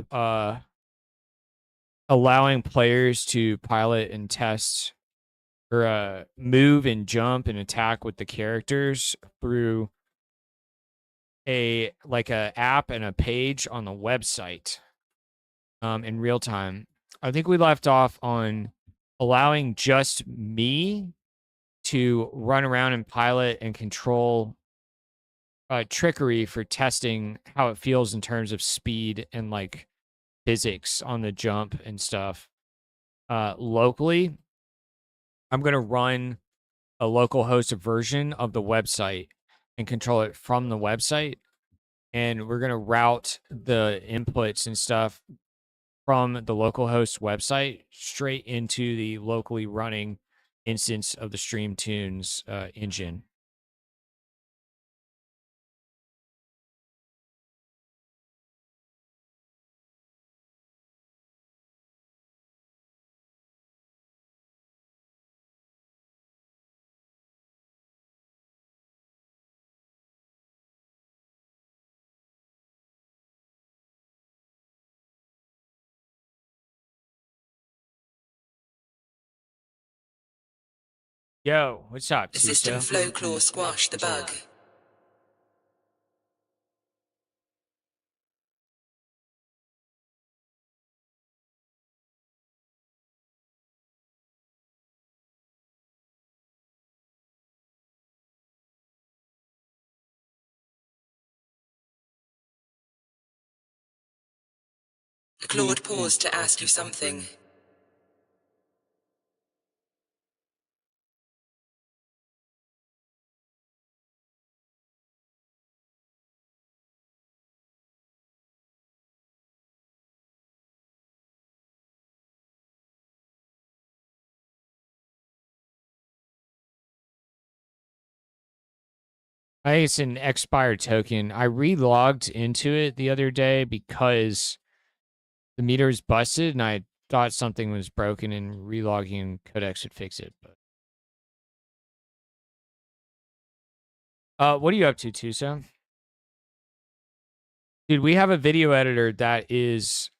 allowing players to pilot and test or move and jump and attack with the characters through a app and a page on the website in real time? I think we left off on allowing just me to run around and pilot and control trickery for testing how it feels in terms of speed and like physics on the jump and stuff. Locally, I'm going to run a local host version of the website and control it from the website. And we're going to route the inputs and stuff from the local host website straight into the locally running instance of the Stream Tunes engine. Yo, what's up, The system Tusa? flow claw squashed the bug. Claude paused to ask you something. I think it's an expired token. I re-logged into it the other day because the meter is busted and I thought something was broken and re-logging Codex would fix it. But what are you up to, Tusa? Dude, we have a video editor that is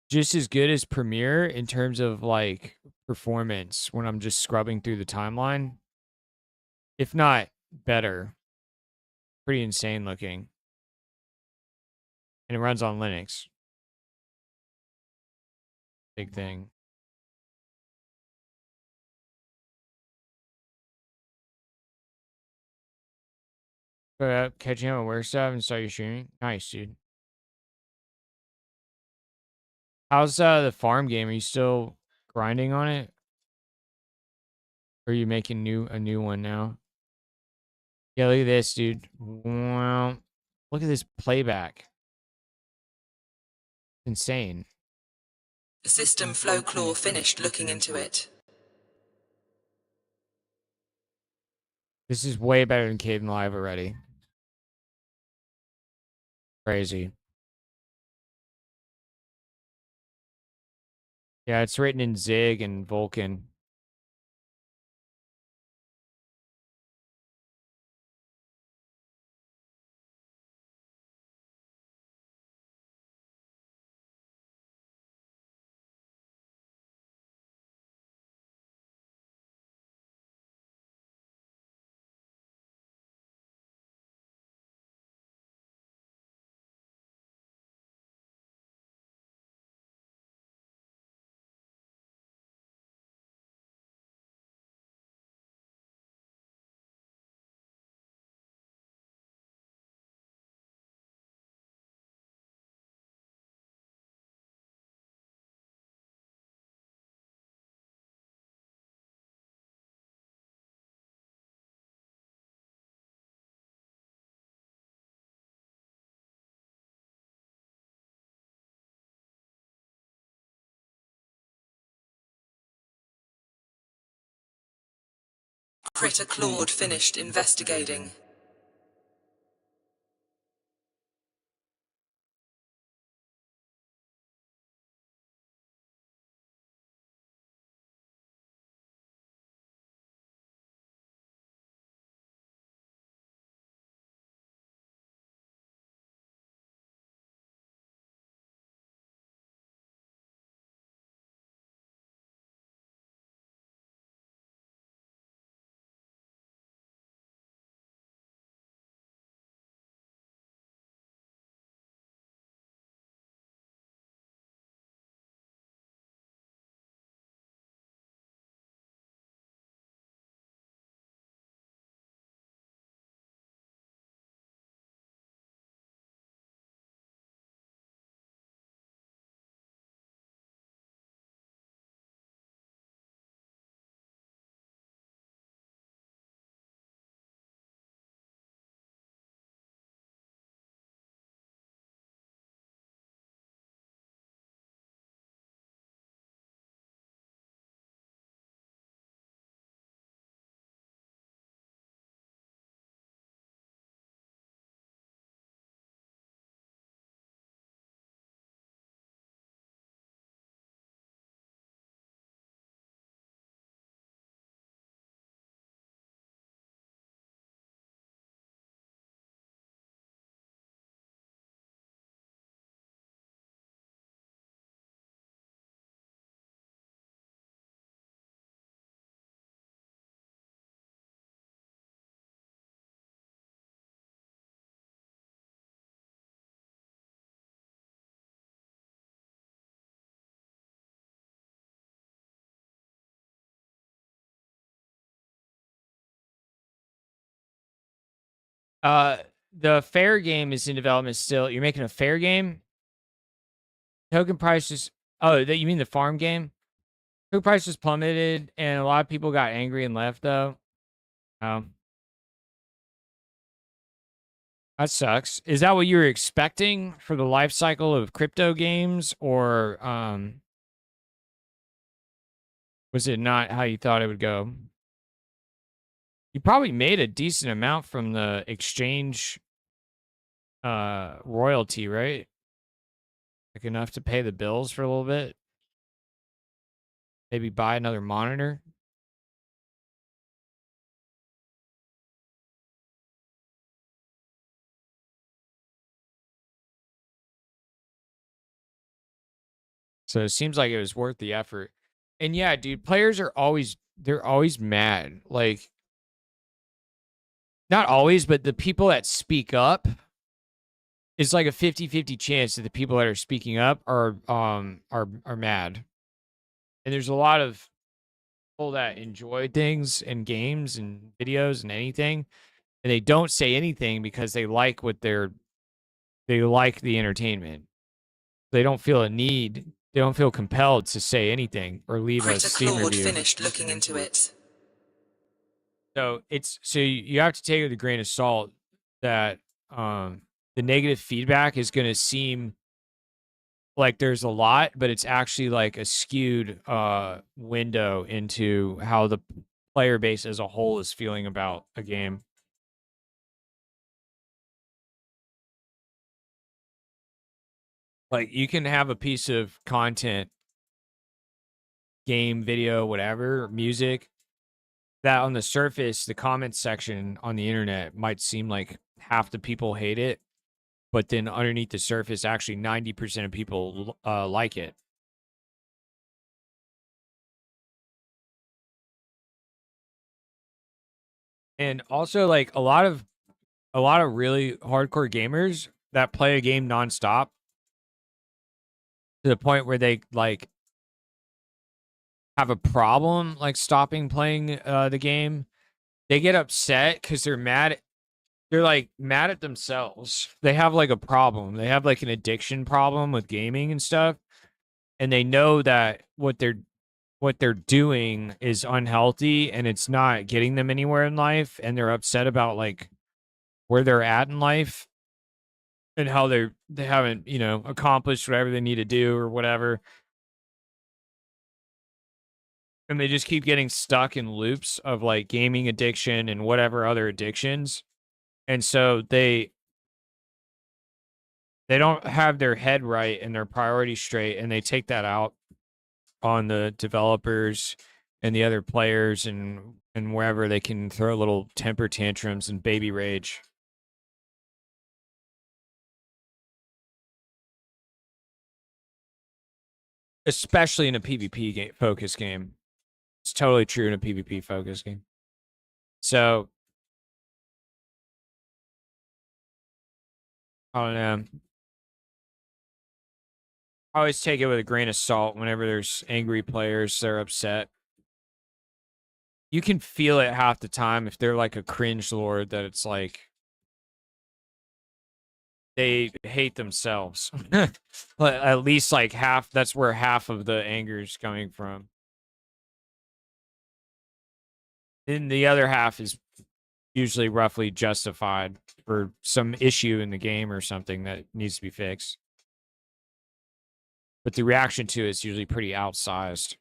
just as good as Premiere in terms of like performance when I'm just scrubbing through the timeline. If not better. Pretty insane looking. And it runs on Linux. Big thing. Catching up on work stuff and start your streaming. Nice, dude. How's the farm game? Are you still grinding on it? Or are you making a new one now? Yeah, look at this, dude. Wow. Look at this playback. Insane. The system flow claw finished looking into it. This is way better than Caden Live already. Crazy. Yeah, it's written in Zig and Vulkan. Critter Claude finished investigating. The fair game is in development still. You're making a fair game? Token prices. Oh, that you mean the farm game? Token prices plummeted, and a lot of people got angry and left, though. That sucks. Is that what you were expecting for the life cycle of crypto games, or was it not how you thought it would go? You probably made a decent amount from the exchange royalty, right? Like enough to pay the bills for a little bit. Maybe buy another monitor. So it seems like it was worth the effort. And yeah, dude, players are they're always mad. Like not always, but the people that speak up, it's like a 50-50 chance that the people that are speaking up are mad. And there's a lot of people that enjoy things and games and videos and anything, and they don't say anything because they like they like the entertainment. They don't feel a need. They don't feel compelled to say anything or leave a Critter Steam Claude review. finished looking into it. So you have to take it with a grain of salt that the negative feedback is going to seem like there's a lot, but it's actually like a skewed window into how the player base as a whole is feeling about a game. Like you can have a piece of content, game, video, whatever, music, that on the surface, the comments section on the internet might seem like half the people hate it, but then underneath the surface, actually 90% of people like it. And also like a lot of really hardcore gamers that play a game nonstop to the point where they like have a problem like stopping playing the game. They get upset because they're mad. They're like mad at themselves. They have like a problem. They have like an addiction problem with gaming and stuff, and they know that what they're doing is unhealthy and it's not getting them anywhere in life, and they're upset about like where they're at in life and how they haven't, accomplished whatever they need to do or whatever. And they just keep getting stuck in loops of like gaming addiction and whatever other addictions. And so they don't have their head right and their priorities straight, and they take that out on the developers and the other players and wherever they can throw little temper tantrums and baby rage. Especially in a PvP game focus game. It's totally true in a PvP focus game. So I don't know. I always take it with a grain of salt whenever there's angry players, they're upset. You can feel it half the time if they're like a cringe lord that it's like they hate themselves. But at least like half, that's where half of the anger is coming from. Then the other half is usually roughly justified for some issue in the game or something that needs to be fixed. But the reaction to it is usually pretty outsized.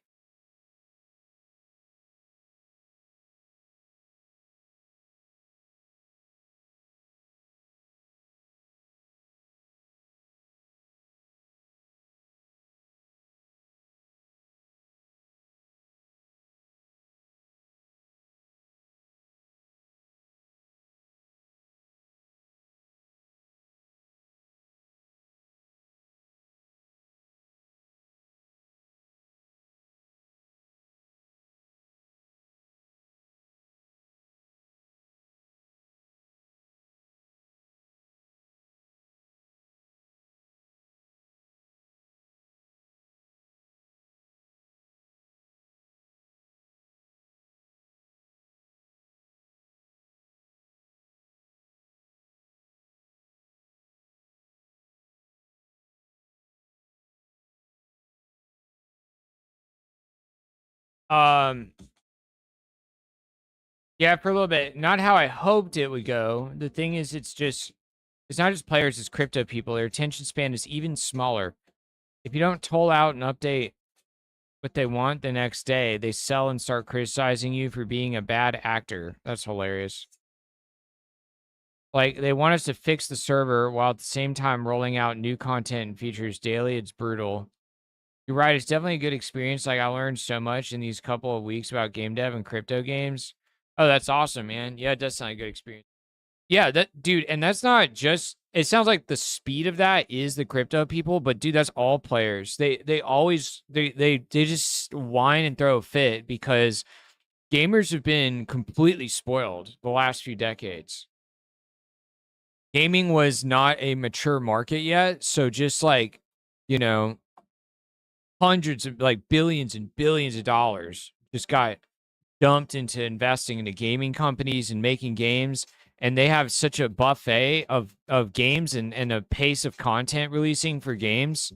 Yeah, for a little bit. Not how I hoped it would go. The thing is, it's not just players, it's crypto people. Their attention span is even smaller. If you don't toll out and update what they want the next day, they sell and start criticizing you for being a bad actor. That's hilarious. Like, they want us to fix the server while at the same time rolling out new content and features daily. It's brutal. You're right. It's definitely a good experience. Like, I learned so much in these couple of weeks about game dev and crypto games. Oh, that's awesome, man. Yeah, it does sound like a good experience. Yeah, that dude, and that's not just it sounds like the speed of that is the crypto people, but dude, that's all players. They always they just whine and throw a fit because gamers have been completely spoiled the last few decades. Gaming was not a mature market yet, so just like, you know, hundreds of like billions and billions of dollars just got dumped into investing into gaming companies and making games, and they have such a buffet of games and a pace of content releasing for games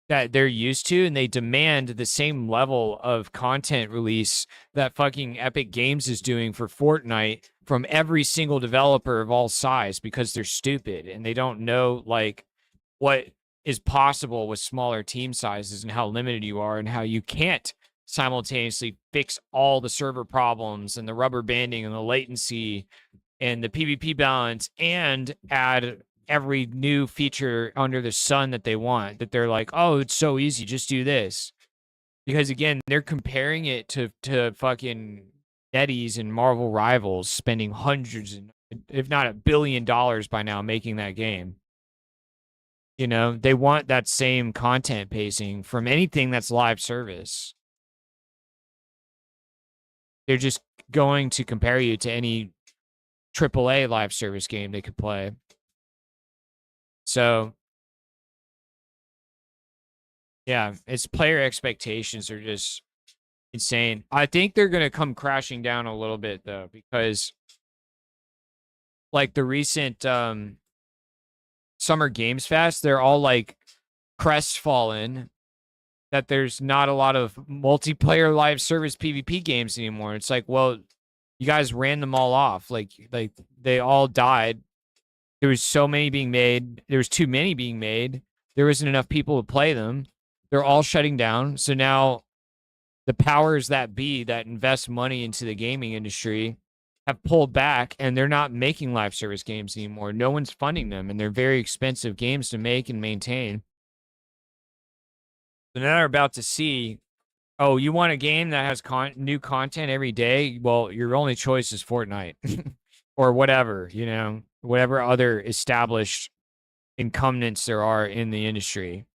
that they're used to, and they demand the same level of content release that fucking Epic Games is doing for Fortnite from every single developer of all size because they're stupid and they don't know like what is possible with smaller team sizes and how limited you are and how you can't simultaneously fix all the server problems and the rubber banding and the latency and the PvP balance and add every new feature under the sun that they want, that they're like, oh, it's so easy, just do this. Because again, they're comparing it to fucking NetEase and Marvel Rivals spending hundreds, if not $1 billion by now making that game. You know, they want that same content pacing from anything that's live service. They're just going to compare you to any AAA live service game they could play. So, yeah, it's player expectations are just insane. I think they're going to come crashing down a little bit, though, because like the recent Summer Games Fest, they're all like crestfallen that there's not a lot of multiplayer live service PvP games anymore. It's like, well, you guys ran them all off. Like they all died. There was so many being made. There was too many being made. There wasn't enough people to play them. They're all shutting down. So now the powers that be that invest money into the gaming industry have pulled back and they're not making live service games anymore. No one's funding them and they're very expensive games to make and maintain. So now they're about to see, oh, you want a game that has new content every day? Well, your only choice is Fortnite or whatever, you know, whatever other established incumbents there are in the industry,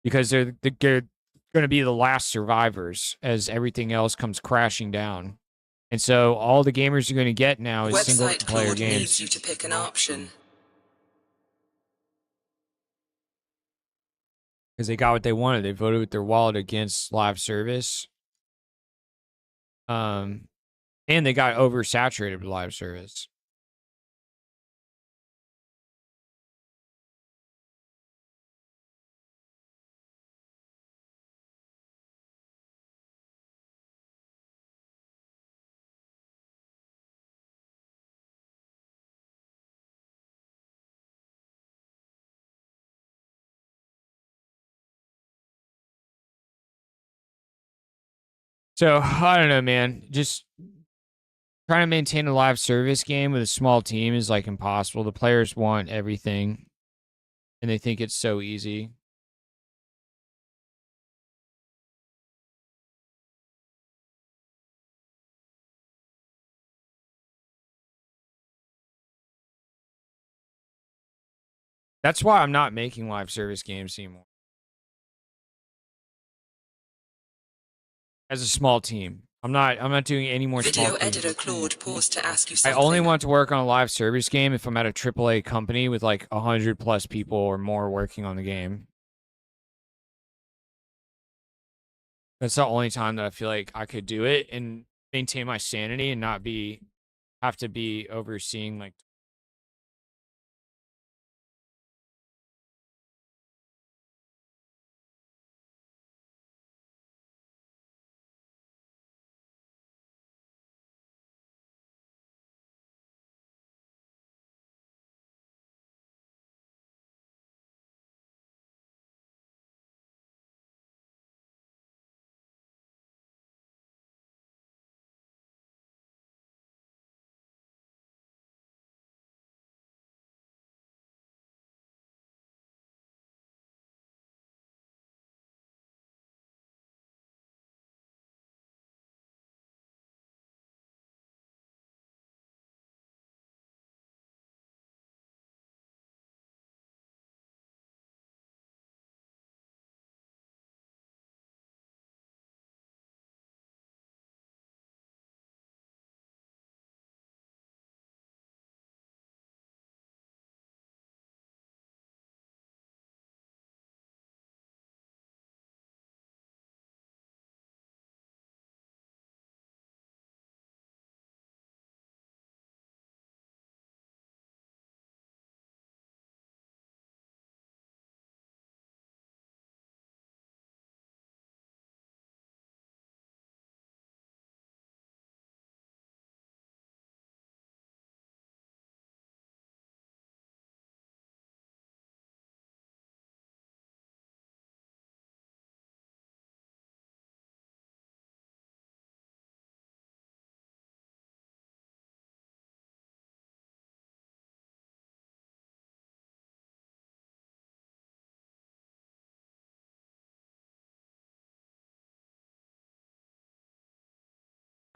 because they're going to be the last survivors as everything else comes crashing down. And so all the gamers are going to get now is single Website player Claude games. needs you to pick an option. Because they got what they wanted. They voted with their wallet against live service. And they got oversaturated with live service. So I don't know, man. Just trying to maintain a live service game with a small team is like impossible. The players want everything, and they think it's so easy. That's why I'm not making live service games anymore. As a small team, I'm not doing any more Video small teams. editor Claude paused to ask you I something. only want to work on a live service game if I'm at a AAA company with like 100+ people or more working on the game. That's the only time that I feel like I could do it and maintain my sanity and not have to be overseeing like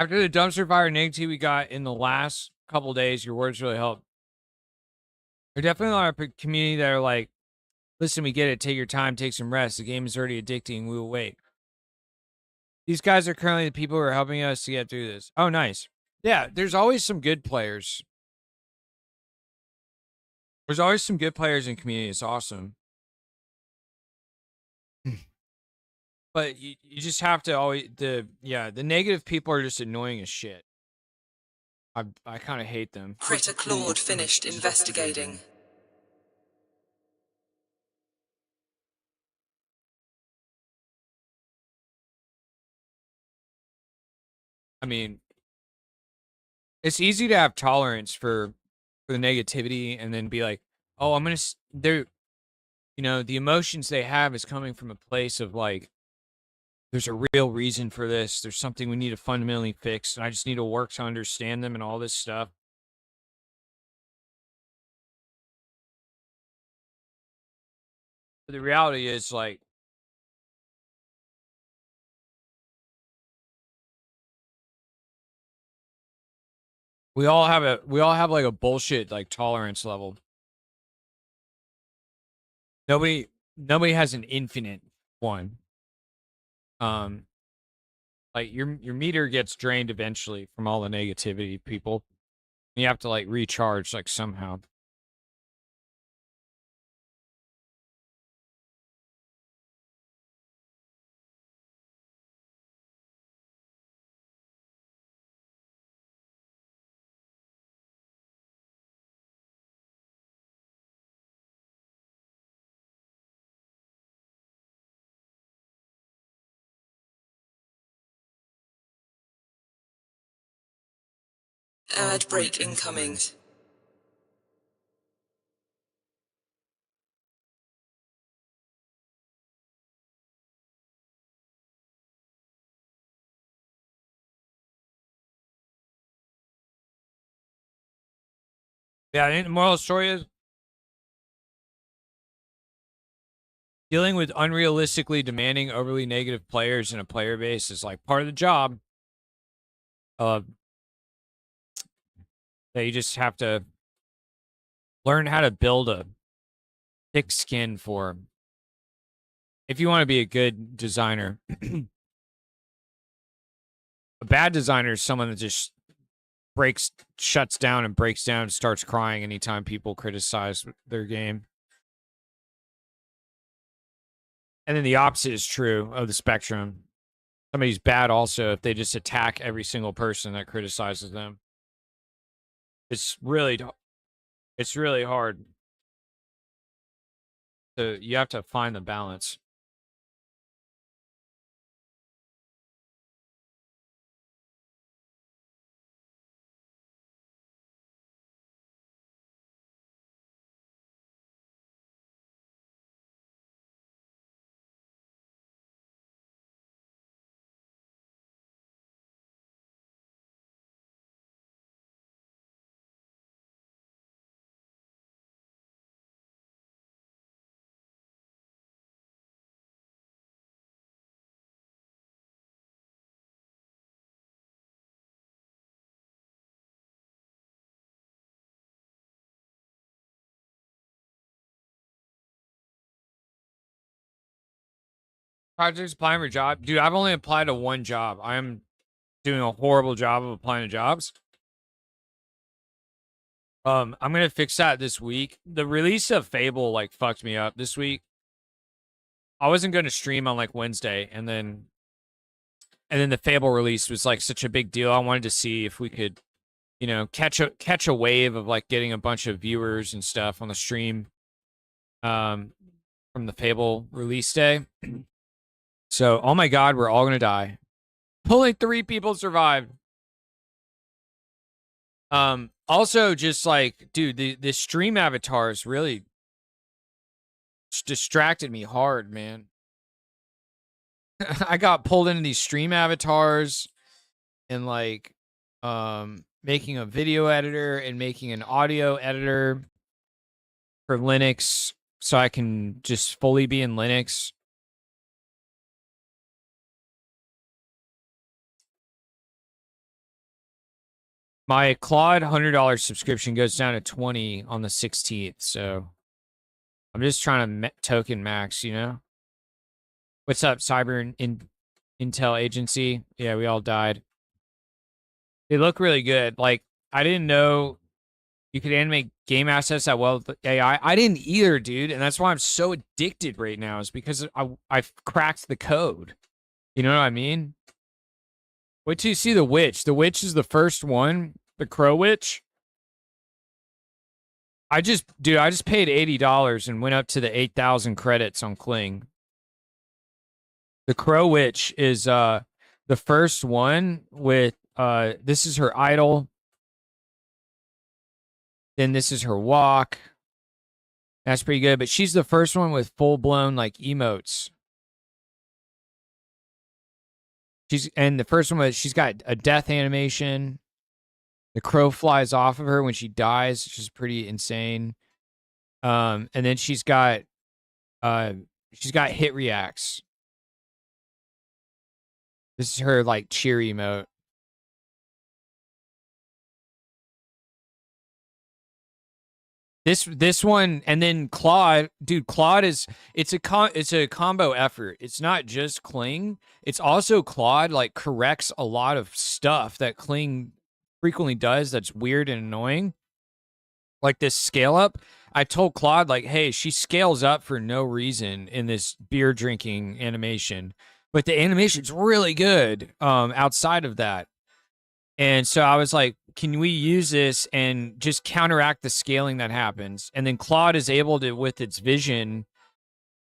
After the dumpster fire negativity we got in the last couple days, your words really helped. There are definitely a lot of community that are like, listen, we get it. Take your time. Take some rest. The game is already addicting. We will wait. These guys are currently the people who are helping us to get through this. Oh, nice. Yeah, there's always some good players. There's always some good players in community. It's awesome. But you just have to always the negative people are just annoying as shit. I kind of hate them. Critter Claude finished investigating. I mean, it's easy to have tolerance for the negativity and then be like, oh, I'm gonna they're the emotions they have is coming from a place of like, there's a real reason for this. There's something we need to fundamentally fix, and I just need to work to understand them and all this stuff. But the reality is, like, we all have like a bullshit like tolerance level. Nobody has an infinite one. Like your meter gets drained eventually from all the negativity, people. You have to like recharge like somehow. Ad break incoming. Yeah, I think the moral of the story is dealing with unrealistically demanding, overly negative players in a player base is like part of the job. That you just have to learn how to build a thick skin for if you want to be a good designer. A bad designer is someone that just shuts down and breaks down and starts crying anytime people criticize their game. And then the opposite is true of the spectrum. Somebody's bad also if they just attack every single person that criticizes them. It's really hard. So you have to find the balance. Projects applying for job. Dude, I've only applied to one job. I'm doing a horrible job of applying to jobs. I'm gonna fix that this week. The release of Fable like fucked me up this week. I wasn't gonna stream on like Wednesday, and then the Fable release was like such a big deal. I wanted to see if we could, catch a wave of like getting a bunch of viewers and stuff on the stream from the Fable release day. So, oh my god, we're all gonna die. Only 3 people survived. Also just like, dude, the stream avatars really distracted me hard, man. I got pulled into these stream avatars and like making a video editor and making an audio editor for Linux so I can just fully be in Linux. My Claude $100 subscription goes down to 20 on the 16th, so I'm just trying to token max, you know? What's up, Cyber Intel Agency? Yeah, we all died. They look really good. Like, I didn't know you could animate game assets that well with AI. I didn't either, dude, and that's why I'm so addicted right now, is because I've cracked the code. You know what I mean? Wait till you see The Witch. The Witch is the first one, the Crow Witch. I just paid $80 and went up to the 8,000 credits on Kling. The Crow Witch is the first one with this is her idol. Then this is her walk. That's pretty good, but she's the first one with full-blown like emotes. And the first one was she's got a death animation. The crow flies off of her when she dies, which is pretty insane. And then she's got hit reacts. This is her like cheer emote. This one, and then Claude, dude, Claude it's a combo effort. It's not just Kling. It's also Claude like corrects a lot of stuff that Kling frequently does that's weird and annoying. Like this scale up. I told Claude, like, hey, she scales up for no reason in this beer drinking animation. But the animation's really good outside of that. And so I was like, can we use this and just counteract the scaling that happens? And then Claude is able to, with its vision,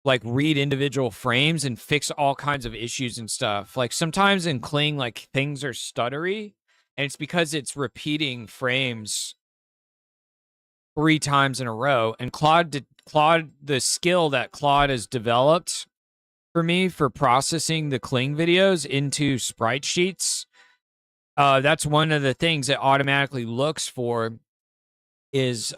like read individual frames and fix all kinds of issues and stuff. Like sometimes in Kling, like things are stuttery, and it's because it's repeating frames 3 times in a row. And the skill that Claude has developed for me for processing the Kling videos into sprite sheets, that's one of the things that automatically looks for is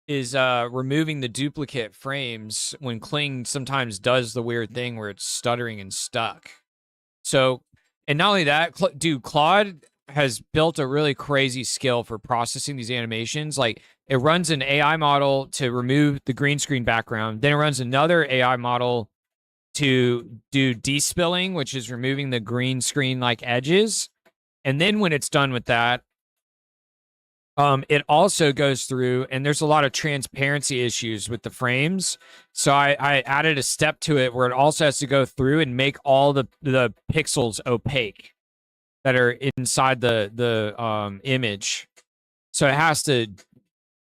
removing the duplicate frames when Kling sometimes does the weird thing where it's stuttering and stuck. So, and not only that, dude, Claude has built a really crazy skill for processing these animations. Like it runs an AI model to remove the green screen background. Then it runs another AI model to do despilling, which is removing the green screen like edges. And then when it's done with that, it also goes through, and there's a lot of transparency issues with the frames. So I added a step to it where it also has to go through and make all the pixels opaque that are inside the image. So it has to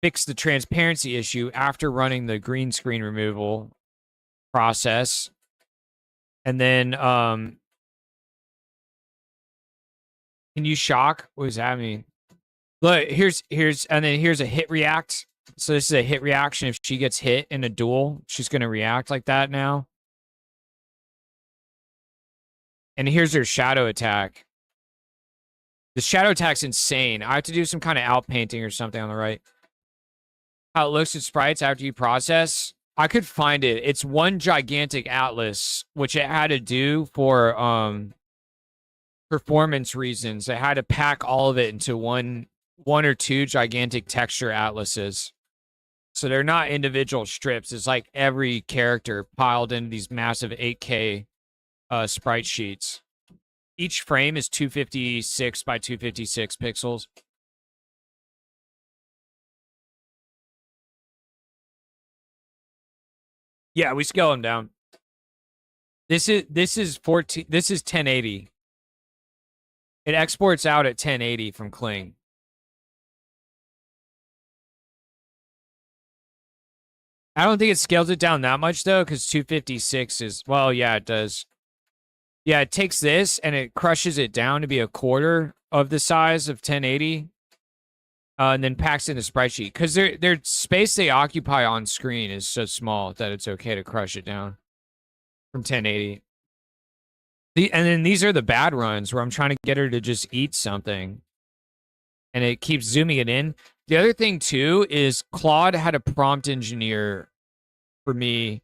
fix the transparency issue after running the green screen removal process. And then, can you shock? What does that mean? Look, here's a hit react. So this is a hit reaction. If she gets hit in a duel, she's going to react like that now. And here's her shadow attack. The shadow attack's insane. I have to do some kind of outpainting or something on the right. How it looks at sprites after you process. I could find it. It's one gigantic atlas, which it had to do for performance reasons. It had to pack all of it into one or two gigantic texture atlases. So they're not individual strips. It's like every character piled into these massive 8K sprite sheets. Each frame is 256 by 256 pixels. Yeah, we scale them down. This is 14. This is 1080. It exports out at 1080 from Kling. I don't think it scales it down that much though, because 256 is, well, yeah, it does. Yeah, it takes this and it crushes it down to be a quarter of the size of 1080. And then packs in the sprite sheet. Because their space they occupy on screen is so small that it's okay to crush it down from 1080. And then these are the bad runs where I'm trying to get her to just eat something. And it keeps zooming it in. The other thing, too, is Claude had a prompt engineer for me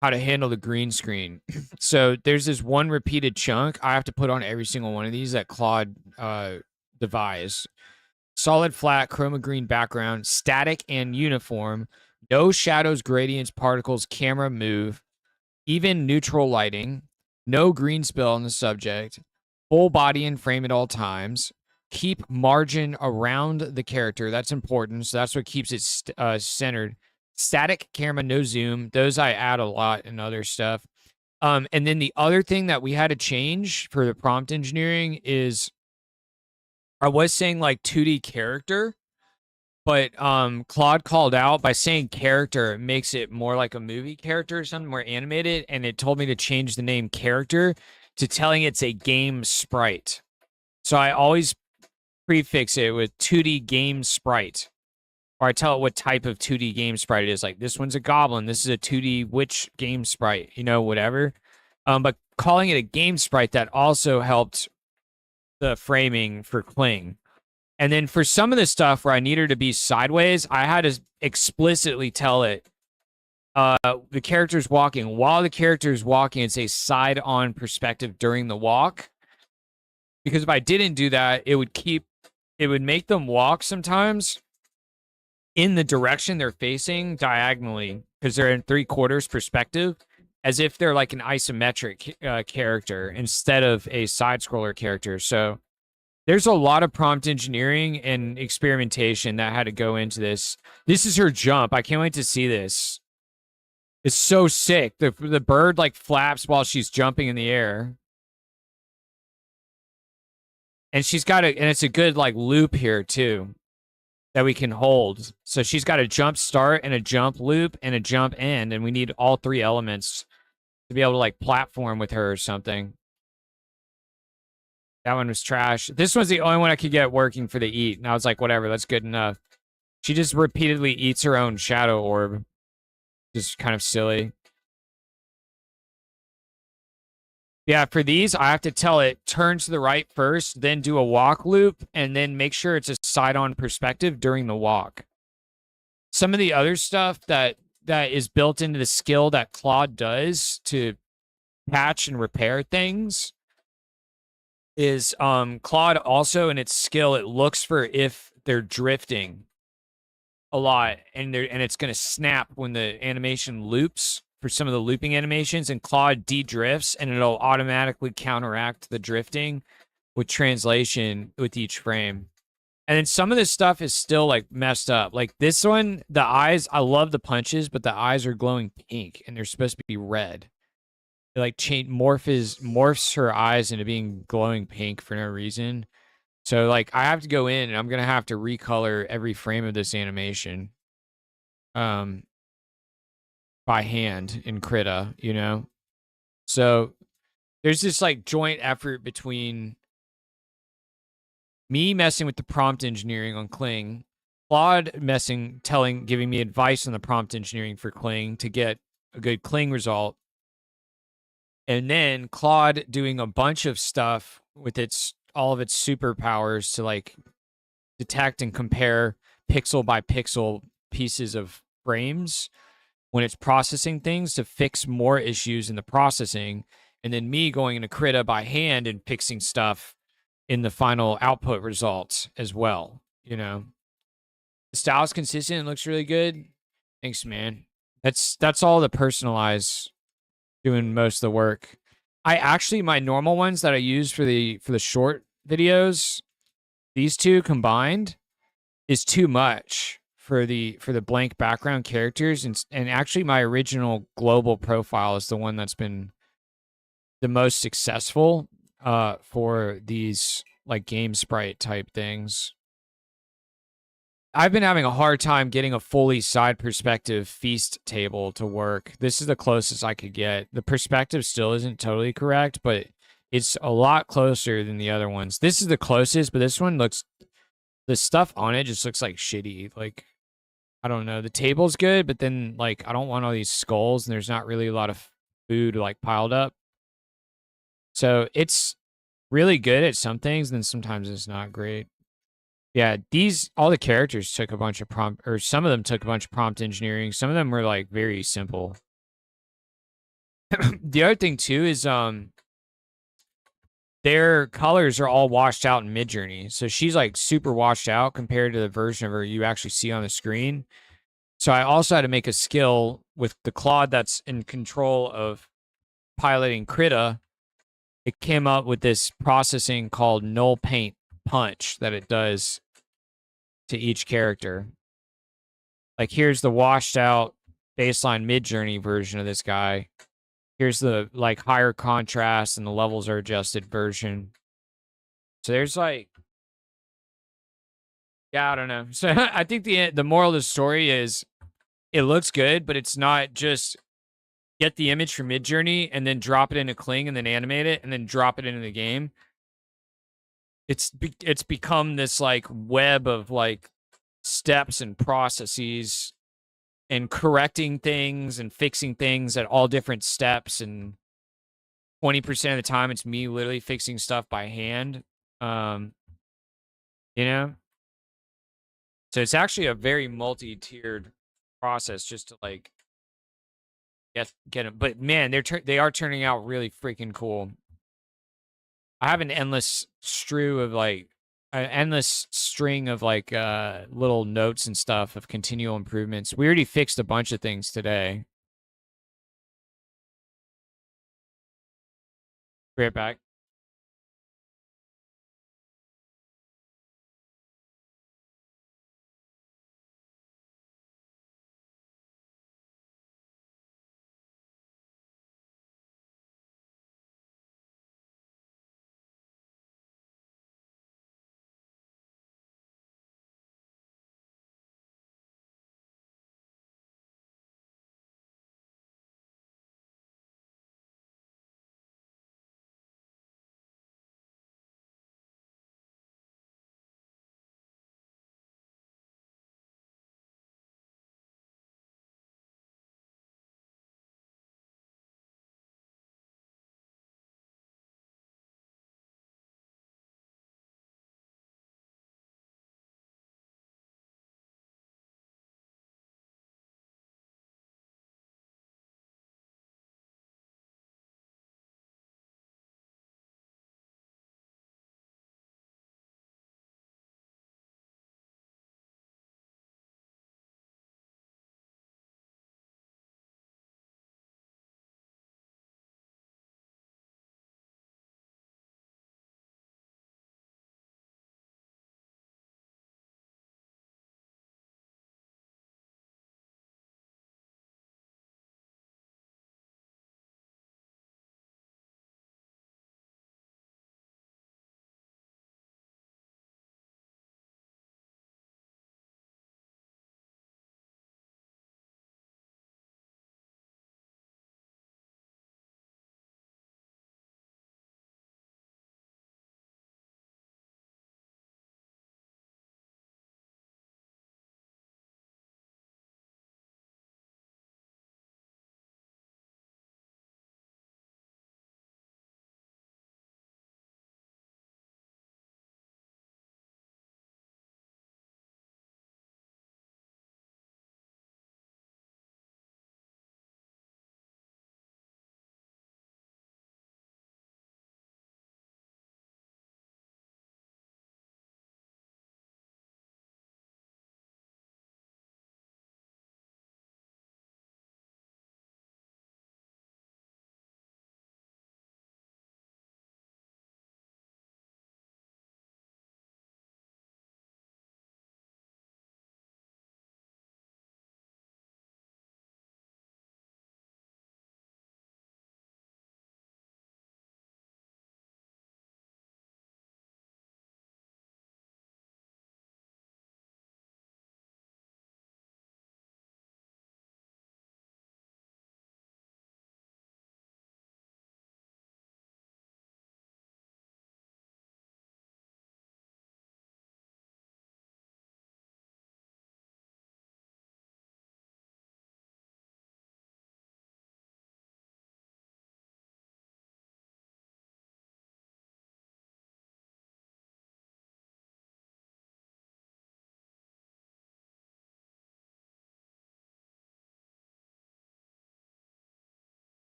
how to handle the green screen. So there's this one repeated chunk I have to put on every single one of these that Claude devised. Solid flat chroma green background, static and uniform, no shadows, gradients, particles, camera move, even neutral lighting, no green spill on the subject, full body and frame at all times, keep margin around the character. That's important. So that's what keeps it centered. Static camera, no zoom. Those I add a lot in other stuff. And then the other thing that we had to change for the prompt engineering is I was saying like 2D character, but Claude called out by saying character, it makes it more like a movie character or something more animated, and it told me to change the name character to telling it's a game sprite. So I always prefix it with 2D game sprite, or I tell it what type of 2D game sprite it is. Like this one's a goblin, this is a 2D witch game sprite, you know, whatever. But calling it a game sprite, that also helped the framing for Kling. And then for some of the stuff where I need her to be sideways, I had to explicitly tell it the character's walking. While the character's walking, it's a side-on perspective during the walk. Because if I didn't do that, it would make them walk sometimes in the direction they're facing diagonally, because they're in 3/4 perspective, as if they're like an isometric character instead of a side-scroller character. So there's a lot of prompt engineering and experimentation that had to go into this. This is her jump. I can't wait to see this. It's so sick. The bird like flaps while she's jumping in the air. And she's got and it's a good like loop here too that we can hold. So she's got a jump start and a jump loop and a jump end, and we need all three elements to be able to like platform with her or something. That one was trash. This was the only one I could get working for the eat, and I was like, whatever, that's good enough. She just repeatedly eats her own shadow orb. Just kind of silly. Yeah, for these, I have to tell it, turn to the right first, then do a walk loop, and then make sure it's a side-on perspective during the walk. Some of the other stuff that is built into the skill that Claude does to patch and repair things is Claude also in its skill, it looks for if they're drifting a lot, and it's going to snap when the animation loops for some of the looping animations, and Claude de-drifts, and it'll automatically counteract the drifting with translation with each frame. And then some of this stuff is still like messed up. Like this one, the eyes, I love the punches, but the eyes are glowing pink and they're supposed to be red. It like morphs her eyes into being glowing pink for no reason. So like I have to go in and I'm gonna have to recolor every frame of this animation. By hand in Krita, you know? So there's this like joint effort between me messing with the prompt engineering on Kling, Claude giving me advice on the prompt engineering for Kling to get a good Kling result. And then Claude doing a bunch of stuff with all of its superpowers to like detect and compare pixel by pixel pieces of frames when it's processing things to fix more issues in the processing, and then me going into Krita by hand and fixing stuff in the final output results as well, you know. The style's consistent, it looks really good. Thanks, man. That's all the personalized doing most of the work. My normal ones that I use for the short videos, these two combined is too much for the blank background characters, and actually my original global profile is the one that's been the most successful for these like game sprite type things. I've been having a hard time getting a fully side perspective feast table to work. This is the closest I could get. The perspective still isn't totally correct, but it's a lot closer than the other ones. This is the closest, but this one the stuff on it just looks like shitty. Like, I don't know. The table's good, but then like I don't want all these skulls, and there's not really a lot of food like piled up. So it's really good at some things, and then sometimes it's not great. Yeah, all the characters took a bunch of some of them took a bunch of prompt engineering. Some of them were like very simple. The other thing too is their colors are all washed out in Midjourney. So she's like super washed out compared to the version of her you actually see on the screen. So I also had to make a skill with the Claude that's in control of piloting Krita. It came up with this processing called null paint punch that it does to each character. Like here's the washed out baseline Midjourney version of this guy. Here's the like higher contrast and the levels are adjusted version. So there's like, yeah, I don't know. So I think the moral of the story is it looks good, but it's not just get the image from Midjourney and then drop it into Kling and then animate it and then drop it into the game. It's become this like web of like steps and processes and correcting things and fixing things at all different steps, and 20% of the time it's me literally fixing stuff by hand. You know? So it's actually a very multi-tiered process just to like get them. But man, they are turning out really freaking cool. I have an endless strew of like an endless string of like little notes and stuff of continual improvements. We already fixed a bunch of things today. Be right back.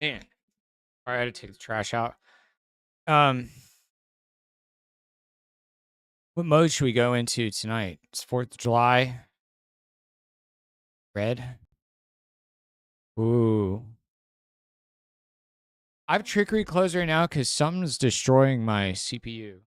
Man. All right, I had to take the trash out. What mode should we go into tonight? It's 4th of July. Red. Ooh. I have Trickery closed right now because something's destroying my CPU.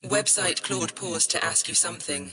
Website Claude paused to ask you something.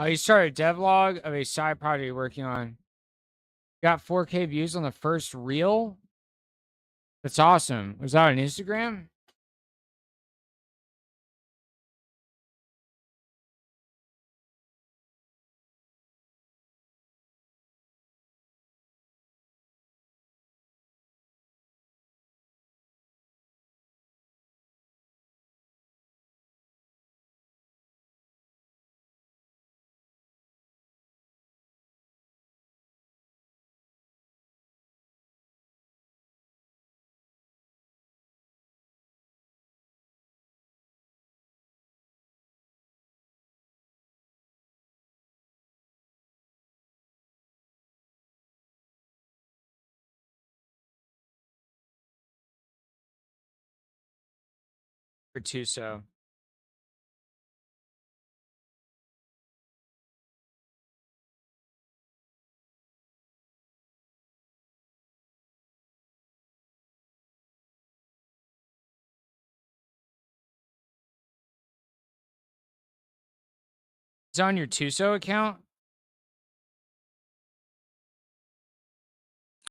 Oh, you started a devlog of a side project you're working on. Got 4K views on the first reel. That's awesome. Was that on Instagram? For Tuso. It's on your Tuso account?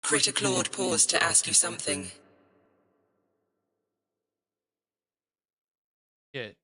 Critter Claude paused to ask you something. Shit.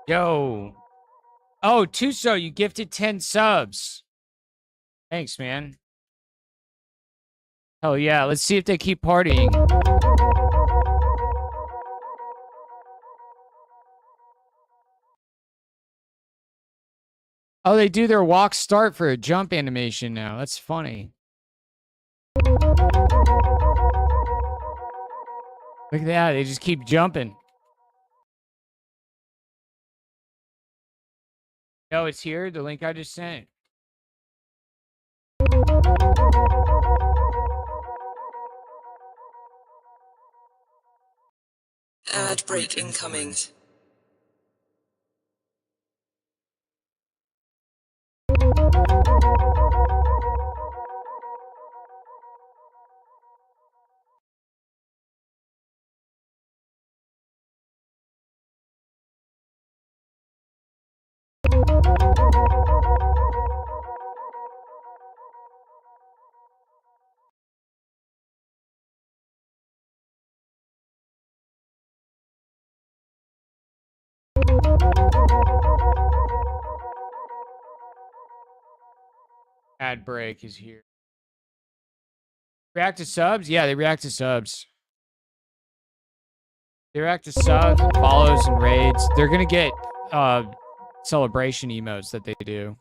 Yo. Oh, Tuso, you gifted 10 subs. Thanks, man. Oh, yeah. Let's see if they keep partying. Oh, they do their walk start for a jump animation now. That's funny. Look at that. They just keep jumping. Oh, it's here. The link I just sent. Ad break incoming. Ad break is here. React to subs? Yeah, they react to subs. They react to subs, follows, and raids. They're gonna get celebration emotes that they do.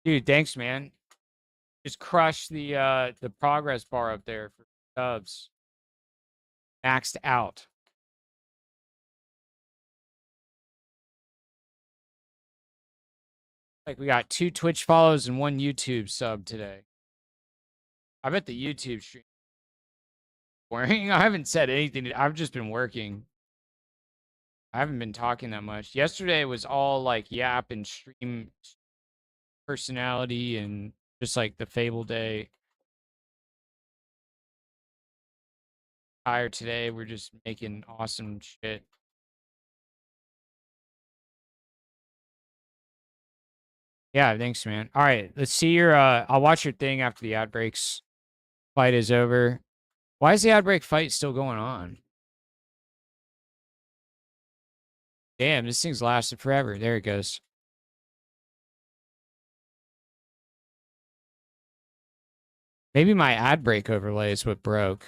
Dude, thanks, man. Just crush the progress bar up there for subs. Maxed out. Like we got 2 Twitch follows and 1 YouTube sub today. I bet the YouTube stream boring. I haven't said anything. I've just been working. I haven't been talking that much. Yesterday was all like yap and stream personality and just like the Fable day. Tired today. We're just making awesome shit. Yeah, thanks, man. All right, let's see your I'll watch your thing after the ad breaks. Fight is over. Why is the ad break fight still going on? Damn, this thing's lasted forever. There it goes. Maybe my ad break overlay is what broke.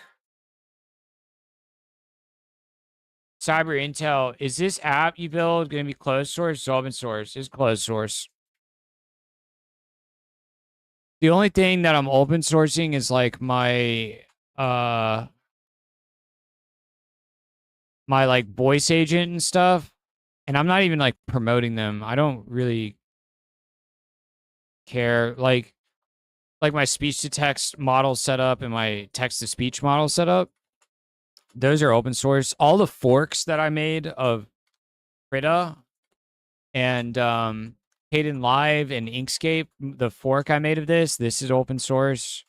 Cyber Intel, is this app you build going to be closed source or open source? It's closed source. The only thing that I'm open sourcing is like my like voice agent and stuff. And I'm not even like promoting them. I don't really care. Like my speech to text model setup and my text to speech model setup. Those are open source. All the forks that I made of Krita and Kdenlive and Inkscape, the fork I made of this is open source.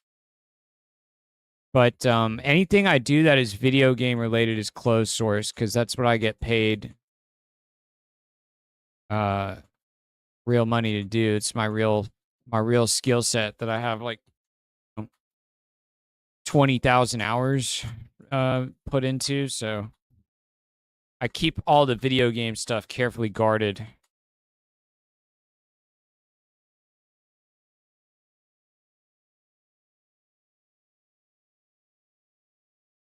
But anything I do that is video game related is closed source because that's what I get paid real money to do. It's my real skill set that I have like 20,000 hours put into, so I keep all the video game stuff carefully guarded.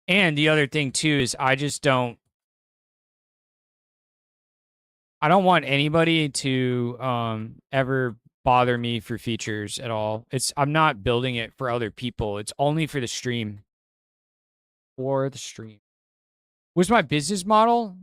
And the other thing too is I don't want anybody to ever bother me for features at all. I'm not building it for other people. It's only for the stream. For the stream. What's my business model?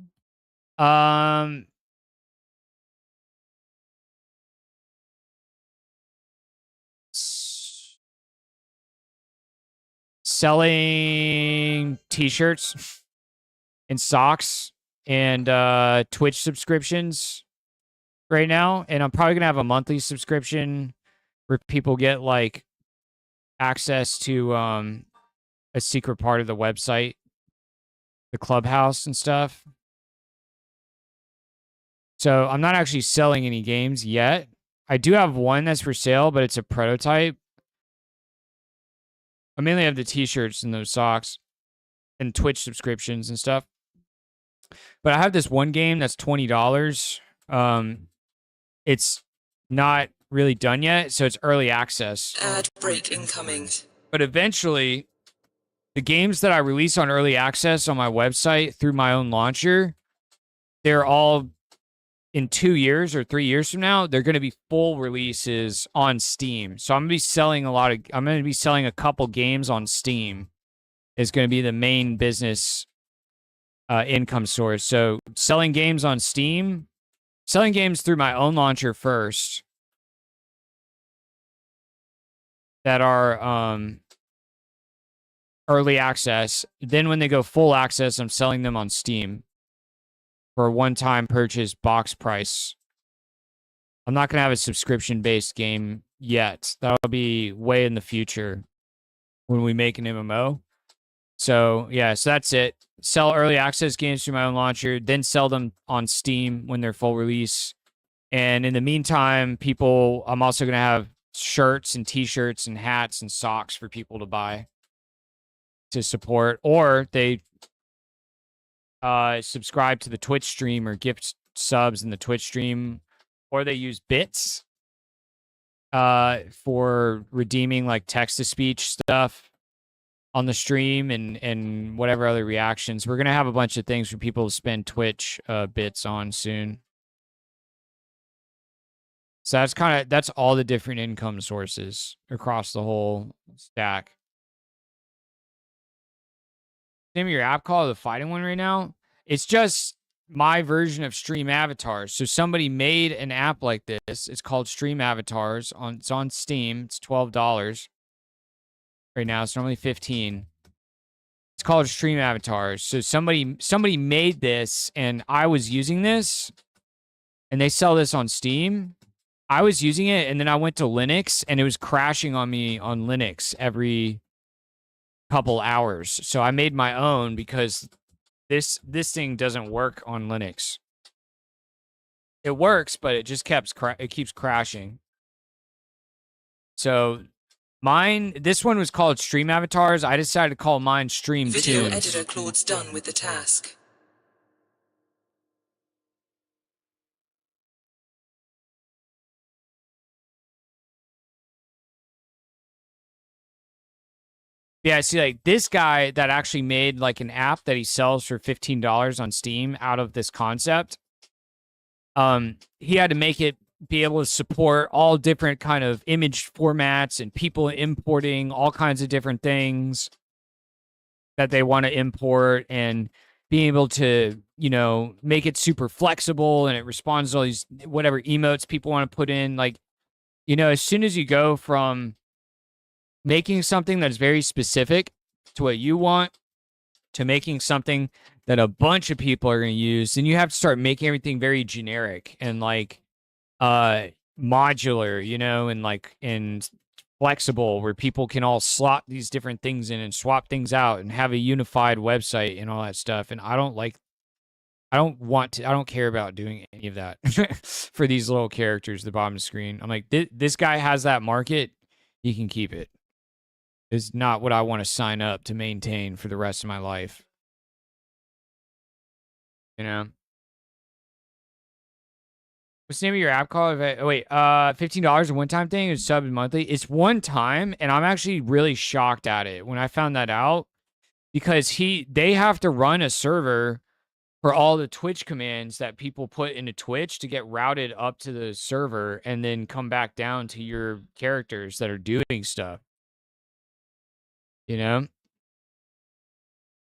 Selling t-shirts and socks and Twitch subscriptions right now, and I'm probably gonna have a monthly subscription where people get like access to a secret part of the website, the clubhouse and stuff. So I'm not actually selling any games yet. I do have one that's for sale, but it's a prototype. I mainly have the t-shirts and those socks and Twitch subscriptions and stuff. But I have this one game that's $20. It's not really done yet, so it's early access. Ad break incoming. But eventually, the games that I release on early access on my website through my own launcher, they're all in 2 years or 3 years from now, they're going to be full releases on Steam. So I'm going to be selling a couple games on Steam. Is going to be the main business income source. So selling games on Steam, selling games through my own launcher first that are early access. Then when they go full access, I'm selling them on Steam for a one-time purchase box price. I'm not gonna have a subscription-based game yet. That'll be way in the future when we make an MMO. So yeah, so that's it. Sell early access games through my own launcher, then sell them on Steam when they're full release. And in the meantime, I'm also gonna have shirts and T-shirts and hats and socks for people to buy to support, or they subscribe to the Twitch stream or gift subs in the Twitch stream, or they use bits for redeeming like text to speech stuff on the stream and whatever other reactions. We're gonna have a bunch of things for people to spend Twitch bits on soon. So that's all the different income sources across the whole stack. Name of your app called the fighting one right now? It's just my version of Stream Avatars. So somebody made an app like this. It's called Stream Avatars. It's on Steam. It's $12 right now. It's normally $15. It's called Stream Avatars. So somebody made this, and I was using this, and they sell this on Steam. I was using it, and then I went to Linux, and it was crashing on me on Linux every couple hours. So I made my own because this thing doesn't work on Linux. It works, but it just keeps crashing. So this one was called Stream Avatars. I decided to call mine Stream Video Tunes. editor Claude's done with the task. Yeah, see, like this guy that actually made like an app that he sells for $15 on Steam out of this concept. He had to make it be able to support all different kind of image formats and people importing all kinds of different things that they want to import, and being able to, make it super flexible, and it responds to all these whatever emotes people want to put in. Like, as soon as you go from making something that's very specific to what you want to making something that a bunch of people are going to use, then you have to start making everything very generic and like modular, and flexible, where people can all slot these different things in and swap things out and have a unified website and all that stuff. And I don't care about doing any of that for these little characters at the bottom of the screen. I'm like, this guy has that market. He can keep it. It's not what I want to sign up to maintain for the rest of my life. What's the name of your app called? Oh, wait, $15 a one-time thing is sub monthly. It's one time, and I'm actually really shocked at it when I found that out, because they have to run a server for all the Twitch commands that people put into Twitch to get routed up to the server and then come back down to your characters that are doing stuff.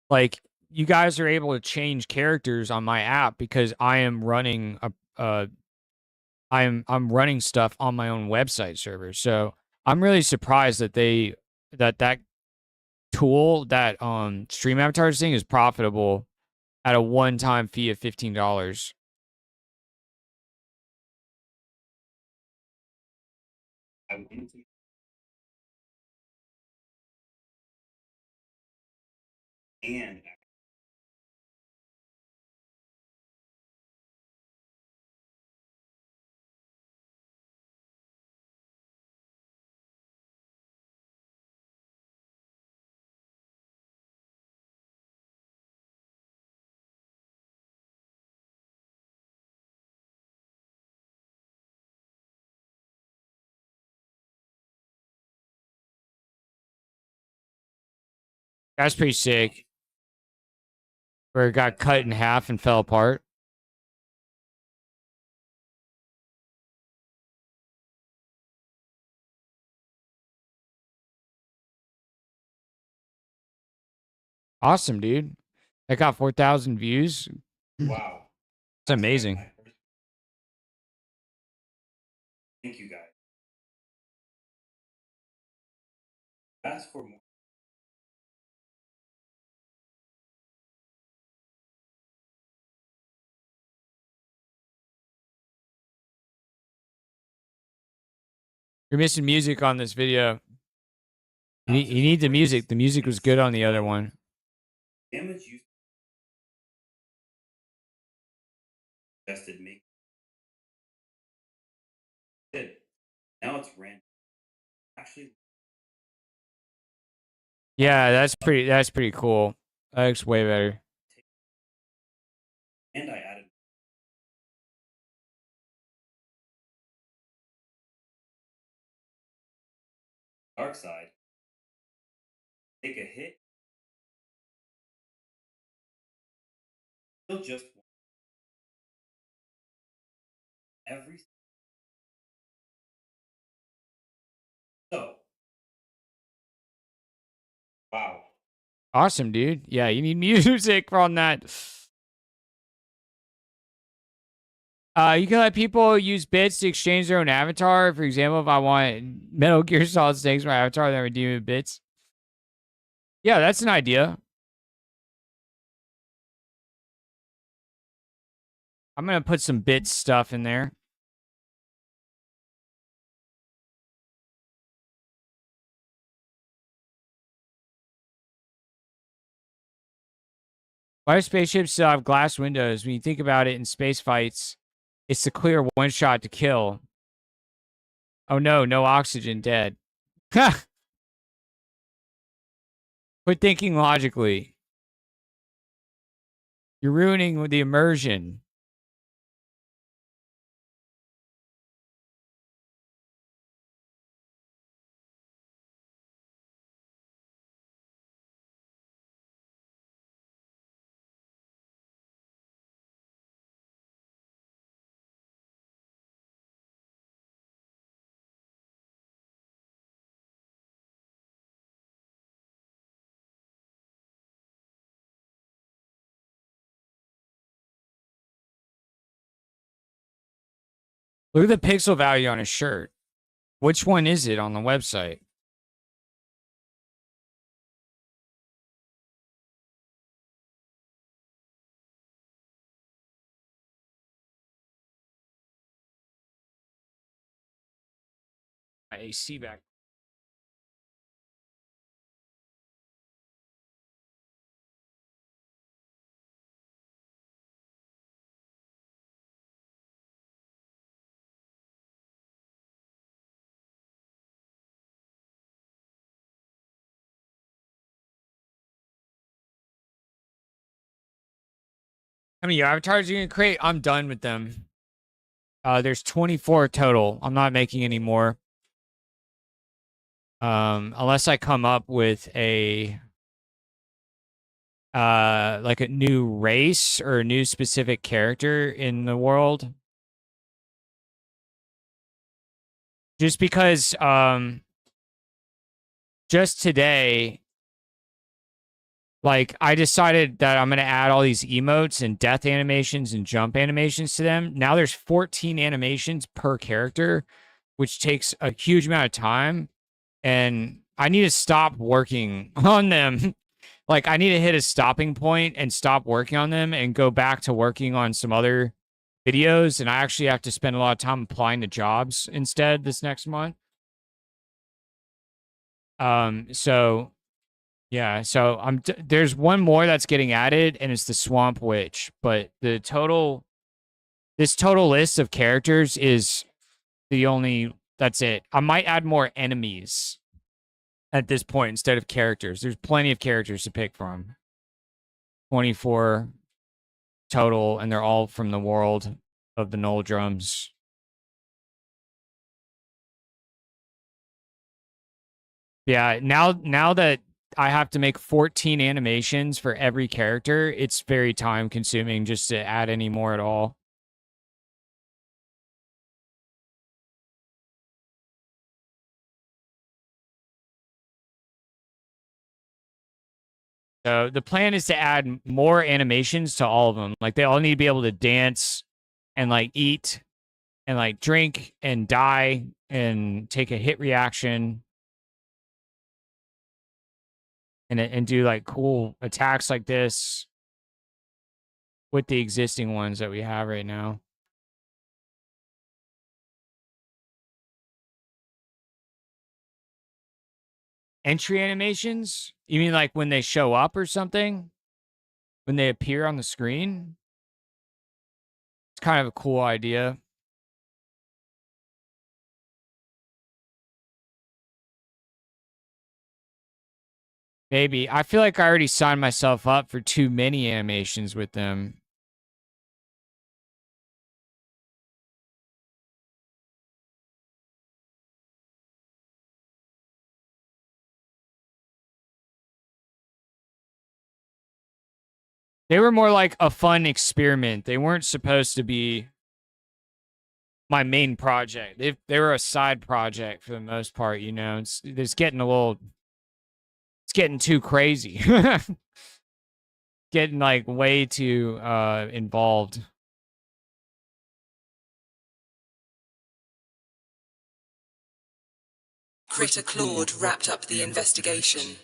Like, you guys are able to change characters on my app because I am running I'm running stuff on my own website server. So I'm really surprised that that tool, that Stream Avatars thing, is profitable at a one-time fee of $15. And That's pretty sick. Where it got cut in half and fell apart. Awesome, dude. That got 4,000 views. wow, It's amazing. thank you guys. Ask for more. You're missing music on this video. You need the music. The music was good on the other one. Damage you suggested make it. Now it's random. Actually, Yeah, that's pretty cool. That looks way better. and I added dark side. Take a hit. Still just one. Every so. Wow. Awesome, dude. Yeah, you need music from that. You can let people use bits to exchange their own avatar. For example, if I want Metal Gear Solid Snakes for my avatar, then redeem it with bits. Yeah, that's an idea. I'm gonna put some bits stuff in there. Why do spaceships still have glass windows? When you think about it in space fights, it's the clear one shot to kill. Oh no, no oxygen, dead. Quit thinking logically. You're ruining the immersion. Look at the pixel value on his shirt. Which one is it on the website? My AC back. How many avatars are you gonna create? I'm done with them. There's 24 total. I'm not making any more. Unless I come up with a like a new race or a new specific character in the world. Just because just today, like, I decided that I'm going to add all these emotes and death animations and jump animations to them. Now there's 14 animations per character, which takes a huge amount of time. And I need to stop working on them. Like, I need to hit a stopping point and stop working on them and go back to working on some other videos. And I actually have to spend a lot of time applying to jobs instead this next month. So yeah, so there's one more that's getting added, and it's the Swamp Witch. But this total list of characters is that's it. I might add more enemies at this point instead of characters. There's plenty of characters to pick from. 24 total, and they're all from the world of the Null Drums. Yeah, now that I have to make 14 animations for every character, it's very time consuming just to add any more at all. So the plan is to add more animations to all of them. Like, they all need to be able to dance and like eat and like drink and die and take a hit reaction and do like cool attacks like this with the existing ones that we have right now. Entry animations? You mean like when they show up or something? When they appear on the screen? It's kind of a cool idea. Maybe. I feel like I already signed myself up for too many animations with them. They were more like a fun experiment. They weren't supposed to be my main project. They were a side project for the most part, you know. It's getting a little, it's getting too crazy. Getting like way too involved. Critter Claude wrapped up the investigation.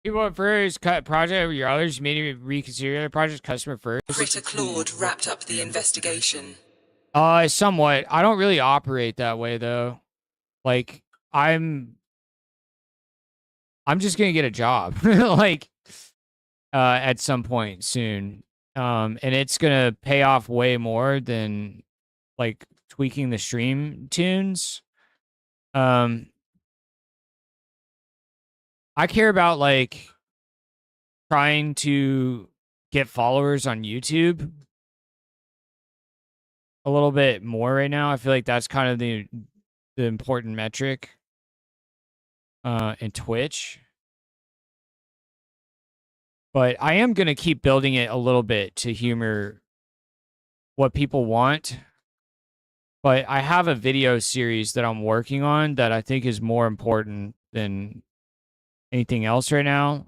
People at first cut project over your others, maybe reconsider your project customer first. Critter Claude wrapped up the investigation. Somewhat. I don't really operate that way though. Like I'm just gonna get a job. Like at some point soon. And it's gonna pay off way more than like tweaking the stream tunes. I care about like trying to get followers on YouTube a little bit more right now. I feel like that's kind of the important metric. And Twitch. But I am gonna keep building it a little bit to humor what people want. But I have a video series that I'm working on that I think is more important than anything else right now.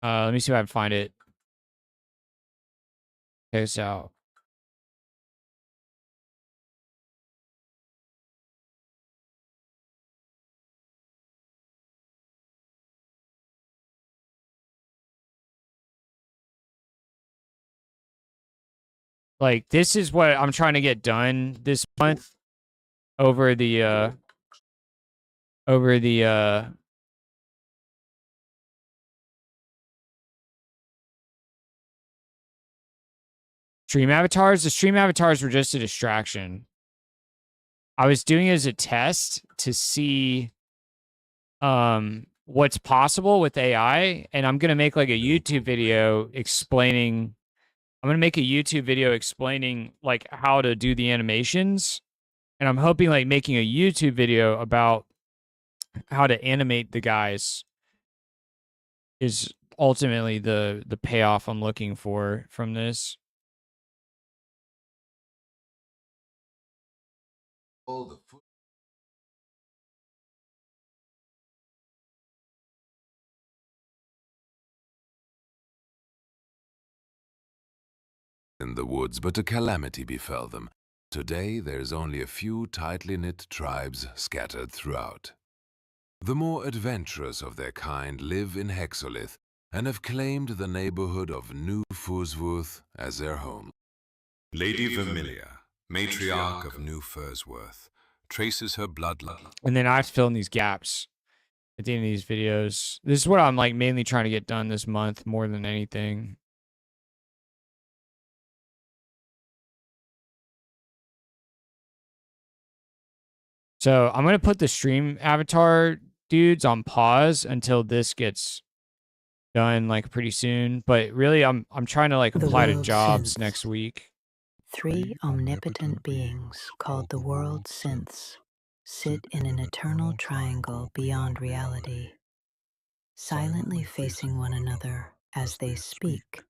Let me see if I can find it. Check this out. Like this is what I'm trying to get done this month over the stream avatars. The stream avatars were just a distraction. I was doing it as a test to see what's possible with AI, and I'm gonna make like a YouTube video explaining. I'm gonna make a YouTube video explaining like how to do the animations, and I'm hoping like making a YouTube video about how to animate the guys is ultimately the payoff I'm looking for from this. all the food. in the woods, but a calamity befell them. Today there's only a few tightly knit tribes scattered throughout. The more adventurous of their kind live in Hexolith and have claimed the neighborhood of New Fursworth as their home. Lady Vermilia, matriarch of New Fursworth, traces her bloodline. And then I have to fill in these gaps at the end of these videos. This is what I'm like mainly trying to get done this month more than anything. So I'm going to put the stream avatar dudes on pause until this gets done like pretty soon. But really, I'm trying to like The apply to world jobs synths. next week. 3 omnipotent beings called the world synths sit in an eternal triangle beyond reality, silently facing one another as they speak,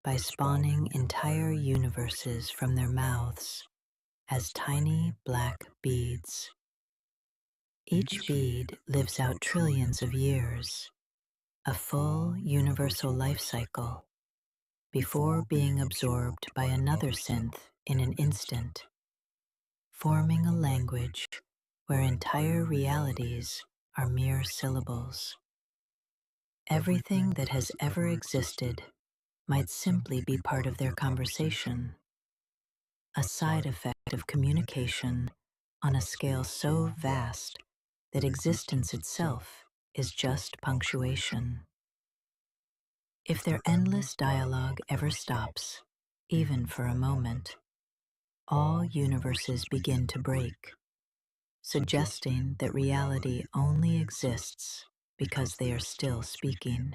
by spawning entire universes from their mouths as tiny black beads. Each bead lives out trillions of years, a full universal life cycle, before being absorbed by another synth in an instant, forming a language where entire realities are mere syllables. Everything that has ever existed might simply be part of their conversation, a side effect of communication on a scale so vast that existence itself is just punctuation. If their endless dialogue ever stops, even for a moment, all universes begin to break, suggesting that reality only exists because they are still speaking,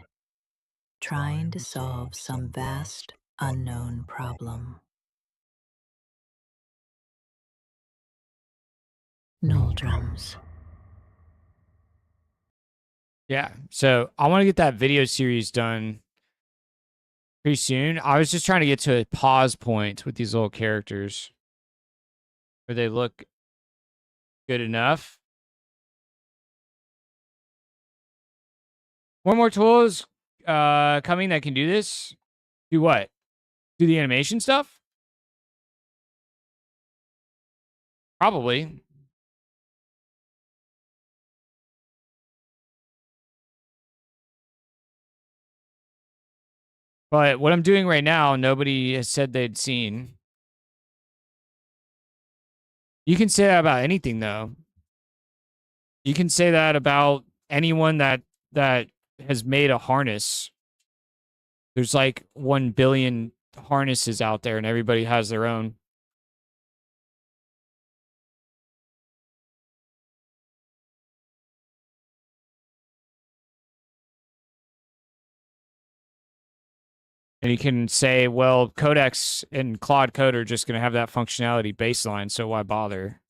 trying to solve some vast, unknown problem. Null drums. Yeah. So I want to get that video series done pretty soon. I was just trying to get to a pause point with these little characters where they look good enough. One more tool is coming that can do this. Do what? Do the animation stuff? Probably. But what I'm doing right now, nobody has said they'd seen. You can say that about anything, though. You can say that about anyone that has made a harness. There's like 1 billion harnesses out there, and everybody has their own. And you can say, well, Codex and Claude Code are just going to have that functionality baseline, so why bother?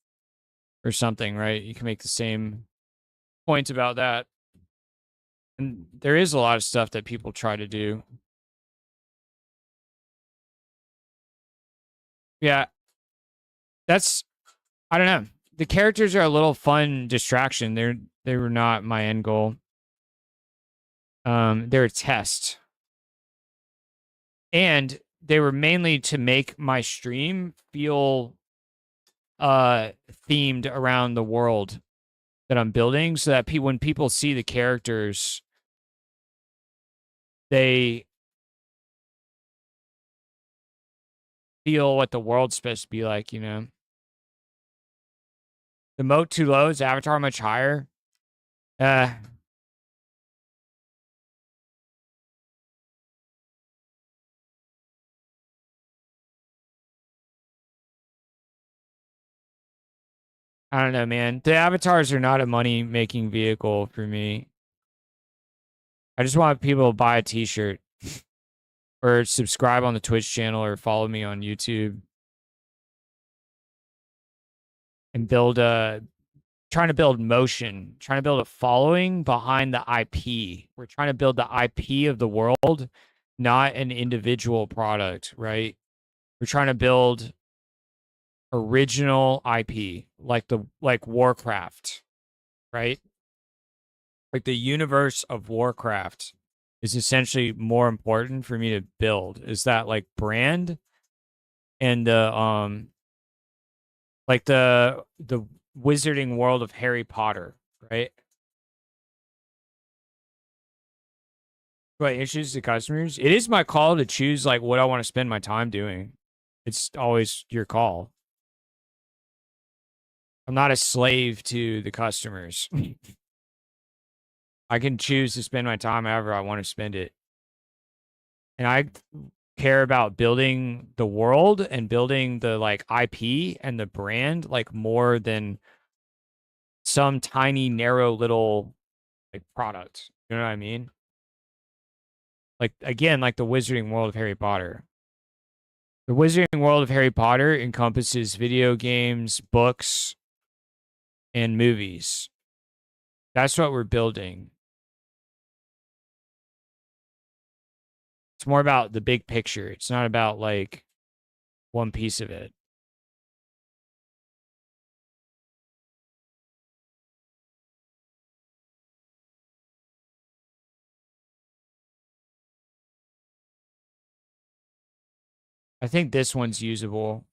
Or something, right? You can make the same point about that. And there is a lot of stuff that people try to do. Yeah. That's, I don't know. The characters are a little fun distraction. They were not my end goal. They're a test. And they were mainly to make my stream feel themed around the world that I'm building, so that when people see the characters, they feel what the world's supposed to be like, you know? The moat too low, is the avatar much higher? I don't know, man. The avatars are not a money-making vehicle for me. I just want people to buy a t-shirt or subscribe on the Twitch channel or follow me on YouTube and trying to build motion, trying to build a following behind the IP. We're trying to build the IP of the world, not an individual product, right? We're trying to build original IP, like Warcraft, right? Like the universe of Warcraft is essentially more important for me to build. Is that like brand and the like the wizarding world of Harry Potter, right? What issues to customers? It is my call to choose like what I want to spend my time doing. It's always your call. I'm not a slave to the customers. I can choose to spend my time however I want to spend it. And I care about building the world and building the like IP and the brand like more than some tiny narrow little like product. You know what I mean? Like again, like the wizarding world of Harry Potter. The wizarding world of Harry Potter encompasses video games, books, and movies. That's what we're building. It's more about the big picture. It's not about like one piece of it. I think this one's usable.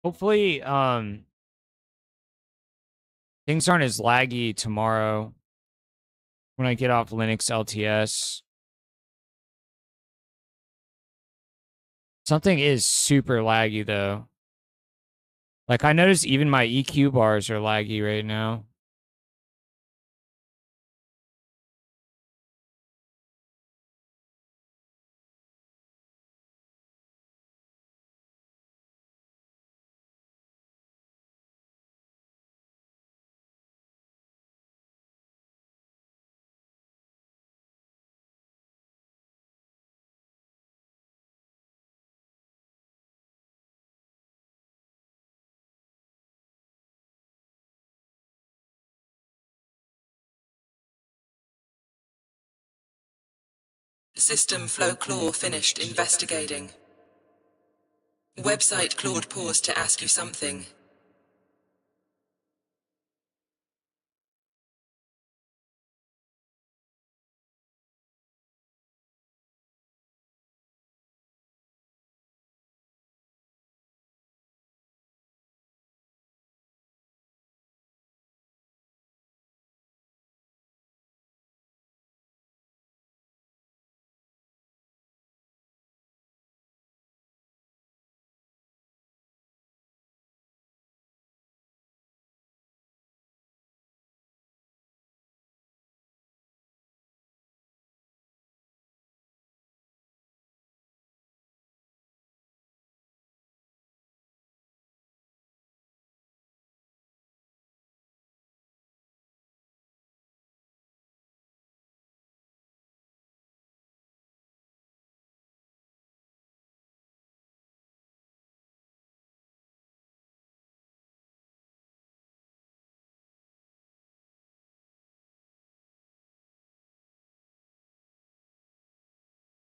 Hopefully, things aren't as laggy tomorrow. when I get off Linux LTS. Something is super laggy though. Like I notice even my EQ bars are laggy right now. System flow Claw finished investigating. Website Claude paused to ask you something.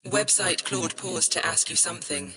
Website Claude paused to ask you something.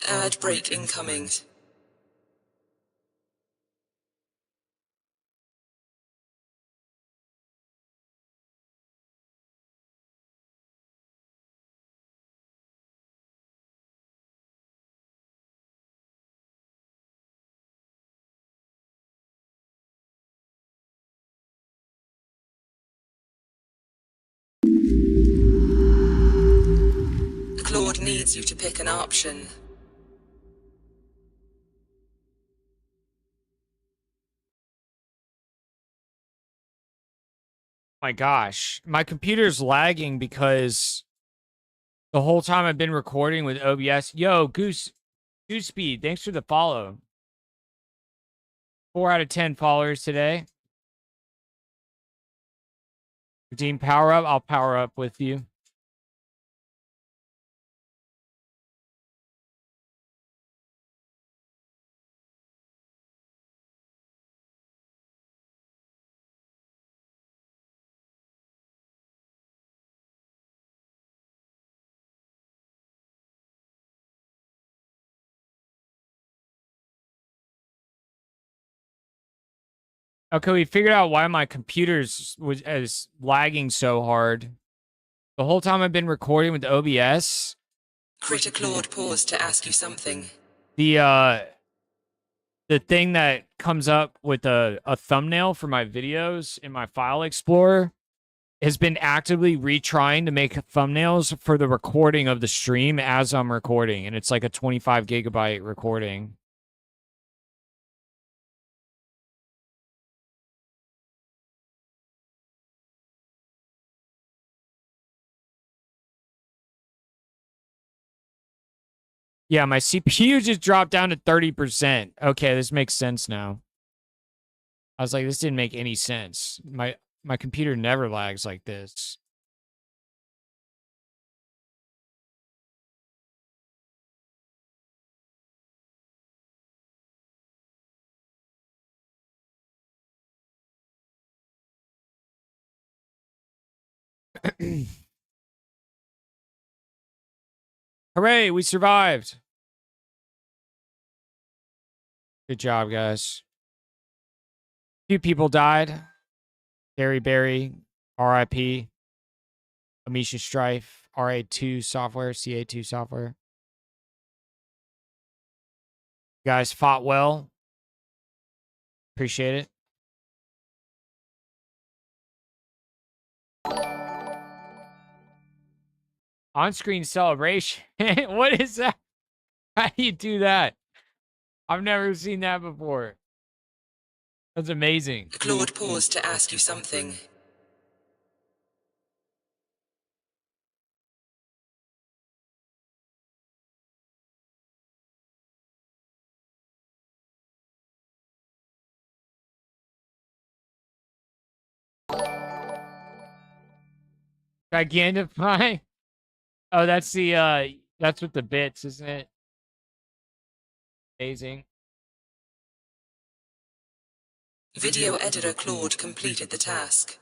Ad break incoming. Claude needs you to pick an option. My gosh, my computer's lagging because the whole time I've been recording with OBS. Yo, Goose Speed, thanks for the follow. 4 out of 10 followers today. Redeem power up. I'll power up with you. Okay, we figured out why my computer's is lagging so hard. The whole time I've been recording with OBS, Critter Claude paused to ask you something. the thing that comes up with a thumbnail for my videos in my file explorer has been actively retrying to make thumbnails for the recording of the stream as I'm recording, and it's like a 25 gigabyte recording. Yeah, my CPU just dropped down to 30%. Okay, this makes sense now. I was like, this didn't make any sense. My computer never lags like this. Hooray, we survived. Good job, guys. Few people died. Gary Berry, RIP. Amisha Strife, RA2 software, CA2 software. You guys fought well. Appreciate it. On-screen celebration. What is that? How do you do that? I've never seen that before. That's amazing. Claude paused to ask you something. Gigantify. Oh, that's the that's with the bits, isn't it? Amazing. Video editor Claude completed the task.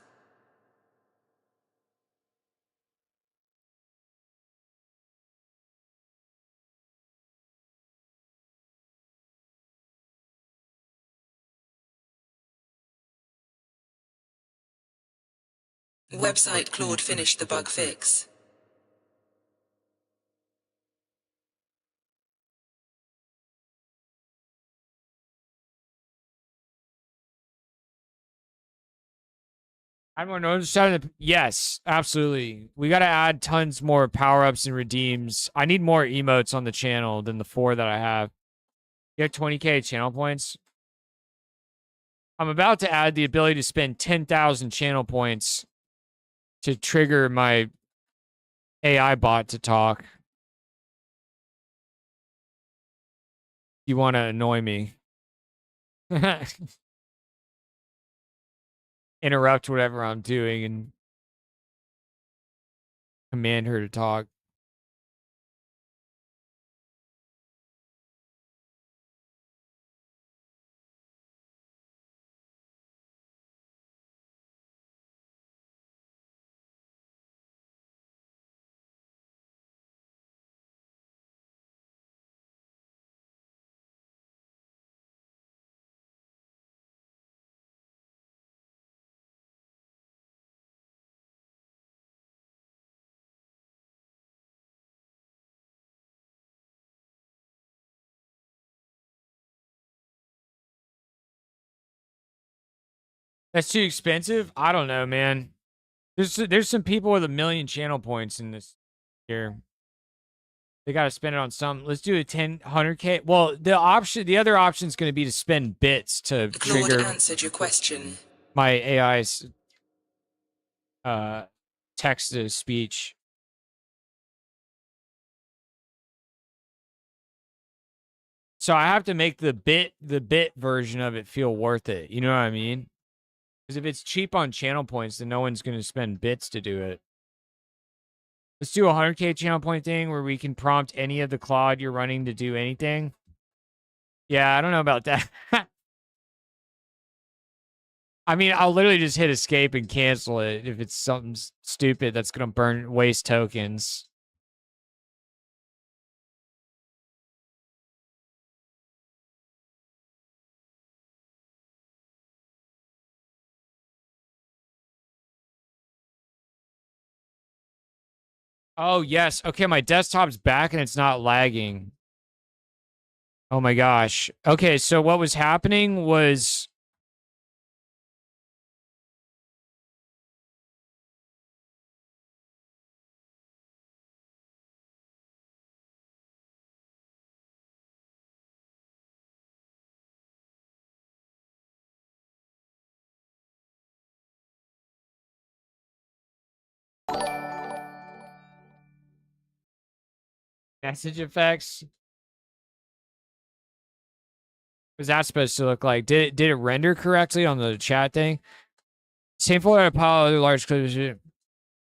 Website Claude finished the bug fix. I don't know. Yes, absolutely. We got to add tons more power-ups and redeems. I need more emotes on the channel than the 4 that I have. You have 20k channel points. I'm about to add the ability to spend 10,000 channel points to trigger my AI bot to talk. You want to annoy me. Interrupt whatever I'm doing and command her to talk. That's too expensive? I don't know, man. There's some people with 1 million channel points in this here. They got to spend it on something. Let's do a 100k. Well, the other option is going to be to spend bits to Claude trigger answered your question. my AI's text to speech. So I have to make the bit version of it feel worth it. You know what I mean? Because if it's cheap on channel points, then no one's going to spend bits to do it. Let's do a 100K channel point thing where we can prompt any of the Claude you're running to do anything. Yeah, I don't know about that. I mean, I'll literally just hit escape and cancel it if it's something stupid that's going to waste tokens. Oh, yes. Okay, my desktop's back and it's not lagging. Oh my gosh. Okay, so what was happening was... Message effects. Was that supposed to look like? Did it render correctly on the chat thing? Same folder pile other large clips.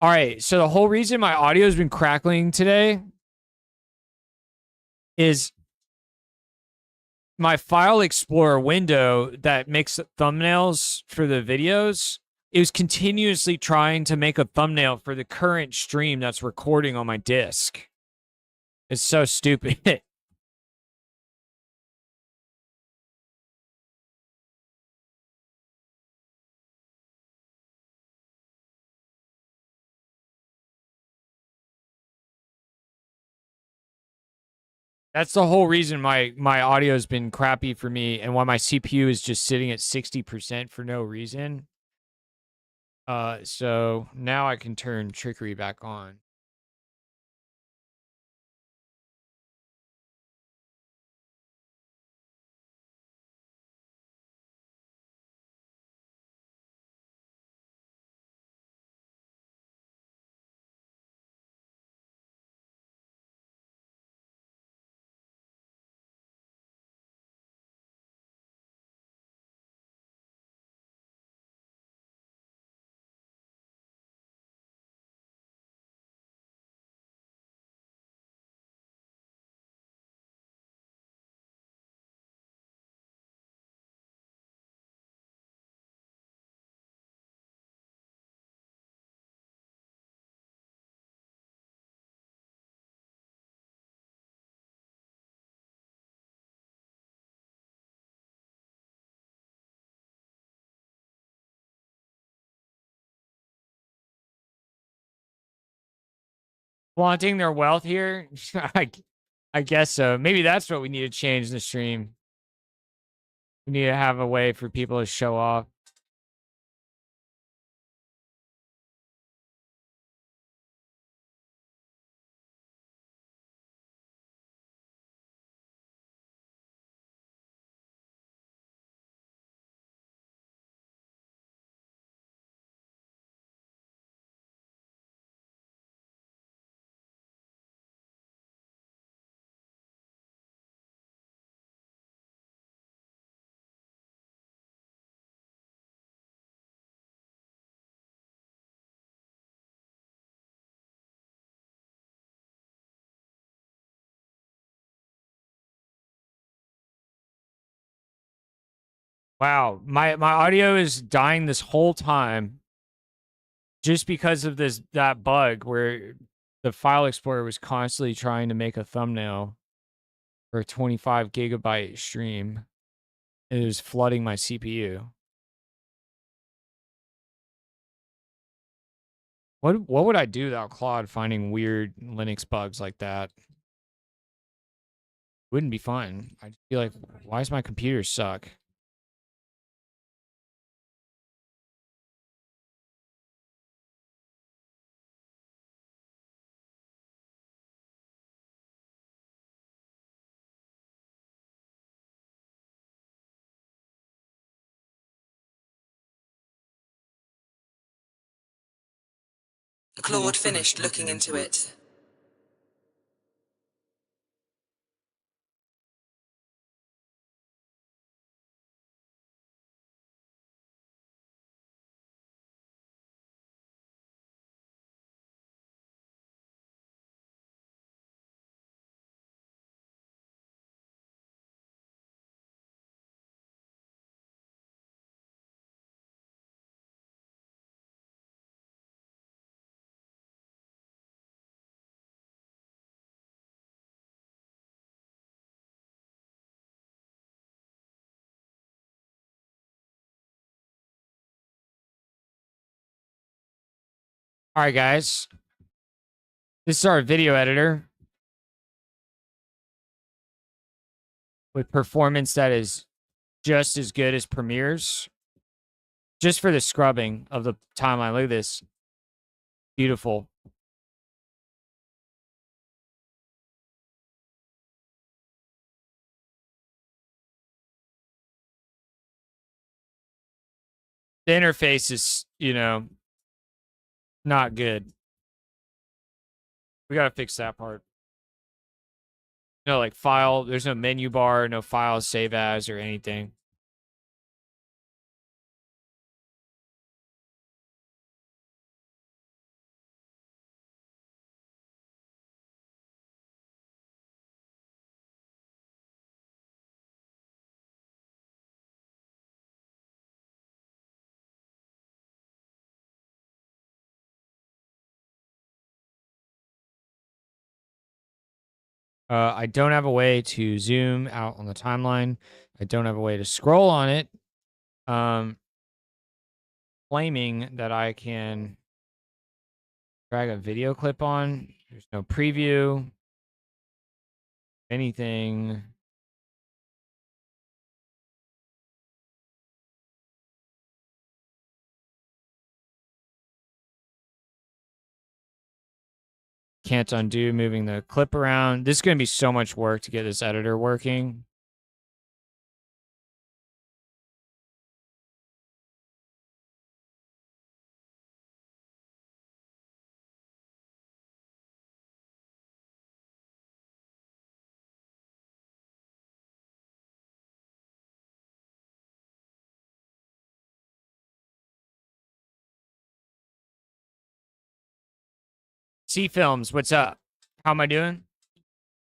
All right, so the whole reason my audio has been crackling today is my file explorer window that makes thumbnails for the videos. It was continuously trying to make a thumbnail for the current stream that's recording on my disk. It's so stupid. That's the whole reason my audio has been crappy for me and why my CPU is just sitting at 60% for no reason. So now I can turn Trickery back on. Flaunting their wealth here? I guess so. Maybe that's what we need to change in the stream. We need to have a way for people to show off. Wow, my audio is dying this whole time just because of that bug where the file explorer was constantly trying to make a thumbnail for a 25 gigabyte stream. It was flooding my CPU. What would I do without Claude finding weird Linux bugs like that? Wouldn't be fun. I'd be like, why does my computer suck? Claude finished looking into it. All right, guys. This is our video editor with performance that is just as good as Premiere's. Just for the scrubbing of the timeline. Look at this. Beautiful. The interface is, not good. We got to fix that part. No, like file, there's no menu bar, no file, save as, or anything. I don't have a way to zoom out on the timeline. I don't have a way to scroll on it. Claiming that I can drag a video clip on. There's no preview. Anything. Can't undo moving the clip around. This is going to be so much work to get this editor working. C Films, what's up? How am I doing?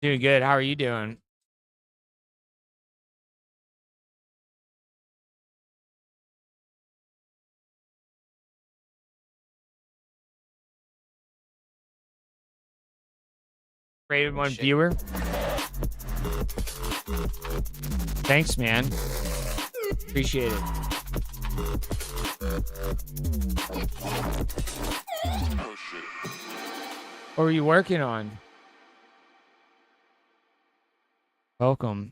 Doing good. How are you doing? Rated one viewer. Thanks, man. Appreciate it. What were you working on? Welcome.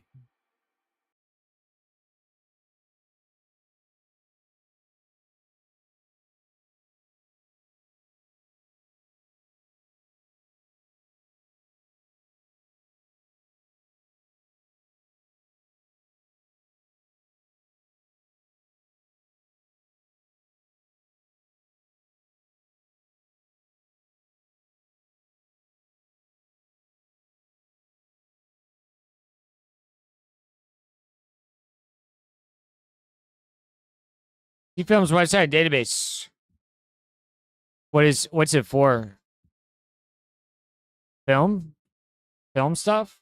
C-Films website database. What's it for? Film? Film stuff?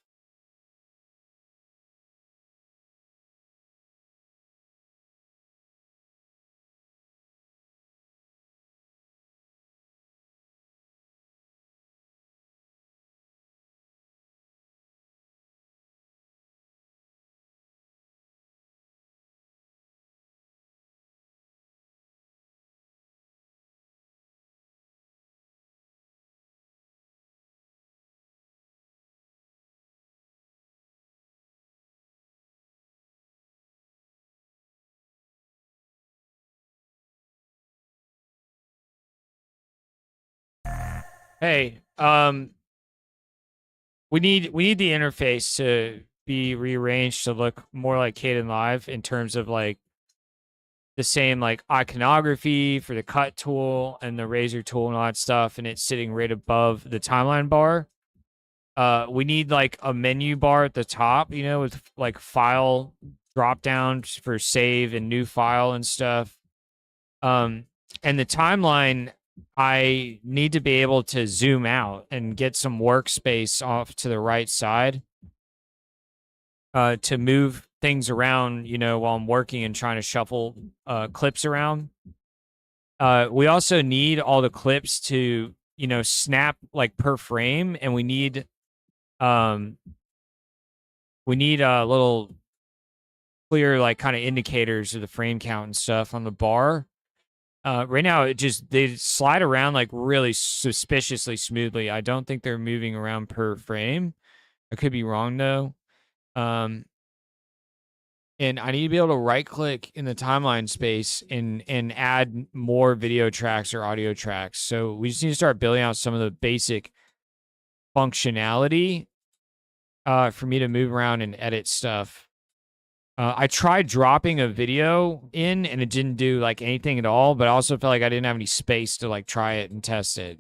Hey, we need the interface to be rearranged to look more like Kdenlive in terms of like the same like iconography for the cut tool and the razor tool and all that stuff, and it's sitting right above the timeline bar. We need like a menu bar at the top, with like file drop down for save and new file and stuff. And the timeline, I need to be able to zoom out and get some workspace off to the right side to move things around, while I'm working and trying to shuffle clips around. We also need all the clips to, snap like per frame, and we need a little clear like kind of indicators of the frame count and stuff on the bar. Right now, they slide around like really suspiciously smoothly. I don't think they're moving around per frame. I could be wrong though. And I need to be able to right click in the timeline space and add more video tracks or audio tracks. So we just need to start building out some of the basic functionality for me to move around and edit stuff. I tried dropping a video in and it didn't do like anything at all, but I also felt like I didn't have any space to like try it and test it.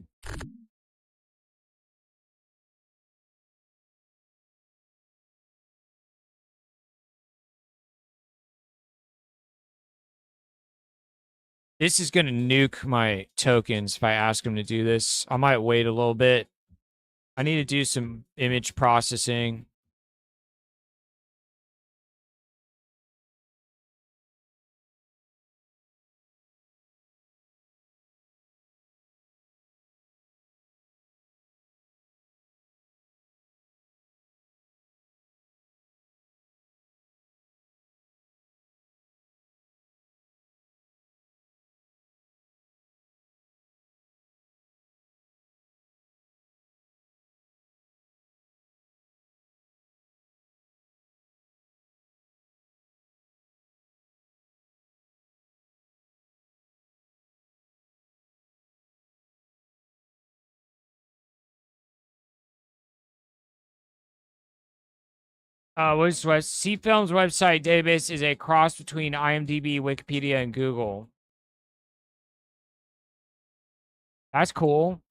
This is going to nuke my tokens if I ask them to do this. I might wait a little bit. I need to do some image processing. C-Film's website database is a cross between IMDb, Wikipedia, and Google. That's cool.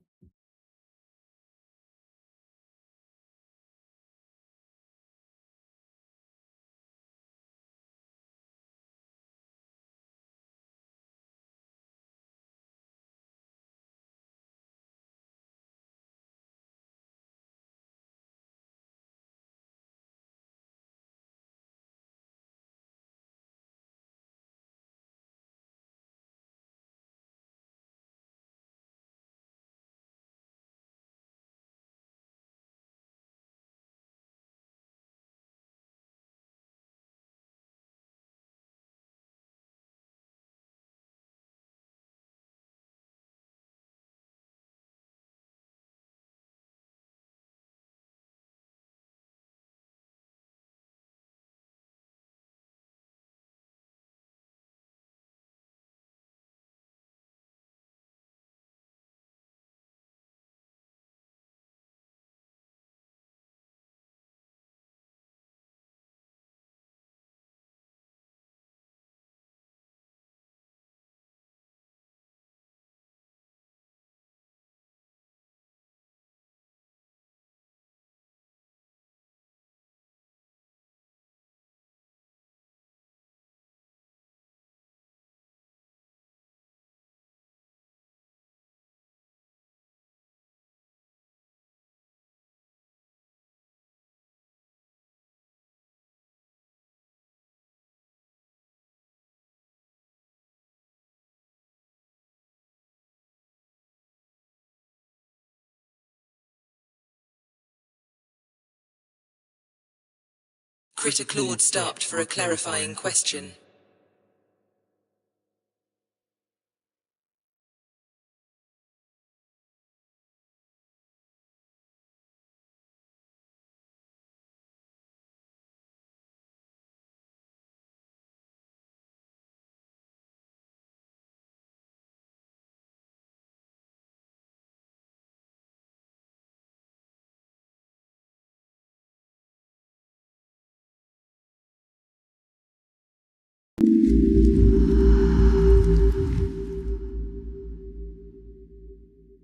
Critter Claude stopped for a clarifying question.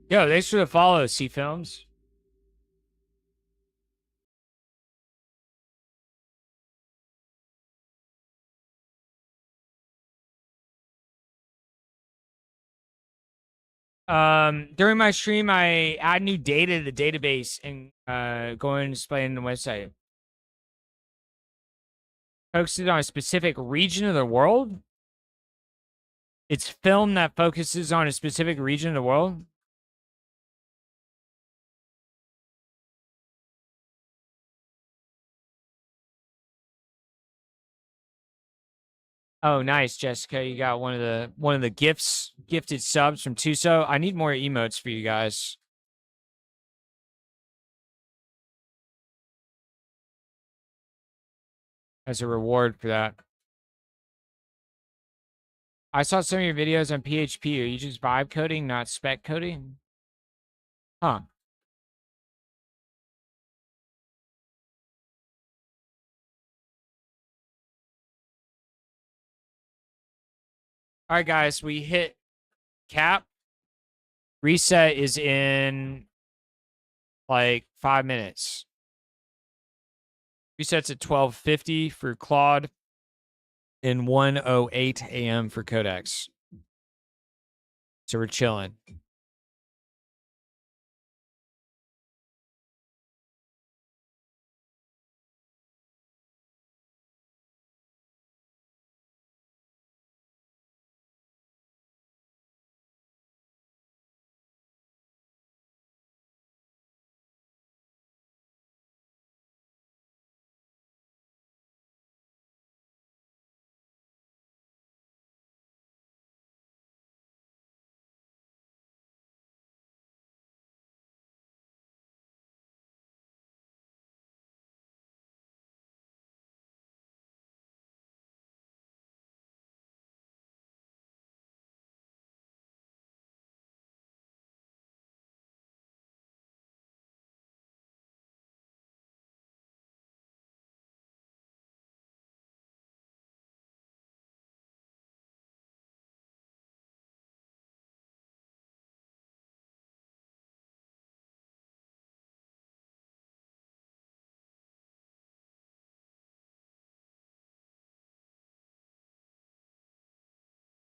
Yo, thanks for the follow, C-Films. During my stream, I add new data to the database and go and display it in the website. Focuses on a specific region of the world. It's film that focuses on a specific region of the world. Oh, nice, Jessica. You got one of the gifted subs from Tuso. I need more emotes for you guys. As a reward for that. I saw some of your videos on PHP. Are you just vibe coding, not spec coding? Huh. All right, guys, we hit cap. Reset is in like 5 minutes. Resets at 12:50 for Claude and 1:08 a.m. for Codex. So we're chilling.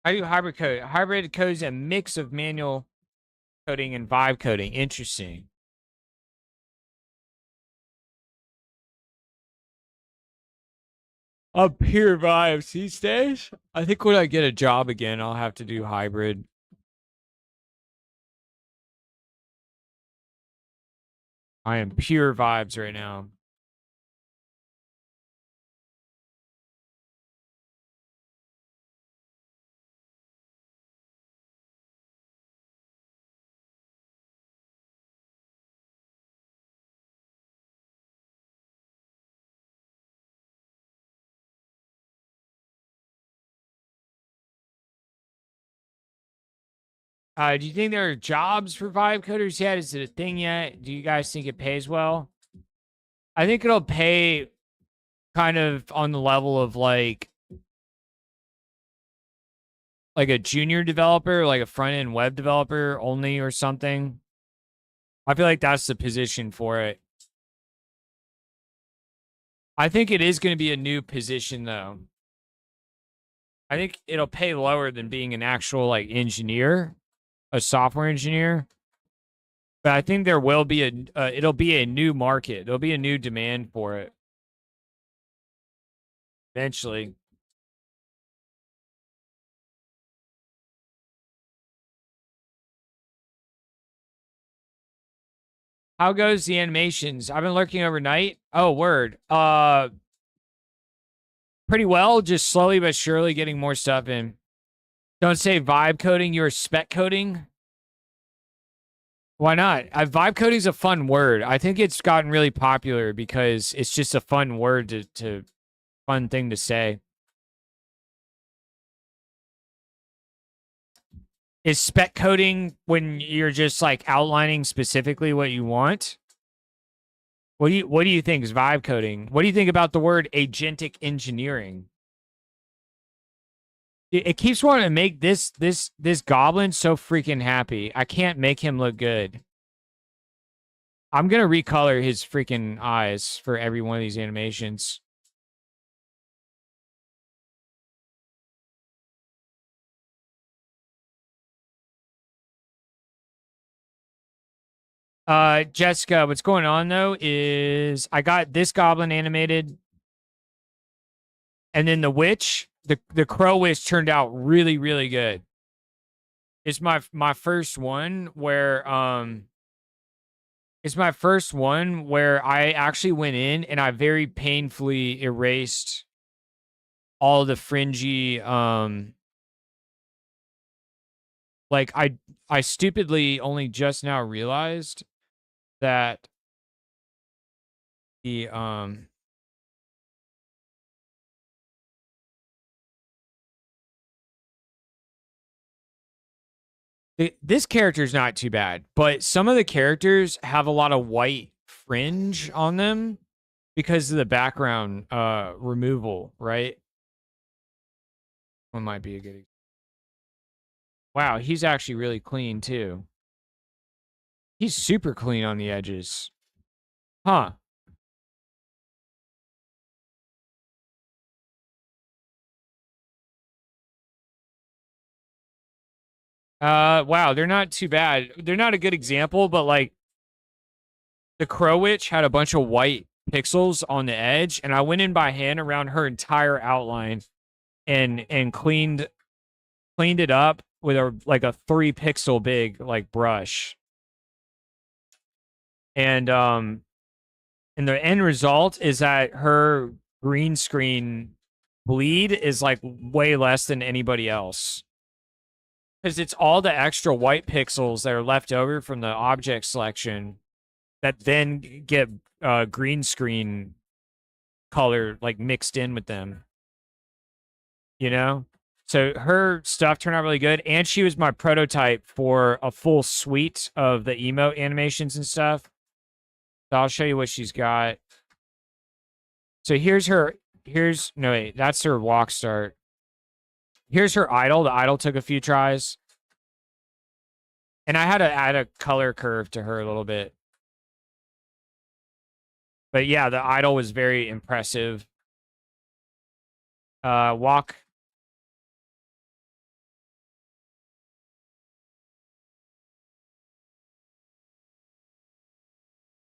How do you hybrid code? Hybrid code is a mix of manual coding and vibe coding. Interesting. Pure vibes these days. I think when I get a job again, I'll have to do hybrid. I am pure vibes right now. Do you think there are jobs for vibe coders yet? Is it a thing yet? Do you guys think it pays well? I think it'll pay kind of on the level of like a junior developer, like a front end web developer only or something. I feel like that's the position for it. I think it is going to be a new position though. I think it'll pay lower than being an actual like engineer, a software engineer. But I think there will be it'll be a new market. There'll be a new demand for it. Eventually. How goes the animations? I've been lurking overnight. Oh, word. Pretty well. Just slowly but surely getting more stuff in. Don't say vibe coding. You're spec coding. Why not? Vibe coding is a fun word. I think it's gotten really popular because it's just a fun word to fun thing to say. Is spec coding when you're just like outlining specifically what you want? What do you think is vibe coding? What do you think about the word agentic engineering? It keeps wanting to make this goblin so freaking happy. I can't make him look good. I'm gonna recolor his freaking eyes for every one of these animations. Jessica, what's going on though is I got this goblin animated, and then the witch, the crow witch turned out really, really good. It's my first one where it's my first one where I actually went in and I very painfully erased all the fringy, like I stupidly only just now realized that the this character's not too bad, but some of the characters have a lot of white fringe on them because of the background removal, right? One might be a good. Wow, he's actually really clean too. He's super clean on the edges. Huh. Wow, they're not too bad. They're not a good example, but like the Crow Witch had a bunch of white pixels on the edge, and I went in by hand around her entire outline and cleaned it up with a like a 3 pixel big like brush. And the end result is that her green screen bleed is like way less than anybody else. Because it's all the extra white pixels that are left over from the object selection that then get green screen color like mixed in with them. You know? So her stuff turned out really good. And she was my prototype for a full suite of the emote animations and stuff. So I'll show you what she's got. So no wait, that's her walk start. Here's her idle. The idle took a few tries. And I had to add a color curve to her a little bit. But yeah, the idol was very impressive. Walk.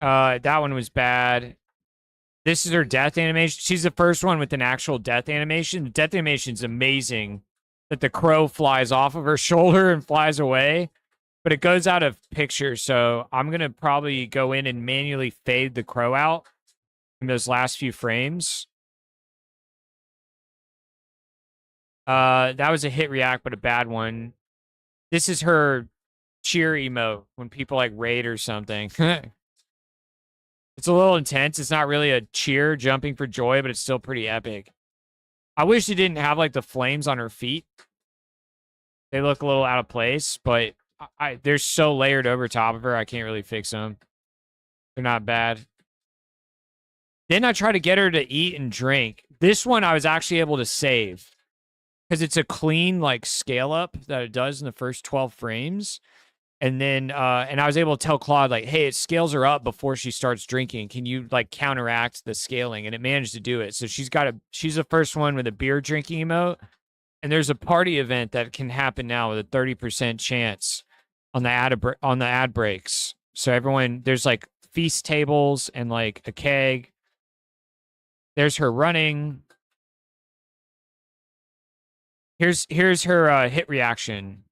That one was bad. This is her death animation. She's the first one with an actual death animation. The death animation is amazing. That the crow flies off of her shoulder and flies away. But it goes out of picture, so I'm going to probably go in and manually fade the crow out in those last few frames. That was a hit react, but a bad one. This is her cheer emote when people like raid or something. It's a little intense. It's not really a cheer jumping for joy, but it's still pretty epic. I wish she didn't have like the flames on her feet. They look a little out of place, but they're so layered over top of her, I can't really fix them. They're not bad. Then I try to get her to eat and drink. This one I was actually able to save because it's a clean like scale up that it does in the first 12 frames. And then and I was able to tell Claude like, hey, it scales her up before she starts drinking. Can you like counteract the scaling? And it managed to do it. So she's the first one with a beer drinking emote. And there's a party event that can happen now with a 30% chance on the ad breaks. So everyone, there's like feast tables and like a keg. There's her running. Here's her hit reaction.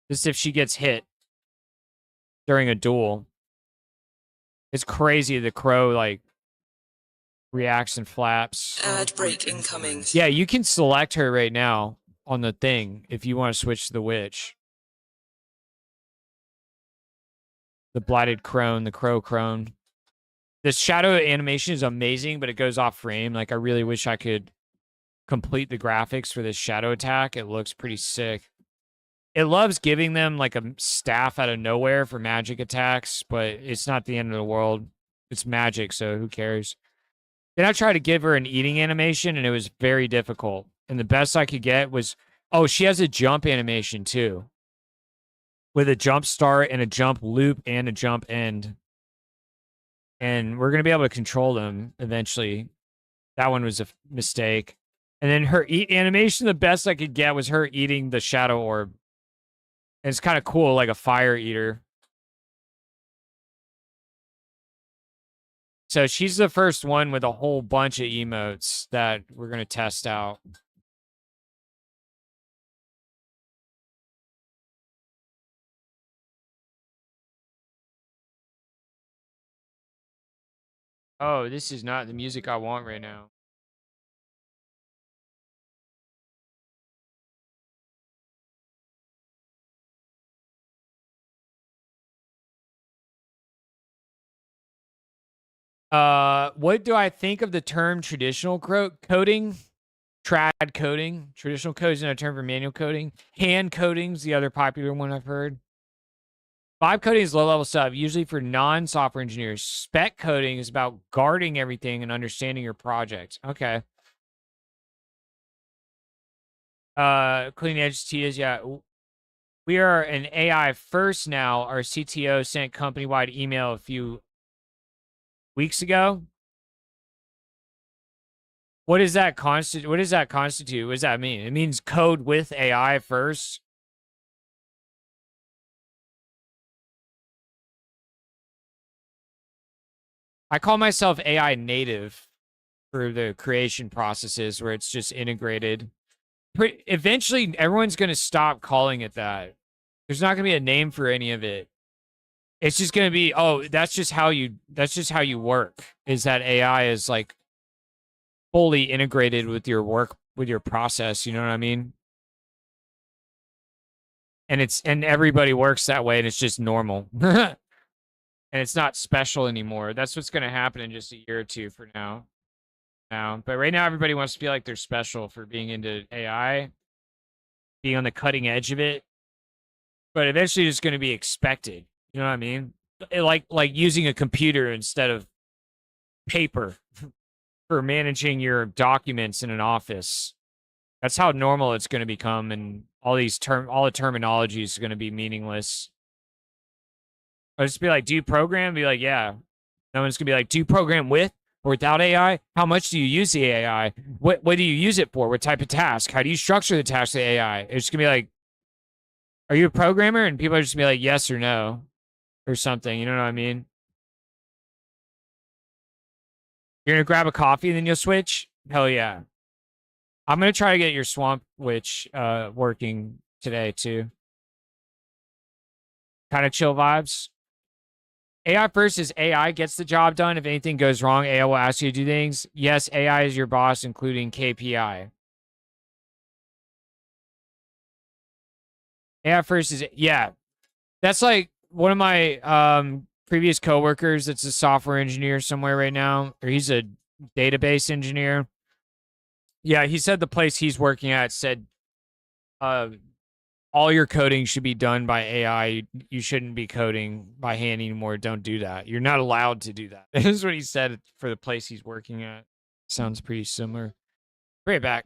This is if she gets hit during a duel. It's crazy. The crow like reacts and flaps. Ad break incoming. Yeah, you can select her right now on the thing if you want to switch to the witch. The blighted crone, the crow crone. The shadow animation is amazing, but it goes off frame. Like, I really wish I could complete the graphics for this shadow attack. It looks pretty sick. It loves giving them, like, a staff out of nowhere for magic attacks, but it's not the end of the world. It's magic, so who cares? Then I tried to give her an eating animation, and it was very difficult. And the best I could get was... Oh, she has a jump animation, too. With a jump start and a jump loop and a jump end. And we're going to be able to control them eventually. That one was a mistake. And then her eat animation, the best I could get was her eating the shadow orb. And it's kind of cool, like a fire eater. So she's the first one with a whole bunch of emotes that we're going to test out. Oh, this is not the music I want right now. What do I think of the term traditional coding? Trad coding. Traditional code is another term for manual coding. Hand coding's the other popular one I've heard. Vibe coding is low-level stuff, usually for non-software engineers. Spec coding is about guarding everything and understanding your project. Okay. Clean edge Tia's, yeah. We are an AI first now. Our CTO sent company-wide email a few weeks ago. What does that constitute? What does that constitute? What does that mean? It means code with AI first. I call myself AI native for the creation processes where it's just integrated. Eventually, everyone's going to stop calling it that. There's not going to be a name for any of it. It's just going to be, oh, that's just how you work. Is that AI is like fully integrated with your work, with your process, you know what I mean? And everybody works that way and it's just normal. And it's not special anymore. That's what's going to happen in just a year or two for now. But right now everybody wants to feel like they're special for being into AI, being on the cutting edge of it. But eventually it's going to be expected. You know what I mean? Like using a computer instead of paper for managing your documents in an office. That's how normal it's going to become, and all the terminology is going to be meaningless. I'll just be like, do you program? Be like, yeah. No one's gonna be like, do you program with or without AI? How much do you use the AI? What do you use it for? What type of task? How do you structure the task of the AI? It's just gonna be like, are you a programmer? And people are just gonna be like, yes or no, or something. You know what I mean? You're gonna grab a coffee and then you'll switch? Hell yeah. I'm gonna try to get your Swamp Witch working today too. Kind of chill vibes. AI first is AI gets the job done. If anything goes wrong, AI will ask you to do things. Yes, AI is your boss, including KPI. AI first is, yeah. That's like one of my previous coworkers that's a software engineer somewhere right now, or he's a database engineer. Yeah, he said the place he's working at said all your coding should be done by AI. You shouldn't be coding by hand anymore. Don't do that. You're not allowed to do that. This is what he said for the place he's working at. Sounds pretty similar. Bring it back.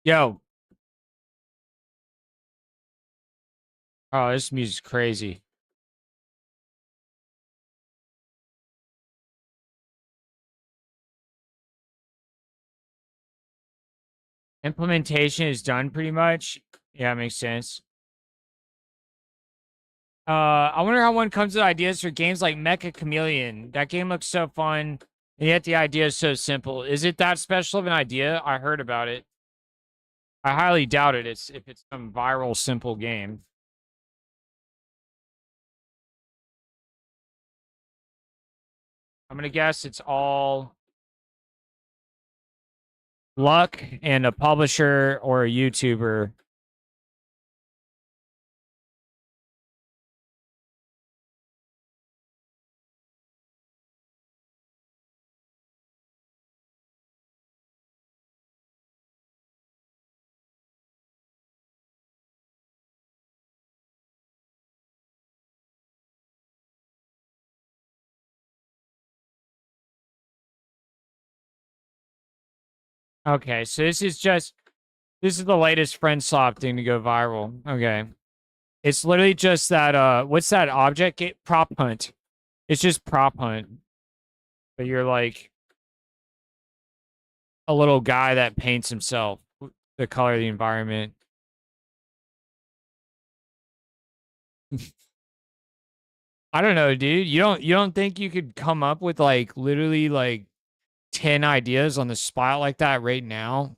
Yo. Oh, this music's crazy. Implementation is done pretty much. Yeah, makes sense. I wonder how one comes with ideas for games like Mecha Chameleon. That game looks so fun, and yet the idea is so simple. Is it that special of an idea? I heard about it. I highly doubt it. If it's some viral simple game. I'm gonna guess it's all luck and a publisher or a YouTuber. Okay, so this is the latest FriendSwap thing to go viral. Okay. It's literally just that what's that object game? Prop hunt. It's just prop hunt. But you're like a little guy that paints himself the color of the environment. I don't know, dude. You don't think you could come up with like literally like 10 ideas on the spot like that right now?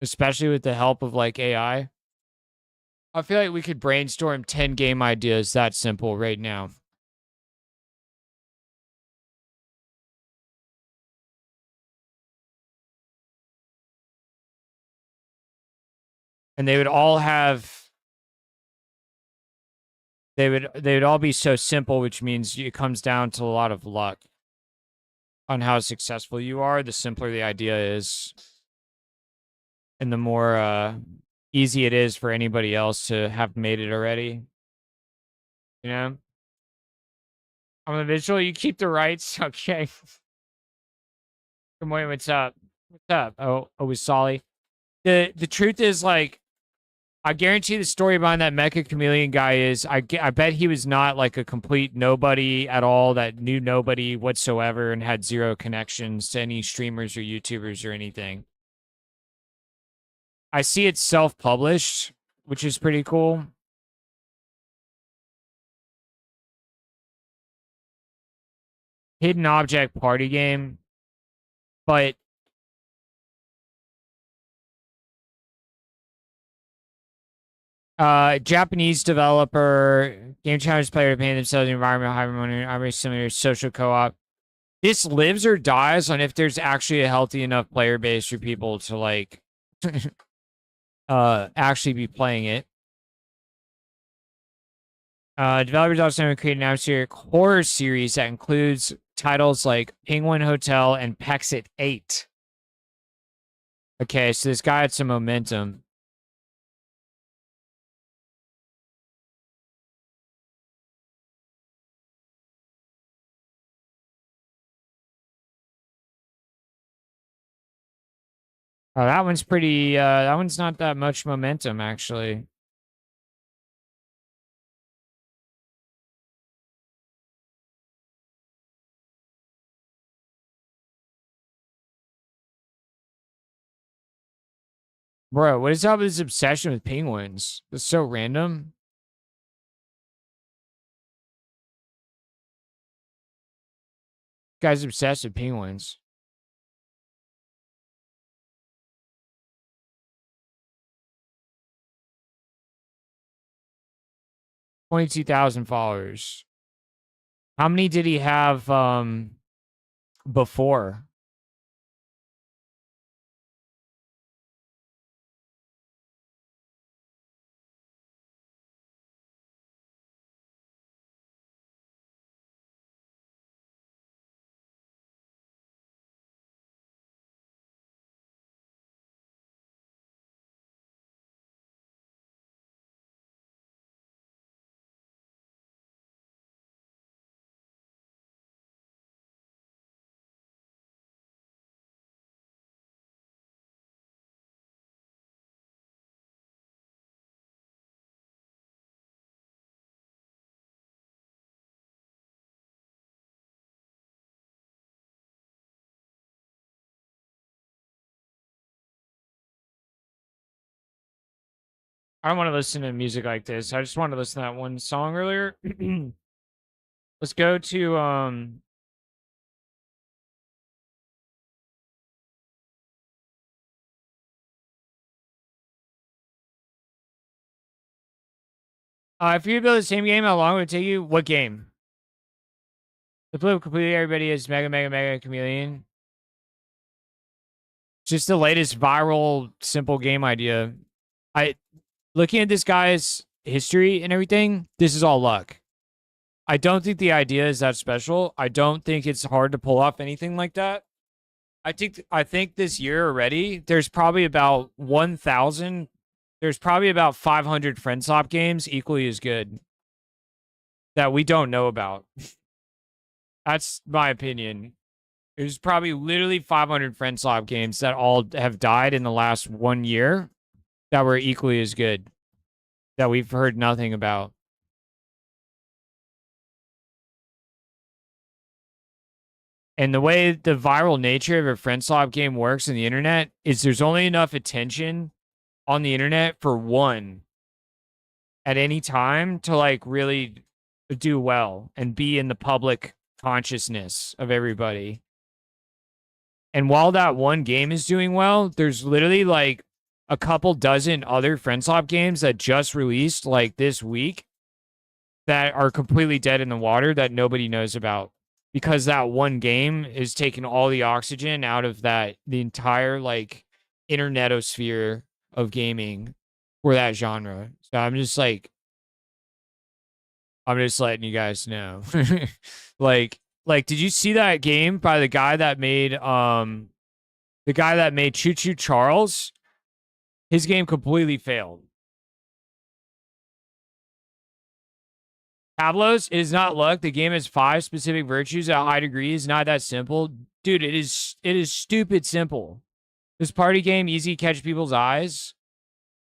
Especially with the help of like AI. I feel like we could brainstorm 10 game ideas that simple right now. And they would all have they would all be so simple, which means it comes down to a lot of luck on how successful you are. The simpler the idea is, and the more easy it is for anybody else to have made it already. You know, on the visual, you keep the rights. Okay. Good morning. What's up? What's up? Oh, was Solly. The truth is, like, I guarantee the story behind that Mecha Chameleon guy is I bet he was not like a complete nobody at all that knew nobody whatsoever and had zero connections to any streamers or YouTubers or anything. I see it's self-published, which is pretty cool. Hidden object party game, but Japanese developer, game challenge player to paint themselves in the environment, highly similar social co-op. This lives or dies on if there's actually a healthy enough player base for people to like actually be playing it. Developers also create an atmospheric horror series that includes titles like Penguin Hotel and Pexit 8. Okay, so this guy had some momentum. Oh, that one's pretty, that one's not that much momentum, actually. Bro, what is up with this obsession with penguins? It's so random. Guy's obsessed with penguins. $22,000 followers. How many did he have before? I don't want to listen to music like this. I just want to listen to that one song earlier. Let's go to if you build the same game, how long would it take you? What game? The flip completely everybody is Mega Mega Mega Chameleon. Just the latest viral simple game idea. Looking at this guy's history and everything, this is all luck. I don't think the idea is that special. I don't think it's hard to pull off anything like that. I think this year already, there's probably about 1,000. There's probably about 500 Friendswap games equally as good that we don't know about. That's my opinion. There's probably literally 500 Friendswap games that all have died in the last 1 year that were equally as good that we've heard nothing about. And the way the viral nature of a Friendswap game works in the internet is there's only enough attention on the internet for one at any time to like really do well and be in the public consciousness of everybody. And while that one game is doing well, there's literally like a couple dozen other Friendswap games that just released like this week that are completely dead in the water that nobody knows about because that one game is taking all the oxygen out of the entire like internetosphere of gaming for that genre. So I'm just letting you guys know. like did you see that game by the guy that made Choo Choo Charles? His game completely failed. Pablos, it is not luck. The game has 5 specific virtues at high degrees. Not that simple. Dude, it is stupid simple. This party game, easy to catch people's eyes.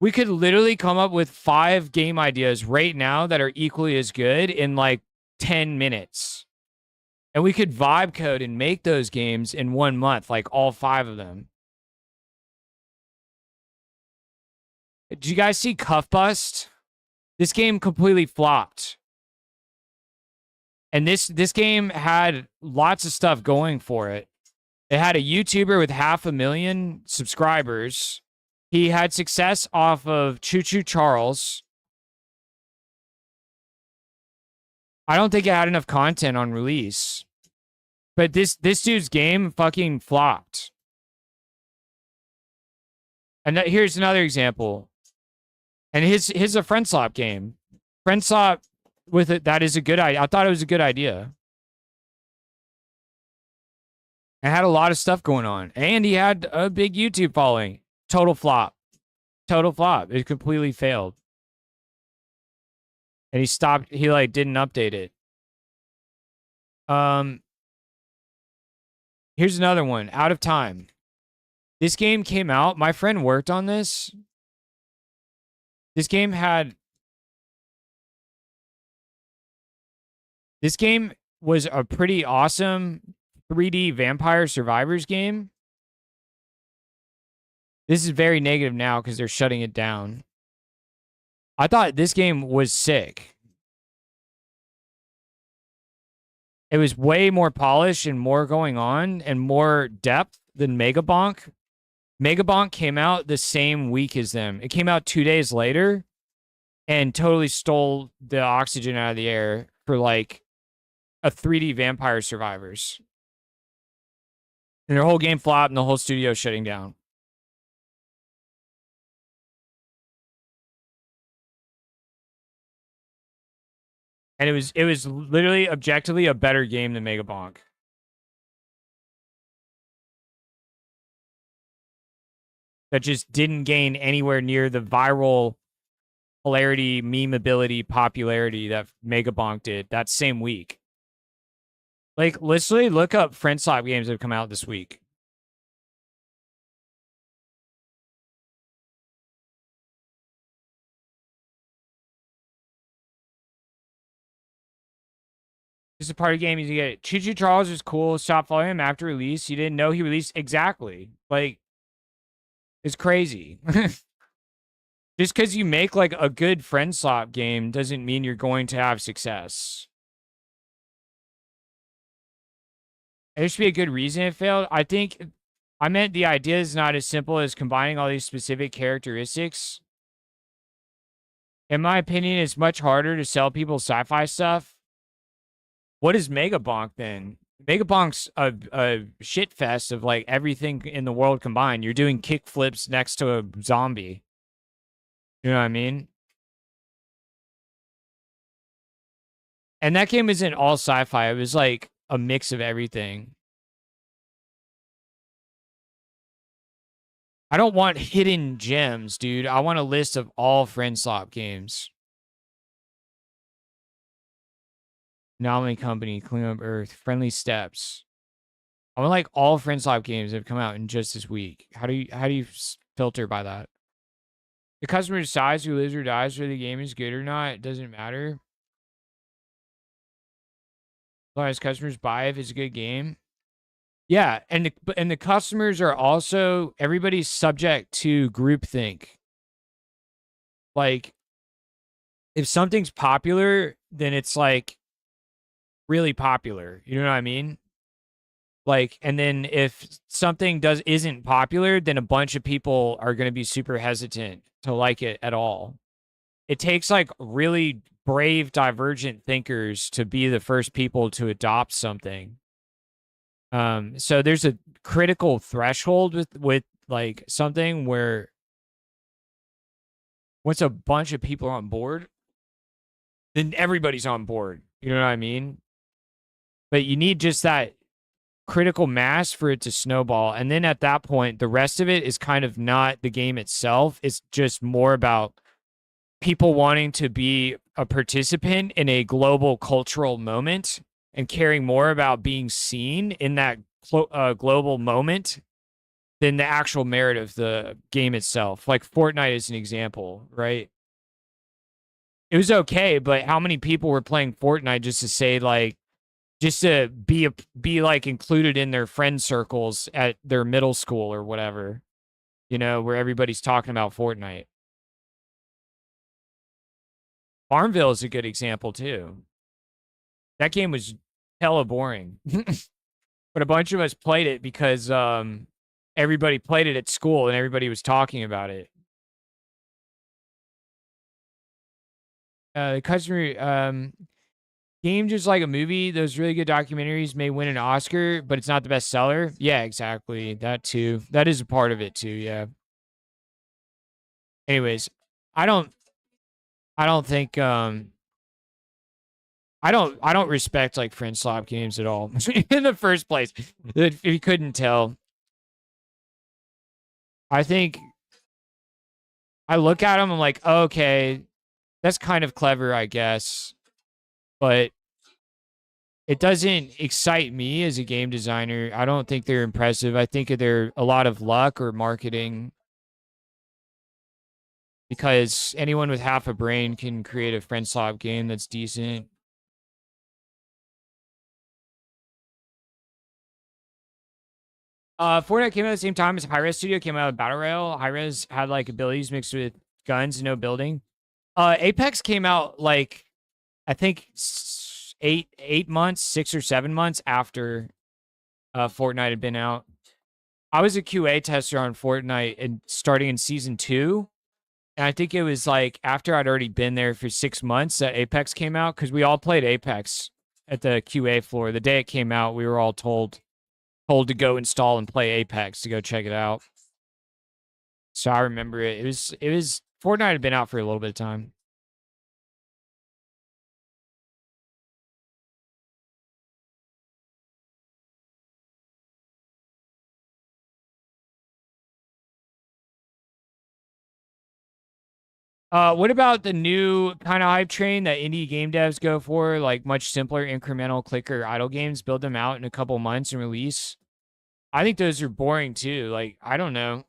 We could literally come up with 5 game ideas right now that are equally as good in like 10 minutes. And we could vibe code and make those games in 1 month, like all 5 of them. Did you guys see Cuff Bust? This game completely flopped. And this game had lots of stuff going for it. It had a YouTuber with 500,000 subscribers. He had success off of Choo Choo Charles. I don't think it had enough content on release. But this dude's game fucking flopped. And here's another example. And his a Friendswap game. Friendswap with it, that is a good idea. I thought it was a good idea. It had a lot of stuff going on. And he had a big YouTube following. Total flop. Total flop. It completely failed. And he stopped, he like didn't update it. Here's another one. Out of Time. This game came out. My friend worked on this. This game was a pretty awesome 3D Vampire Survivors game. This is very negative now because they're shutting it down. I thought this game was sick. It was way more polished and more going on and more depth than Megabonk. Megabonk came out the same week as them. It came out 2 days later and totally stole the oxygen out of the air for like a 3D Vampire Survivors. And their whole game flopped and the whole studio shutting down. And it was literally objectively a better game than Megabonk. That just didn't gain anywhere near the viral hilarity, memeability, popularity that Megabonk did that same week. Like, literally look up Friendswap games that have come out this week. This is a party game. You get it. Choo Choo Charles was cool. Stop following him after release. You didn't know he released exactly. Like, it's crazy. Just because you make like a good friend slop game doesn't mean you're going to have success. There should be a good reason it failed. I think I meant the idea is not as simple as combining all these specific characteristics. In my opinion, it's much harder to sell people sci-fi stuff. What is Megabonk then? Megabonk's a shit fest of like everything in the world combined. You're doing kick flips next to a zombie. You know what I mean? And that game isn't all sci-fi. It was like a mix of everything. I don't want hidden gems, dude. I want a list of all friend slop games. Anomaly Company, Clean Up Earth, Friendly Steps. I want like all friend slop games that have come out in just this week. How do you filter by that? The customer decides who lives or dies whether the game is good or not. It doesn't matter. As long as customers buy if it's a good game. Yeah, and the customers are also, everybody's subject to groupthink. Like, if something's popular, then it's like really popular. You know what I mean? Like, and then if something isn't popular, then a bunch of people are going to be super hesitant to like it at all. It takes like really brave divergent thinkers to be the first people to adopt something. So there's a critical threshold with like something where once a bunch of people are on board, then everybody's on board. You know what I mean? But you need just that critical mass for it to snowball. And then at that point, the rest of it is kind of not the game itself. It's just more about people wanting to be a participant in a global cultural moment and caring more about being seen in that global moment than the actual merit of the game itself. Like Fortnite is an example, right? It was okay, but how many people were playing Fortnite just to say like, just to be like included in their friend circles at their middle school or whatever, you know, where everybody's talking about Fortnite. Farmville is a good example too. That game was hella boring, but a bunch of us played it because everybody played it at school and everybody was talking about it. The customer game just like a movie. Those really good documentaries may win an Oscar, but it's not the best seller. Yeah, exactly. That too. That is a part of it too. Yeah. Anyways, I don't think I don't respect like friend slop games at all in the first place. If you couldn't tell, I think I look at them. I'm like, oh, okay, that's kind of clever, I guess, but it doesn't excite me as a game designer. I don't think they're impressive. I think they're a lot of luck or marketing. Because anyone with half a brain can create a friend slop game that's decent. Fortnite came out at the same time as Hi-Rez Studio came out with Battle Royale. Hi-Rez had like abilities mixed with guns and no building. Apex came out like I think 8 months, 6 or 7 months after Fortnite had been out. I was a QA tester on Fortnite and starting in season 2. And I think it was like after I'd already been there for 6 months that Apex came out, because we all played Apex at the QA floor. The day it came out, we were all told to go install and play Apex to go check it out. So I remember it. It was Fortnite had been out for a little bit of time. What about the new kind of hype train that indie game devs go for, like much simpler incremental clicker idle games, build them out in a couple months and release? I think those are boring too. Like, I don't know.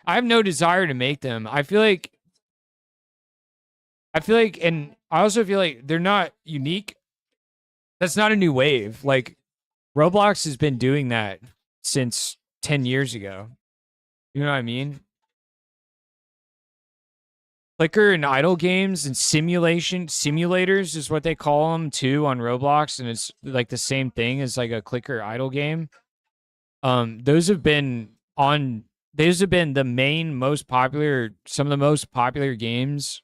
I have no desire to make them. I feel like, and I also feel like they're not unique. That's not a new wave. Like, Roblox has been doing that since 10 years ago. You know what I mean? clicker and idle games and simulators is what they call them too on Roblox, and it's like the same thing as like a clicker idle game. Those have been the main most popular, some of the most popular games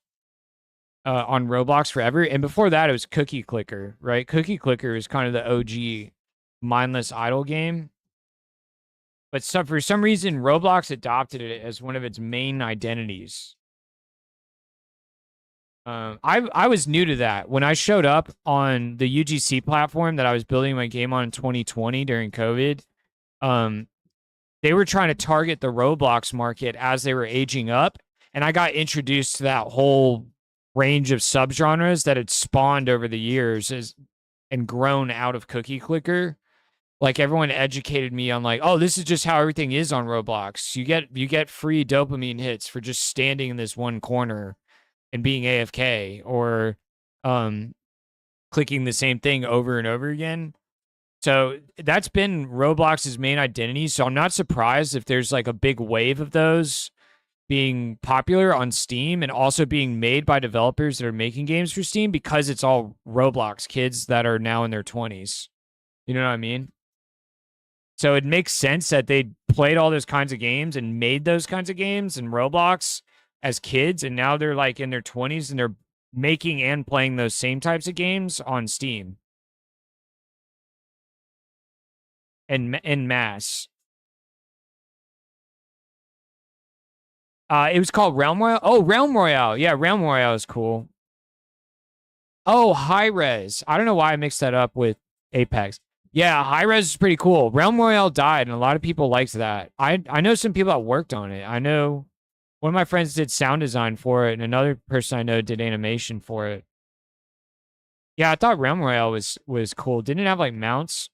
on Roblox forever. And before that, it was Cookie Clicker, right? Cookie Clicker is kind of the OG mindless idle game. But for some reason, Roblox adopted it as one of its main identities. I was new to that. When I showed up on the UGC platform that I was building my game on in 2020 during COVID, they were trying to target the Roblox market as they were aging up. And I got introduced to that whole range of subgenres that had spawned over the years and grown out of Cookie Clicker. Like everyone educated me on like, oh, this is just how everything is on Roblox. You get free dopamine hits for just standing in this one corner and being AFK or clicking the same thing over and over again. So that's been Roblox's main identity. So I'm not surprised if there's like a big wave of those being popular on Steam and also being made by developers that are making games for Steam, because it's all Roblox kids that are now in their 20s. You know what I mean? So it makes sense that they played all those kinds of games and made those kinds of games in Roblox as kids, and now they're like in their 20s and they're making and playing those same types of games on Steam. And en masse. It was called Realm Royale. Oh, Realm Royale. Yeah, Realm Royale is cool. Oh, Hi-Rez. I don't know why I mixed that up with Apex. Yeah, Hi-Rez is pretty cool. Realm Royale died, and a lot of people liked that. I know some people that worked on it. I know one of my friends did sound design for it, and another person I know did animation for it. Yeah, I thought Realm Royale was cool. Didn't it have like mounts?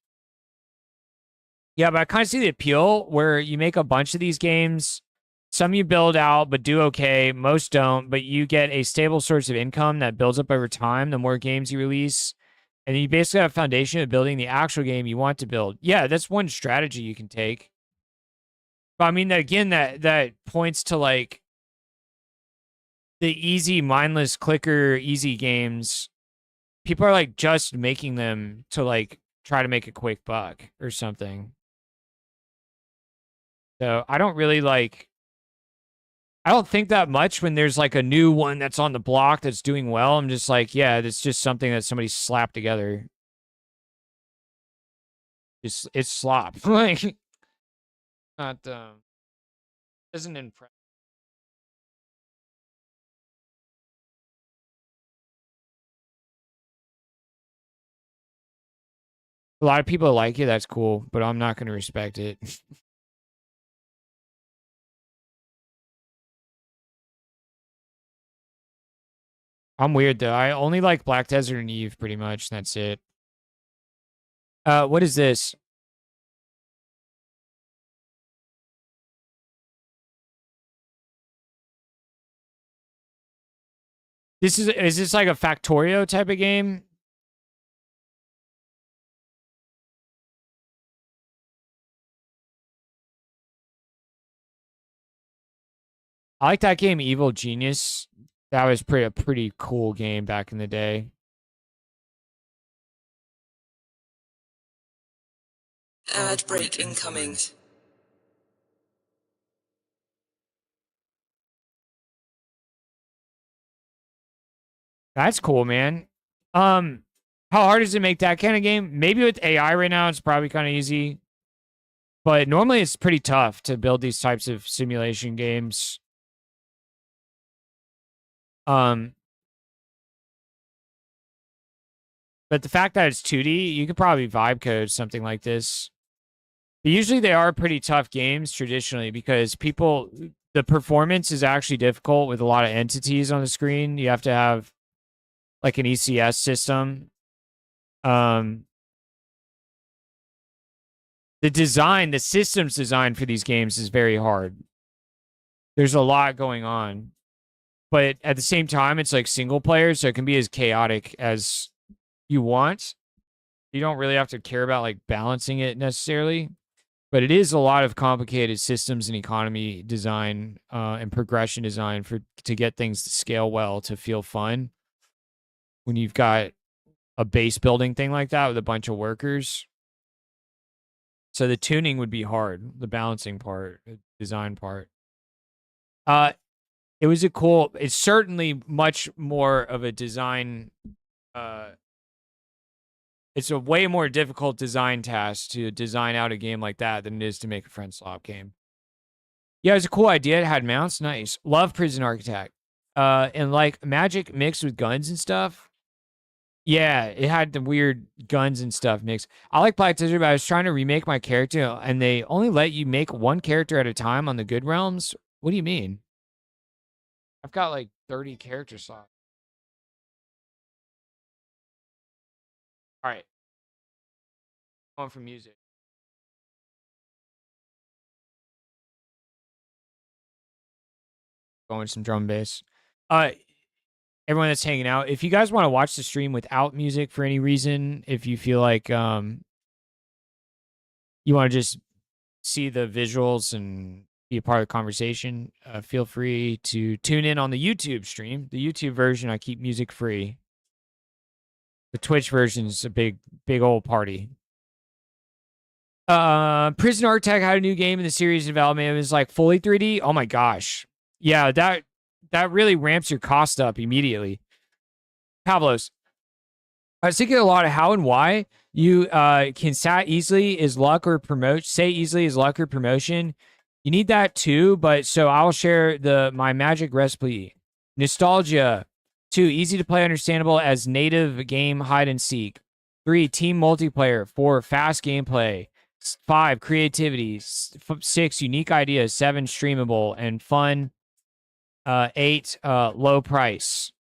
Yeah, but I kind of see the appeal where you make a bunch of these games. Some you build out but do okay. Most don't, but you get a stable source of income that builds up over time the more games you release. And you basically have a foundation of building the actual game you want to build. Yeah, that's one strategy you can take. But I mean, again, that points to like the easy, mindless clicker, easy games. People are like just making them to like try to make a quick buck or something. So I don't really like, I don't think that much when there's like a new one that's on the block that's doing well. I'm just like, yeah, it's just something that somebody slapped together. It's slop. Like, not, doesn't impress. A lot of people like it. That's cool, but I'm not going to respect it. I'm weird though. I only like Black Desert and Eve pretty much. That's it. What is this? Is this like a Factorio type of game? I like that game, Evil Genius. That was a pretty cool game back in the day. Ad break incoming. That's cool, man. How hard is it to make that kind of game? Maybe with AI right now, it's probably kind of easy. But normally it's pretty tough to build these types of simulation games. But the fact that it's 2D, you could probably vibe code something like this. But usually they are pretty tough games traditionally because the performance is actually difficult with a lot of entities on the screen. You have to have like an ECS system. The systems design for these games is very hard. There's a lot going on. But at the same time, it's like single player, so it can be as chaotic as you want. You don't really have to care about like balancing it necessarily. But it is a lot of complicated systems and economy design and progression design to get things to scale well to feel fun. When you've got a base building thing like that with a bunch of workers. So the tuning would be hard, the balancing part, the design part. It was it's certainly much more of a design it's a way more difficult design task to design out a game like that than it is to make a friend slop game. Yeah, it was a cool idea. It had mounts. Nice. Love Prison Architect. And like Magic mixed with guns and stuff. Yeah, it had the weird guns and stuff mixed. I like Black Desert, but I was trying to remake my character, and they only let you make one character at a time on the Good Realms. What do you mean? I've got like 30 character slots. All right. Going for music. Going some drum and bass. Everyone that's hanging out, if you guys want to watch the stream without music for any reason, if you feel like you want to just see the visuals and be a part of the conversation, feel free to tune in on the YouTube stream. The YouTube version, I keep music free. The Twitch version is a big old party. Prison Architect had a new game in the series development. It was like fully 3D. Oh my gosh. Yeah, that really ramps your cost up immediately. Pavlos, I was thinking a lot of how and why you can say easily is luck or promotion. You need that too, but so I'll share my magic recipe. Nostalgia. 2, easy to play, understandable as native game hide and seek. 3, team multiplayer. 4, fast gameplay. 5, creativity. 6, unique ideas. 7, streamable and fun. 8, low price.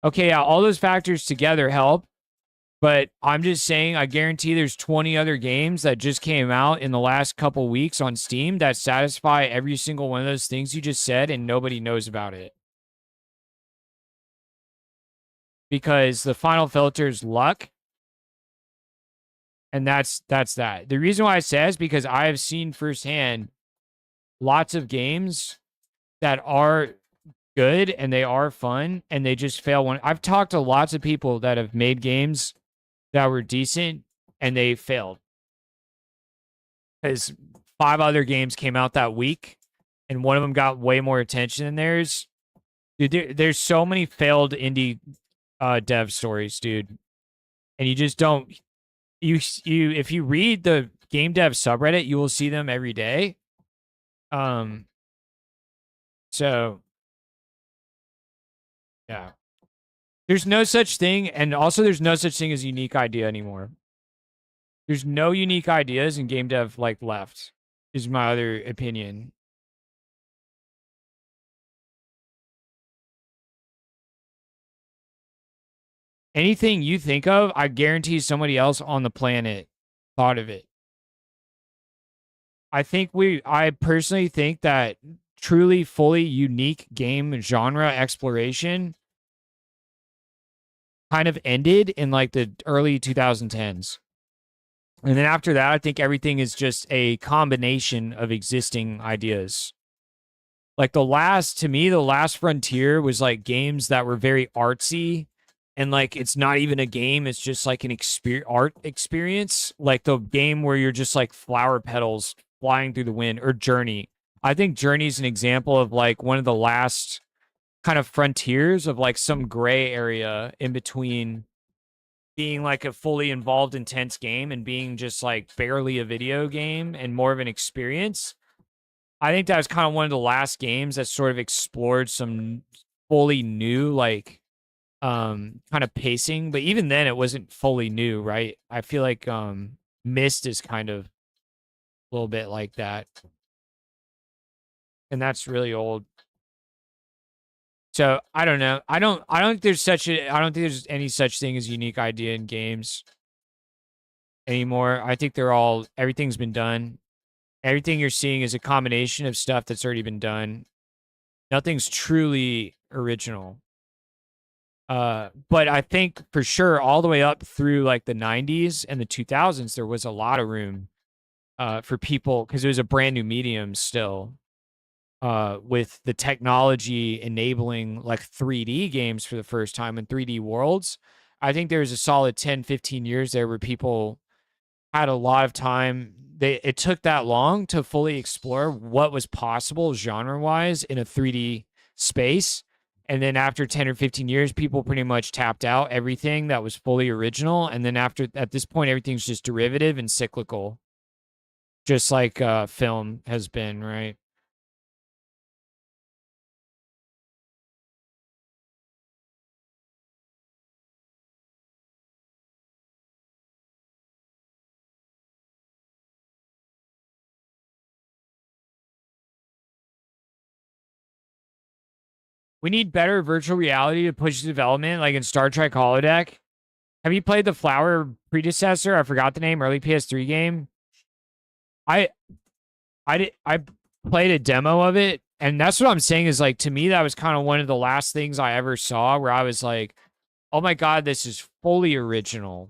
Okay, yeah, all those factors together help. But I'm just saying, I guarantee there's 20 other games that just came out in the last couple weeks on Steam that satisfy every single one of those things you just said, and nobody knows about it. Because the final filter is luck. And that's that. The reason why I say is because I have seen firsthand lots of games that are good and they are fun and they just fail when I've talked to lots of people that have made games that were decent and they failed. Because 5 other games came out that week and one of them got way more attention than theirs. Dude, there's so many failed indie dev stories, dude. And you just don't if you read the game dev subreddit, you will see them every day. So yeah. There's no such thing, and also there's no such thing as unique idea anymore. There's no unique ideas in game dev like left, is my other opinion. Anything you think of, I guarantee somebody else on the planet thought of it. I personally think that truly, fully unique game genre exploration kind of ended in like the early 2010s. And then after that, I think everything is just a combination of existing ideas. Like the last frontier was like games that were very artsy. And like, it's not even a game. It's just like an art experience. Like the game where you're just like flower petals flying through the wind, or Journey. I think Journey is an example of like one of the last kind of frontiers of like some gray area in between being like a fully involved, intense game and being just like barely a video game and more of an experience. I think that was kind of one of the last games that sort of explored some fully new, like, kind of pacing, but even then it wasn't fully new, right? I feel like Myst is kind of a little bit like that, and that's really old. So I don't know. I don't think there's any such thing as unique idea in games anymore. I think everything's been done. Everything you're seeing is a combination of stuff that's already been done. Nothing's truly original. But I think for sure all the way up through like the 90s and the 2000s, there was a lot of room for people because it was a brand new medium still. With the technology enabling like 3D games for the first time in 3D worlds, I think there was a solid 10, 15 years there where people had a lot of time. It took that long to fully explore what was possible genre-wise in a 3D space. And then after 10 or 15 years, people pretty much tapped out everything that was fully original. And then at this point, everything's just derivative and cyclical, just like film has been, right? We need better virtual reality to push development, like in Star Trek Holodeck. Have you played the Flower predecessor? I forgot the name, early PS3 game. I played a demo of it, and that's what I'm saying is like, to me, that was kind of one of the last things I ever saw where I was like, oh my God, this is fully original.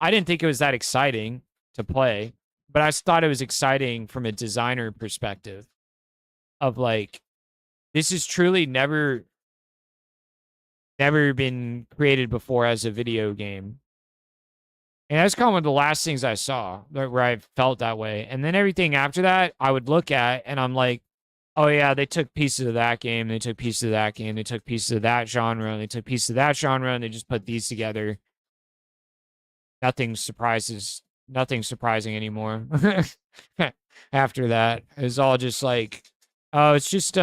I didn't think it was that exciting to play, but I thought it was exciting from a designer perspective of like, this is truly never been created before as a video game. And that's kind of one of the last things I saw where I felt that way. And then everything after that, I would look at and I'm like, oh yeah, they took pieces of that game, they took pieces of that game, they took pieces of that genre, and they took pieces of that genre, and they just put these together. Nothing surprising anymore. After that, it's all just like, oh, it's just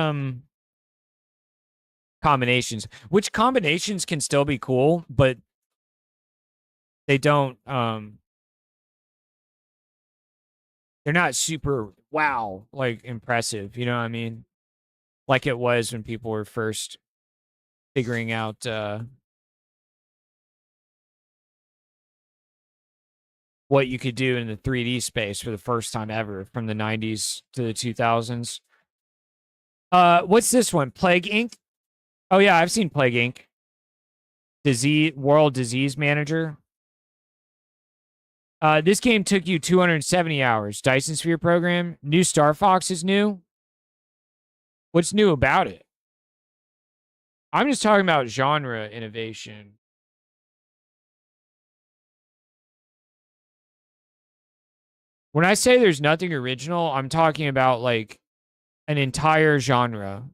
combinations, which combinations can still be cool, but they don't they're not super wow, like impressive, you know what I mean? Like it was when people were first figuring out what you could do in the 3D space for the first time ever from the 90s to the 2000s. What's this one? Plague Inc? Oh yeah, I've seen Plague Inc. World Disease Manager. This game took you 270 hours. Dyson Sphere program. New Star Fox is new. What's new about it? I'm just talking about genre innovation. When I say there's nothing original, I'm talking about like an entire genre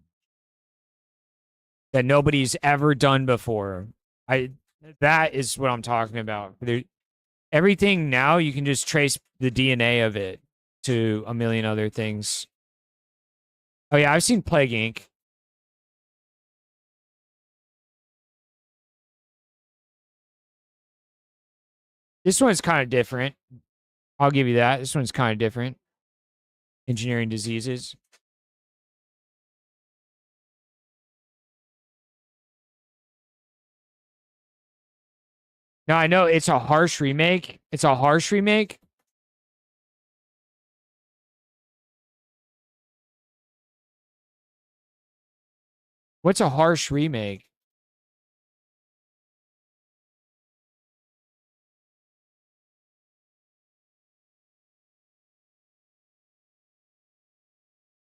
that nobody's ever done before. That is what I'm talking about. Everything now, you can just trace the DNA of it to a million other things. Oh yeah, I've seen Plague Inc. This one's kind of different. I'll give you that. This one's kind of different. Engineering Diseases. Now, I know it's a harsh remake. It's a harsh remake. What's a harsh remake?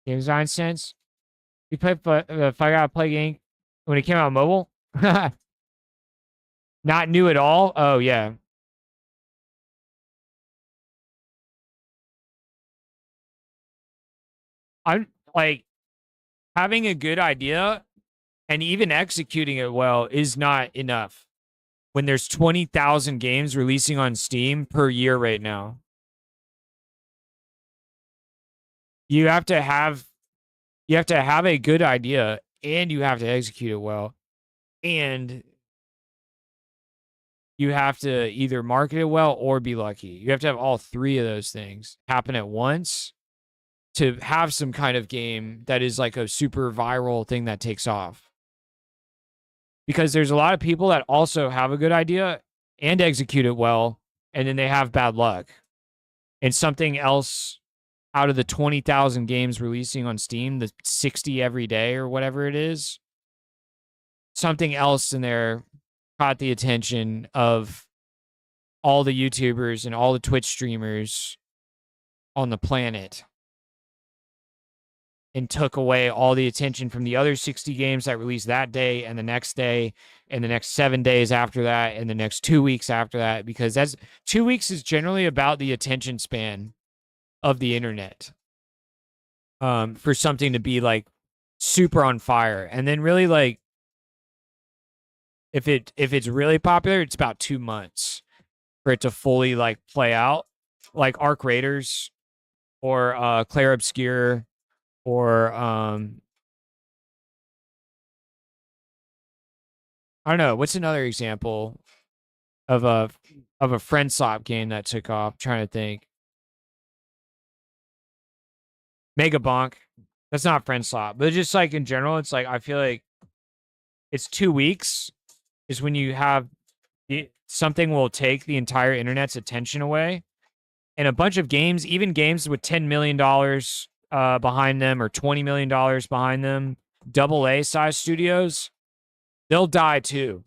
Game design sense. You played Fire Out Plague Inc. when it came out on mobile? Not new at all? Oh, yeah. I'm like, having a good idea and even executing it well is not enough when there's 20,000 games releasing on Steam per year right now. You have to have a good idea and you have to execute it well. And you have to either market it well or be lucky. You have to have all three of those things happen at once to have some kind of game that is like a super viral thing that takes off. Because there's a lot of people that also have a good idea and execute it well, and then they have bad luck. And something else out of the 20,000 games releasing on Steam, the 60 every day or whatever it is, something else in there caught the attention of all the YouTubers and all the Twitch streamers, on the planet and took away all the attention from the other 60 games that released that day and the next day and the next 7 days after that and the next 2 weeks after that, because that's 2 weeks is generally about the attention span of the internet. For something to be like super on fire. And then really like if it's really popular, it's about 2 months for it to fully like play out. Like Arc Raiders or Claire Obscure or I don't know, what's another example of a friend swap game that took off? I'm trying to think. Mega Bonk. That's not friend swap, but just like in general, it's like I feel like it's 2 weeks is when you have something will take the entire internet's attention away, and a bunch of games, even games with $10 million behind them or $20 million behind them, AA size studios, they'll die too.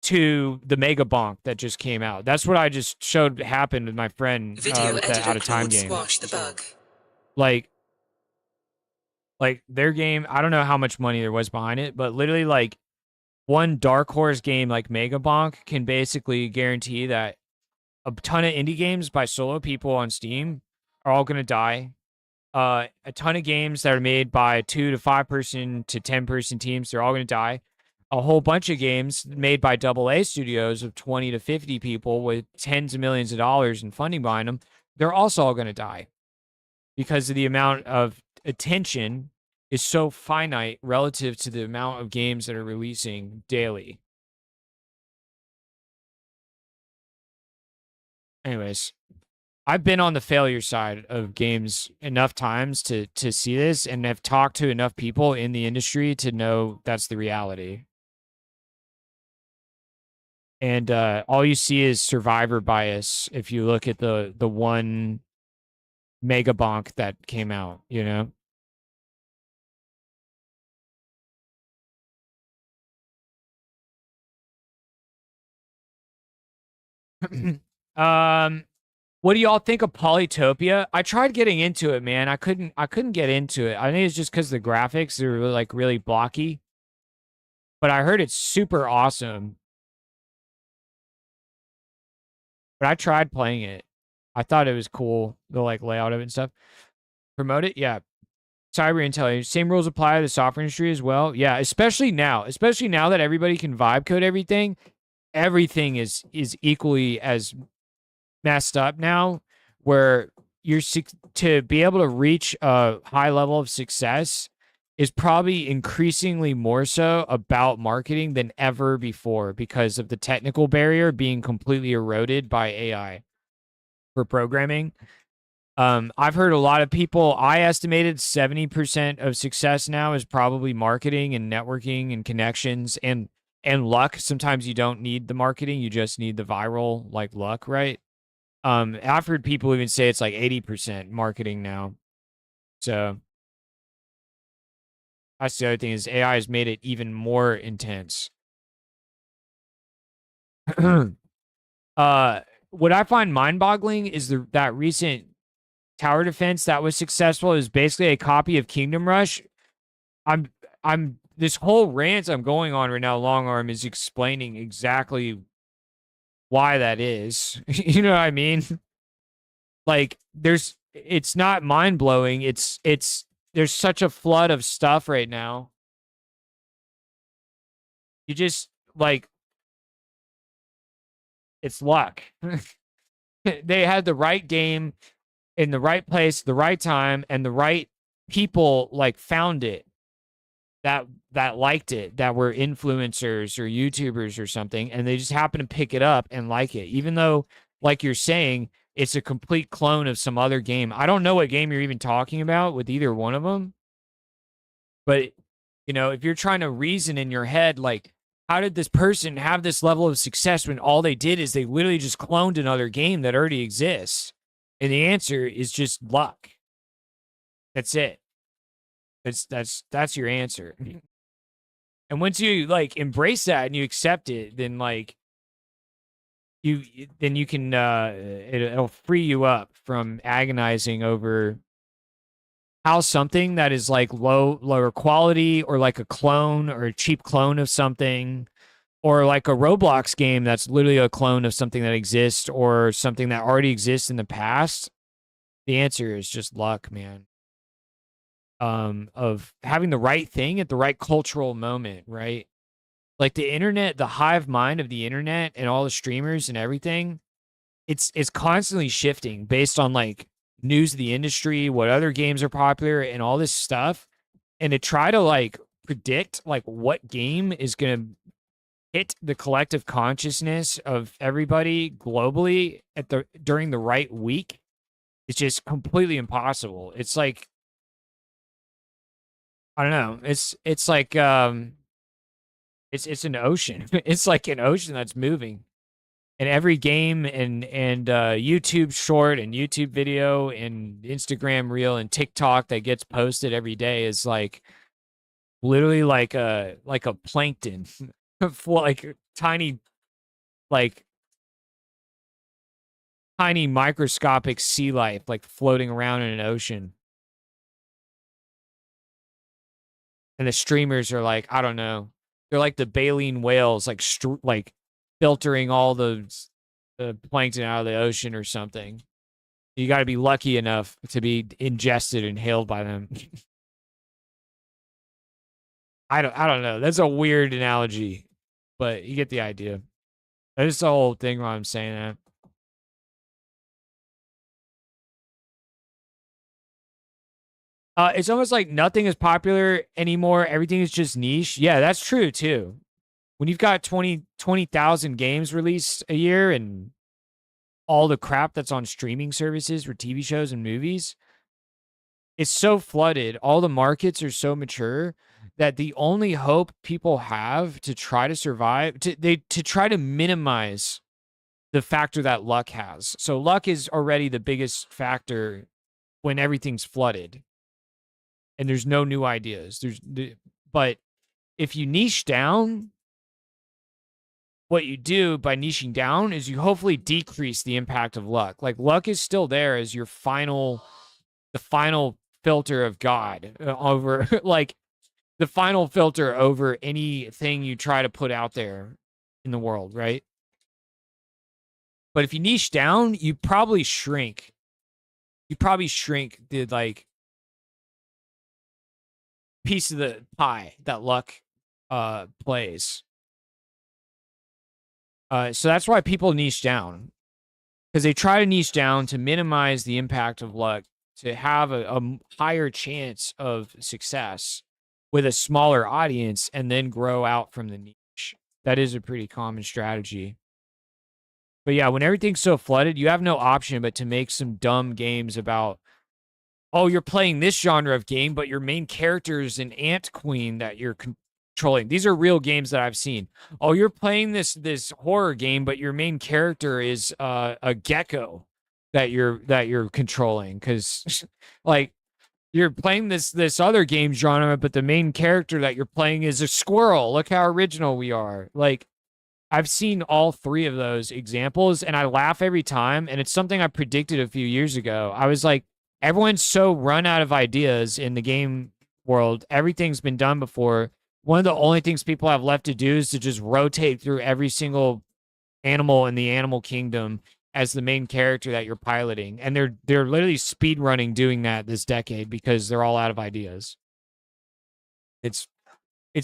To the Mega Bonk that just came out. That's what I just showed happened with my friend Video with that editor out of time Claude game. squash the bug. Like their game, I don't know how much money there was behind it, but literally like one Dark Horse game like Mega Bonk can basically guarantee that a ton of indie games by solo people on Steam are all going to die. A ton of games that are made by 2 to 5 person to 10 person teams, they're all going to die. A whole bunch of games made by AA studios of 20 to 50 people with tens of millions of dollars in funding behind them, they're also all going to die because of the amount of attention is so finite relative to the amount of games that are releasing daily. Anyways, I've been on the failure side of games enough times to see this, and have talked to enough people in the industry to know that's the reality. And all you see is survivor bias if you look at the one Mega Bonk that came out, you know? What do y'all think of Polytopia? I tried getting into it, man. I couldn't get into it. I think it's just because the graphics are like really blocky. But I heard it's super awesome. But I tried playing it. I thought it was cool, the like layout of it and stuff. Promote it? Yeah. Cyber Intel, same rules apply to the software industry as well. Yeah, especially now that everybody can vibe code everything. Everything is equally as messed up now, where you're to be able to reach a high level of success is probably increasingly more so about marketing than ever before because of the technical barrier being completely eroded by AI for programming. I've heard a lot of people, I estimated 70% of success now is probably marketing and networking and connections and luck. Sometimes you don't need the marketing, you just need the viral like luck, right? I've heard people even say it's like 80% marketing now. So that's the other thing is AI has made it even more intense. What I find mind-boggling is that recent tower defense that was successful is basically a copy of Kingdom Rush. I'm this whole rant I'm going on right now, Long Arm, is explaining exactly why that is. You know what I mean? Like it's not mind-blowing. It's there's such a flood of stuff right now. You just like it's luck. They had the right game in the right place, the right time, and the right people like found it that liked it, that were influencers or YouTubers or something, and they just happen to pick it up and like it, even though, like you're saying, it's a complete clone of some other game. I don't know what game you're even talking about with either one of them, but you know, if you're trying to reason in your head, like, how did this person have this level of success when all they did is they literally just cloned another game that already exists? And the answer is just luck. That's it. That's your answer. And once you like embrace that and you accept it, then like then you can it'll free you up from agonizing over how something that is like lower quality, or like a clone or a cheap clone of something, or like a Roblox game that's literally a clone of something that exists, or something that already exists in the past. The answer is just luck, man. Of having the right thing at the right cultural moment, right? Like the internet, the hive mind of the internet and all the streamers and everything, it's constantly shifting based on like news of the industry, what other games are popular, and all this stuff. And to try to like predict like what game is gonna hit the collective consciousness of everybody globally during the right week, it's just completely impossible. It's like, I don't know. It's like it's an ocean. It's like an ocean that's moving. And every game and YouTube short and YouTube video and Instagram reel and TikTok that gets posted every day is like literally like a plankton, like tiny microscopic sea life like floating around in an ocean. And the streamers are like, I don't know, they're like the baleen whales, like like filtering all the plankton out of the ocean or something. You got to be lucky enough to be ingested and hailed by them. I don't know. That's a weird analogy, but you get the idea. That's the whole thing why I'm saying that. It's almost like nothing is popular anymore. Everything is just niche. Yeah, that's true too. When you've got 20,000 games released a year and all the crap that's on streaming services for TV shows and movies, it's so flooded. All the markets are so mature that the only hope people have to try to survive, to try to minimize the factor that luck has. So luck is already the biggest factor when everything's flooded and there's no new ideas. But if you niche down, what you do by niching down is you hopefully decrease the impact of luck. Like luck is still there as the final filter of God over like the final filter over anything you try to put out there in the world, right? But if you niche down, you probably shrink. You probably shrink the like piece of the pie that luck plays. So that's why people niche down, because they try to niche down to minimize the impact of luck, to have a higher chance of success with a smaller audience and then grow out from the niche. That is a pretty common strategy. But yeah, when everything's so flooded, you have no option but to make some dumb games about, oh, you're playing this genre of game, but your main character is an ant queen that you're controlling. These are real games that I've seen. Oh, you're playing this horror game, but your main character is a gecko that you're controlling, because like you're playing this other game genre, but the main character that you're playing is a squirrel. Look how original we are. Like, I've seen all three of those examples and I laugh every time, and it's something I predicted a few years ago. I was like, everyone's so run out of ideas in the game world. Everything's been done before. One of the only things people have left to do is to just rotate through every single animal in the animal kingdom as the main character that you're piloting. And they're literally speed running doing that this decade because they're all out of ideas. It's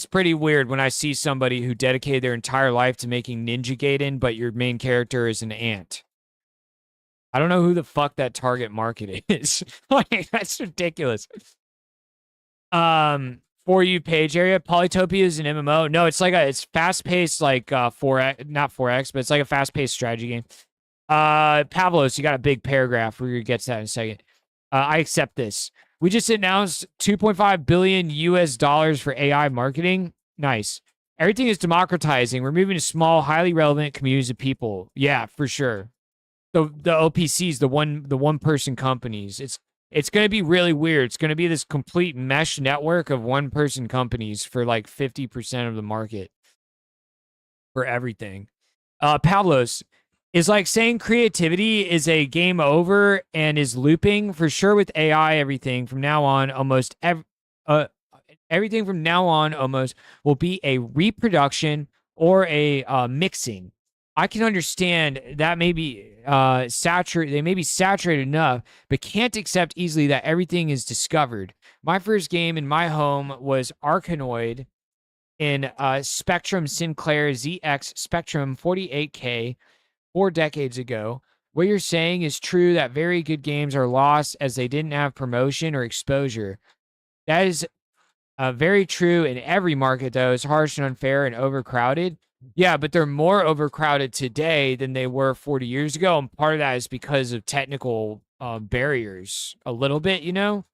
pretty weird when I see somebody who dedicated their entire life to making Ninja Gaiden, but your main character is an ant. I don't know who the fuck that target market is. Like, that's ridiculous. For you, page area, Polytopia is an MMO. No, it's like it's fast-paced, like 4X, not 4X, but it's like a fast-paced strategy game. Pavlos, you got a big paragraph where you get to that in a second. I accept this. We just announced $2.5 billion US for AI marketing. Nice. Everything is democratizing. We're moving to small, highly relevant communities of people. Yeah, for sure. The OPCs, the one person companies. It's going to be really weird. It's going to be this complete mesh network of one person companies for like 50% of the market for everything. Pavlos, is like saying creativity is a game over and is looping. For sure with AI, everything from now on everything from now on almost will be a reproduction or a mixing. I can understand that may be they may be saturated enough, but can't accept easily that everything is discovered. My first game in my home was Arkanoid in Spectrum Sinclair ZX Spectrum 48K 4 decades ago. What you're saying is true that very good games are lost as they didn't have promotion or exposure. That is very true in every market, though. It's harsh and unfair and overcrowded. Yeah, but they're more overcrowded today than they were 40 years ago. And part of that is because of technical barriers a little bit, you know?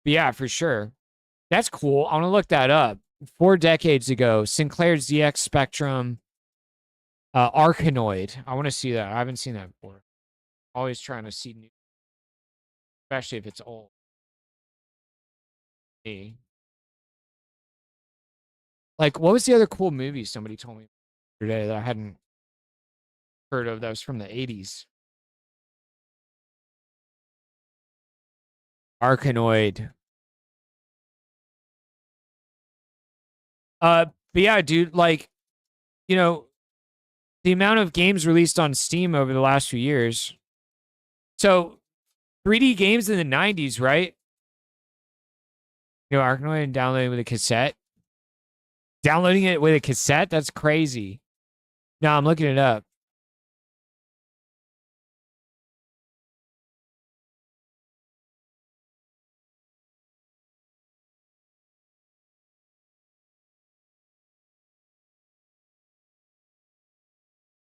But yeah, for sure. That's cool. I want to look that up. 4 decades ago, Sinclair ZX Spectrum Arkanoid. I want to see that. I haven't seen that before. Always trying to see new, especially if it's old. Like, what was the other cool movie somebody told me today that I hadn't heard of that was from the 80s? Arkanoid. But yeah, dude, like, you know, the amount of games released on Steam over the last few years. So 3D games in the 90s, right? You know, Arkanoid and downloading with a cassette. Downloading it with a cassette? That's crazy. No, I'm looking it up.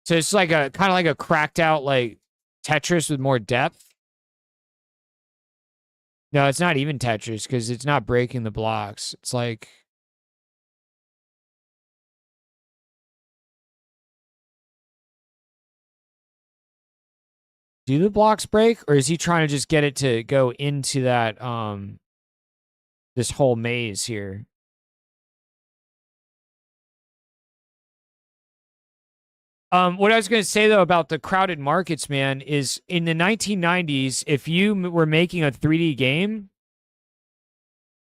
So it's like a kind of like a cracked out like Tetris with more depth. No, it's not even Tetris because it's not breaking the blocks. It's like do the blocks break, or is he trying to just get it to go into that this whole maze here? What I was going to say though about the crowded markets, man, is in the 1990s, if you were making a 3D game,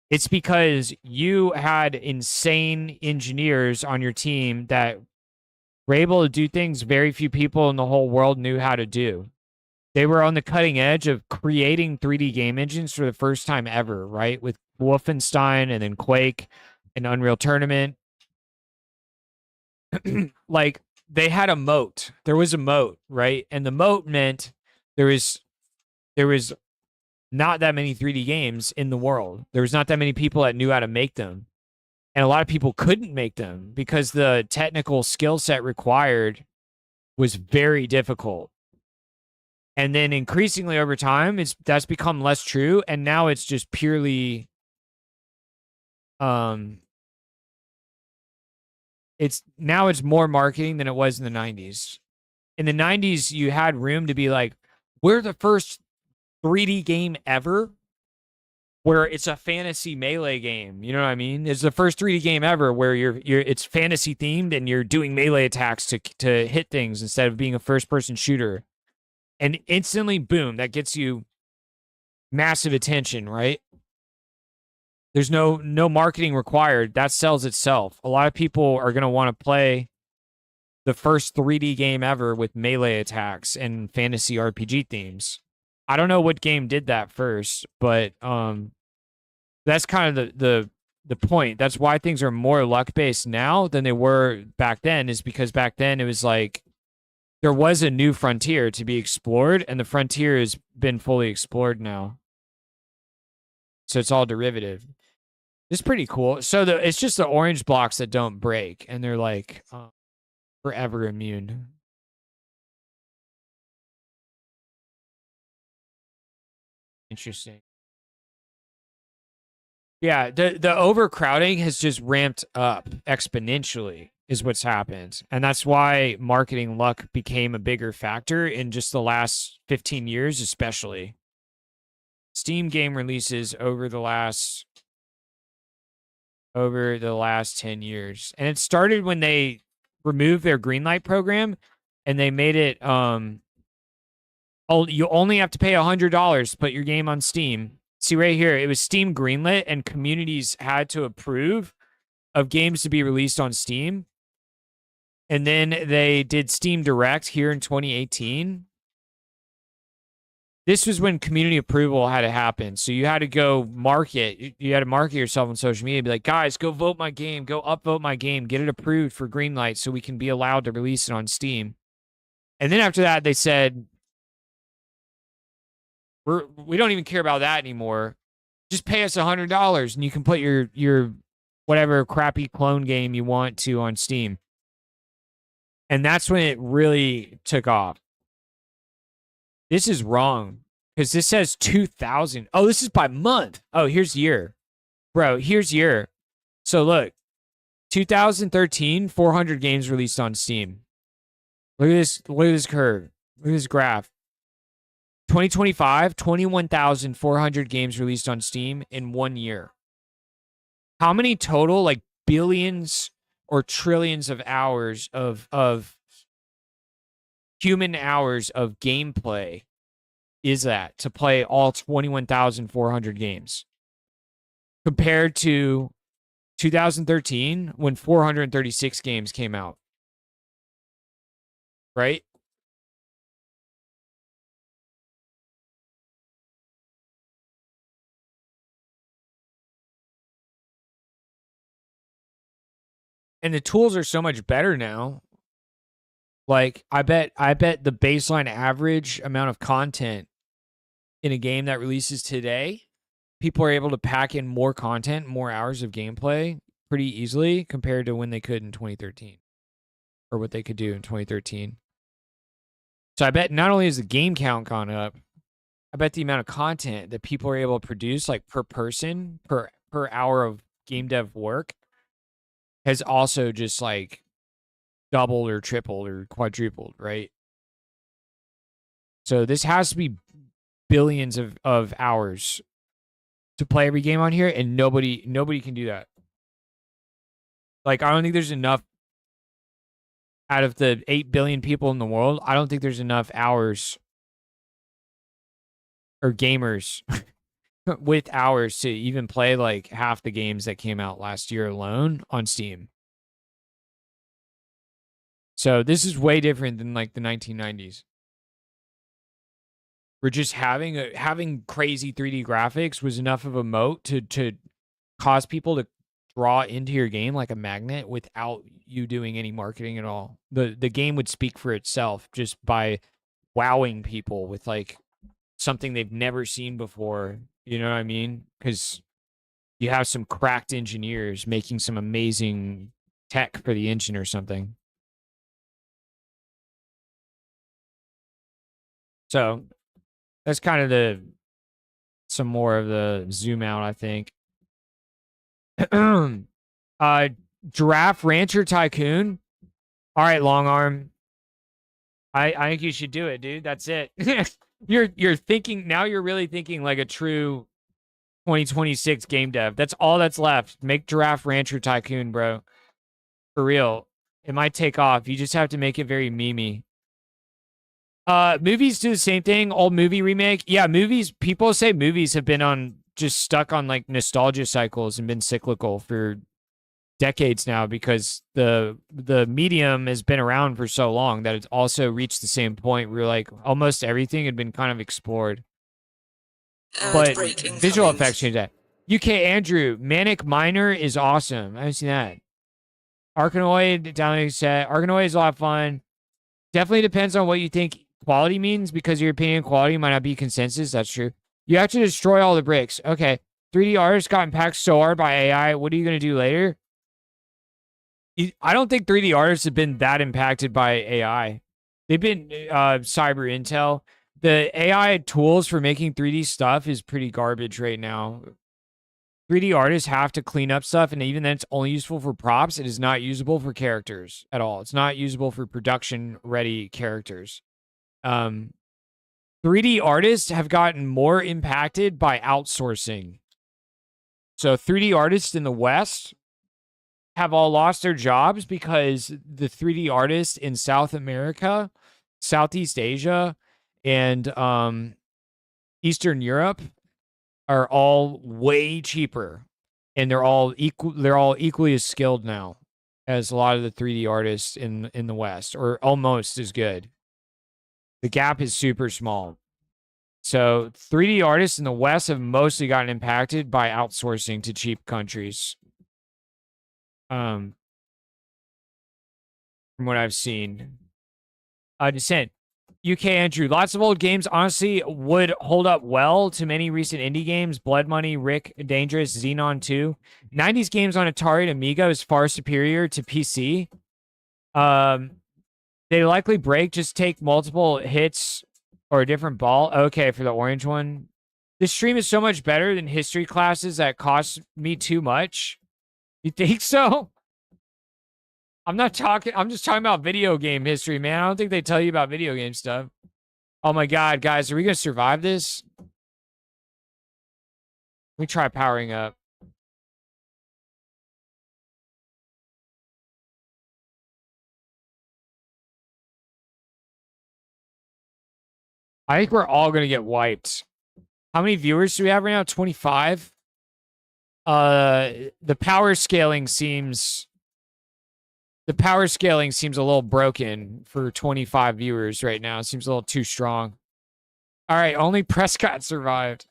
it's because you had insane engineers on your team that were able to do things very few people in the whole world knew how to do. They were on the cutting edge of creating 3D game engines for the first time ever, right? With Wolfenstein and then Quake and Unreal Tournament. Like, they had a moat. There was a moat, right? And the moat meant there was not that many 3D games in the world. There was not that many people that knew how to make them. And a lot of people couldn't make them because the technical skill set required was very difficult. And then increasingly over time, that's become less true. And now it's just purely it's more marketing than it was in the 90s. In the 90s, you had room to be like, we're the first 3D game ever where it's a fantasy melee game. You know what I mean? It's the first 3D game ever where it's fantasy themed and you're doing melee attacks to hit things instead of being a first person shooter. And instantly, boom, that gets you massive attention, right? There's no marketing required. That sells itself. A lot of people are going to want to play the first 3D game ever with melee attacks and fantasy RPG themes. I don't know what game did that first, but that's kind of the point. That's why things are more luck-based now than they were back then, is because back then it was like there was a new frontier to be explored, and the frontier has been fully explored now. So it's all derivative. It's pretty cool. So it's just the orange blocks that don't break, and they're like forever immune. Interesting. Yeah, the overcrowding has just ramped up exponentially is what's happened. And that's why marketing luck became a bigger factor in just the last 15 years, especially. Steam game releases over the last 10 years. And it started when they removed their Greenlight program. and they made it you only have to pay $100 to put your game on Steam. See right here, it was Steam greenlit, and communities had to approve of games to be released on Steam. And then they did Steam Direct here in 2018. This was when community approval had to happen. So you had to go market. You had to market yourself on social media. Be like, guys, go vote my game. Go upvote my game. Get it approved for Greenlight so we can be allowed to release it on Steam. And then after that, they said, we don't even care about that anymore. Just pay us $100 and you can put your whatever crappy clone game you want to on Steam. And that's when it really took off. This is wrong because this says 2,000. Oh, this is by month. Oh, here's year. Bro, here's year. So look, 2013, 400 games released on Steam. Look at this curve. Look at this graph. 2025, 21,400 games released on Steam in 1 year. How many total, like billions or trillions of hours of human hours of gameplay is that to play all 21,400 games? Compared to 2013 when 436 games came out. Right? And the tools are so much better now. Like, I bet the baseline average amount of content in a game that releases today, people are able to pack in more content, more hours of gameplay pretty easily compared to when they could in 2013. Or what they could do in 2013. So I bet not only has the game count gone up, I bet the amount of content that people are able to produce, like per person, per hour of game dev work, has also just like doubled or tripled or quadrupled, right? So this has to be billions of hours to play every game on here, and nobody can do that. Like, I don't think there's enough out of the 8 billion people in the world. I don't think there's enough hours or gamers with hours to even play like half the games that came out last year alone on Steam. So this is way different than like the 1990s. We're just having crazy 3D graphics was enough of a moat to cause people to draw into your game like a magnet without you doing any marketing at all. The game would speak for itself just by wowing people with like something they've never seen before. You know what I mean? Because you have some cracked engineers making some amazing tech for the engine or something. So that's kind of some more of the zoom out, I think. Giraffe Rancher Tycoon. All right, long arm. I think you should do it, dude. That's it. You're thinking now. You're really thinking like a true 2026 game dev. That's all that's left. Make Giraffe Rancher Tycoon, bro. For real. It might take off. You just have to make it very memey. Movies do the same thing. Old movie remake. Yeah, movies. People say movies have been just stuck on like nostalgia cycles and been cyclical for decades now because the medium has been around for so long that it's also reached the same point where like almost everything had been kind of explored. But visual effects change that. UK Andrew, Manic Miner is awesome. I haven't seen that. Arkanoid, downloading set. Arkanoid is a lot of fun. Definitely depends on what you think quality means because your opinion quality might not be consensus. That's true. You have to destroy all the bricks. Okay. 3D artists got impacted so hard by AI. What are you going to do later? I don't think 3D artists have been that impacted by AI. They've been cyber intel. The AI tools for making 3D stuff is pretty garbage right now. 3D artists have to clean up stuff, and even then it's only useful for props. It is not usable for characters at all. It's not usable for production-ready characters. 3D artists have gotten more impacted by outsourcing. So 3D artists in the West have all lost their jobs because the 3D artists in South America, Southeast Asia, and Eastern Europe are all way cheaper, and they're all equally as skilled now as a lot of the 3D artists in the West, or almost as good. The gap is super small. So 3D artists in the West have mostly gotten impacted by outsourcing to cheap countries. From what I've seen. Descent. UK Andrew. Lots of old games honestly would hold up well to many recent indie games. Blood Money, Rick, Dangerous, Xenon 2. 90s games on Atari and Amiga is far superior to PC. They likely break. Just take multiple hits or a different ball. Okay, for the orange one. This stream is so much better than history classes that cost me too much. You think so? I'm just talking about video game history, man. I don't think they tell you about video game stuff. Oh my god, guys, are we gonna survive this? Let me try powering up. I think we're all gonna get wiped. How many viewers do we have right now? 25? The power scaling seems a little broken for 25 viewers right now. It seems a little too strong. All right, only Prescott survived.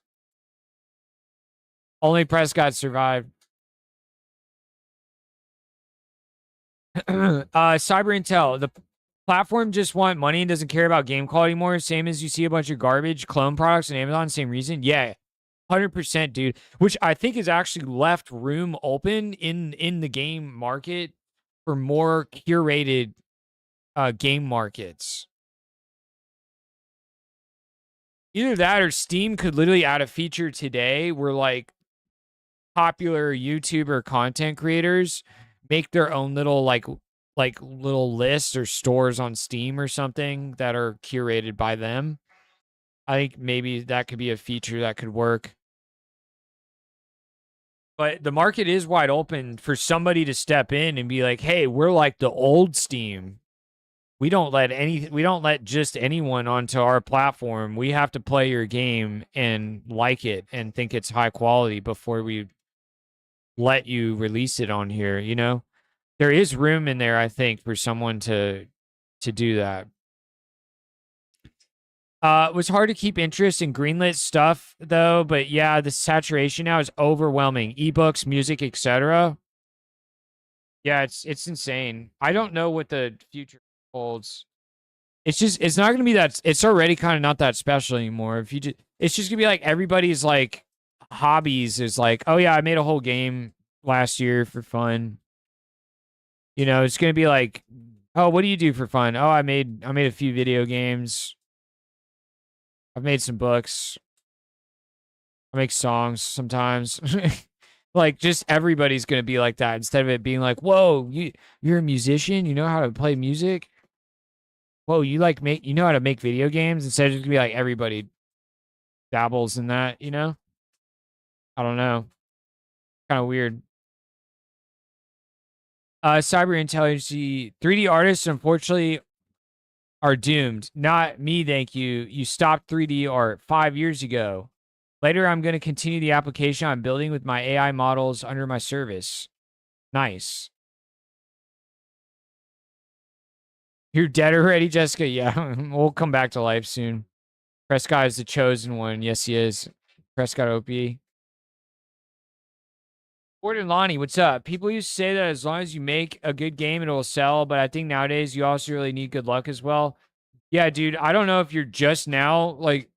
Only Prescott survived. Cyber Intel. The platform just want money and doesn't care about game quality anymore. Same as you see a bunch of garbage clone products on Amazon. Same reason. Yeah, 100%, dude. Which I think has actually left room open in the game market for more curated game markets. Either that or Steam could literally add a feature today where like popular YouTuber content creators make their own little like little lists or stores on Steam or something that are curated by them. I think maybe that could be a feature that could work. But the market is wide open for somebody to step in and be like, "Hey, we're like the old Steam. We don't let just anyone onto our platform. We have to play your game and like it and think it's high quality before we let you release it on here, you know?" There is room in there, I think, for someone to do that. It was hard to keep interest in greenlit stuff, though. But yeah, the saturation now is overwhelming. Ebooks, music, etc. Yeah, it's insane. I don't know what the future holds. It's not gonna be that. It's already kind of not that special anymore. It's just gonna be like everybody's like hobbies is like, oh yeah, I made a whole game last year for fun. You know, it's gonna be like, oh, what do you do for fun? Oh, I made a few video games. I've made some books. I make songs sometimes. Like, just everybody's going to be like that instead of it being like, whoa, you're a musician? You know how to play music? Whoa, you know how to make video games? Instead of just going to be like everybody dabbles in that, you know? I don't know. Kind of weird. Cyber Intelligence, 3D artists, unfortunately, are doomed. Not me, thank you. You stopped 3D art 5 years ago. Later, I'm going to continue the application I'm building with my AI models under my service. Nice. You're dead already, Jessica? Yeah, we'll come back to life soon. Prescott is the chosen one. Yes, he is. Prescott OP. Gordon Lonnie, what's up? People used to say that as long as you make a good game, it'll sell. But I think nowadays you also really need good luck as well. Yeah, dude. I don't know if you're just now like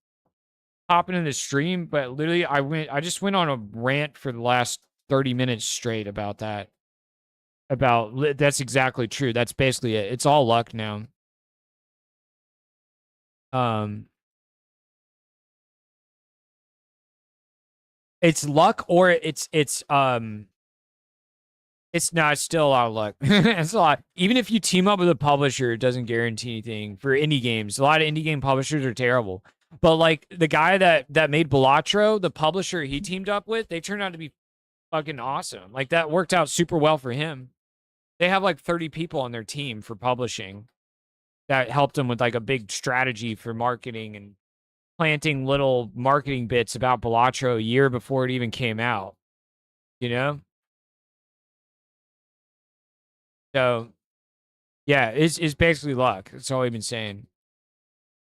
hopping in the stream, but literally I just went on a rant for the last 30 minutes straight about that. That's exactly true. That's basically it. It's all luck now. It's luck or it's still a lot of luck. It's a lot. Even if you team up with a publisher, it doesn't guarantee anything for indie games. A lot of indie game publishers are terrible. But like the guy that made Balatro, the publisher he teamed up with, they turned out to be fucking awesome. Like that worked out super well for him. They have like 30 people on their team for publishing that helped him with like a big strategy for marketing and planting little marketing bits about Balatro a year before it even came out. You know? So yeah, it's basically luck. That's all we've been saying.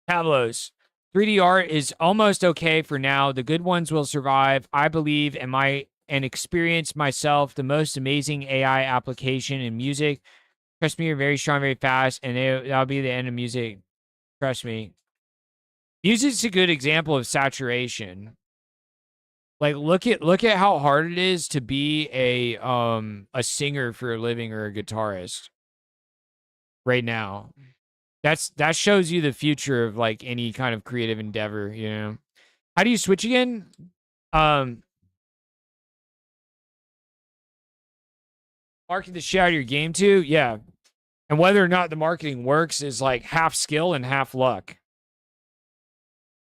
Tableaus. 3D art is almost okay for now. The good ones will survive. I believe and experience myself the most amazing AI application in music. Trust me, you're very strong, very fast, and that'll be the end of music. Trust me. Music's a good example of saturation. Like look at how hard it is to be a singer for a living or a guitarist right now. That shows you the future of like any kind of creative endeavor, you know. How do you switch again? Market the shit out of your game too, yeah. And whether or not the marketing works is like half skill and half luck.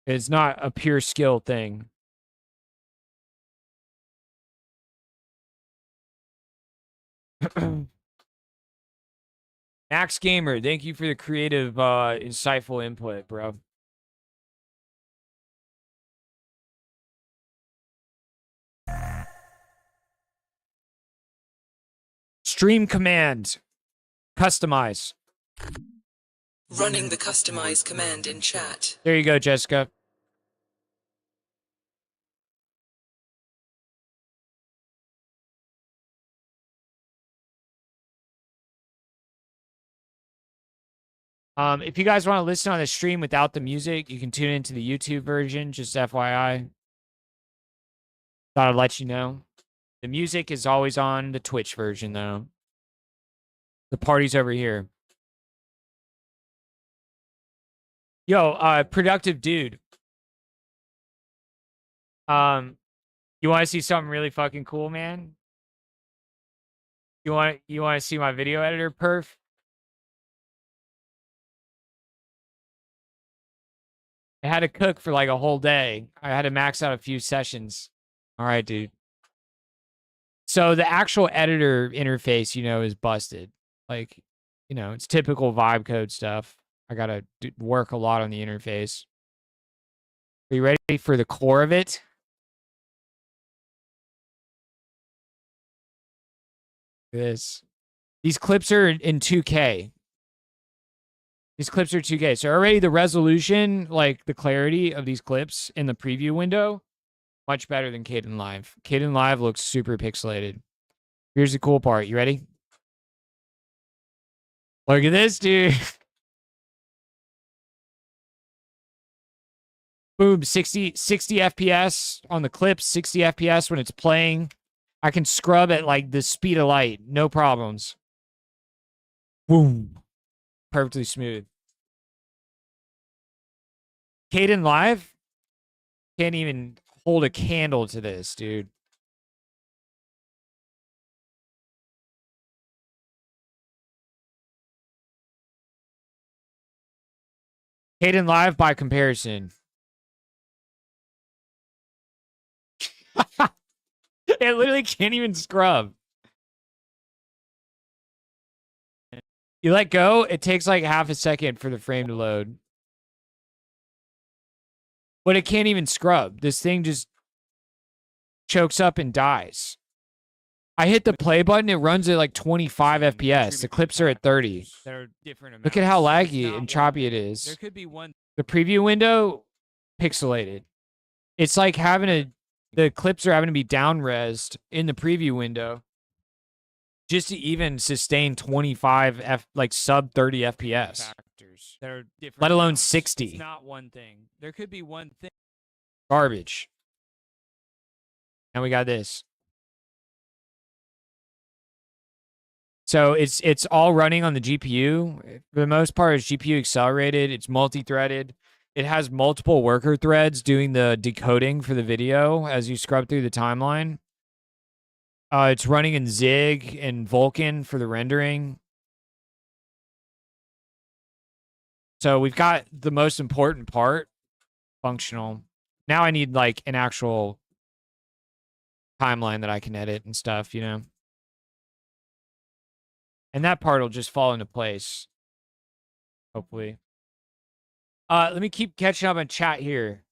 It's not a pure skill thing. Max Gamer, thank you for the creative, insightful input, bro. Stream command. Customize. Running the customize command in chat. There you go, Jessica. If you guys want to listen on the stream without the music, you can tune into the YouTube version, just FYI. Thought I'd let you know. The music is always on the Twitch version, though. The party's over here. Yo, productive dude. You want to see something really fucking cool, man? You want to see my video editor, perf? I had to cook for like a whole day. I had to max out a few sessions. All right, dude. So the actual editor interface, you know, is busted. Like, you know, it's typical vibe code stuff. I got to work a lot on the interface. Are you ready for the core of it? These clips are in 2K. These clips are 2K. So already the resolution, like the clarity of these clips in the preview window, much better than Kdenlive. Kdenlive looks super pixelated. Here's the cool part. You ready? Look at this, dude. Boom, 60 FPS on the clips, 60 FPS when it's playing. I can scrub at like the speed of light. No problems. Boom. Perfectly smooth. Kdenlive can't even hold a candle to this, dude. Kdenlive by comparison. It literally can't even scrub. You let go, it takes like half a second for the frame to load. But it can't even scrub. This thing just chokes up and dies. I hit the play button, it runs at like 25 FPS. The clips are at 30. Look at how laggy and choppy it is. There could be one. The preview window, pixelated. It's like having the clips are having to be down-resed in the preview window just to even sustain 25 like sub 30 FPS. Factors that are different. Let alone amounts. 60. It's not one thing. There could be one thing. Garbage. And we got this. So it's all running on the GPU. For the most part, it's GPU accelerated. It's multi-threaded. It has multiple worker threads doing the decoding for the video as you scrub through the timeline. It's running in Zig and Vulkan for the rendering. So we've got the most important part, functional. Now I need like an actual timeline that I can edit and stuff, you know. And that part will just fall into place, hopefully. Let me keep catching up on chat here.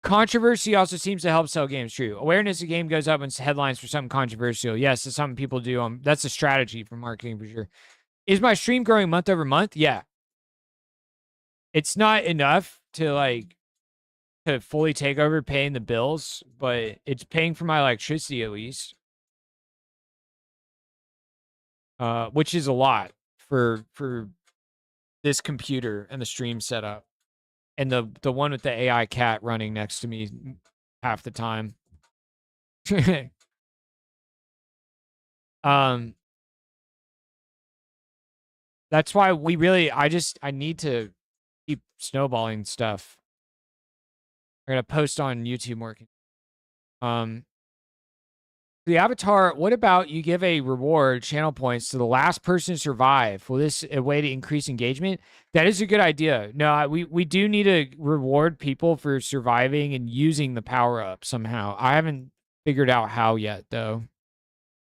Controversy also seems to help sell games. True. Awareness of game goes up when headlines for something controversial. Yes, it's something people do. That's a strategy for marketing for sure. Is my stream growing month over month? Yeah. It's not enough to fully take over paying the bills, but it's paying for my electricity at least. Which is a lot for this computer and the stream setup. And the one with the AI cat running next to me half the time. That's why I need to keep snowballing stuff. I'm gonna post on YouTube working. The avatar, what about you give a reward channel points to the last person to survive? Will this a way to increase engagement? That is a good idea. No, we do need to reward people for surviving and using the power up somehow. I haven't figured out how yet though.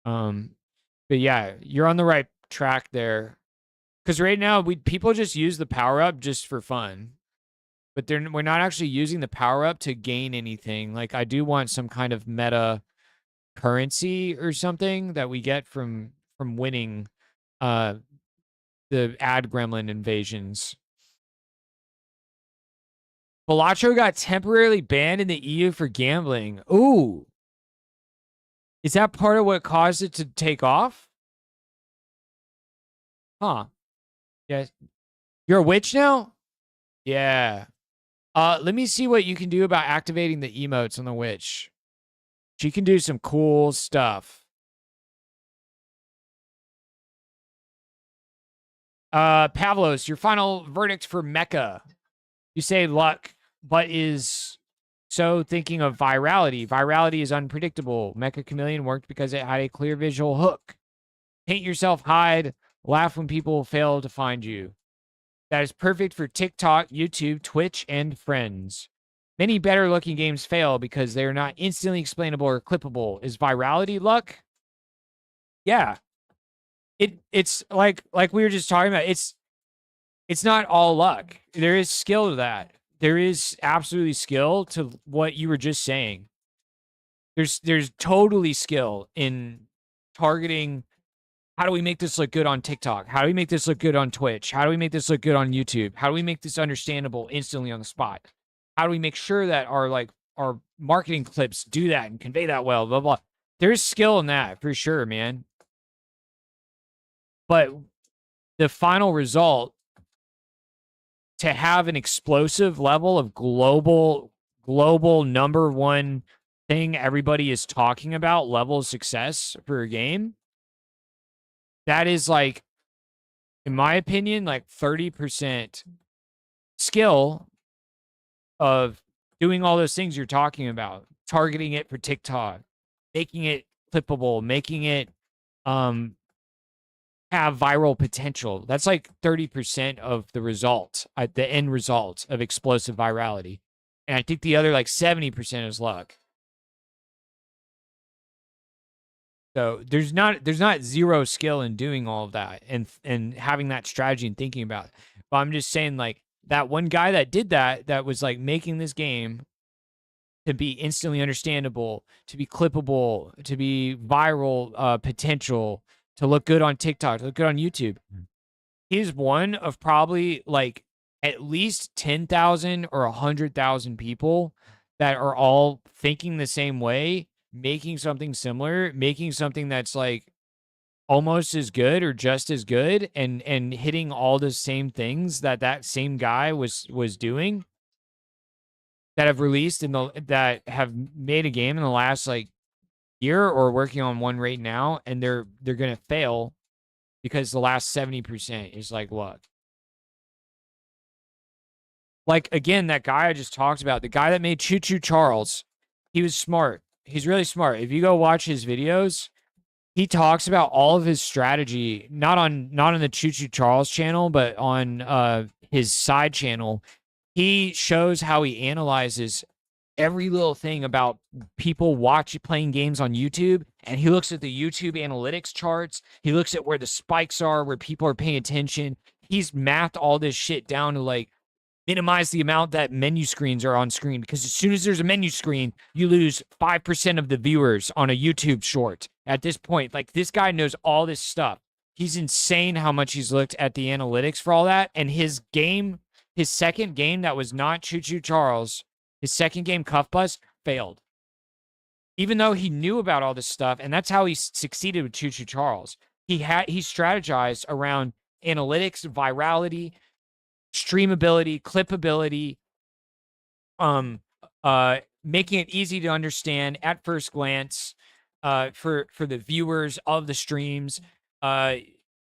But yeah, you're on the right track there. Because right now people just use the power up just for fun. But we're not actually using the power up to gain anything. Like I do want some kind of meta currency or something that we get from winning the ad gremlin invasions. Balatro got temporarily banned in the EU for gambling. Ooh. Is that part of what caused it to take off? Huh. Yeah. You're a witch now? Yeah. Let me see what you can do about activating the emotes on the witch. She can do some cool stuff. Pavlos, your final verdict for Mecha. You say luck, but is so thinking of virality. Virality is unpredictable. Mecha Chameleon worked because it had a clear visual hook. Paint yourself, hide, laugh when people fail to find you. That is perfect for TikTok, YouTube, Twitch, and friends. Many better-looking games fail because they are not instantly explainable or clippable. Is virality luck? Yeah. It's like we were just talking about. It's not all luck. There is skill to that. There is absolutely skill to what you were just saying. There's totally skill in targeting. How do we make this look good on TikTok? How do we make this look good on Twitch? How do we make this look good on YouTube? How do we make this understandable instantly on the spot? How do we make sure that our marketing clips do that and convey that well? Blah, blah. There's skill in that for sure, man. But the final result, to have an explosive level of global number one thing everybody is talking about, level of success for a game, that is like, in my opinion, like 30% skill of doing all those things you're talking about, targeting it for TikTok, making it clippable, making it have viral potential. That's like 30% of the result, the end result of explosive virality. And I think the other like 70% is luck. So there's not zero skill in doing all of that and having that strategy and thinking about it. But I'm just saying, like, that one guy that did that was like making this game to be instantly understandable, to be clippable, to be viral potential, to look good on TikTok, to look good on YouTube. He's one of probably like at least 10,000 or 100,000 people that are all thinking the same way, making something similar, making something that's like almost as good or just as good, and hitting all the same things that same guy was doing, that have released that have made a game in the last like year or working on one right now, and they're gonna fail because the last 70% is like luck. Like, again, that guy I just talked about, the guy that made Choo Choo Charles, he was smart. He's really smart. If you go watch his videos, he talks about all of his strategy, not on the Choo Choo Charles channel, but on his side channel. he shows how he analyzes every little thing about people playing games on YouTube, and he looks at the YouTube analytics charts. He looks at where the spikes are, where people are paying attention. He's mapped all this shit down to like minimize the amount that menu screens are on screen, because as soon as there's a menu screen, you lose 5% of the viewers on a YouTube short. At this point, like, this guy knows all this stuff. He's insane how much he's looked at the analytics for all that. And his second game that was not Choo Choo Charles, his second game, Cuff Bust, failed. Even though he knew about all this stuff, and that's how he succeeded with Choo Choo Charles. He strategized around analytics, virality, streamability, clippability, making it easy to understand at first glance, for the viewers of the streams.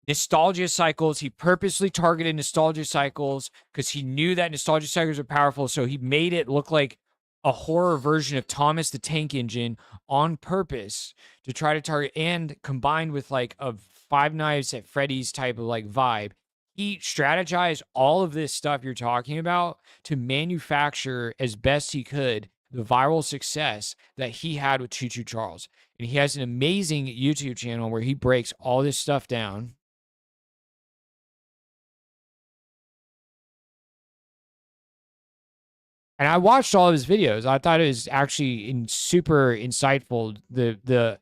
Nostalgia cycles. He purposely targeted nostalgia cycles because he knew that nostalgia cycles are powerful. So he made it look like a horror version of Thomas the Tank Engine on purpose to try to target, and combined with like a Five Nights at Freddy's type of like vibe. He strategized all of this stuff you're talking about to manufacture as best he could the viral success that he had with Choo Choo Charles. And he has an amazing YouTube channel where he breaks all this stuff down. And I watched all of his videos. I thought it was actually super insightful. The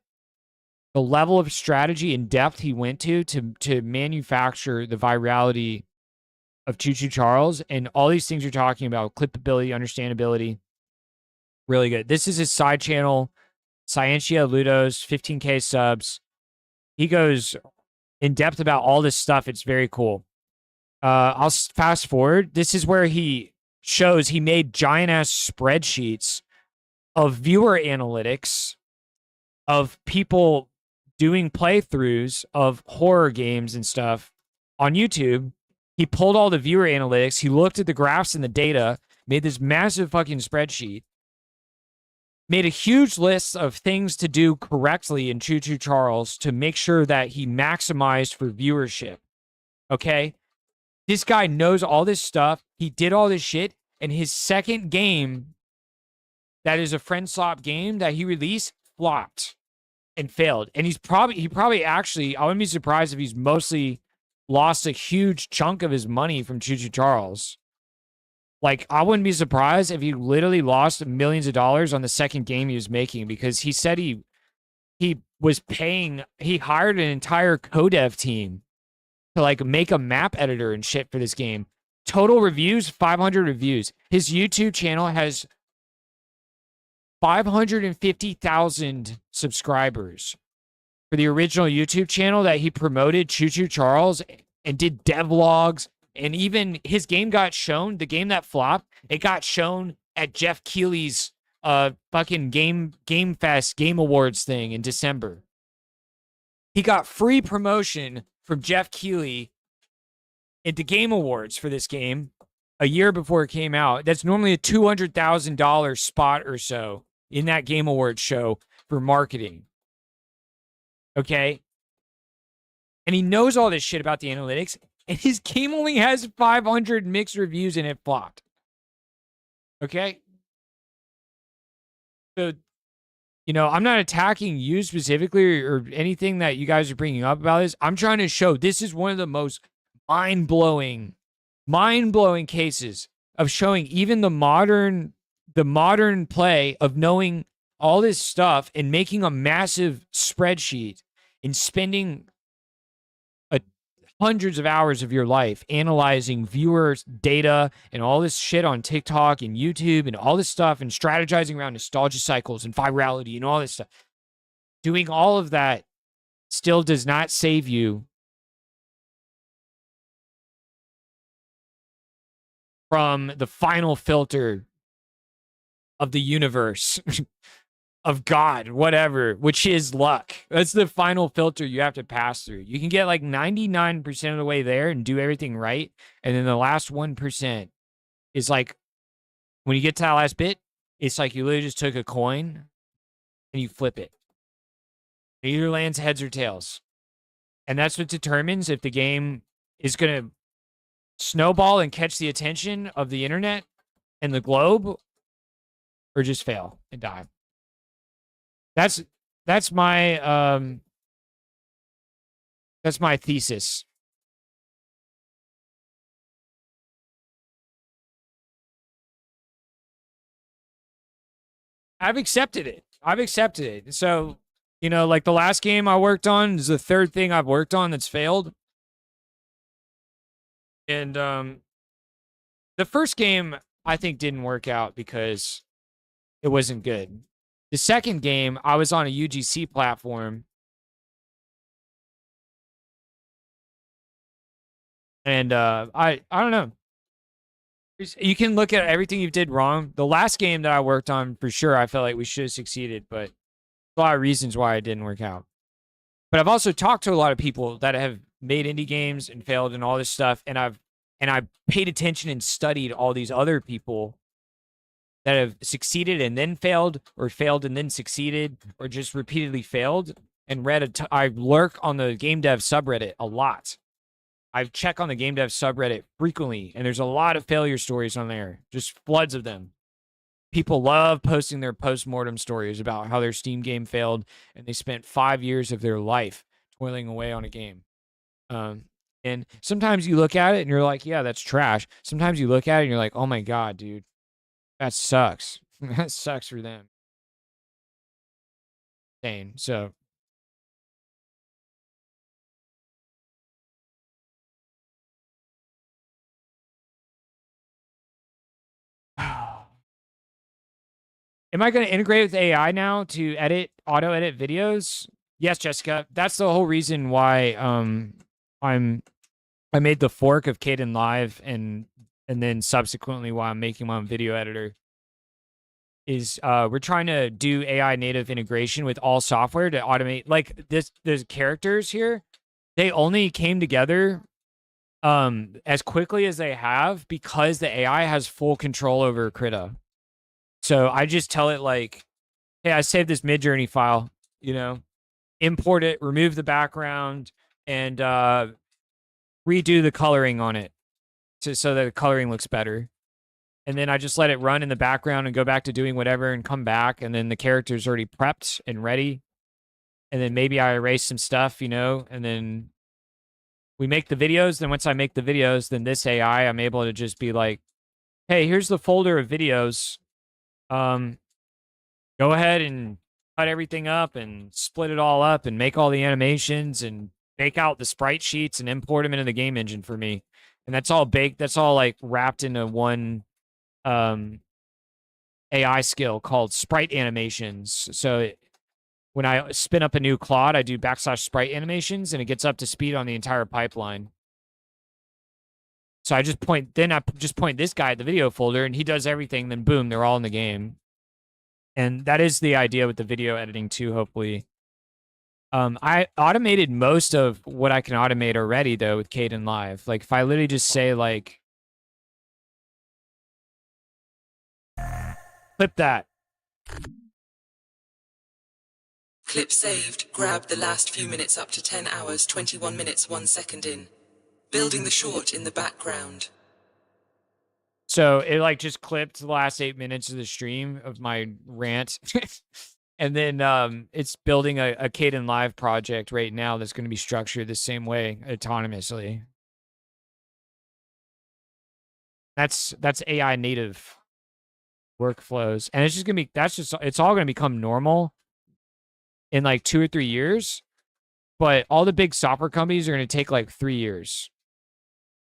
level of strategy and depth he went to manufacture the virality of Choo Choo Charles, and all these things you're talking about, clippability, understandability, really good. This is his side channel, Scientia Ludos, 15K subs. He goes in depth about all this stuff. It's very cool. I'll fast forward. This is where he shows he made giant ass spreadsheets of viewer analytics of people doing playthroughs of horror games and stuff on YouTube. He pulled all the viewer analytics. He looked at the graphs and the data, made this massive fucking spreadsheet, made a huge list of things to do correctly in Choo Choo Charles to make sure that he maximized for viewership. Okay? This guy knows all this stuff. He did all this shit. And his second game, that is a friend swap game that he released, flopped and failed. And he probably actually, I wouldn't be surprised if he's mostly lost a huge chunk of his money from Choo Choo Charles. Like, I wouldn't be surprised if he literally lost millions of dollars on the second game he was making, because he said he hired an entire codev team to like make a map editor and shit for this game. Total reviews, 500 reviews. His YouTube channel has 550,000 subscribers. For the original YouTube channel that he promoted, Choo Choo Charles, and did devlogs, and even his game got shown, the game that flopped, it got shown at Jeff Keighley's fucking Game Fest Game Awards thing in December. He got free promotion from Jeff Keighley at the Game Awards for this game a year before it came out. That's normally a $200,000 spot or so in that Game Awards show for marketing. Okay? And he knows all this shit about the analytics, and his game only has 500 mixed reviews and it flopped. Okay? So, you know, I'm not attacking you specifically or anything that you guys are bringing up about this. I'm trying to show this is one of the most mind-blowing cases of showing even the modern play of knowing all this stuff and making a massive spreadsheet and spending hundreds of hours of your life analyzing viewers' data and all this shit on TikTok and YouTube and all this stuff, and strategizing around nostalgia cycles and virality and all this stuff. Doing all of that still does not save you from the final filter of the universe, of God, whatever, which is luck. That's the final filter you have to pass through. You can get like 99% of the way there and do everything right. And then the last 1% is like, when you get to that last bit, it's like you literally just took a coin and you flip it. It either lands heads or tails. And that's what determines if the game is going to snowball and catch the attention of the internet, and the globe, or just fail and die. That's my thesis. I've accepted it. So, you know, like the last game I worked on is the third thing I've worked on that's failed. And the first game I think didn't work out because it wasn't good. The second game, I was on a UGC platform. And I don't know. You can look at everything you did wrong. The last game that I worked on, for sure, I felt like we should have succeeded, but a lot of reasons why it didn't work out. But I've also talked to a lot of people that have made indie games and failed and all this stuff, and I've paid attention and studied all these other people that have succeeded and then failed, or failed and then succeeded, or just repeatedly failed, and I lurk on the game dev subreddit a lot. I check on the game dev subreddit frequently, and there's a lot of failure stories on there, just floods of them. People love posting their post-mortem stories about how their Steam game failed, and they spent 5 years of their life toiling away on a game. And sometimes you look at it and you're like, yeah, that's trash. Sometimes you look at it and you're like, oh my God, dude, that sucks. That sucks for them. Insane. So am I going to integrate with AI now to auto edit videos? Yes, Jessica. That's the whole reason why I made the fork of Kdenlive, and then subsequently why I'm making my own video editor. Is we're trying to do AI native integration with all software to automate, like the characters here. They only came together as quickly as they have because the AI has full control over Krita. So I just tell it like, hey, I saved this Midjourney file, you know, import it, remove the background, and redo the coloring on it so that the coloring looks better. And then I just let it run in the background and go back to doing whatever and come back. And then the character's already prepped and ready. And then maybe I erase some stuff, you know, and then we make the videos. Then once I make the videos, then this AI, I'm able to just be like, hey, here's the folder of videos. Go ahead and cut everything up and split it all up and make all the animations and bake out the sprite sheets and import them into the game engine for me. And that's all baked. That's all like wrapped into one AI skill called sprite animations. So when I spin up a new Claude, I do / sprite animations, and it gets up to speed on the entire pipeline. So I just point this guy at the video folder, and he does everything. Then boom, they're all in the game. And that is the idea with the video editing too, hopefully. I automated most of what I can automate already, though, with Kdenlive. Like, if I literally just say, like, clip that. Clip saved. Grab the last few minutes up to 10 hours, 21 minutes, 1 second in. Building the short in the background. So it, like, just clipped the last 8 minutes of the stream of my rant. And then it's building a Kdenlive project right now that's going to be structured the same way, autonomously. That's AI native workflows. And it's just going to be, it's all going to become normal in like 2 or 3 years. But all the big software companies are going to take like 3 years.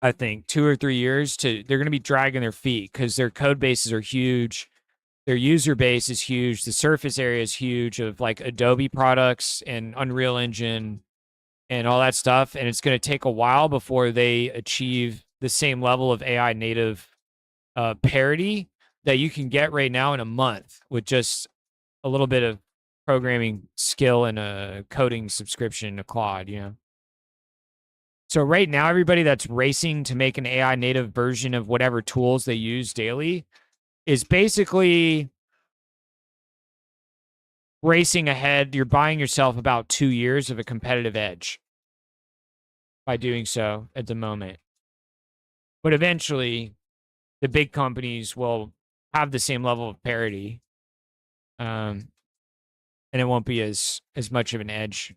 I think 2 or 3 years they're going to be dragging their feet because their code bases are huge. Their user base is huge. The surface area is huge of like Adobe products and Unreal Engine and all that stuff. And it's going to take a while before they achieve the same level of AI native parity that you can get right now in a month with just a little bit of programming skill and a coding subscription to Claude, you know? So right now, everybody that's racing to make an AI native version of whatever tools they use daily is basically racing ahead. You're buying yourself about 2 years of a competitive edge by doing so at the moment. But eventually, the big companies will have the same level of parity. And it won't be as much of an edge.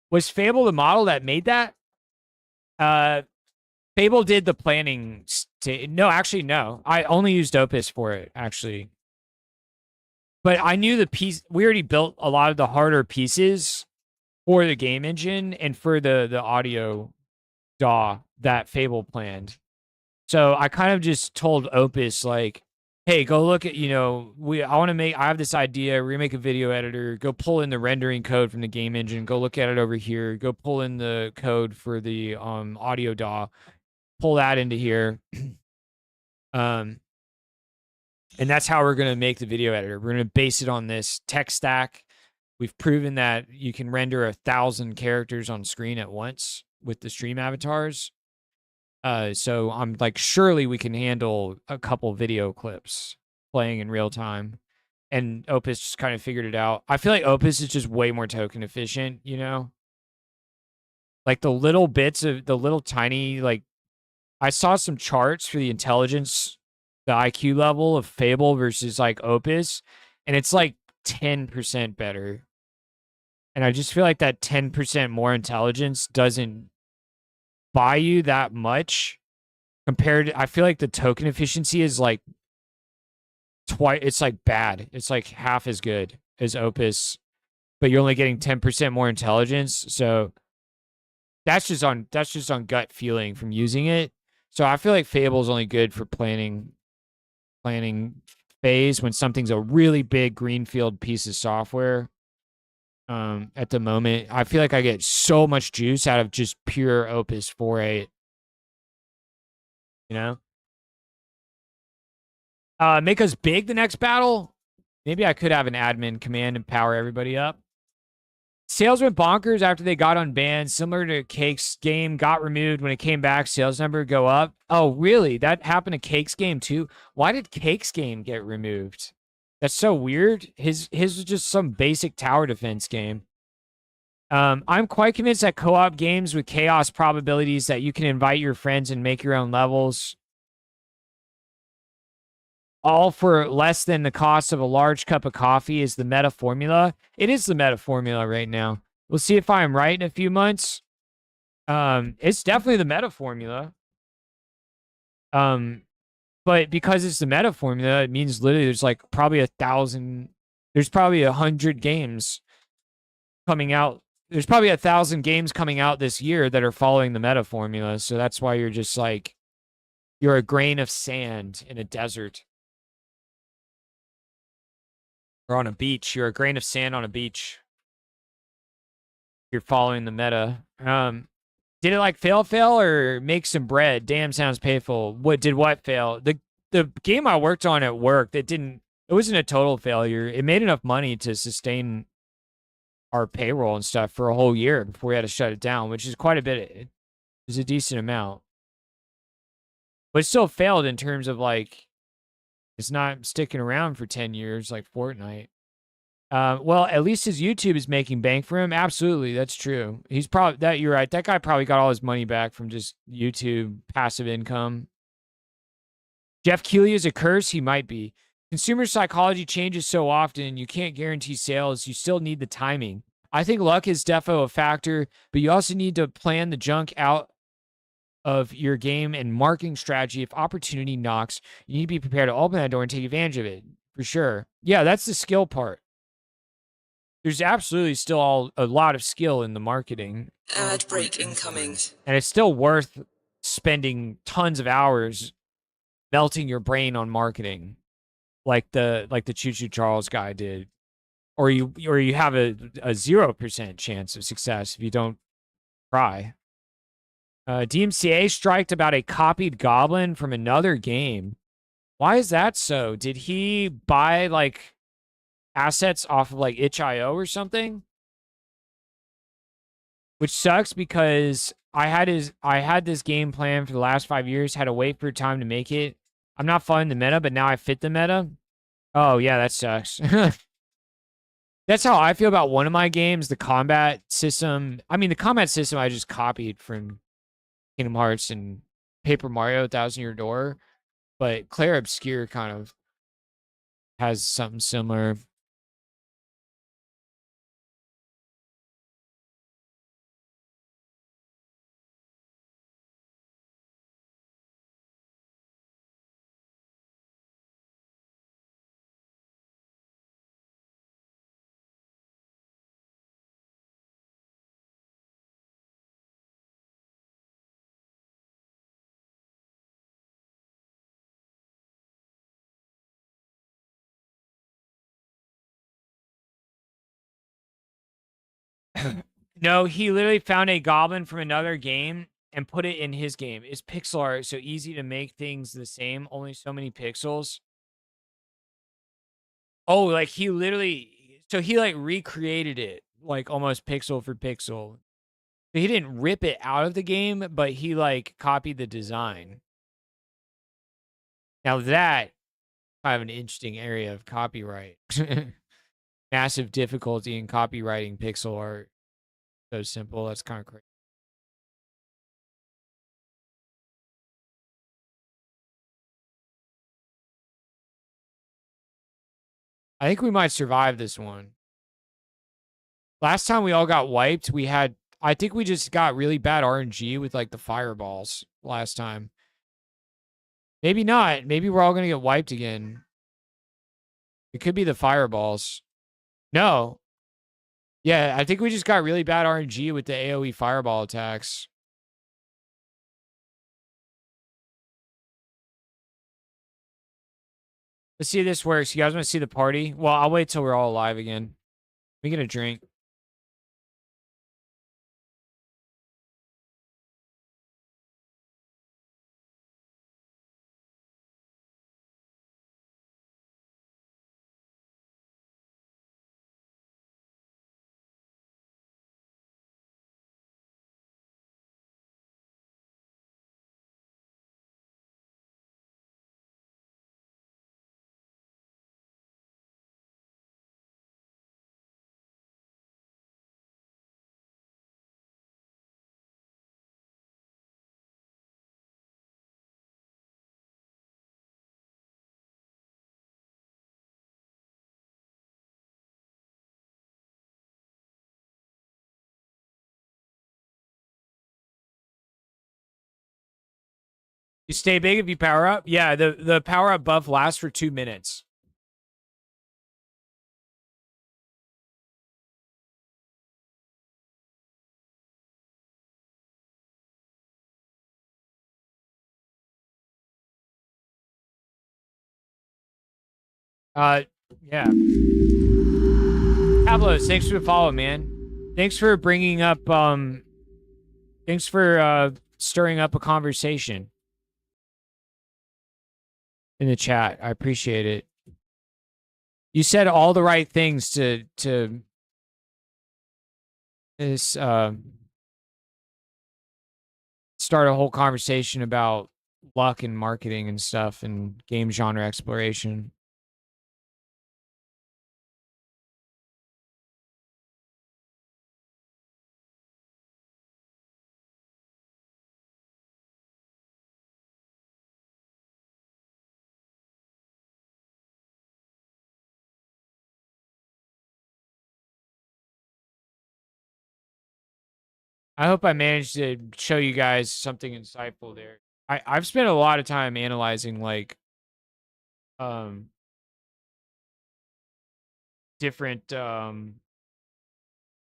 Was Fable the model that made that? Fable did the planning. No, actually, no. I only used Opus for it, actually. But I knew the piece. We already built a lot of the harder pieces for the game engine and for the audio DAW that Fable planned. So I kind of just told Opus, like, hey, go look at, I have this idea. We're gonna make a video editor. Go pull in the rendering code from the game engine. Go look at it over here. Go pull in the code for the audio DAW. Pull that into here. And that's how we're gonna make the video editor. We're gonna base it on this tech stack. We've proven that you can render 1,000 characters on screen at once with the stream avatars. So I'm like, surely we can handle a couple video clips playing in real time. And Opus just kind of figured it out. I feel like Opus is just way more token efficient, Like the little bits of the little tiny, like, I saw some charts for the intelligence, the IQ level of Fable versus like Opus, and it's like 10% better. And I just feel like that 10% more intelligence doesn't buy you that much compared to, I feel like the token efficiency is like twice, it's like bad. It's like half as good as Opus, but you're only getting 10% more intelligence. So that's just on gut feeling from using it. So I feel like Fable is only good for planning phase when something's a really big greenfield piece of software. At the moment, I feel like I get so much juice out of just pure Opus 4.8. Make us big the next battle. Maybe I could have an admin command and power everybody up. Sales went bonkers after they got unbanned, similar to Cake's game. Got removed when it came back. Sales number go up. Oh, really? That happened to Cake's game too? Why did Cake's game get removed? That's so weird. His was just some basic tower defense game. I'm quite convinced that co-op games with chaos probabilities that you can invite your friends and make your own levels, all for less than the cost of a large cup of coffee, is the meta formula. It is the meta formula right now. We'll see if I'm right in a few months. It's definitely the meta formula. But because it's the meta formula, it means literally there's like probably 1,000, there's probably 100 games coming out. There's probably 1,000 games coming out this year that are following the meta formula. So that's why you're just like, you're a grain of sand in a desert. Or on a beach. You're a grain of sand on a beach. You're following the meta. Did it like fail or make some bread? Damn, sounds painful. What fail? The game I worked on at work, it wasn't a total failure. It made enough money to sustain our payroll and stuff for a whole year before we had to shut it down, which is quite a bit. It was a decent amount. But it still failed in terms of like, it's not sticking around for 10 years like Fortnite. Well, at least his YouTube is making bank for him. Absolutely, that's true. He's probably you're right. That guy probably got all his money back from just YouTube passive income. Jeff Keighley is a curse. He might be. Consumer psychology changes so often. You can't guarantee sales. You still need the timing. I think luck is defo a factor, but you also need to plan the junk out of your game and marketing strategy. If opportunity knocks, you need to be prepared to open that door and take advantage of it. For sure. Yeah, that's the skill part. There's absolutely still a lot of skill in the marketing. Ad break incoming. And it's still worth spending tons of hours melting your brain on marketing. Like the Choo Choo Charles guy did. Or you have a 0% chance of success if you don't try. DMCA striked about a copied goblin from another game. Why is that so? Did he buy like assets off of like itch.io or something? Which sucks because I had this game plan for the last 5 years, had to wait for time to make it. I'm not following the meta, but now I fit the meta. Oh yeah, that sucks. That's how I feel about one of my games, the combat system. I mean, the combat system I just copied from Kingdom Hearts and Paper Mario: Thousand Year Door, but Claire Obscure kind of has something similar. No, he literally found a goblin from another game and put it in his game. It's pixel art, so easy to make things the same, only so many pixels. Oh, like he literally, so he like recreated it like almost pixel for pixel. So he didn't rip it out of the game, but he like copied the design. Now that kind of an interesting area of copyright. Massive difficulty in copywriting pixel art. So simple. That's kind of crazy. I think we might survive this one. Last time we all got wiped, I think we just got really bad RNG with like the fireballs last time. Maybe not. Maybe we're all going to get wiped again. It could be the fireballs. No. Yeah, I think we just got really bad RNG with the AoE fireball attacks. Let's see if this works. You guys want to see the party? Well, I'll wait till we're all alive again. We get a drink. You stay big if you power up? Yeah, the power up buff lasts for 2 minutes. Yeah. Pablos, thanks for the follow, man. Thanks for bringing up, thanks for stirring up a conversation in the chat. I appreciate it. You said all the right things to this start a whole conversation about luck and marketing and stuff and game genre exploration. I hope I managed to show you guys something insightful there. I've spent a lot of time analyzing like different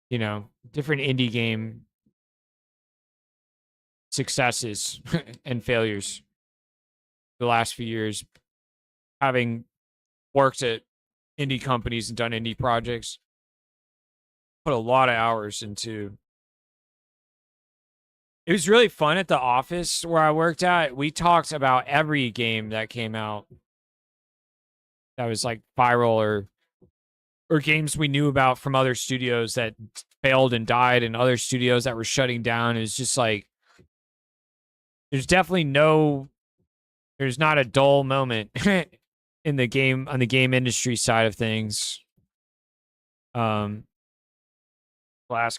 you know, different indie game successes and failures the last few years, having worked at indie companies and done indie projects. Put a lot of hours into. It was really fun at the office where I worked at. We talked about every game that came out that was like viral or games we knew about from other studios that failed and died and other studios that were shutting down. It was just like there's not a dull moment in the game on the game industry side of things. last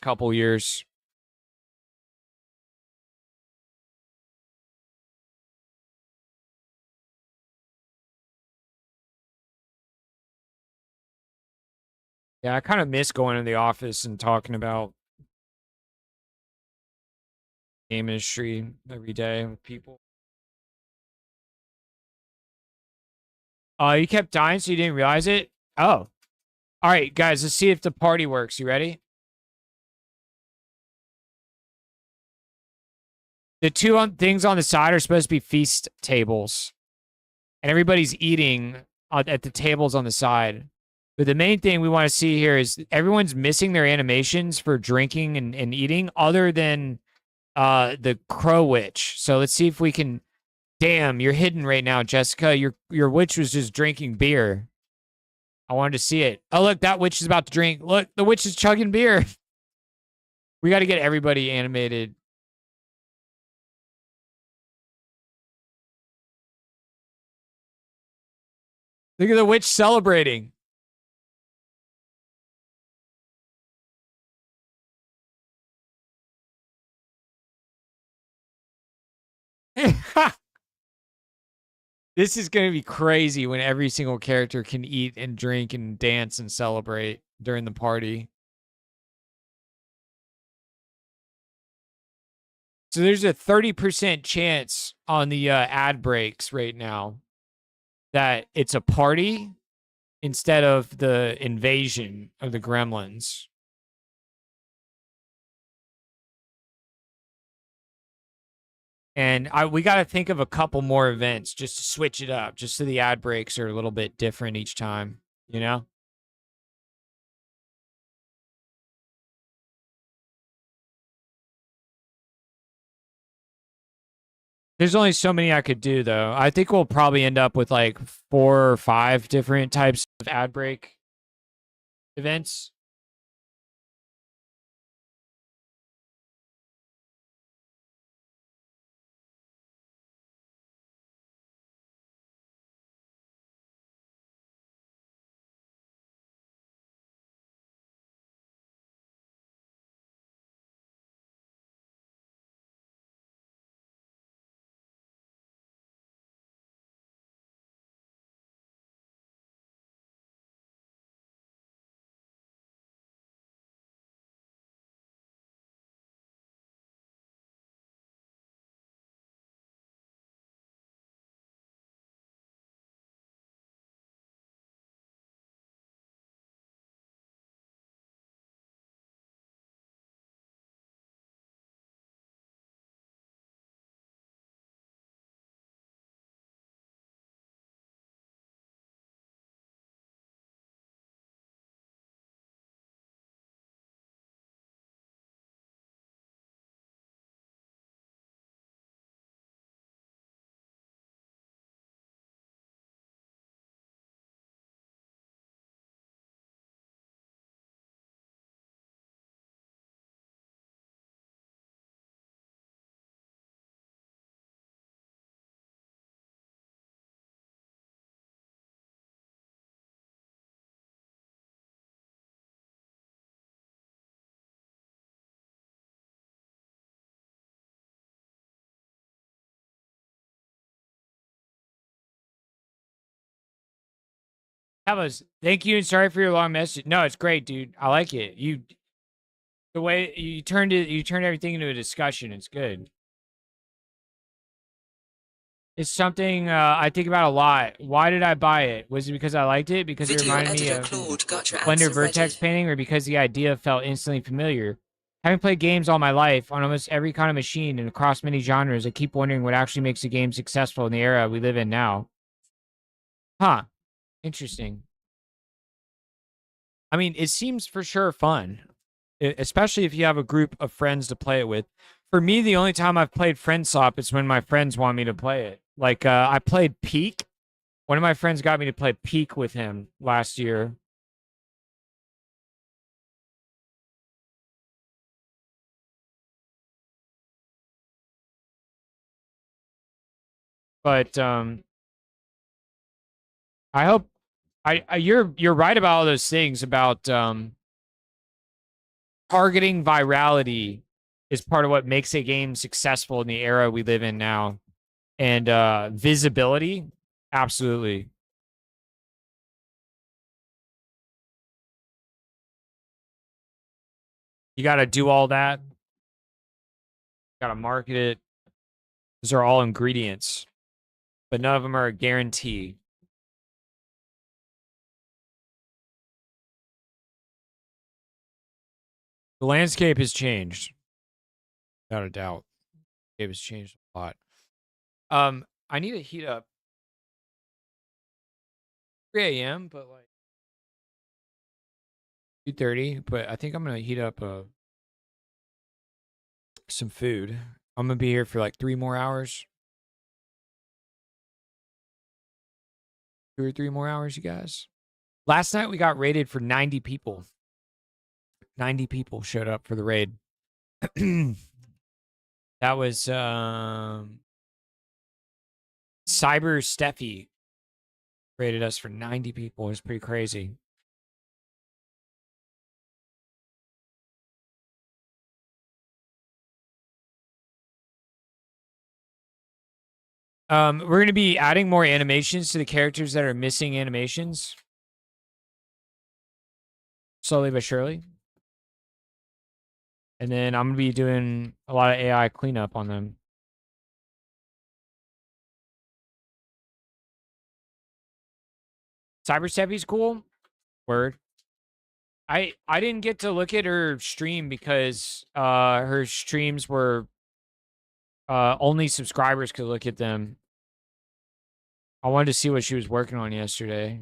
couple years. Yeah, I kind of miss going to the office and talking about game industry every day with people. You kept dying, so you didn't realize it? Oh. All right, guys, let's see if the party works. You ready? The two things on the side are supposed to be feast tables. And everybody's eating at the tables on the side. But the main thing we want to see here is everyone's missing their animations for drinking and eating other than the Crow Witch. So let's see if we can... Damn, you're hidden right now, Jessica. Your witch was just drinking beer. I wanted to see it. Oh, look, that witch is about to drink. Look, the witch is chugging beer. We got to get everybody animated. Look at the witch celebrating. This is going to be crazy when every single character can eat and drink and dance and celebrate during the party. So there's a 30% chance on the ad breaks right now that it's a party instead of the invasion of the gremlins. And we got to think of a couple more events just to switch it up, just so the ad breaks are a little bit different each time, you know? There's only so many I could do, though. I think we'll probably end up with like 4 or 5 different types of ad break events. Thank you and sorry for your long message. No, it's great, dude. I like it. The way you turned everything into a discussion. It's good. It's something I think about a lot. Why did I buy it? Was it because I liked it? Because it Video reminded me editor of Claude got your Blender answer Vertex ready. painting, or because the idea felt instantly familiar? Having played games all my life on almost every kind of machine and across many genres, I keep wondering what actually makes a game successful in the era we live in now. Huh. Interesting. I mean, it seems for sure fun, especially if you have a group of friends to play it with. For me, the only time I've played Friendswap is when my friends want me to play it. Like, I played Peak. One of my friends got me to play Peak with him last year. But I hope you're right about all those things about targeting virality is part of what makes a game successful in the era we live in now. And visibility, absolutely. You got to do all that. Got to market it. Those are all ingredients, but none of them are a guarantee. The landscape has changed. Without a doubt. The landscape has changed a lot. I need to heat up 3 a.m., but like 2:30. But I think I'm gonna heat up some food. I'm gonna be here for like 3 more hours. 2 or 3 more hours, you guys. Last night we got raided for 90 people. 90 people showed up for the raid. That was Cyber Steffi rated us for 90 people. It was pretty crazy. We're going to be adding more animations to the characters that are missing animations. Slowly but surely. And then I'm going to be doing a lot of AI cleanup on them. Cyber Steffi's cool. Word. I didn't get to look at her stream because her streams were only subscribers could look at them. I wanted to see what she was working on yesterday.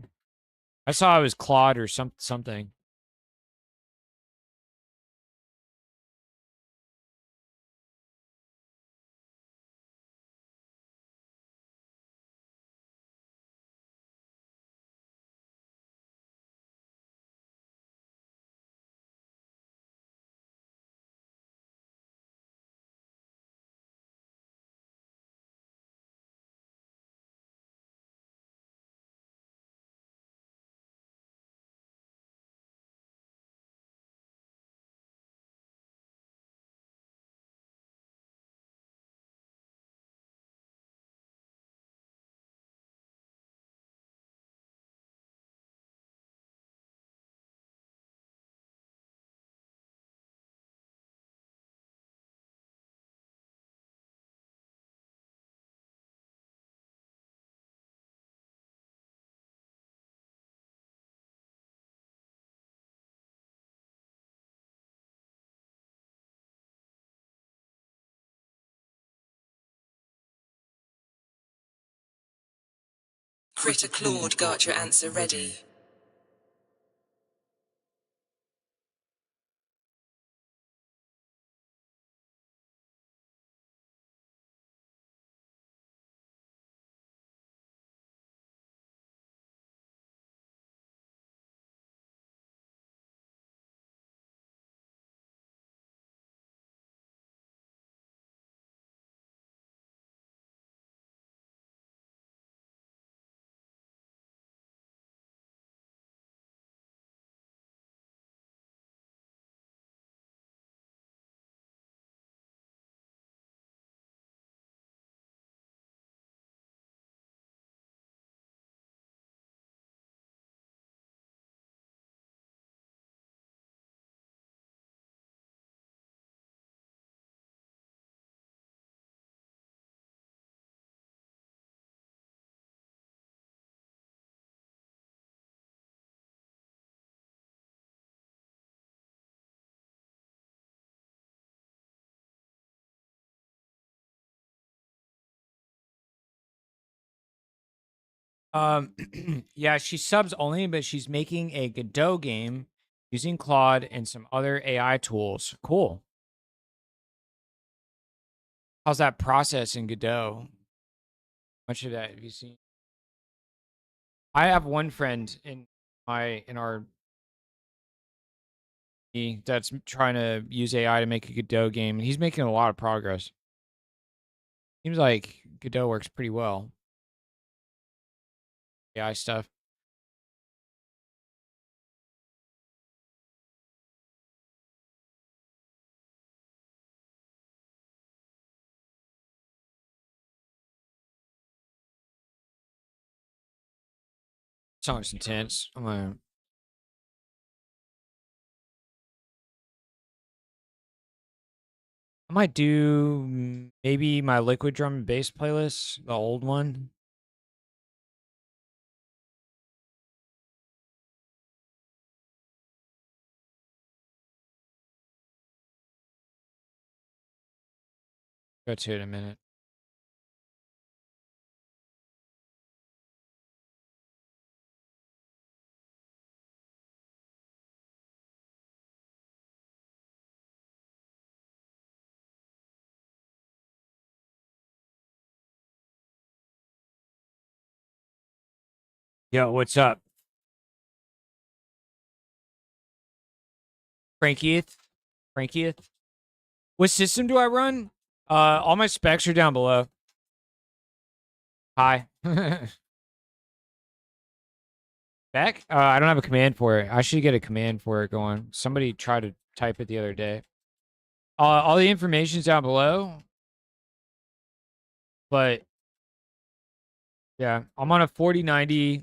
I saw it was Claude or something. Critter Claude got your answer ready. Yeah, she subs only, but she's making a Godot game using Claude and some other AI tools. Cool. How's that process in Godot? Much of that have you seen? I have one friend in our that's trying to use AI to make a Godot game, and he's making a lot of progress. Seems like Godot works pretty well. AI stuff. Song's intense. I'm gonna. I might do maybe my liquid drum and bass playlist, the old one. Go to it in a minute. Yo, what's up? Frankieeth? Frankieeth? What system do I run? All my specs are down below. Hi. Back? I don't have a command for it. I should get a command for it going. Somebody tried to type it the other day. All the information's down below. But yeah, I'm on a 4090,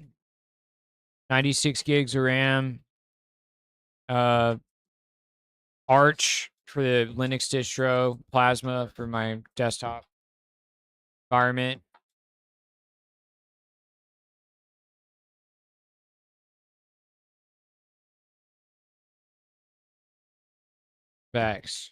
96 gigs of RAM. Arch for the Linux distro, Plasma for my desktop environment. Facts.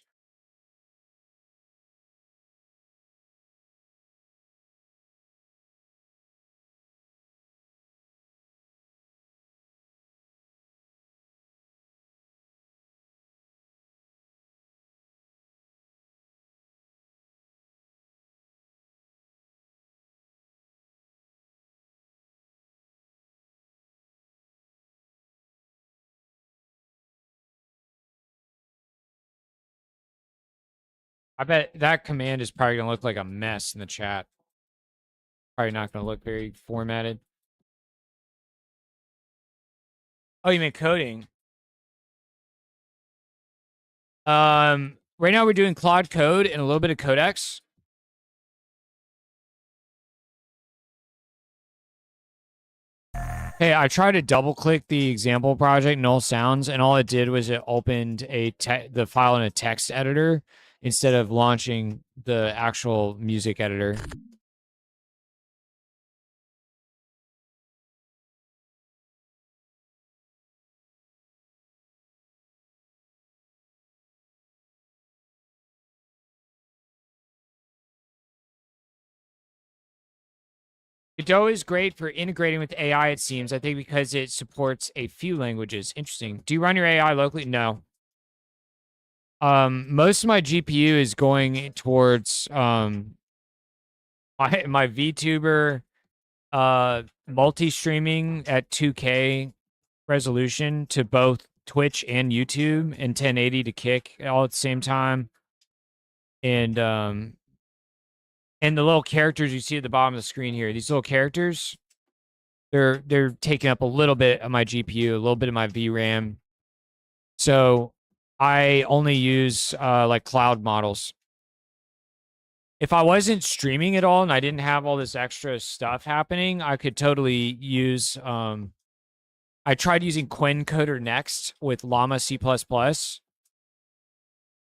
I bet that command is probably going to look like a mess in the chat. Probably not going to look very formatted. Oh, you mean coding? Right now we're doing Claude Code and a little bit of Codex. Hey, I tried to double click the example project, Null Sounds, and all it did was it opened the file in a text editor instead of launching the actual music editor. Godot is great for integrating with AI, it seems. I think because it supports a few languages. Interesting. Do you run your AI locally? No. Most of my GPU is going towards my VTuber multi-streaming at 2K resolution to both Twitch and YouTube and 1080 to Kick all at the same time. And the little characters you see at the bottom of the screen here, these little characters, they're taking up a little bit of my GPU, a little bit of my VRAM. So I only use like cloud models. If I wasn't streaming at all and I didn't have all this extra stuff happening, I could totally use I tried using Quencoder Next with Llama C++, the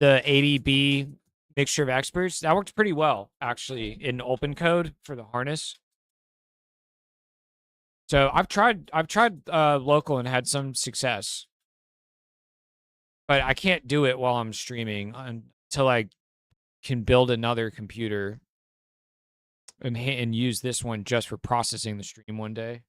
80B mixture of experts. That worked pretty well, actually, in open code for the harness. So I've tried local and had some success. But I can't do it while I'm streaming until I can build another computer and use this one just for processing the stream one day.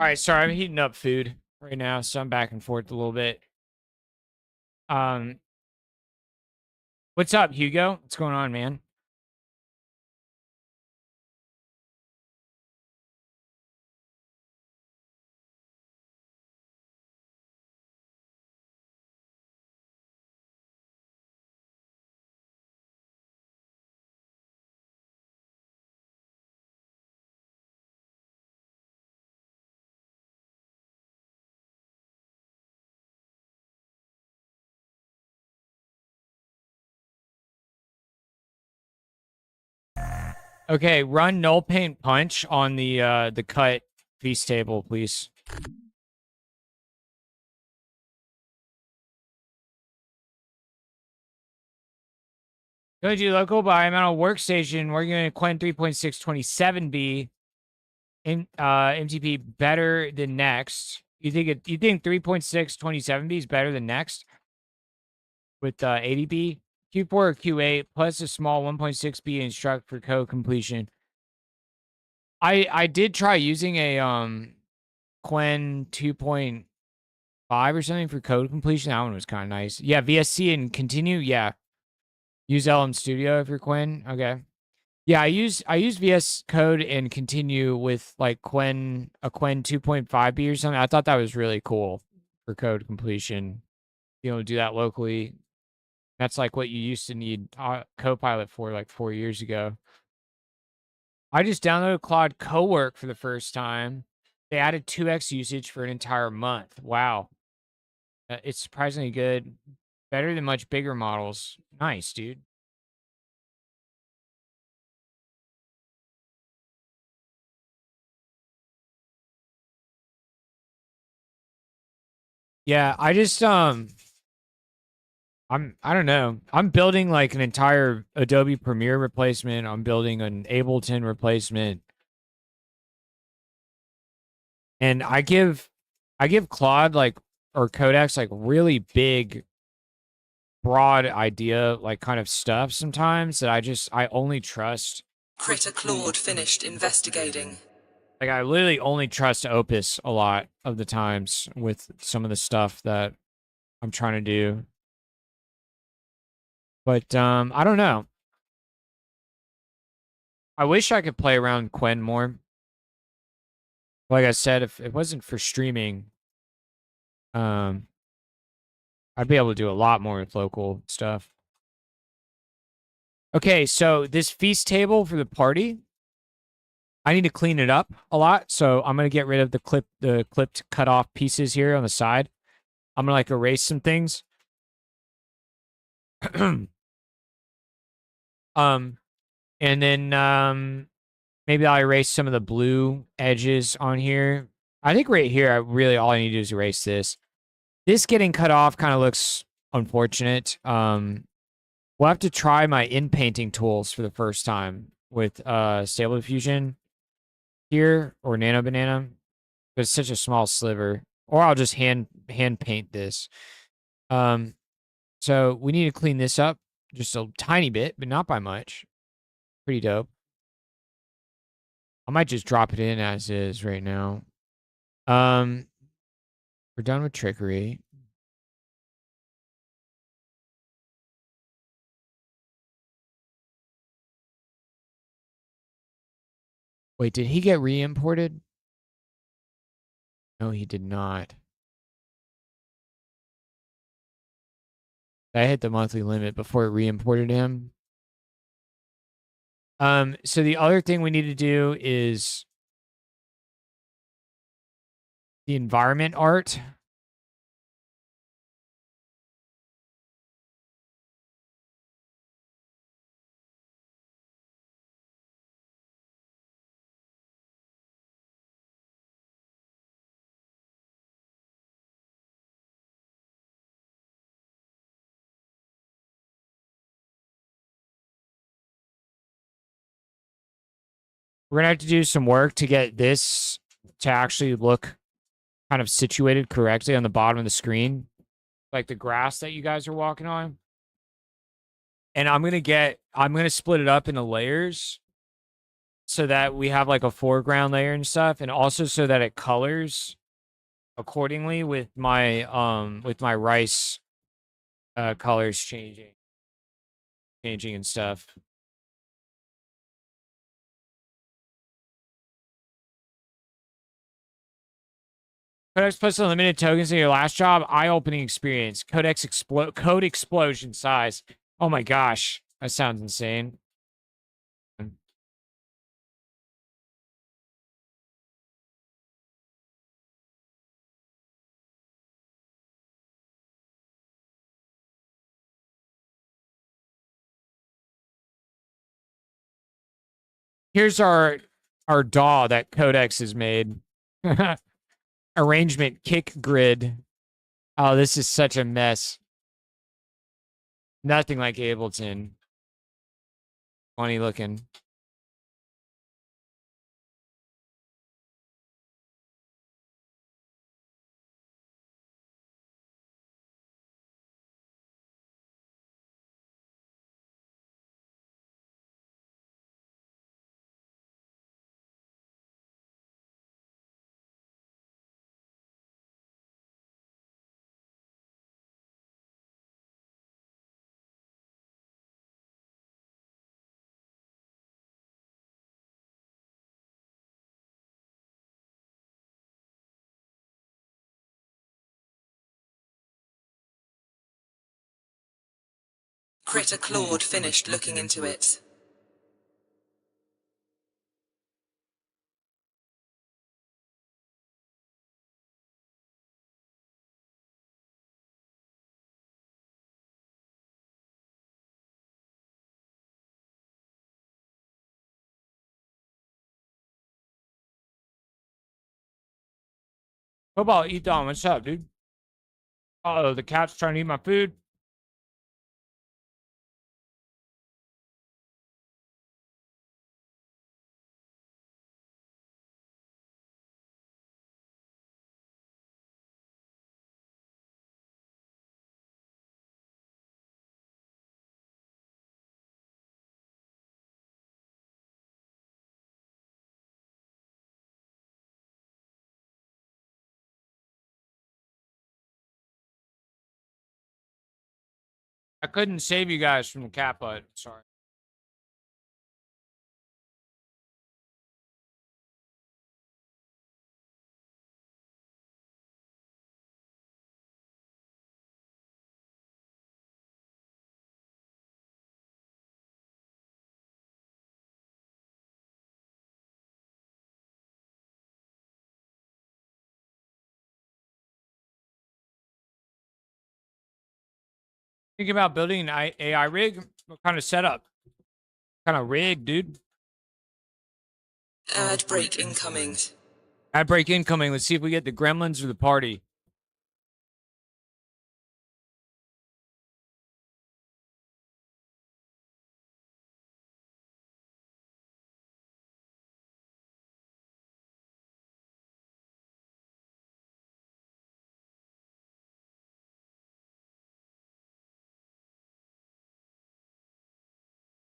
All right, sorry, I'm heating up food right now, so I'm back and forth a little bit. What's up, Hugo? What's going on, man? Okay, run null paint punch on the cut feast table, please. Going to do local by amount of workstation. We're going to Quen 3.627B in MTP better than next. You think 3.627B is better than next with 80B? Q4 or Q8 plus a small 1.6B instruct for code completion. I did try using a Quen 2.5 or something for code completion. That one was kind of nice. Yeah, VSC and continue. Yeah. Use LM Studio if you're Quen. Okay. Yeah, I use VS Code and continue with like a Quen 2.5B or something. I thought that was really cool for code completion. You know, do that locally. That's like what you used to need Copilot for like 4 years ago. I just downloaded Claude Cowork for the first time. They added 2x usage for an entire month. Wow. It's surprisingly good. Better than much bigger models. Nice, dude. Yeah, I just I don't know. I'm building like an entire Adobe Premiere replacement. I'm building an Ableton replacement. And I give Claude like or Codex like really big broad idea like kind of stuff sometimes that I only trust. Critter Claude finished investigating. Like I literally only trust Opus a lot of the times with some of the stuff that I'm trying to do. But I don't know. I wish I could play around Quen more. Like I said, if it wasn't for streaming, I'd be able to do a lot more with local stuff. Okay, so this feast table for the party, I need to clean it up a lot. So I'm gonna get rid of the clipped cut off pieces here on the side. I'm gonna like erase some things. And then maybe I'll erase some of the blue edges on here. I think right here, really all I need to do is erase this. This getting cut off kind of looks unfortunate. We'll have to try my in-painting tools for the first time with Stable Diffusion here or Nano Banana. But it's such a small sliver. Or I'll just hand paint this. So we need to clean this up just a tiny bit, but not by much. Pretty dope. I might just drop it in as is right now. We're done with trickery. Wait, did he get re-imported? No, he did not. I hit the monthly limit before it re-imported him. So the other thing we need to do is the environment art. We're going to have to do some work to get this to actually look kind of situated correctly on the bottom of the screen. Like the grass that you guys are walking on. And I'm going to split it up into layers so that we have like a foreground layer and stuff, and also so that it colors accordingly with my rice colors changing and stuff. Codex plus unlimited tokens in your last job. Eye-opening experience. Code explosion size. Oh my gosh, that sounds insane. Here's our DAW that Codex has made. Arrangement kick grid. Oh, this is such a mess. Nothing like Ableton. Funny looking. Critter Claude finished looking into it. Football, Ethan, what's up, dude? Oh, the cat's trying to eat my food. I couldn't save you guys from the cat butt. Sorry. Thinking about building an AI rig? What kind of setup? What kind of rig, dude? Ad break incoming. Ad break incoming. Let's see if we get the gremlins or the party.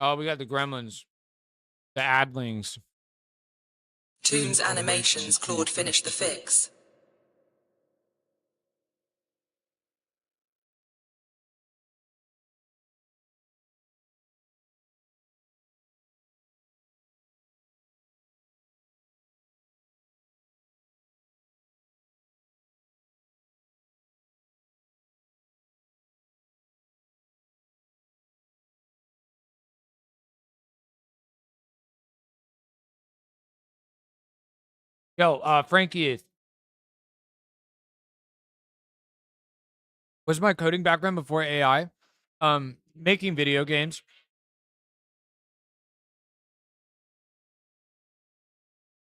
Oh, we got the gremlins. The adlings. Toon's animations, Claude finished the fix. Yo, Frankie, what's my coding background before AI? Making video games.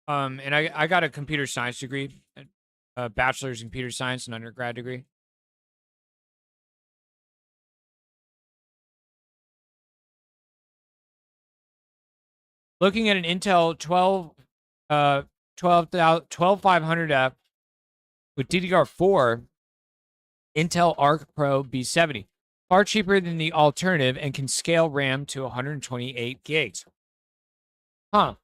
And I got a computer science degree, a bachelor's in computer science and undergrad degree. Looking at an Intel 12500F with DDR4, Intel Arc Pro B70. Far cheaper than the alternative and can scale RAM to 128 gigs. Huh.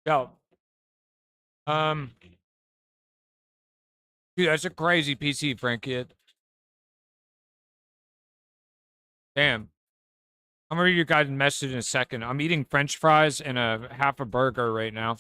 Yo. Dude, that's a crazy PC, Frank kid. Damn. I'm gonna read your guys' message in a second. I'm eating French fries and a half a burger right now.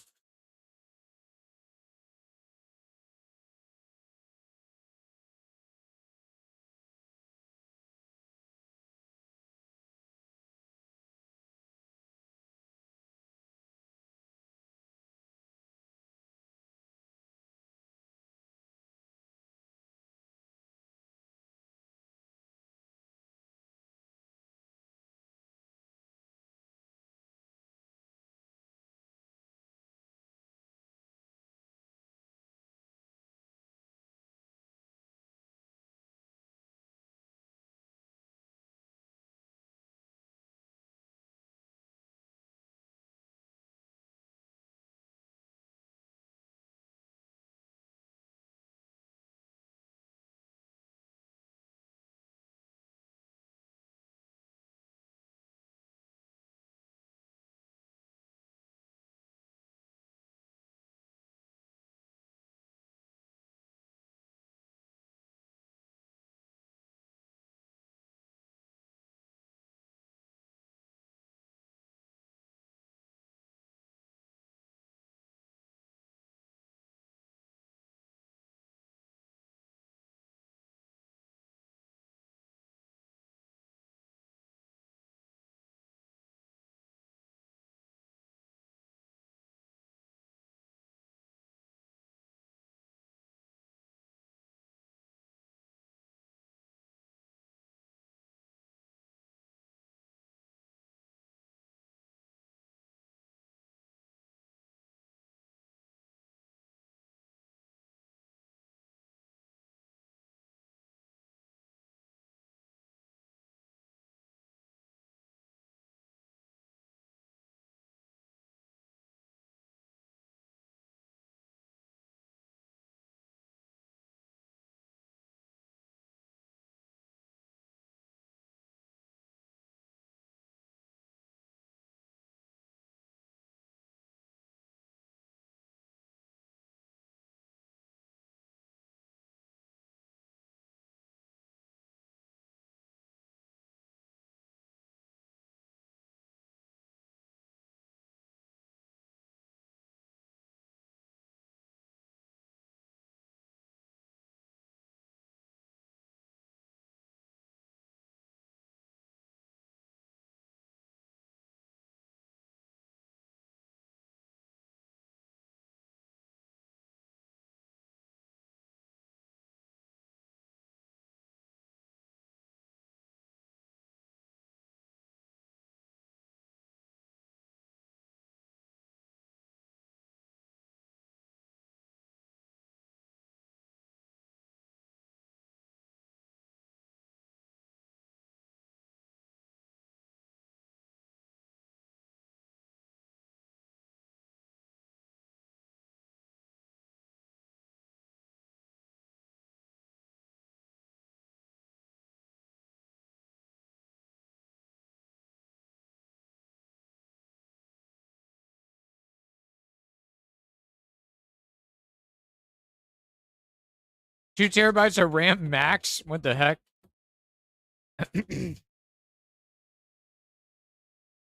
Two terabytes of RAM max? What the heck?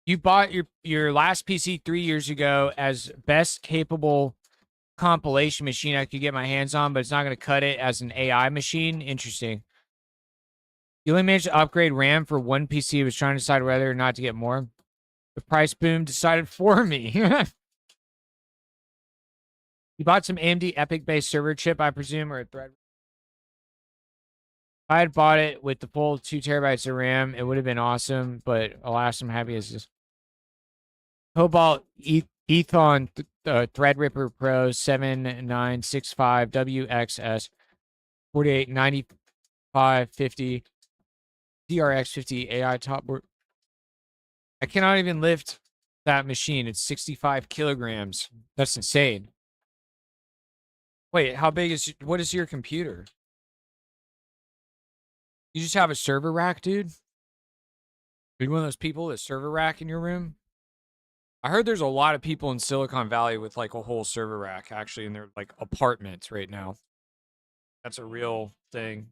You bought your last PC 3 years ago as best capable compilation machine I could get my hands on, but it's not going to cut it as an AI machine. Interesting. You only managed to upgrade RAM for one PC. Was trying to decide whether or not to get more. The price boom decided for me. You bought some AMD EPYC-based server chip, I presume, or a thread. If I had bought it with the full 2 terabytes of RAM, it would have been awesome, but alas, I'm happy as this. Cobalt Ethon Threadripper Pro 7965 WXS 489550 DRX50 AI top board. I cannot even lift that machine. It's 65 kilograms. That's insane. Wait, how big is what is your computer? You just have a server rack, dude? Are you one of those people with a server rack in your room? I heard there's a lot of people in Silicon Valley with like a whole server rack actually in their like apartments right now. That's a real thing.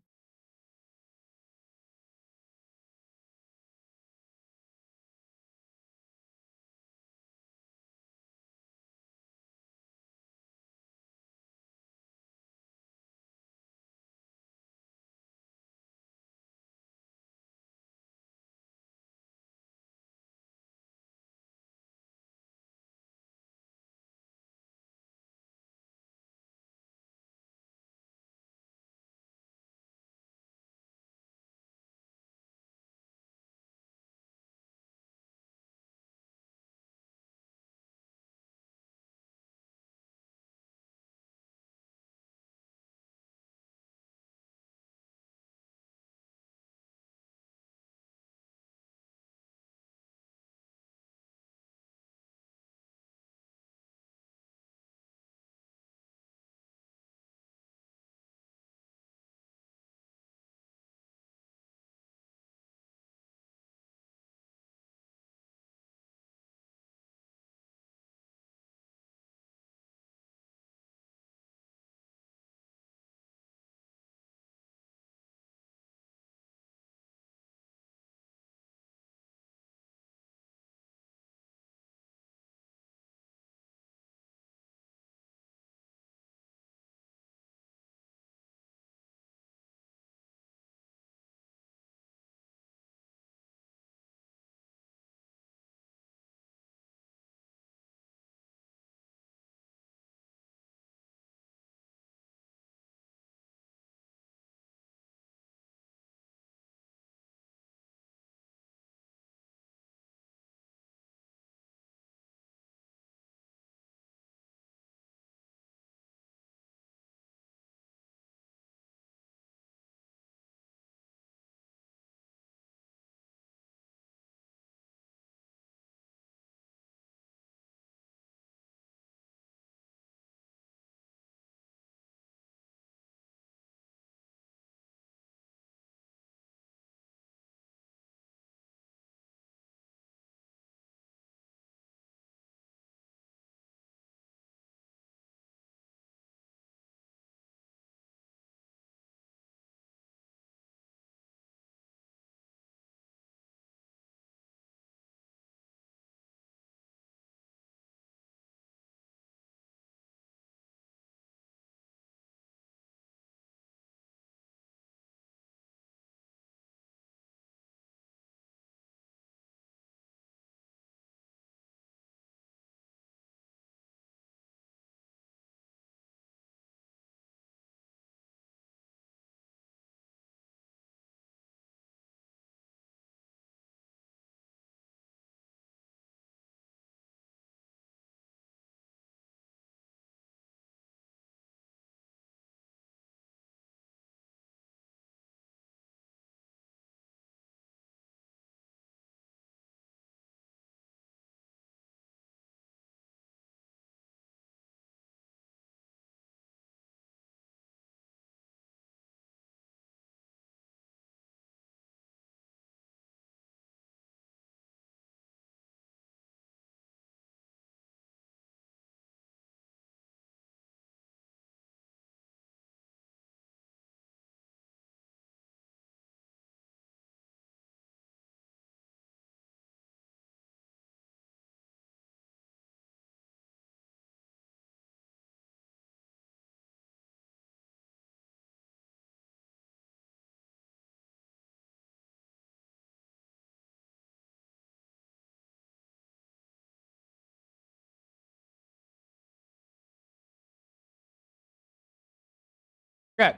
Okay.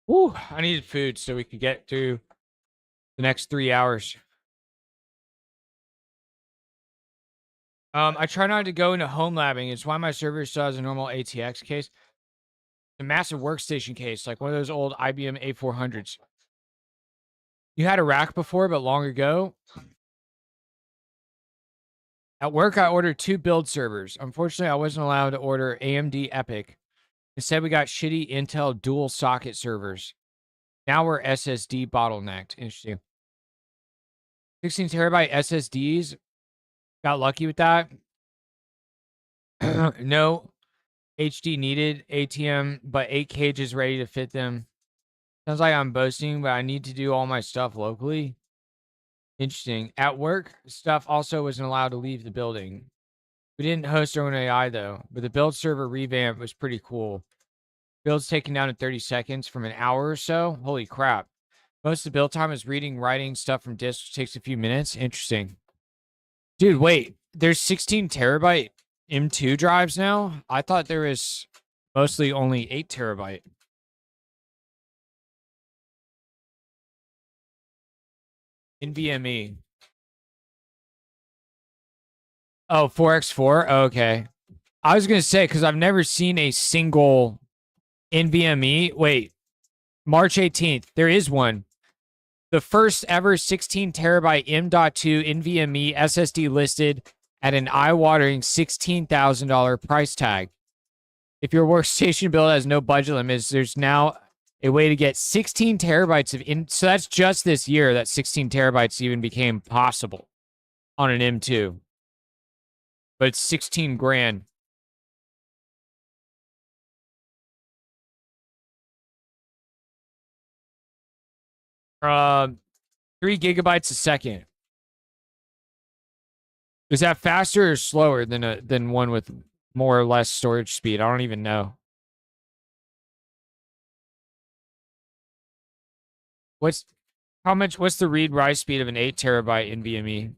Woo, I needed food so we could get through the next 3 hours. I try not to go into home labbing. It's why my server still has a normal ATX case. A massive workstation case, like one of those old IBM A400s. You had a rack before, but long ago. At work, I ordered 2 build servers. Unfortunately, I wasn't allowed to order AMD EPYC. Instead, we got shitty Intel dual socket servers. Now we're SSD bottlenecked. Interesting. 16 terabyte SSDs Got lucky with that. No HD needed ATM, but 8 cages ready to fit them. Sounds like I'm boasting, but I need to do all my stuff locally. Interesting. At work, stuff also wasn't allowed to leave the building. We didn't host our own AI though, but the build server revamp was pretty cool. Build's taken down in 30 seconds from an hour or so. Holy crap. Most of the build time is reading, writing stuff from disk, which takes a few minutes. Interesting. Dude, wait. There's 16 terabyte M2 drives now? I thought there was mostly only 8 terabyte. NVMe. Oh, 4x4? Okay. I was going to say, because I've never seen a single NVMe. Wait, March 18th. There is one. The first ever 16 terabyte M.2 NVMe SSD listed at an eye-watering $16,000 price tag. If your workstation build has no budget limits, there's now a way to get 16 terabytes of so that's just this year that 16 terabytes even became possible on an M2. But it's 16 grand. Uh, 3 gigabytes a second. Is that faster or slower than one with more or less storage speed? I don't even know. What's the read write speed of an 8 terabyte NVMe?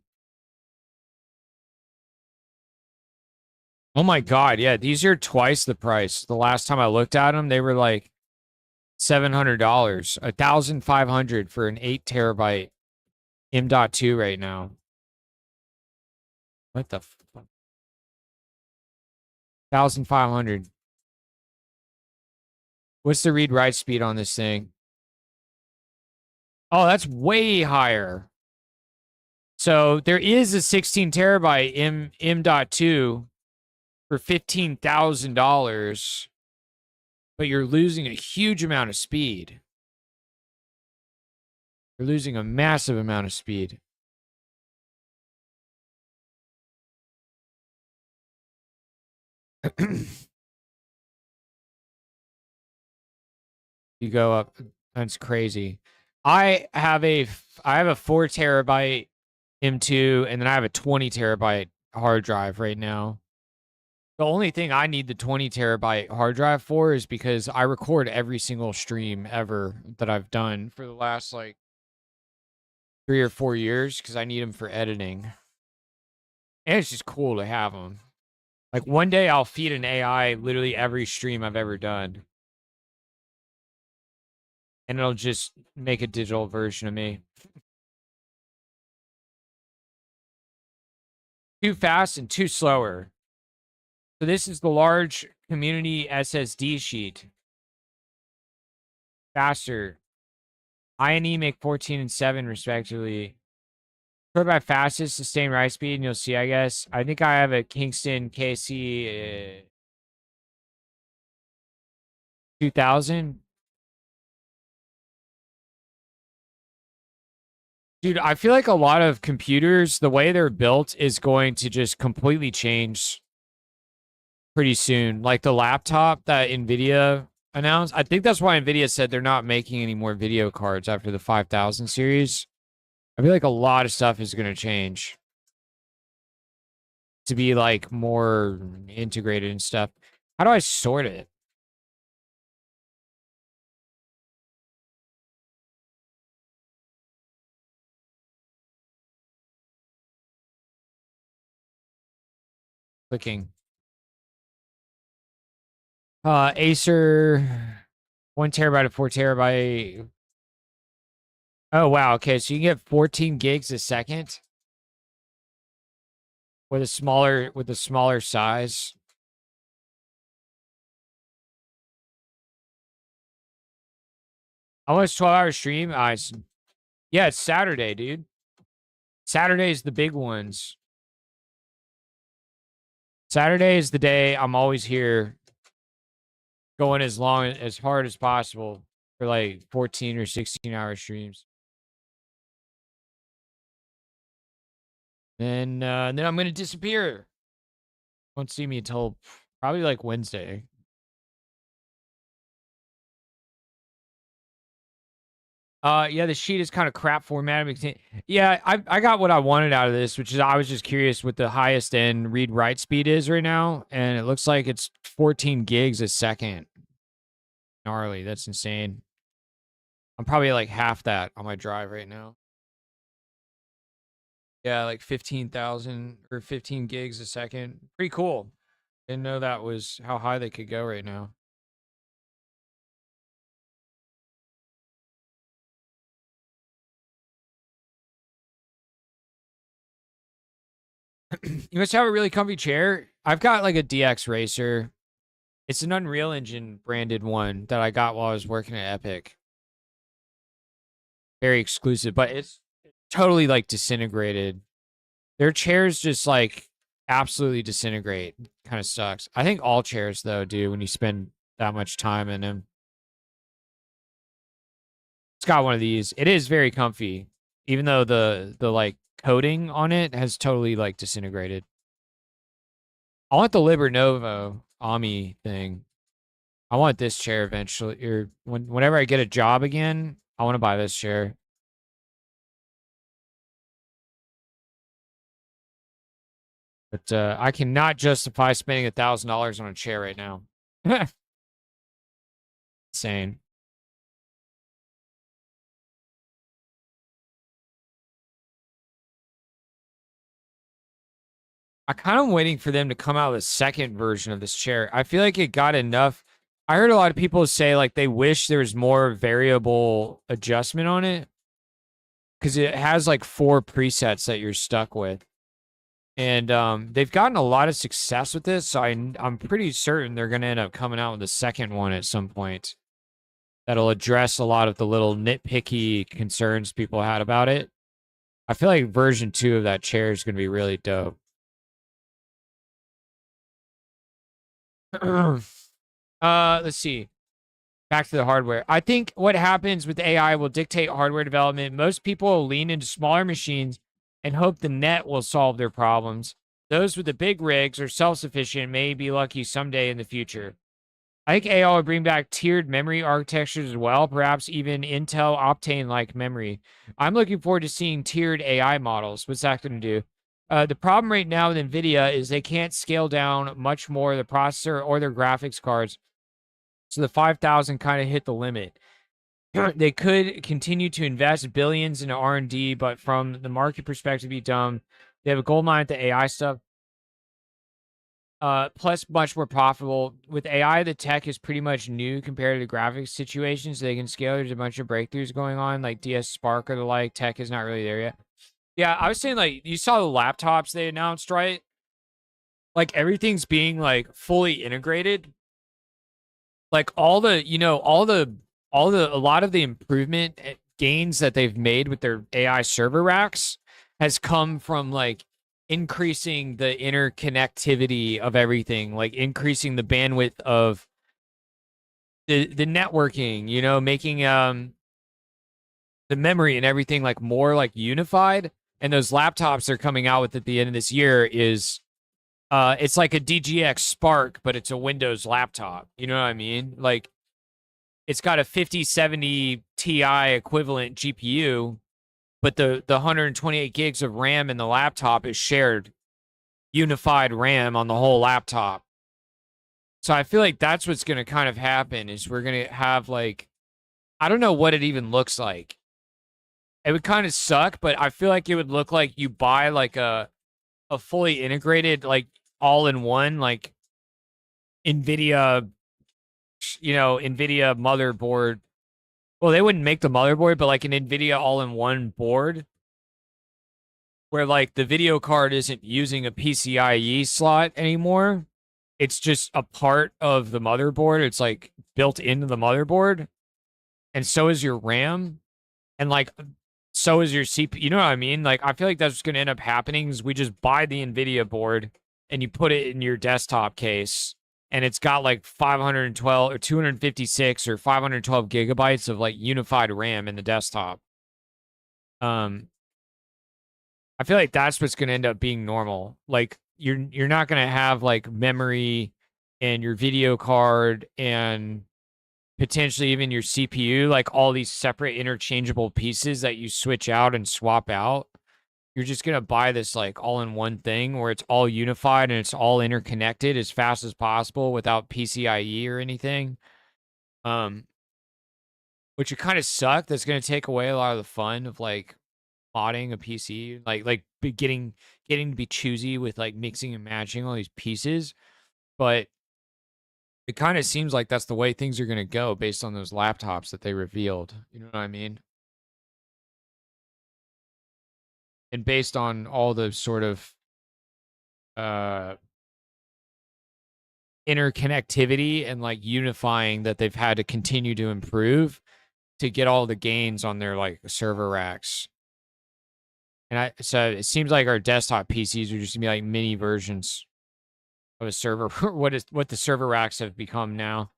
Oh my god, yeah, these are twice the price. The last time I looked at them, they were like $700, $1,500 for an 8 terabyte M.2 right now. What the fuck? 1,500. What's the read write speed on this thing? Oh, that's way higher. So there is a 16 terabyte M.2 for $15,000, but you're losing a huge amount of speed. You're losing a massive amount of speed. You go up, that's crazy. I have a 4 terabyte M2, and then I have a 20 terabyte hard drive right now. The only thing I need the 20 terabyte hard drive for is because I record every single stream ever that I've done for the last like 3 or 4 years because I need them for editing. And it's just cool to have them. Like one day I'll feed an AI literally every stream I've ever done. And it'll just make a digital version of me. Too fast and too slower. So this is the large community SSD sheet. Faster. INE make 14 and 7 respectively. Sort by fastest sustained write speed, and you'll see, I guess. I think I have a Kingston KC 2000. Dude, I feel like a lot of computers, the way they're built is going to just completely change pretty soon. Like the laptop that NVIDIA announced. I think that's why NVIDIA said they're not making any more video cards after the 5000 series. I feel like a lot of stuff is going to change to be like more integrated and stuff. How do I sort it? Clicking. Acer 1 terabyte to 4 terabyte. Oh wow, okay, so you can get 14 gigs a second with a smaller size. Almost 12-hour stream. Yeah, it's Saturday, dude. Saturday's the big ones. Saturday is the day I'm always here going as hard as possible for like 14 or 16-hour streams. And then I'm gonna disappear. Won't see me until probably like Wednesday. Yeah, the sheet is kind of crap formatted. Yeah, I got what I wanted out of this, which is I was just curious what the highest end read write speed is right now, and it looks like it's 14 gigs a second. Gnarly, that's insane. I'm probably like half that on my drive right now. Yeah, like 15,000 or 15 gigs a second. Pretty cool. Didn't know that was how high they could go right now. You must have a really comfy chair. I've got like a DX Racer. It's an Unreal Engine branded one that I got while I was working at Epic. Very exclusive, but it's totally like disintegrated. Their chairs just like absolutely disintegrate. Kind of sucks. I think all chairs though do when you spend that much time in them. It's got one of these. It is very comfy, even though the like coating on it has totally like disintegrated. I want the Libernovo Ami thing. I want this chair eventually, or whenever I get a job again, I want to buy this chair. But I cannot justify spending $1,000 on a chair right now. Insane. I kind of waiting for them to come out with a second version of this chair. I feel like it got enough. I heard a lot of people say like they wish there was more variable adjustment on it because it has like 4 presets that you're stuck with. And they've gotten a lot of success with this, so I'm pretty certain they're going to end up coming out with a second one at some point that'll address a lot of the little nitpicky concerns people had about it. I feel like version 2 of that chair is going to be really dope. Let's see. Back to the hardware. I think what happens with AI will dictate hardware development. Most people will lean into smaller machines and hope the net will solve their problems. Those with the big rigs or self-sufficient may be lucky someday in the future. I think AI will bring back tiered memory architectures as well, perhaps even Intel Optane-like memory. I'm looking forward to seeing tiered AI models. What's that going to do? The problem right now with NVIDIA is they can't scale down much more the processor or their graphics cards. So the 5,000 kind of hit the limit. They could continue to invest billions into R&D, but from the market perspective, be dumb. They have a gold mine at the AI stuff. Plus, much more profitable. With AI, the tech is pretty much new compared to the graphics situation, so they can scale. There's a bunch of breakthroughs going on, like DS Spark or the like. Tech is not really there yet. Yeah, I was saying, like, you saw the laptops they announced, right? Like, everything's being, like, fully integrated. Like, a lot of the improvement gains that they've made with their AI server racks has come from, like, increasing the interconnectivity of everything, like, increasing the bandwidth of the networking, you know, making, the memory and everything, like, more, like, unified. And those laptops they're coming out with at the end of this year is, it's like a DGX Spark, but it's a Windows laptop. You know what I mean? Like, it's got a 5070 Ti equivalent GPU, but the 128 gigs of RAM in the laptop is shared unified RAM on the whole laptop. So I feel like that's what's going to kind of happen is we're going to have, like, I don't know what it even looks like. It would kind of suck, but I feel like it would look like you buy like a fully integrated, like all-in-one, like NVIDIA, you know, NVIDIA motherboard. Well, they wouldn't make the motherboard, but like an NVIDIA all-in-one board where like the video card isn't using a PCIe slot anymore. It's just a part of the motherboard. It's like built into the motherboard. And so is your RAM. And like, so is your CPU. You know what I mean? Like, I feel like that's what's going to end up happening is we just buy the NVIDIA board and you put it in your desktop case and it's got like 512 or 256 or 512 gigabytes of like unified RAM in the desktop. I feel like that's what's going to end up being normal. Like you're not going to have like memory and your video card and potentially even your CPU, like all these separate interchangeable pieces that you switch out and swap out. You're just going to buy this like all in one thing where it's all unified and it's all interconnected as fast as possible without PCIe or anything. Which would kind of suck. That's going to take away a lot of the fun of like modding a PC, getting to be choosy with like mixing and matching all these pieces. But it kind of seems like that's the way things are going to go based on those laptops that they revealed. You know what I mean? And based on all the sort of interconnectivity and like unifying that they've had to continue to improve to get all the gains on their like server racks. And so it seems like our desktop PCs are just gonna be like mini versions of a server. what the server racks have become now,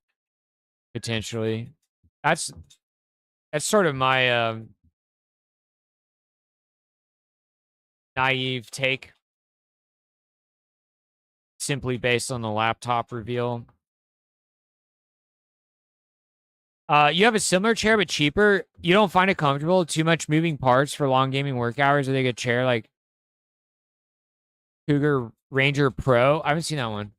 potentially. That's sort of my naive take, simply based on the laptop reveal. You have a similar chair but cheaper. You don't find it comfortable? Too much moving parts for long gaming work hours? Or they get a chair like Cougar Ranger Pro? I haven't seen that one.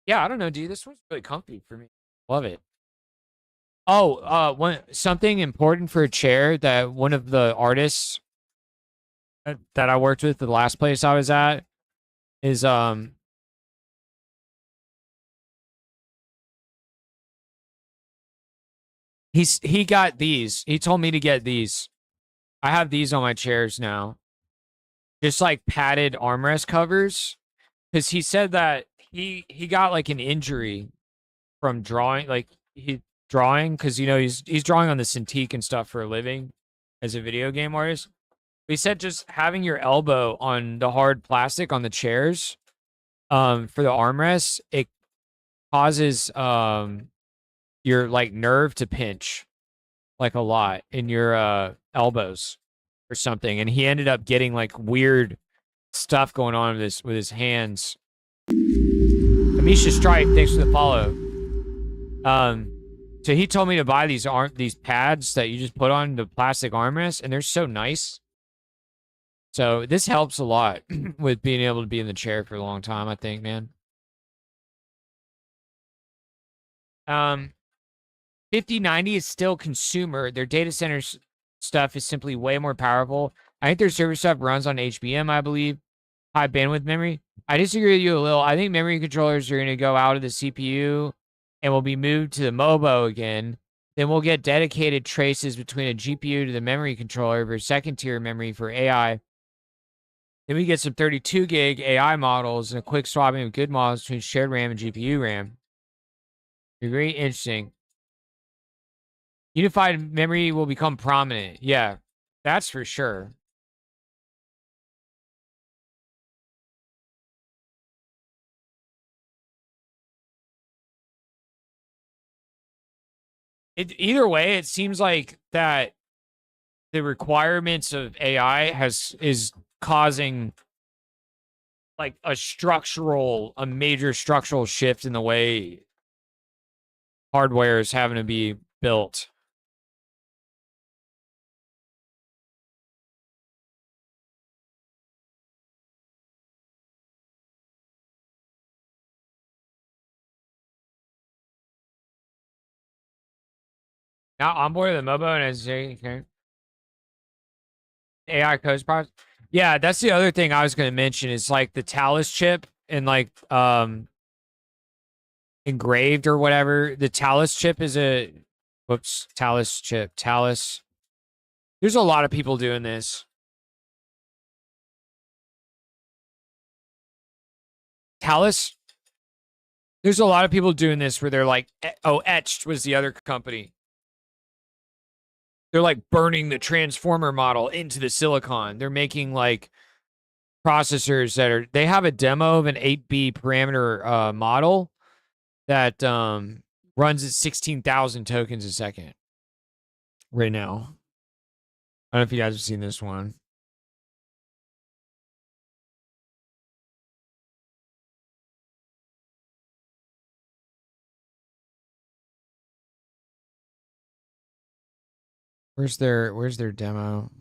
Yeah, I don't know, dude. This one's really comfy for me. Love it. Oh, something important for a chair that one of the artists that I worked with the last place I was at is he got these. He told me to get these. I have these on my chairs now. Just like padded armrest covers. Because he said that he got like an injury from drawing, because you know he's drawing on the Cintiq and stuff for a living as a video game artist. He said just having your elbow on the hard plastic on the chairs for the armrests, it causes your like nerve to pinch like a lot in your elbows or something. And he ended up getting like weird stuff going on with his hands. Amisha Stripe, thanks for the follow. So he told me to buy these pads that you just put on the plastic armrest, and they're so nice. So this helps a lot with being able to be in the chair for a long time, I think, man. 5090 is still consumer. Their data center stuff is simply way more powerful. I think their server stuff runs on HBM, I believe. High bandwidth memory. I disagree with you a little. I think memory controllers are going to go out of the CPU and will be moved to the MOBO again. Then we'll get dedicated traces between a GPU to the memory controller for second tier memory for AI. Then we get some 32 gig AI models and a quick swapping of good models between shared RAM and GPU RAM. Very interesting. Unified memory will become prominent. Yeah, that's for sure. Either way, it seems like that the requirements of AI is causing like a major structural shift in the way hardware is having to be built. Now on board the MOBO and as AI codes process. Yeah, that's the other thing I was going to mention is like the Talus chip and like engraved or whatever. The Talus chip is Talus chip. Talus. There's a lot of people doing this. Talus. There's a lot of people doing this where they're like, Etched was the other company. They're like burning the transformer model into the silicon. They're making like processors they have a demo of an 8B parameter model that runs at 16,000 tokens a second right now. I don't know if you guys have seen this one. Where's their demo?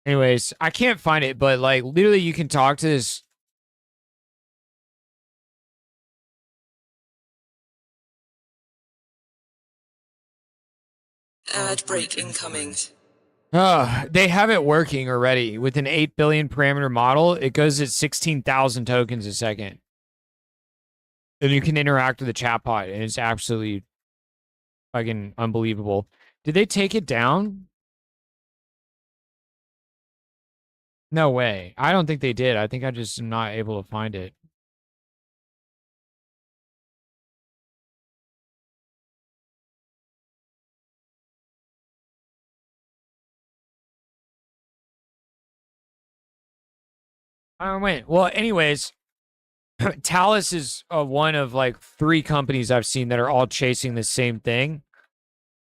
Anyways, I can't find it, but like literally you can talk to this. Ad break incoming. They have it working already with an 8 billion parameter model. It goes at 16,000 tokens a second. And you can interact with the chatbot, and it's absolutely fucking unbelievable. Did they take it down? No way. I don't think they did. I think I just am not able to find it. I don't know. Well, anyways, Talus is one of like 3 companies I've seen that are all chasing the same thing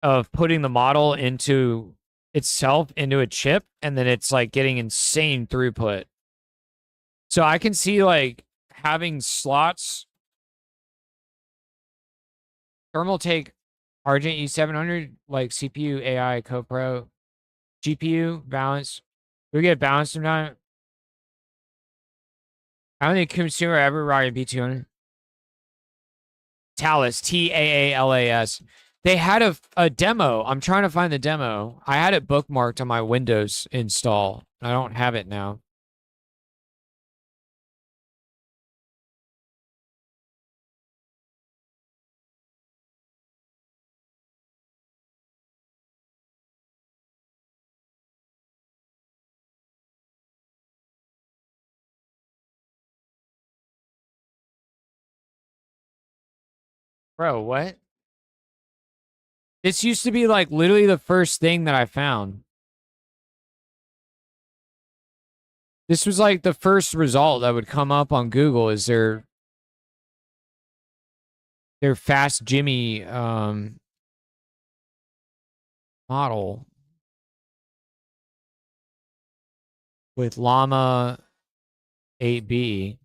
of putting the model into itself into a chip, and then it's like getting insane throughput. So I can see like having slots. Thermaltake Argent E700, like CPU, AI, CoPro, GPU, balance. Do we get balance sometime? I don't think consumer ever rocking B200. Talus, Taalas. They had a demo. I'm trying to find the demo. I had it bookmarked on my Windows install. I don't have it now. Bro, what? This used to be like literally the first thing that I found. This was like the first result that would come up on Google is their Fast Jimmy model with Llama 8B.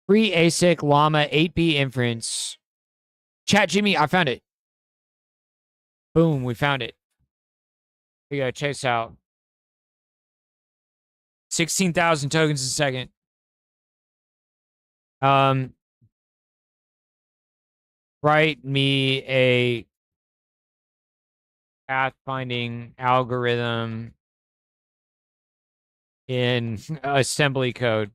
Free ASIC Llama 8B inference. Chat Jimmy, I found it. Boom, we found it. We gotta check this out. 16,000 tokens a second. Write me a pathfinding algorithm in assembly code.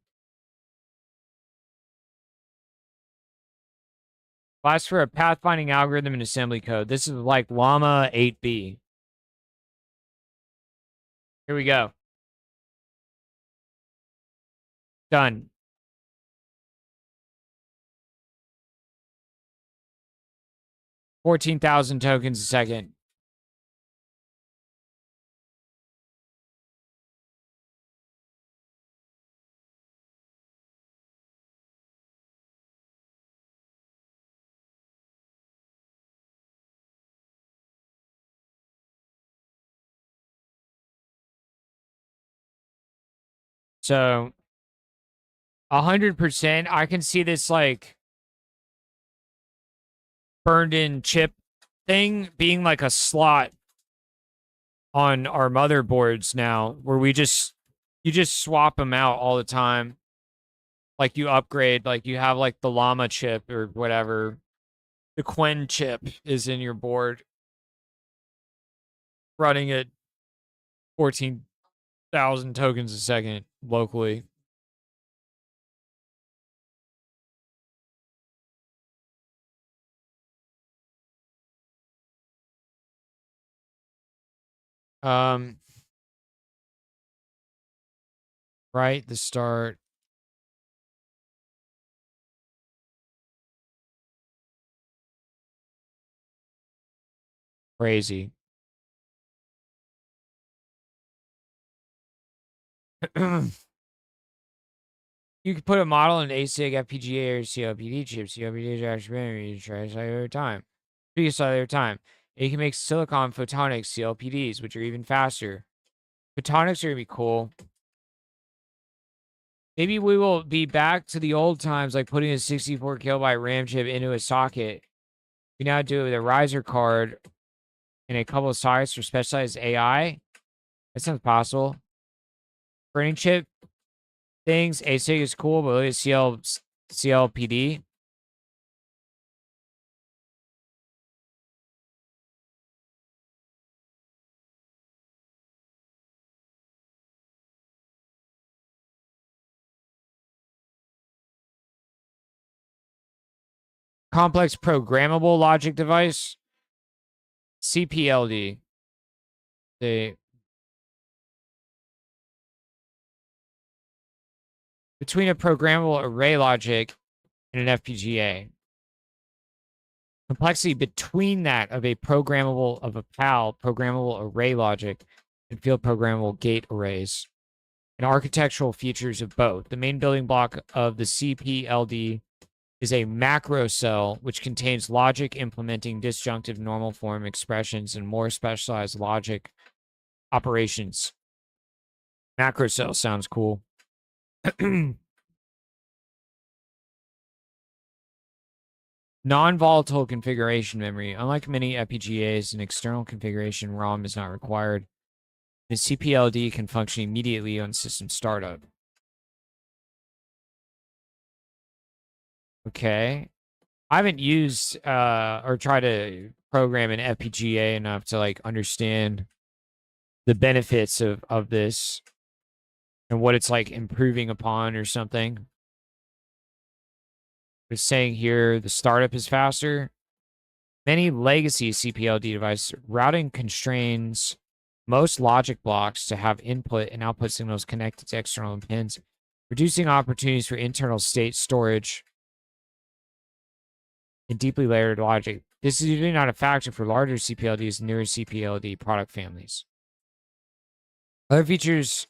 Ask for a pathfinding algorithm in assembly code. This is like Llama 8B. Here we go. Done. $14,000 tokens a second. So 100%, I can see this like burned in chip thing being like a slot on our motherboards now, where you just swap them out all the time. Like you upgrade, like you have like the Llama chip or whatever. The Quen chip is in your board, running at 14,000 tokens a second locally. Right, the start. Crazy. You could put a model in ASIC, FPGA, or CLPD chips. CLPD is actually you try to cellular time. Cellular time. You can make silicon photonics CLPDs, which are even faster. Photonics are going to be cool. Maybe we will be back to the old times, like putting a 64 kilobyte RAM chip into a socket. We now do it with a riser card and a couple of sockets for specialized AI. That sounds possible. Burning chip things, ASIC is cool, but look at CLPD. Complex programmable logic device. CPLD. Between a programmable array logic and an FPGA. Complexity between that of a PAL, programmable array logic, and field programmable gate arrays, and architectural features of both. The main building block of the CPLD is a macro cell, which contains logic implementing disjunctive normal form expressions and more specialized logic operations. Macro cell sounds cool. Non-volatile configuration memory. Unlike many FPGAs, an external configuration ROM is not required. The CPLD can function immediately on system startup. Okay. I haven't used or tried to program an FPGA enough to like understand the benefits of this and what it's like improving upon or something. It's saying here the startup is faster. Many legacy CPLD devices routing constrains most logic blocks to have input and output signals connected to external pins, reducing opportunities for internal state storage and deeply layered logic. This is usually not a factor for larger CPLDs and newer CPLD product families. Other features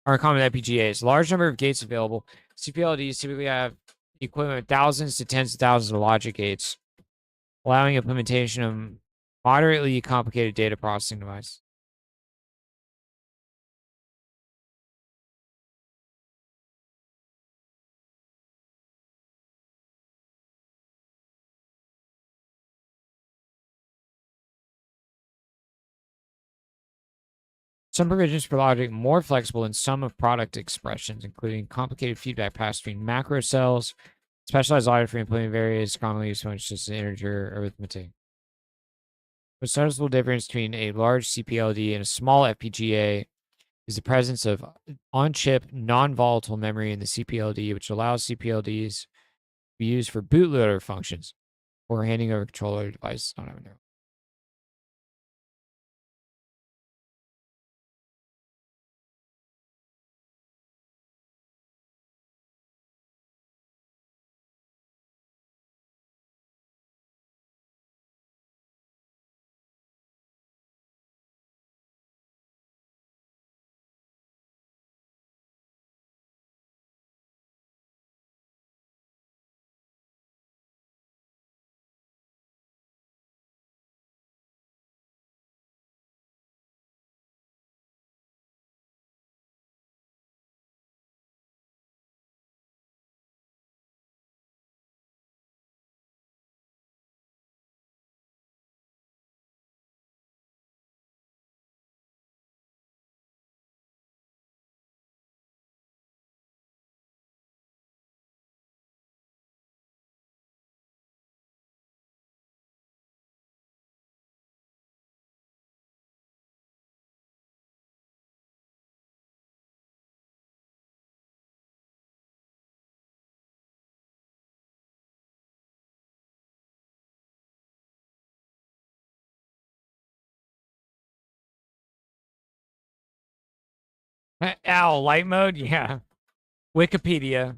are common with FPGAs. Large number of gates available. CPLDs typically have the equivalent of thousands to tens of thousands of logic gates, allowing implementation of moderately complicated data processing devices. Some provisions for logic more flexible than some of product expressions, including complicated feedback paths between macro cells, specialized logic for implementing various commonly used functions in integer arithmetic. The noticeable difference between a large CPLD and a small FPGA is the presence of on-chip non-volatile memory in the CPLD, which allows CPLDs to be used for bootloader functions or handing over controller devices on a network. Ow, light mode? Yeah. Wikipedia.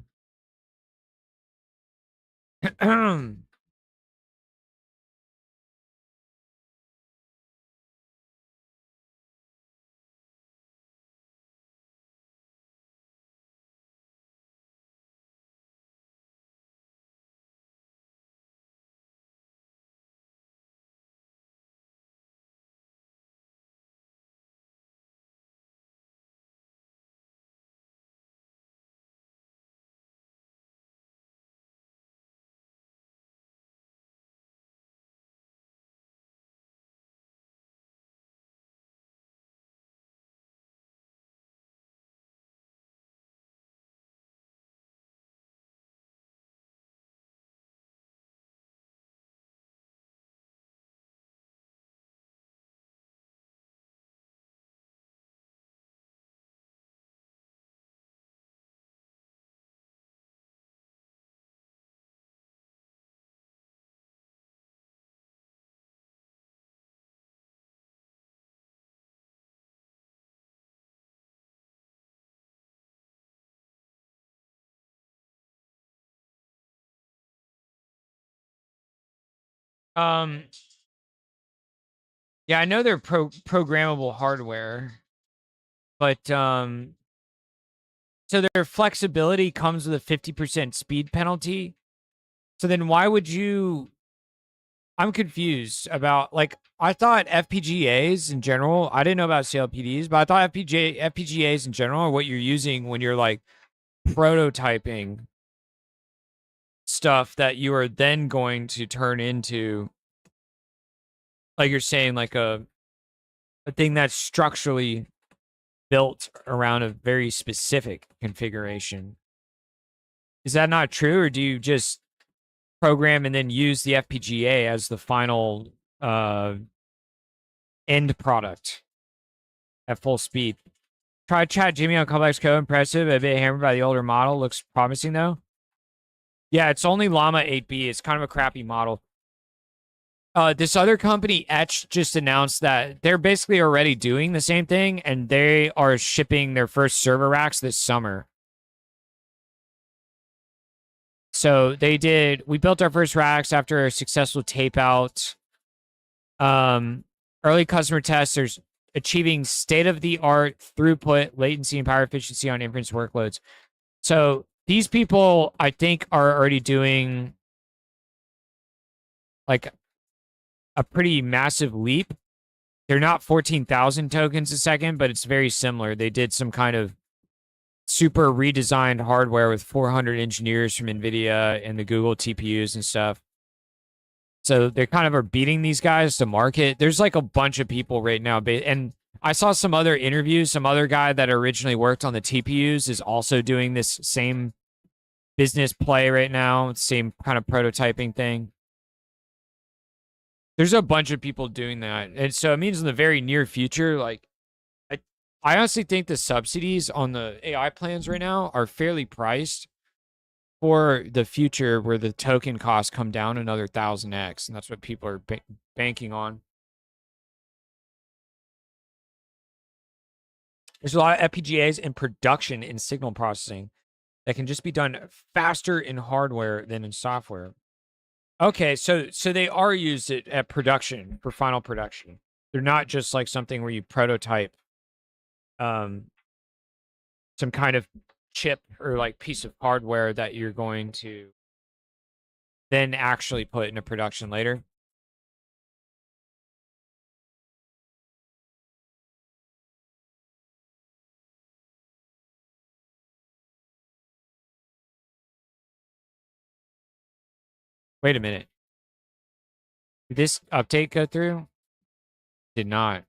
Um, yeah, I know they're programmable hardware, but so their flexibility comes with a 50% speed penalty. So then why would you? I'm confused about, like, I thought FPGAs in general, I didn't know about CLPDs, but I thought FPGAs in general are what you're using when you're like prototyping stuff that you are then going to turn into, like you're saying, like a thing that's structurally built around a very specific configuration. Is that not true, or do you just program and then use the FPGA as the final end product at full speed? Try Chat Jimmy on complex code. Impressive. A bit hammered by the older model. Looks promising though. Yeah, it's only Llama 8B. It's kind of a crappy model. This other company, Etch, just announced that they're basically already doing the same thing, and they are shipping their first server racks this summer. So we built our first racks after a successful tape out. Early customer tests are achieving state-of-the-art throughput, latency, and power efficiency on inference workloads. So these people, I think, are already doing like a pretty massive leap. They're not 14,000 tokens a second, but it's very similar. They did some kind of super redesigned hardware with 400 engineers from NVIDIA and the Google TPUs and stuff. So they kind of are beating these guys to market. There's like a bunch of people right now. And I saw some other interviews. Some other guy that originally worked on the TPUs is also doing this same business play right now. Same kind of prototyping thing. There's a bunch of people doing that. And so it means in the very near future, like, I honestly think the subsidies on the AI plans right now are fairly priced for the future, where the token costs come down another 1000x, and that's what people are banking on. There's a lot of FPGAs in production in signal processing that can just be done faster in hardware than in software. Okay, so they are used at production for final production. They're not just like something where you prototype some kind of chip or like piece of hardware that you're going to then actually put into production later. Wait a minute. Did this update go through? Did not.